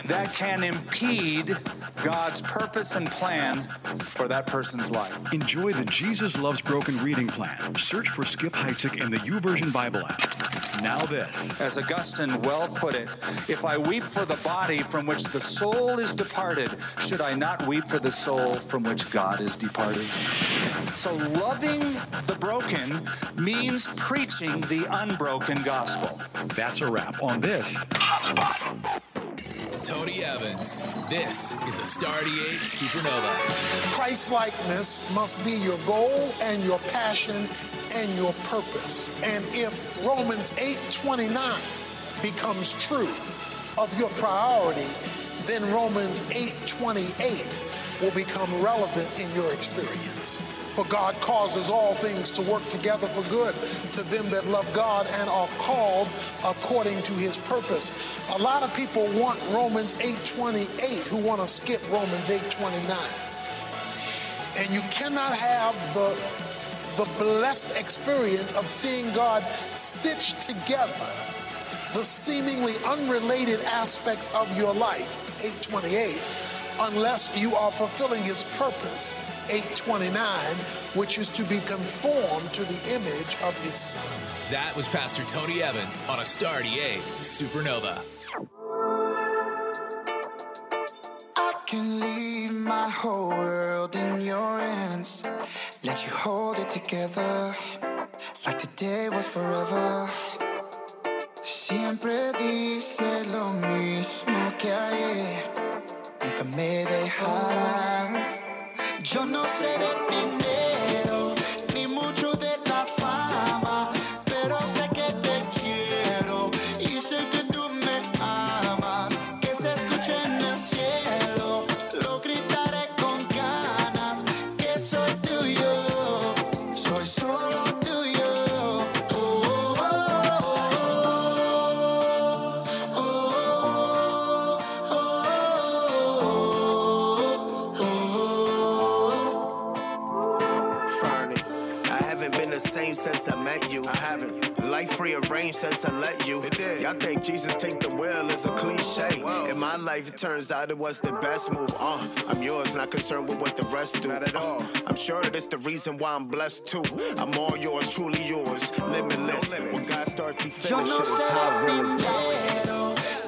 Speaker 12: that can impede God's purpose and plan for that person's life.
Speaker 11: Enjoy the Jesus Loves Broken reading plan. Search for Skip Heitzig in the YouVersion Bible app. Now this.
Speaker 12: As Augustine well put it, if I weep for the body from which the soul is departed, should I not weep for the soul from which God is departed? So loving the broken means preaching the unbroken gospel.
Speaker 11: That's a wrap on this Hotspot.
Speaker 9: Tony Evans. This is a Stardy 8 Supernova.
Speaker 13: Christ-likeness must be your goal and your passion and your purpose. And if Romans 8:29 becomes true of your priority, then Romans 8:28 will become relevant in your experience. For God causes all things to work together for good to them that love God and are called according to his purpose. A lot of people want Romans 8:28 who want to skip Romans 8:29. And you cannot have the blessed experience of seeing God stitch together the seemingly unrelated aspects of your life, 8:28, unless you are fulfilling his purpose, 8:29, which is to be conformed to the image of his son.
Speaker 9: That was Pastor Tony Evans on a Stardy 8 Supernova.
Speaker 1: I can leave my whole world in your hands, let you hold it together like today was forever. Siempre dice lo mismo que ayer, nunca me dejarás. Yo no sé de dinero, ni mucho de la fama, pero sé que te quiero y sé que tú me amas. Que se escuche en el cielo, lo gritaré con ganas, que soy tuyo, soy solo tuyo. Oh, oh, oh, oh, oh,
Speaker 2: Fernie, I haven't been the same since I met you. I haven't. Life rearranged since I let you. Y'all think Jesus take the wheel is a cliche. In my life, it turns out it was the best move. I'm yours, not concerned with what the rest do. Not at all. I'm sure that's the reason why I'm blessed too. I'm all yours, truly yours, limitless. When God starts, he finishes. How real is this?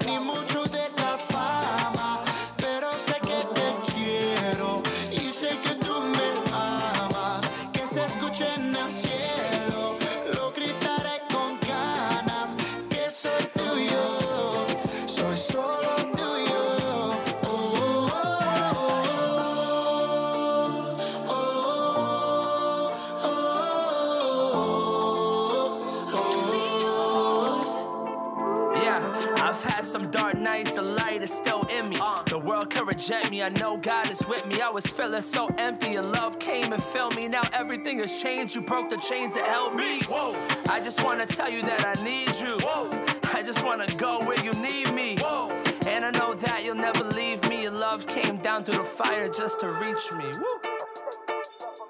Speaker 1: ni mucho de la fama, pero sé que te quiero y sé que tú me amas. Que se escuche en el cielo, lo gritaré con ganas, que soy tuyo, soy solo tuyo. Oh, oh, oh, oh,
Speaker 14: Yeah, I've had some dark nights, the light is still in me. The world could reject me, I know God is with me. I was feeling so empty, and love came and filled me. Now everything has changed, you broke the chains that held me. Whoa. I just wanna tell you that I need you. Whoa. I just wanna go where you need me. Whoa. And I know that you'll never leave me. Your love came down through the fire just to reach me. Woo.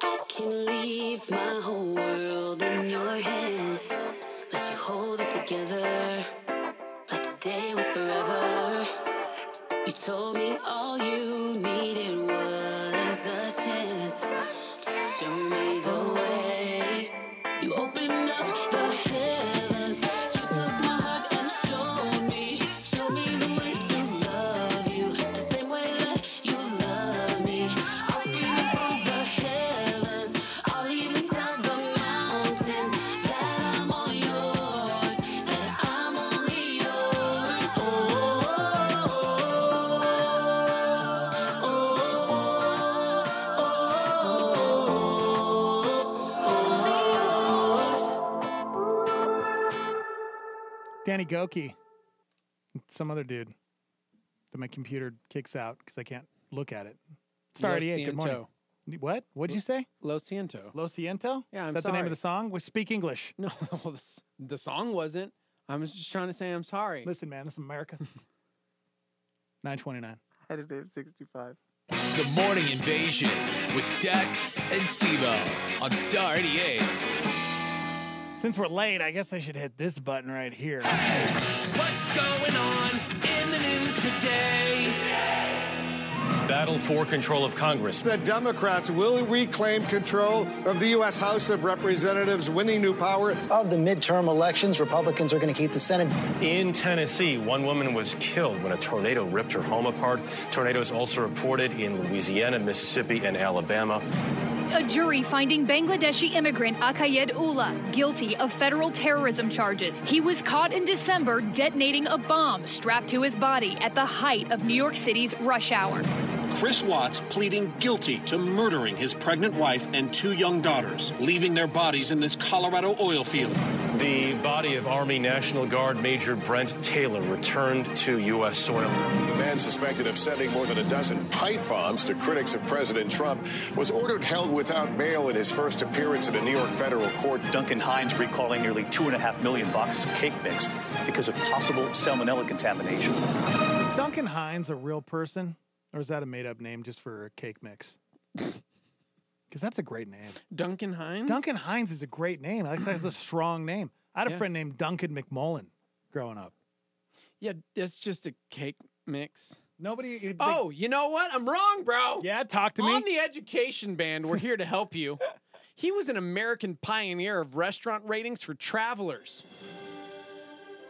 Speaker 16: I can leave my whole world in your hands, let you hold it together like today was forever. You told me all you needed was a chance, just to show me the way. You opened up the heavens, you took my heart and showed me the way to love you, the same way that you love me. I'll scream it from the heavens, I'll even tell the mountains that I'm all yours, that I'm only yours. Oh,
Speaker 5: Danny Goki. Some other dude. and my computer kicks out because I can't look at it. Star 88, good morning. What? What'd you say?
Speaker 6: Lo Siento.
Speaker 5: Lo Siento?
Speaker 6: Yeah, I'm
Speaker 5: Is that
Speaker 6: sorry.
Speaker 5: the name of the song? We speak English.
Speaker 6: No, the song wasn't. I was just trying to say I'm sorry.
Speaker 5: Listen, man, this is America. 9:29.
Speaker 6: Headed at 65.
Speaker 9: The Morning Invasion with Dex and Steve-O on Star 88.
Speaker 5: Since we're late, I guess I should hit this button right here.
Speaker 9: What's going on in the news today?
Speaker 17: Battle for control of Congress.
Speaker 18: The Democrats will reclaim control of the U.S. House of Representatives, winning new power.
Speaker 19: Of the midterm elections, Republicans are going to keep the Senate.
Speaker 17: In Tennessee, one woman was killed when a tornado ripped her home apart. Tornadoes also reported in Louisiana, Mississippi, and Alabama.
Speaker 18: A jury finding Bangladeshi immigrant Akayed Ullah guilty of federal terrorism charges. He was caught in December detonating a bomb strapped to his body at the height of New York City's rush hour.
Speaker 20: Chris Watts pleading guilty to murdering his pregnant wife and 2 young daughters, leaving their bodies in this Colorado oil field.
Speaker 17: The body of Army National Guard Major Brent Taylor returned to U.S. soil.
Speaker 27: The man suspected of sending more than a dozen pipe bombs to critics of President Trump was ordered held without bail in his first appearance in a New York federal court.
Speaker 28: Duncan Hines recalling nearly 2.5 million boxes of cake mix because of possible salmonella contamination.
Speaker 5: Is Duncan Hines a real person? Or is that a made-up name just for a cake mix? Because that's a great name.
Speaker 6: Duncan Hines?
Speaker 5: Duncan Hines is a great name. I think that's a strong name. I had a friend named Duncan McMullen growing up.
Speaker 6: Yeah, it's just a cake mix.
Speaker 5: Nobody...
Speaker 6: Oh, you know what? I'm wrong, bro.
Speaker 5: Yeah, talk to me.
Speaker 6: On the education band, we're here to help you. He was an American pioneer of restaurant ratings for travelers.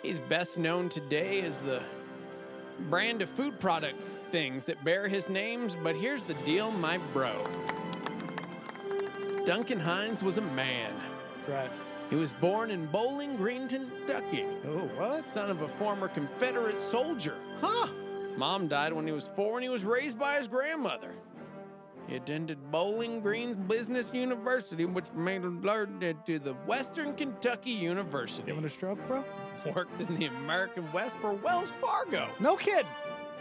Speaker 6: He's best known today as the brand of food product things that bear his names, but here's the deal, my bro. Duncan Hines was a man.
Speaker 5: That's right.
Speaker 6: He was born in Bowling Green, Kentucky.
Speaker 5: Oh, what?
Speaker 6: Son of a former Confederate soldier. Huh. Mom died when he was 4 and he was raised by his grandmother. He attended Bowling Green's Business University, which made him learn to the Western Kentucky University.
Speaker 5: Having a stroke, bro?
Speaker 6: Worked in the American West for Wells Fargo.
Speaker 5: No kidding.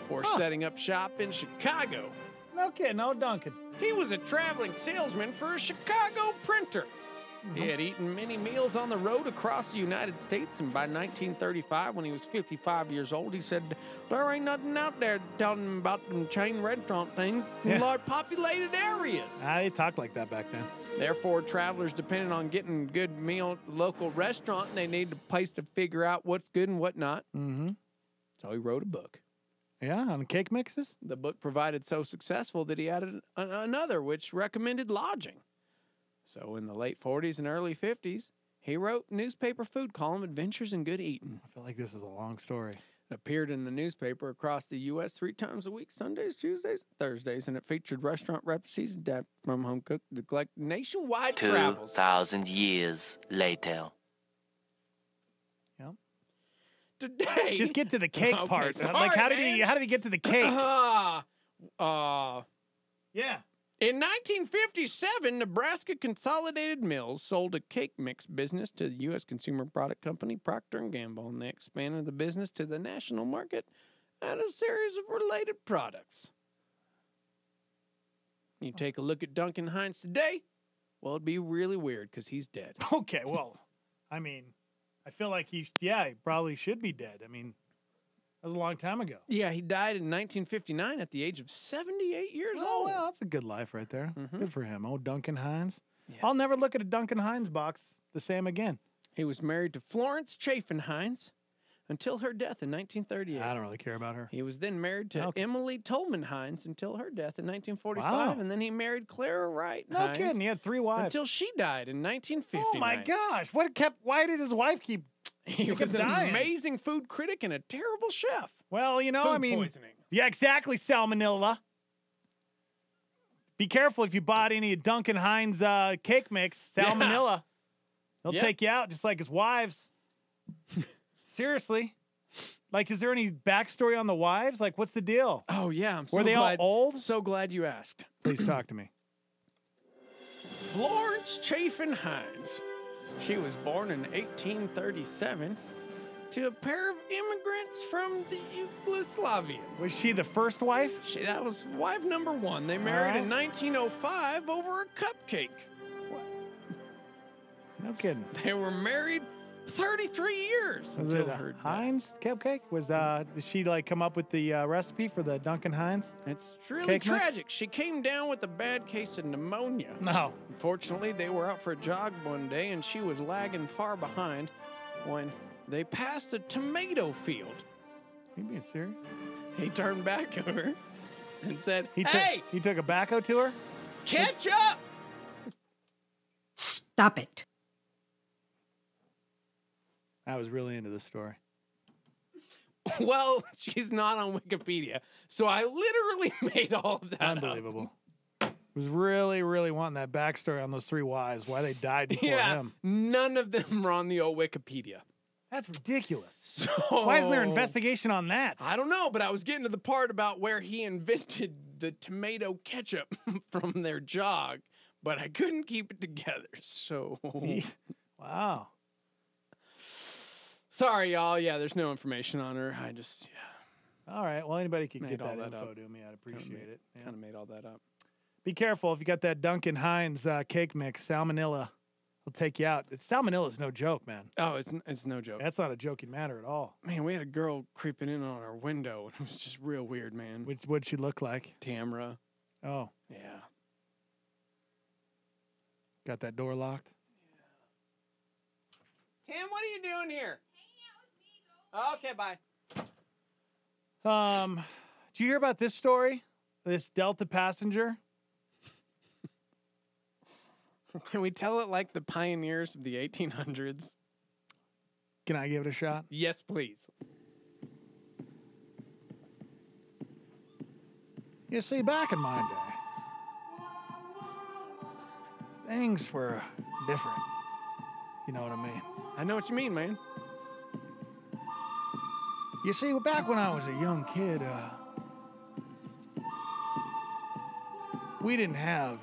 Speaker 6: Before setting up shop in Chicago.
Speaker 5: No kidding, no Duncan.
Speaker 6: He was a traveling salesman for a Chicago printer. He had eaten many meals on the road across the United States, and by 1935, when he was 55 years old, he said, there ain't nothing out there telling about them chain restaurant things in large populated areas.
Speaker 5: They talked like that back then.
Speaker 6: Therefore, travelers depended on getting a good meal at the local restaurant, and they needed a place to figure out what's good and what not.
Speaker 5: Mm-hmm.
Speaker 6: So he wrote a book.
Speaker 5: Yeah, on cake mixes?
Speaker 6: The book provided so successful that he added another, which recommended lodging. So in the late 40s and early 50s, he wrote newspaper food column Adventures in Good Eating.
Speaker 5: I feel like this is a long story.
Speaker 6: It appeared in the newspaper across the U.S. 3 times a week, Sundays, Tuesdays, Thursdays, and it featured restaurant recipes from home cook to collect nationwide travels.
Speaker 21: 2,000 years later.
Speaker 6: Today,
Speaker 5: just get to the cake part.
Speaker 6: Sorry,
Speaker 5: like, how did he get to the cake?
Speaker 6: Yeah. In 1957, Nebraska Consolidated Mills sold a cake mix business to the U.S. consumer product company Procter & Gamble, and they expanded the business to the national market and a series of related products. You take a look at Duncan Hines today, well, it'd be really weird because he's dead.
Speaker 5: Okay, well, I mean, I feel like he probably should be dead. I mean, that was a long time ago.
Speaker 6: Yeah, he died in 1959 at the age of 78 years old.
Speaker 5: Well, that's a good life right there.
Speaker 6: Mm-hmm.
Speaker 5: Good for him. Oh, Duncan Hines. Yeah. I'll never look at a Duncan Hines box the same again.
Speaker 6: He was married to Florence Chafin Hines until her death in 1938.
Speaker 5: I don't really care about her.
Speaker 6: He was then married to Emily Tolman Hines until her death in 1945,
Speaker 5: Wow.
Speaker 6: And then he married Clara Wright
Speaker 5: No
Speaker 6: Hines
Speaker 5: kidding. He had 3 wives.
Speaker 6: until she died in 1959.
Speaker 5: Oh, my gosh. Why did his wife keep
Speaker 6: He was an
Speaker 5: dying?
Speaker 6: amazing food critic and a terrible chef.
Speaker 5: Well, you know,
Speaker 6: Food
Speaker 5: I mean,
Speaker 6: poisoning.
Speaker 5: Yeah, exactly, salmonella. Be careful if you bought any of Duncan Hines' cake mix, salmonella. He'll take you out just like his wives. Seriously. Like, is there any backstory on the wives? Like, what's the deal?
Speaker 6: Oh, yeah.
Speaker 5: Were they all old?
Speaker 6: So glad you asked.
Speaker 5: Please talk to me.
Speaker 6: Florence Chafin Hines. She was born in 1837 to a pair of immigrants from the Yugoslavia.
Speaker 5: Was she the first wife?
Speaker 6: That was wife number 1. They married in 1905 over a cupcake.
Speaker 5: No kidding.
Speaker 6: They were married 33 years.
Speaker 5: Was it a Heinz cupcake? Did she like come up with the recipe for the Duncan Hines?
Speaker 6: It's really
Speaker 5: cake
Speaker 6: tragic.
Speaker 5: mix?
Speaker 6: She came down with a bad case of pneumonia.
Speaker 5: No.
Speaker 6: Unfortunately, they were out for a jog one day, and she was lagging far behind when they passed a tomato field.
Speaker 5: Are you being serious?
Speaker 6: He turned back to her and said,
Speaker 5: He took a backhoe to her?
Speaker 6: Catch up!
Speaker 3: Stop it.
Speaker 5: I was really into this story.
Speaker 6: Well, she's not on Wikipedia, so I literally made all of that
Speaker 5: Unbelievable. Was really, really wanting that backstory on those 3 wives, why they died before him.
Speaker 6: None of them were on the old Wikipedia.
Speaker 5: That's ridiculous.
Speaker 6: So
Speaker 5: why isn't there investigation on that?
Speaker 6: I don't know, but I was getting to the part about where he invented the tomato ketchup from their jog, but I couldn't keep it together. So
Speaker 5: wow.
Speaker 6: Sorry, y'all. Yeah, there's no information on her.
Speaker 5: All right. Well, anybody can
Speaker 6: Made
Speaker 5: get
Speaker 6: all
Speaker 5: that
Speaker 6: that
Speaker 5: info
Speaker 6: up.
Speaker 5: to me. I'd appreciate it.
Speaker 6: Kind of made all that up.
Speaker 5: Be careful if you got that Duncan Hines cake mix. Salmonella will take you out. Salmonella is no joke, man.
Speaker 6: Oh, it's no joke.
Speaker 5: That's not a joking matter at all.
Speaker 6: Man, we had a girl creeping in on our window. It was just real weird, man.
Speaker 5: What'd she look like?
Speaker 6: Tamra.
Speaker 5: Oh.
Speaker 6: Yeah.
Speaker 5: Got that door locked?
Speaker 6: Tam, what are you doing here? Okay, bye.
Speaker 5: Did you hear about this story? This Delta passenger?
Speaker 6: Can we tell it like the pioneers of the 1800s?
Speaker 5: Can I give it a shot?
Speaker 6: Yes, please.
Speaker 5: You see, back in my day, things were different. You know what I mean?
Speaker 6: I know what you mean, man.
Speaker 5: You see, back when I was a young kid, we didn't have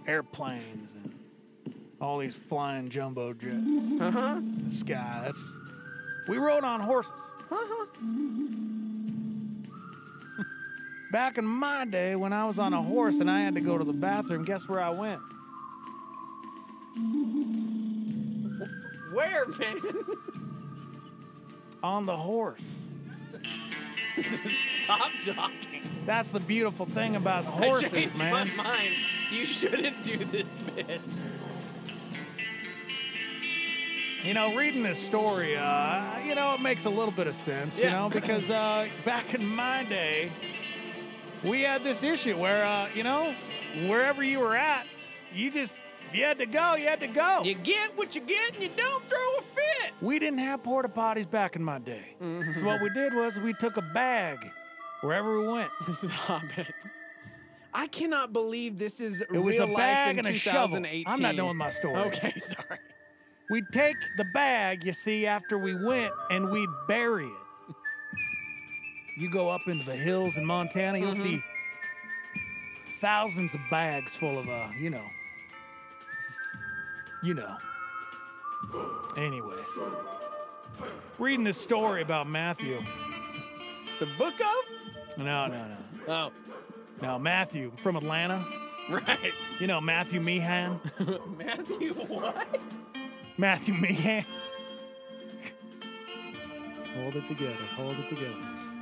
Speaker 5: airplanes and all these flying jumbo jets in the sky. We rode on horses. Back in my day, when I was on a horse and I had to go to the bathroom, guess where I went?
Speaker 6: Where, man?
Speaker 5: On the horse.
Speaker 6: Stop talking.
Speaker 5: That's the beautiful thing about horses,
Speaker 6: I changed
Speaker 5: man.
Speaker 6: my mind. You shouldn't do this bit.
Speaker 5: You know, reading this story, it makes a little bit of sense, you know, because back in my day, we had this issue where, wherever you were at, if you had to go, you had to go.
Speaker 6: You get what you get and you don't throw a fit.
Speaker 5: We didn't have porta potties back in my day. So what we did was we took a bag wherever we went.
Speaker 6: This is Hobbit. I cannot believe this is
Speaker 5: It was
Speaker 6: real
Speaker 5: a bag
Speaker 6: life in
Speaker 5: and a shovel.
Speaker 6: 2018.
Speaker 5: I'm not doing my story.
Speaker 6: Okay, sorry.
Speaker 5: We'd take the bag, you see, after we went, and we'd bury it. You go up into the hills in Montana, you'll see thousands of bags full of, Anyways, reading this story about Matthew.
Speaker 6: The book of?
Speaker 5: No.
Speaker 6: Oh.
Speaker 5: No, Matthew from Atlanta.
Speaker 6: Right.
Speaker 5: You know, Matthew Meehan.
Speaker 6: Matthew what?
Speaker 5: Matthew Meehan. Hold it together.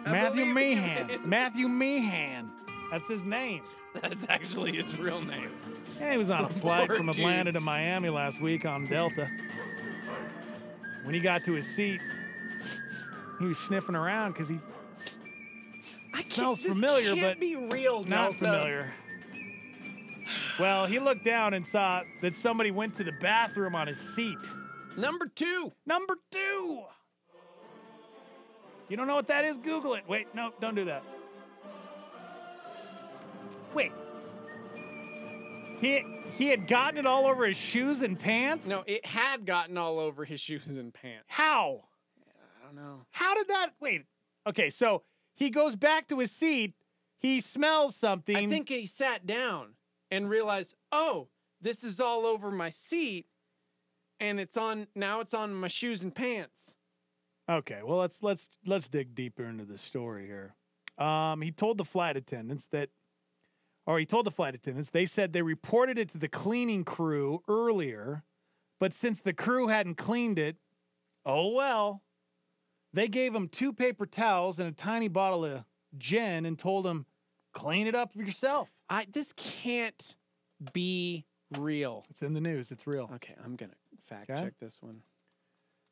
Speaker 5: Matthew Meehan. Matthew Meehan. That's his name.
Speaker 6: That's actually his real name.
Speaker 5: Yeah, he was on a flight
Speaker 6: Poor
Speaker 5: from
Speaker 6: dude.
Speaker 5: Atlanta to Miami last week on Delta. When he got to his seat, he was sniffing around because he smells familiar,
Speaker 6: this
Speaker 5: but
Speaker 6: can't be real,
Speaker 5: not
Speaker 6: Delta.
Speaker 5: familiar. Well, he looked down and saw that somebody went to the bathroom on his seat.
Speaker 6: Number 2.
Speaker 5: You don't know what that is? Google it. Wait, no, don't do that. Wait. He had gotten it all over his shoes and pants?
Speaker 6: No, it had gotten all over his shoes and pants.
Speaker 5: How?
Speaker 6: I don't know.
Speaker 5: How did that... Wait. Okay, so he goes back to his seat. He smells something.
Speaker 6: I think he sat down and realized, oh, this is all over my seat, and now it's on my shoes and pants.
Speaker 5: Okay, well let's dig deeper into the story here. He told the flight attendants they said they reported it to the cleaning crew earlier, but since the crew hadn't cleaned it, oh well. They gave him 2 paper towels and a tiny bottle of gin and told him, clean it up yourself.
Speaker 6: This can't be real.
Speaker 5: It's in the news. It's real.
Speaker 6: Okay, I'm going to fact check this one.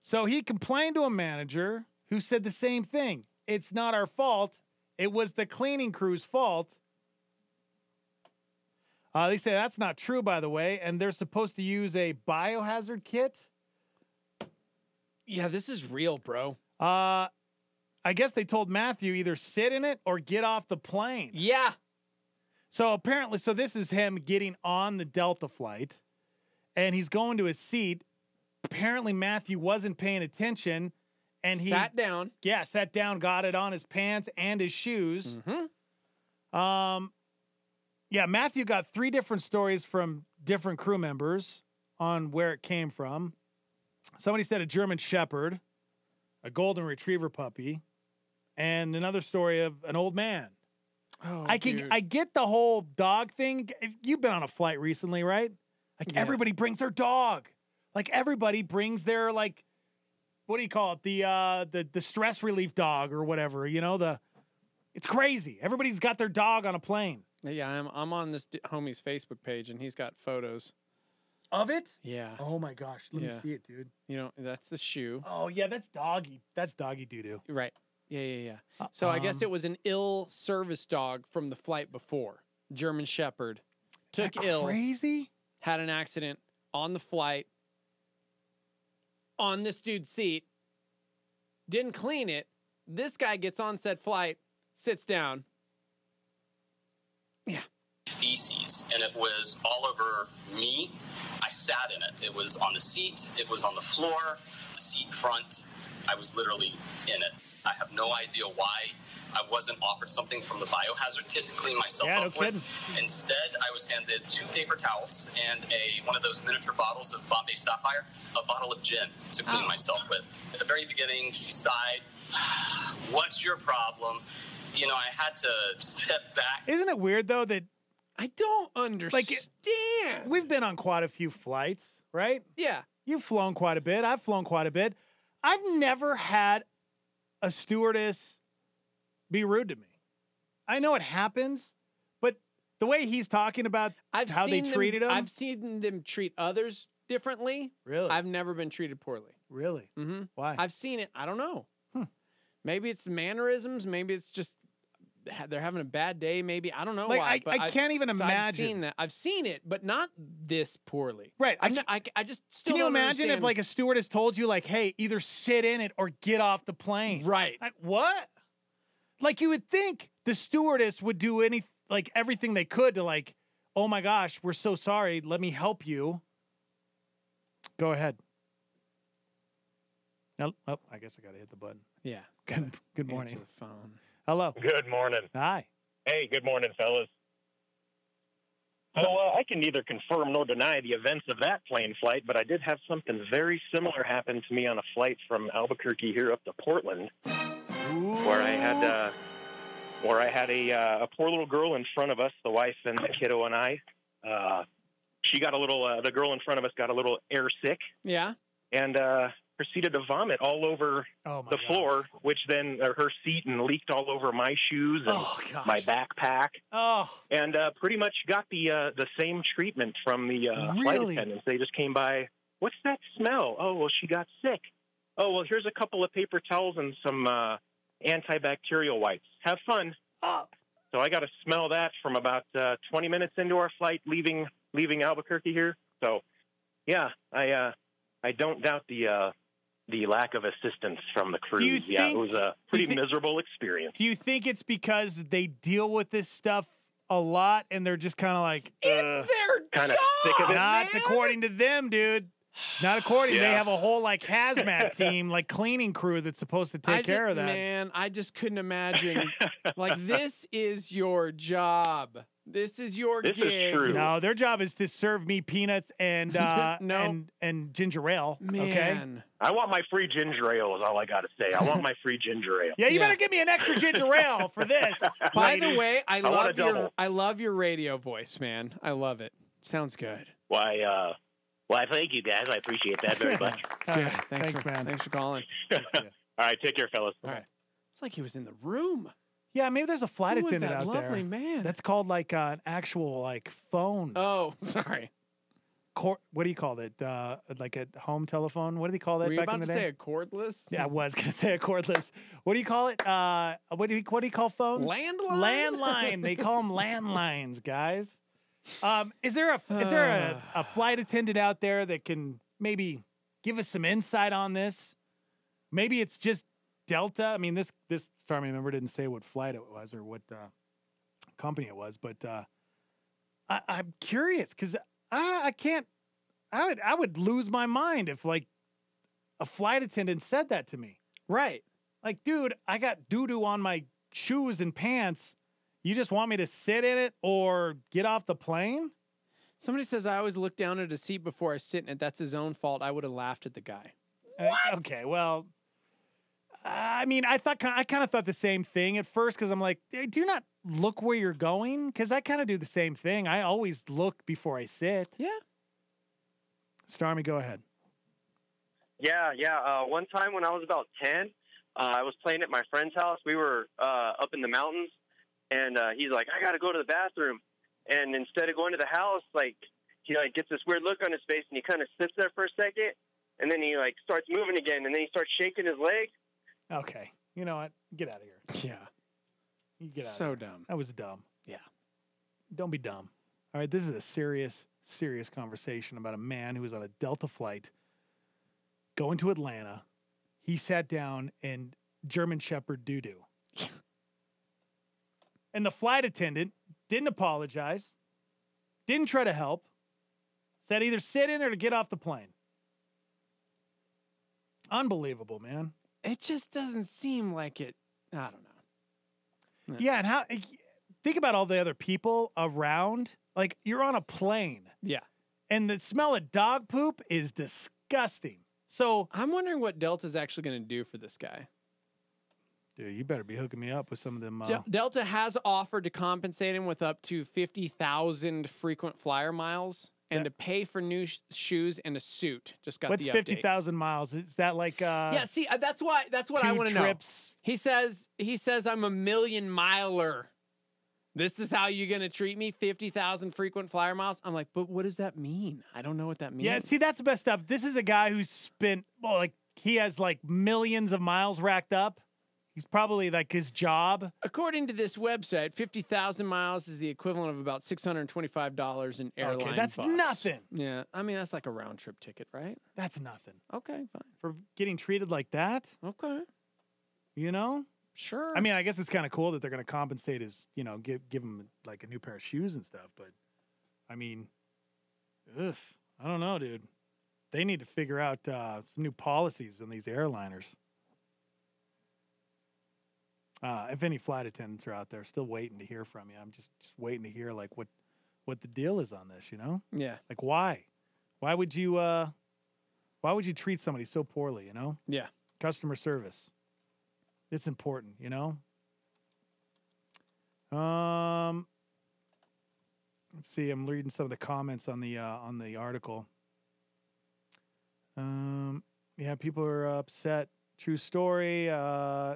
Speaker 5: So he complained to a manager who said the same thing. It's not our fault. It was the cleaning crew's fault. They say that's not true, by the way, and they're supposed to use a biohazard kit.
Speaker 6: Yeah, this is real, bro.
Speaker 5: I guess they told Matthew either sit in it or get off the plane.
Speaker 6: Yeah.
Speaker 5: So apparently, this is him getting on the Delta flight, and he's going to his seat. Apparently, Matthew wasn't paying attention, and he
Speaker 6: sat down.
Speaker 5: Yeah, sat down, got it on his pants and his shoes.
Speaker 6: Mm-hmm.
Speaker 5: Yeah, Matthew got 3 different stories from different crew members on where it came from. Somebody said a German Shepherd, a Golden Retriever puppy, and another story of an old man.
Speaker 6: Oh,
Speaker 5: I get the whole dog thing. You've been on a flight recently, right? Like everybody brings their dog. Like everybody brings their what do you call it? The stress relief dog or whatever. You know it's crazy. Everybody's got their dog on a plane.
Speaker 6: Yeah, I'm on this homie's Facebook page and he's got photos
Speaker 5: of it.
Speaker 6: Yeah.
Speaker 5: Oh my gosh, let me see it, dude.
Speaker 6: You know that's the shoe.
Speaker 5: Oh yeah, that's doggy. That's doggy doo doo.
Speaker 6: Right. Yeah. So I guess it was an ill service dog from the flight before. German Shepherd. Took ill.
Speaker 5: Crazy?
Speaker 6: Had an accident on the flight. On this dude's seat. Didn't clean it. This guy gets on said flight, sits down. Yeah.
Speaker 3: Feces, and it was all over me. I sat in it. It was on the seat. It was on the floor, the seat front. I was literally in it. I have no idea why I wasn't offered something from the biohazard kit to clean myself up with. Instead, I was handed 2 paper towels and one of those miniature bottles of Bombay Sapphire, a bottle of gin to clean myself with. At the very beginning, she sighed, "What's your problem?" You know, I had to step back.
Speaker 5: Isn't it weird, though, that
Speaker 6: I don't understand.
Speaker 5: We've been on quite a few flights, right?
Speaker 6: Yeah.
Speaker 5: You've flown quite a bit. I've flown quite a bit. I've never had a stewardess be rude to me. I know it happens, but the way he's talking about how they treated him.
Speaker 6: I've seen them treat others differently.
Speaker 5: Really?
Speaker 6: I've never been treated poorly.
Speaker 5: Really?
Speaker 6: Mm-hmm.
Speaker 5: Why?
Speaker 6: I've seen it. I don't know. Maybe it's mannerisms. Maybe it's just they're having a bad day. Maybe I don't know why. But
Speaker 5: I can't even imagine.
Speaker 6: I've seen that. I've seen it, but not this poorly.
Speaker 5: Right.
Speaker 6: I just still.
Speaker 5: Can you
Speaker 6: don't
Speaker 5: imagine
Speaker 6: understand.
Speaker 5: if a stewardess told you hey, either sit in it or get off the plane?
Speaker 6: Right.
Speaker 5: What? You would think the stewardess would do everything they could to oh my gosh, we're so sorry. Let me help you. Go ahead. No, I guess I got to hit the button.
Speaker 6: Yeah.
Speaker 5: Good morning.
Speaker 6: Answer the phone.
Speaker 5: Hello.
Speaker 4: Good morning.
Speaker 5: Hi.
Speaker 4: Hey, good morning, fellas. So I can neither confirm nor deny the events of that plane flight, but I did have something very similar happen to me on a flight from Albuquerque here up to Portland, where I had a poor little girl in front of us, the wife and the kiddo and I. She got the girl in front of us got a little air sick.
Speaker 6: Yeah.
Speaker 4: And proceeded to vomit all over the floor, which then her seat and leaked all over my shoes and my backpack.
Speaker 5: Oh,
Speaker 4: and pretty much got the same treatment from the flight attendants. They just came by. What's that smell? Oh, well, she got sick. Oh, well, here's a couple of paper towels and some antibacterial wipes. Have fun. So I got to smell that from about 20 minutes into our flight leaving Albuquerque here. So, yeah, I don't doubt the lack of assistance from the crews. It was a pretty miserable experience.
Speaker 5: Do you think it's because they deal with this stuff a lot and they're just kind of
Speaker 6: it's their
Speaker 4: job, sick of it?
Speaker 5: Not according to them, dude. Not according. They have a whole hazmat team, cleaning crew that's supposed to take care of that.
Speaker 6: Man, I just couldn't imagine. This is your job. This is your
Speaker 4: This
Speaker 6: gig.
Speaker 4: is true.
Speaker 5: No, their job is to serve me peanuts and
Speaker 6: No.
Speaker 5: and ginger ale. Okay.
Speaker 6: Man.
Speaker 4: I want my free ginger ale is all I got to say. I want my free ginger ale.
Speaker 5: Yeah, you better give me an extra ginger ale for this.
Speaker 6: By the way, I
Speaker 4: want a double.
Speaker 6: love your radio voice, man. I love it. Sounds good.
Speaker 4: Why, thank you guys. I appreciate that very much.
Speaker 5: All right.
Speaker 6: Thanks, man. Thanks for calling.
Speaker 4: All right, take care, fellas.
Speaker 6: All right. It's like he was in the room.
Speaker 5: Yeah, maybe there's a flight
Speaker 6: Who was
Speaker 5: attendant
Speaker 6: that
Speaker 5: out
Speaker 6: lovely
Speaker 5: there.
Speaker 6: man?
Speaker 5: That's called like an actual like phone.
Speaker 6: Oh, sorry.
Speaker 5: What do you call it? Like a home telephone? What do they call that
Speaker 6: Were you
Speaker 5: back
Speaker 6: about
Speaker 5: in the
Speaker 6: to
Speaker 5: day?
Speaker 6: say a cordless?
Speaker 5: Yeah, I was gonna say a cordless. What do you call it? What do you call phones?
Speaker 6: Landline?
Speaker 5: Landline. They call them landlines, guys. Is there a flight attendant out there that can maybe give us some insight on this? Maybe it's just Delta. I mean, this Starmy member didn't say what flight it was or what company it was, but I'm curious because I can't. I would lose my mind if like a flight attendant said that to me.
Speaker 6: Right.
Speaker 5: Like, dude, I got doo-doo on my shoes and pants. You just want me to sit in it or get off the plane?
Speaker 6: Somebody says I always look down at a seat before I sit in it. That's his own fault. I would have laughed at the guy.
Speaker 5: Okay, well, I mean, I kind of thought the same thing at first because I'm like, hey, do not look where you're going because I kind of do the same thing. I always look before I sit.
Speaker 6: Yeah.
Speaker 5: Starmy, go ahead.
Speaker 7: Yeah. One time when I was about 10, I was playing at my friend's house. We were up in the mountains, and he's like, I got to go to the bathroom. And instead of going to the house, like, he like gets this weird look on his face, and he kind of sits there for a second, and then he like starts moving again, and then he starts shaking his leg.
Speaker 5: Okay. You know what? Get out of here.
Speaker 6: Yeah.
Speaker 5: You get out
Speaker 6: So
Speaker 5: of here.
Speaker 6: dumb.
Speaker 5: That was dumb.
Speaker 6: Yeah.
Speaker 5: Don't be dumb. All right, this is a serious conversation about a man who was on a Delta flight going to Atlanta. He sat down and German Shepherd doo-doo. And the flight attendant didn't apologize, didn't try to help, said either sit in or to get off the plane. Unbelievable, man.
Speaker 6: It just doesn't seem like it. I don't know.
Speaker 5: Yeah, and how think about all the other people around. Like, you're on a plane.
Speaker 6: Yeah.
Speaker 5: And the smell of dog poop is disgusting. So
Speaker 6: I'm wondering what Delta's actually going to do for this guy.
Speaker 5: Dude, you better be hooking me up with some of them.
Speaker 6: Delta has offered to compensate him with up to 50,000 frequent flyer miles and to pay for new shoes and a suit. Just got
Speaker 5: what's
Speaker 6: the update.
Speaker 5: 50,000 miles? Is that like
Speaker 6: yeah, see, that's what I want to know. He says I'm a million miler. This is how you're going to treat me? 50,000 frequent flyer miles? I'm like, but what does that mean? I don't know what that means.
Speaker 5: Yeah, see, that's the best stuff. This is a guy who's spent, he has like millions of miles racked up. He's probably like his job.
Speaker 6: According to this website, 50,000 miles is the equivalent of about $625 in airline
Speaker 5: Okay, that's
Speaker 6: bucks.
Speaker 5: nothing.
Speaker 6: Yeah, I mean, that's like a round trip ticket, right?
Speaker 5: That's nothing.
Speaker 6: Okay, fine.
Speaker 5: For getting treated like that?
Speaker 6: Okay.
Speaker 5: You know?
Speaker 6: Sure.
Speaker 5: I mean, I guess it's kind of cool that they're going to compensate his, give him like a new pair of shoes and stuff. But, I mean, I don't know, dude. They need to figure out some new policies on these airliners. If any flight attendants are out there, still waiting to hear from you. I'm just waiting to hear like what the deal is on this.
Speaker 6: Yeah.
Speaker 5: Like why would you treat somebody so poorly?
Speaker 6: Yeah.
Speaker 5: Customer service. It's important. Let's see. I'm reading some of the comments on the article. Yeah, people are upset. True story. Yeah,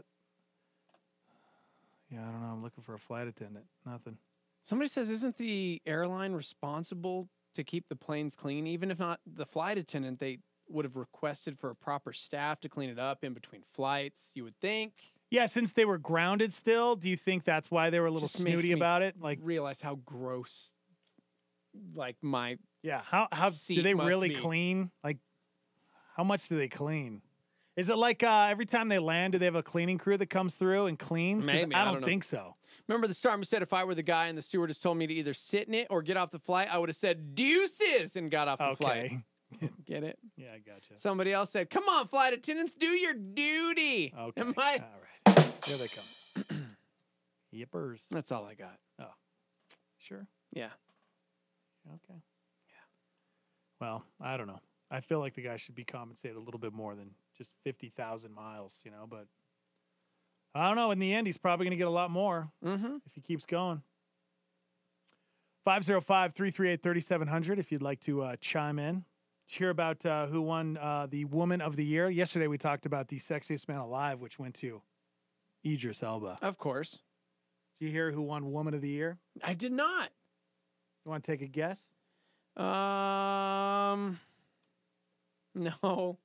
Speaker 5: I don't know. I'm looking for a flight attendant. Nothing.
Speaker 6: Somebody says, isn't the airline responsible to keep the planes clean? Even if not the flight attendant, they would have requested for a proper staff to clean it up in between flights, you would think.
Speaker 5: Yeah, since they were grounded still, do you think that's why they were a little
Speaker 6: Just makes
Speaker 5: snooty
Speaker 6: me
Speaker 5: about it? Like,
Speaker 6: realize how gross, like, my
Speaker 5: yeah, how do
Speaker 6: seat
Speaker 5: they
Speaker 6: must
Speaker 5: really
Speaker 6: be.
Speaker 5: clean? Like, how much do they clean? Is it like every time they land, do they have a cleaning crew that comes through and cleans? 'Cause
Speaker 6: Maybe,
Speaker 5: I
Speaker 6: I
Speaker 5: don't
Speaker 6: don't know.
Speaker 5: think so.
Speaker 6: Remember the Starman said if I were the guy and the stewardess told me to either sit in it or get off the flight, I would have said deuces and got off the flight. Get it?
Speaker 5: Yeah, I gotcha.
Speaker 6: Somebody else said, come on, flight attendants, do your duty.
Speaker 5: Okay.
Speaker 6: Am I?
Speaker 5: All right. Here they come. Yippers.
Speaker 6: That's all I got.
Speaker 5: Oh. Sure.
Speaker 6: Yeah.
Speaker 5: Okay. Yeah. Well, I don't know. I feel like the guy should be compensated a little bit more than just 50,000 miles, but I don't know. In the end, he's probably going to get a lot more if he keeps going. 505-338-3700 if you'd like to chime in. Let's hear about who won the Woman of the Year. Yesterday, we talked about the Sexiest Man Alive, which went to Idris Elba.
Speaker 6: Of course.
Speaker 5: Did you hear who won Woman of the Year?
Speaker 6: I did not.
Speaker 5: You want to take a guess?
Speaker 6: No.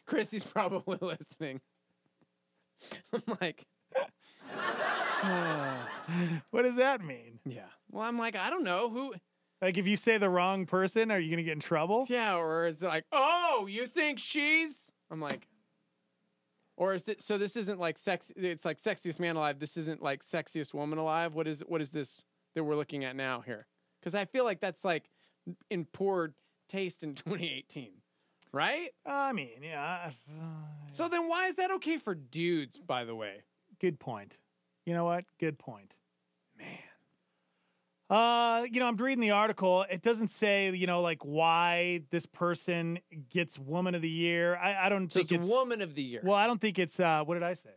Speaker 6: Chrissy's probably listening. I'm like,
Speaker 5: what does that mean?
Speaker 6: Yeah. Well, I'm like, I don't know who.
Speaker 5: Like, if you say the wrong person, are you going to get in trouble?
Speaker 6: Yeah, or is it like, oh, you think she's? I'm like, or is it? So this isn't like sex. It's like Sexiest Man Alive. This isn't like Sexiest Woman Alive. What is this that we're looking at now here? Because I feel like that's like in poor taste in 2018, right?
Speaker 5: I mean, yeah.
Speaker 6: So then why is that okay for dudes, by the way?
Speaker 5: Good point. You know what? Good point.
Speaker 6: Man.
Speaker 5: I'm reading the article. It doesn't say, like why this person gets Woman of the Year. I don't think it's
Speaker 6: Woman of the Year.
Speaker 5: Well, I don't think it's, what did I say?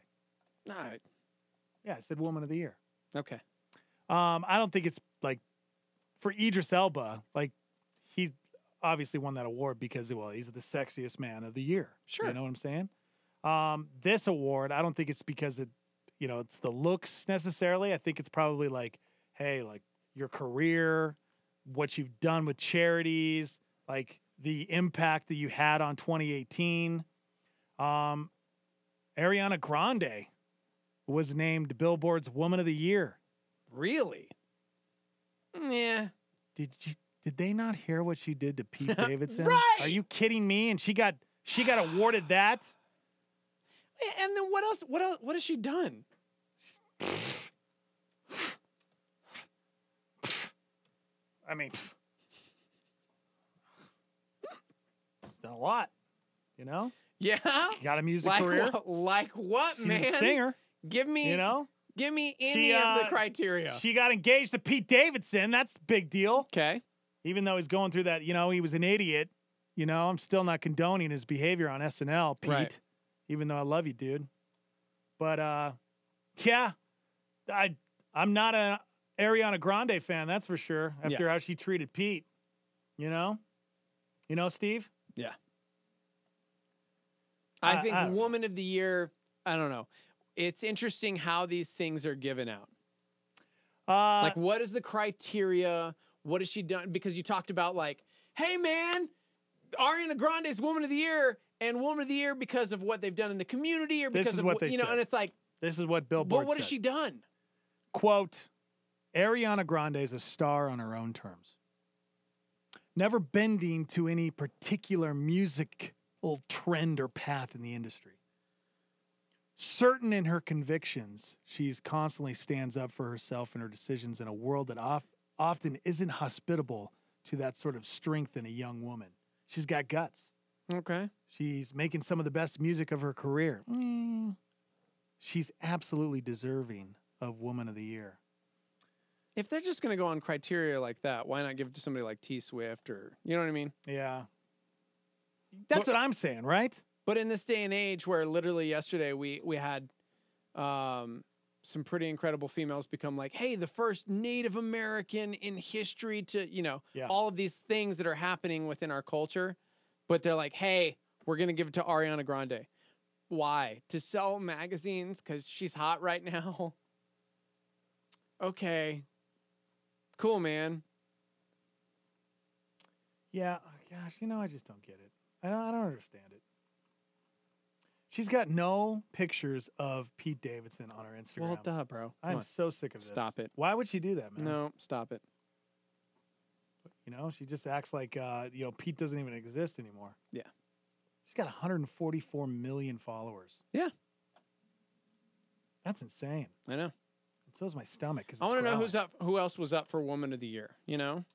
Speaker 6: No.
Speaker 5: Yeah, I said Woman of the Year.
Speaker 6: Okay.
Speaker 5: I don't think it's like for Idris Elba, like he obviously won that award because, he's the sexiest man of the year.
Speaker 6: Sure.
Speaker 5: You know what I'm saying? This award, I don't think it's because it's the looks necessarily. I think it's probably like, hey, like your career, what you've done with charities, like the impact that you had on 2018. Ariana Grande was named Billboard's Woman of the Year.
Speaker 6: Really? Yeah.
Speaker 5: Did they not hear what she did to Pete Davidson?
Speaker 6: Right.
Speaker 5: Are you kidding me? And she got awarded that?
Speaker 6: And then what else? What has she done?
Speaker 5: I mean, she's done a lot,
Speaker 6: Yeah.
Speaker 5: She got a music career.
Speaker 6: Like what,
Speaker 5: She's
Speaker 6: man?
Speaker 5: a singer.
Speaker 6: Give me, give me any of the criteria.
Speaker 5: She got engaged to Pete Davidson. That's a big deal.
Speaker 6: Okay.
Speaker 5: Even though he's going through that, he was an idiot. I'm still not condoning his behavior on SNL, Pete.
Speaker 6: Right.
Speaker 5: Even though I love you, dude. But, yeah, I'm not a Ariana Grande fan, that's for sure, after how she treated Pete. Steve?
Speaker 6: Yeah. I think Woman of the Year, I don't know. It's interesting how these things are given out. Like, what is the criteria? What has she done? Because you talked about, like, hey, man, Ariana Grande is Woman of the Year, and Woman of the Year because of what they've done in the community or because of what they said. And it's like,
Speaker 5: this is what Billboard
Speaker 6: but what
Speaker 5: said.
Speaker 6: has she done?
Speaker 5: Quote, Ariana Grande is a star on her own terms, never bending to any particular musical trend or path in the industry. Certain in her convictions, she's constantly stands up for herself and her decisions in a world that often isn't hospitable to that sort of strength in a young woman. She's got guts.
Speaker 6: Okay.
Speaker 5: She's making some of the best music of her career. She's absolutely deserving of Woman of the Year.
Speaker 6: If they're just going to go on criteria like that, why not give it to somebody like T Swift or, you know what I mean?
Speaker 5: Yeah. That's what I'm saying, right?
Speaker 6: But in this day and age where literally yesterday we had some pretty incredible females become like, hey, the first Native American in history to, all of these things that are happening within our culture. But they're like, hey, we're going to give it to Ariana Grande. Why? To sell magazines because she's hot right now? Okay. Cool, man.
Speaker 5: Yeah. Gosh, I just don't get it. I don't understand it. She's got no pictures of Pete Davidson on her Instagram.
Speaker 6: Well, duh, bro.
Speaker 5: I'm so sick of this.
Speaker 6: Stop it.
Speaker 5: Why would she do that, man?
Speaker 6: No, stop it.
Speaker 5: She just acts like, Pete doesn't even exist anymore.
Speaker 6: Yeah.
Speaker 5: She's got 144 million followers.
Speaker 6: Yeah.
Speaker 5: That's insane.
Speaker 6: I know.
Speaker 5: And so is my stomach.
Speaker 6: I want to know who else was up for Woman of the Year,
Speaker 5: You know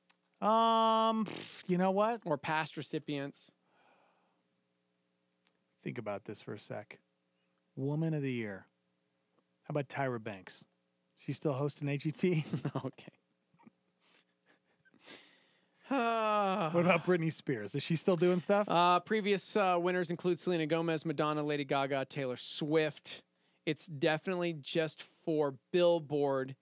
Speaker 5: what?
Speaker 6: Or past recipients.
Speaker 5: Think about this for a sec. Woman of the Year. How about Tyra Banks? She's still hosting AGT?
Speaker 6: Okay.
Speaker 5: What about Britney Spears? Is she still doing stuff?
Speaker 6: Previous winners include Selena Gomez, Madonna, Lady Gaga, Taylor Swift. It's definitely just for Billboard.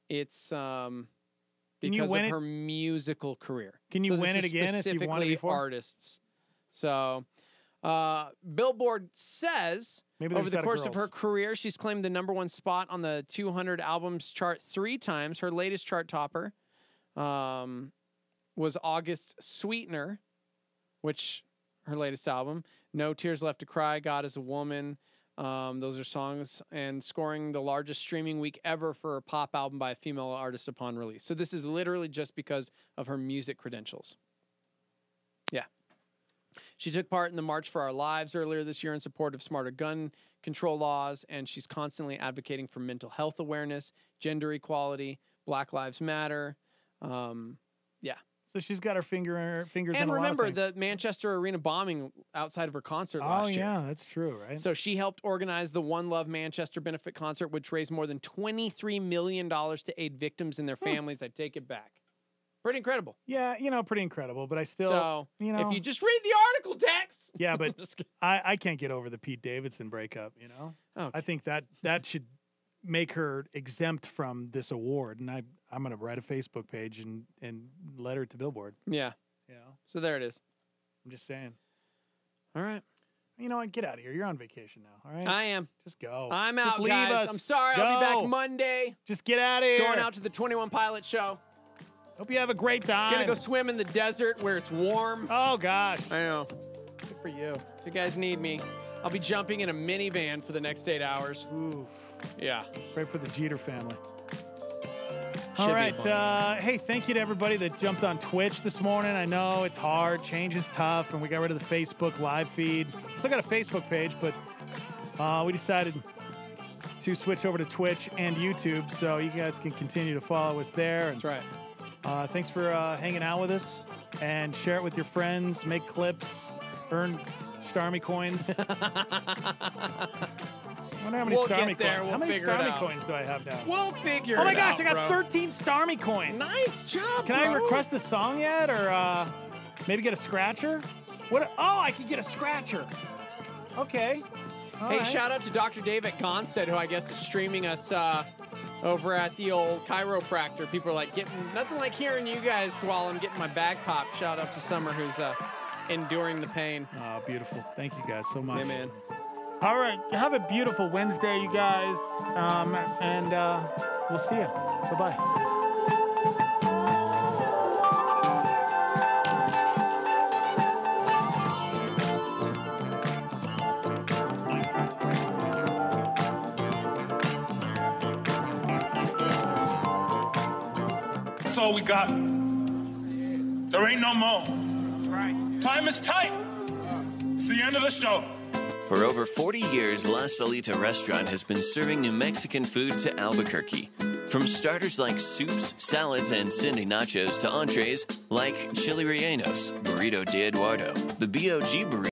Speaker 6: It's because of her musical career.
Speaker 5: Can you
Speaker 6: So
Speaker 5: win
Speaker 6: this
Speaker 5: it
Speaker 6: is
Speaker 5: again if you've won it
Speaker 6: specifically
Speaker 5: before?
Speaker 6: artists. So Billboard says
Speaker 5: Maybe
Speaker 6: over
Speaker 5: there's
Speaker 6: the
Speaker 5: got
Speaker 6: course of
Speaker 5: girls.
Speaker 6: her career, she's claimed the #1 spot on the 200 albums chart 3 times. Her latest chart topper was August's Sweetener, which her latest album. No Tears Left to Cry, God is a Woman. Those are songs, and scoring the largest streaming week ever for a pop album by a female artist upon release. So this is literally just because of her music credentials. Yeah. She took part in the March for Our Lives earlier this year in support of smarter gun control laws, and she's constantly advocating for mental health awareness, gender equality, Black Lives Matter. Yeah.
Speaker 5: So she's got her fingers in
Speaker 6: And
Speaker 5: a lot of
Speaker 6: remember
Speaker 5: things.
Speaker 6: the Manchester Arena bombing outside of her concert last year.
Speaker 5: Oh, yeah, that's true, right?
Speaker 6: So she helped organize the One Love Manchester benefit concert, which raised more than $23 million to aid victims and their families. I take it back. Pretty incredible.
Speaker 5: Yeah, pretty incredible, but I still,
Speaker 6: So,
Speaker 5: if
Speaker 6: if you just read the article, Dex.
Speaker 5: Yeah, but I can't get over the Pete Davidson breakup,
Speaker 6: Okay.
Speaker 5: I think that should make her exempt from this award, and I'm going to write a Facebook page and let her to Billboard.
Speaker 6: Yeah. So there it is.
Speaker 5: I'm just saying.
Speaker 6: All right.
Speaker 5: You know what? Get out of here. You're on vacation now, all right?
Speaker 6: I am.
Speaker 5: Just go.
Speaker 6: I'm
Speaker 5: Just
Speaker 6: out,
Speaker 5: leave
Speaker 6: guys.
Speaker 5: us.
Speaker 6: I'm sorry. I'll be
Speaker 5: Go.
Speaker 6: back Monday.
Speaker 5: Just get out of here.
Speaker 6: Going out to the 21 Pilot show.
Speaker 5: Hope you have a great time.
Speaker 6: Gonna go swim in the desert where it's warm.
Speaker 5: Oh, gosh.
Speaker 6: I know.
Speaker 5: Good for you.
Speaker 6: If you guys need me, I'll be jumping in a minivan for the next 8 hours.
Speaker 5: Oof.
Speaker 6: Yeah.
Speaker 5: Pray for the Jeter family.
Speaker 6: Should
Speaker 5: All
Speaker 6: be
Speaker 5: right.
Speaker 6: fun.
Speaker 5: Hey, thank you to everybody that jumped on Twitch this morning. I know it's hard. Change is tough, and we got rid of the Facebook live feed. Still got a Facebook page, but we decided to switch over to Twitch and YouTube, so you guys can continue to follow us there.
Speaker 6: That's right.
Speaker 5: Thanks for hanging out with us, and share it with your friends. Make clips. Earn Starmy coins. I wonder how many
Speaker 6: We'll
Speaker 5: Starmy
Speaker 6: get there.
Speaker 5: coins.
Speaker 6: We'll
Speaker 5: how many
Speaker 6: figure it
Speaker 5: Starmy
Speaker 6: out.
Speaker 5: coins do I have now?
Speaker 6: We'll figure it
Speaker 5: Oh
Speaker 6: out.
Speaker 5: my gosh, I got
Speaker 6: bro.
Speaker 5: 13 Starmy coins.
Speaker 6: Nice job,
Speaker 5: Can I
Speaker 6: bro.
Speaker 5: request a song yet, or maybe get a scratcher? What? Oh, I could get a scratcher. Okay. All
Speaker 6: Hey,
Speaker 5: right.
Speaker 6: shout out to Dr. Dave at Gonstead, who I guess is streaming us over at the old chiropractor. People are like, getting nothing like hearing you guys while I'm getting my back popped. Shout out to Summer, who's enduring the pain.
Speaker 5: Oh, beautiful. Thank you guys so much.
Speaker 6: Yeah, man.
Speaker 5: All right. Have a beautiful Wednesday, you guys. And we'll see you. Bye-bye.
Speaker 8: That's all we got. There ain't no more. That's right. Time is tight. It's the end of the show.
Speaker 10: For over 40 years, La Salita Restaurant has been serving New Mexican food to Albuquerque. From starters like soups, salads, and Cindy nachos to entrees like chili rellenos, burrito de Eduardo, the BOG burrito,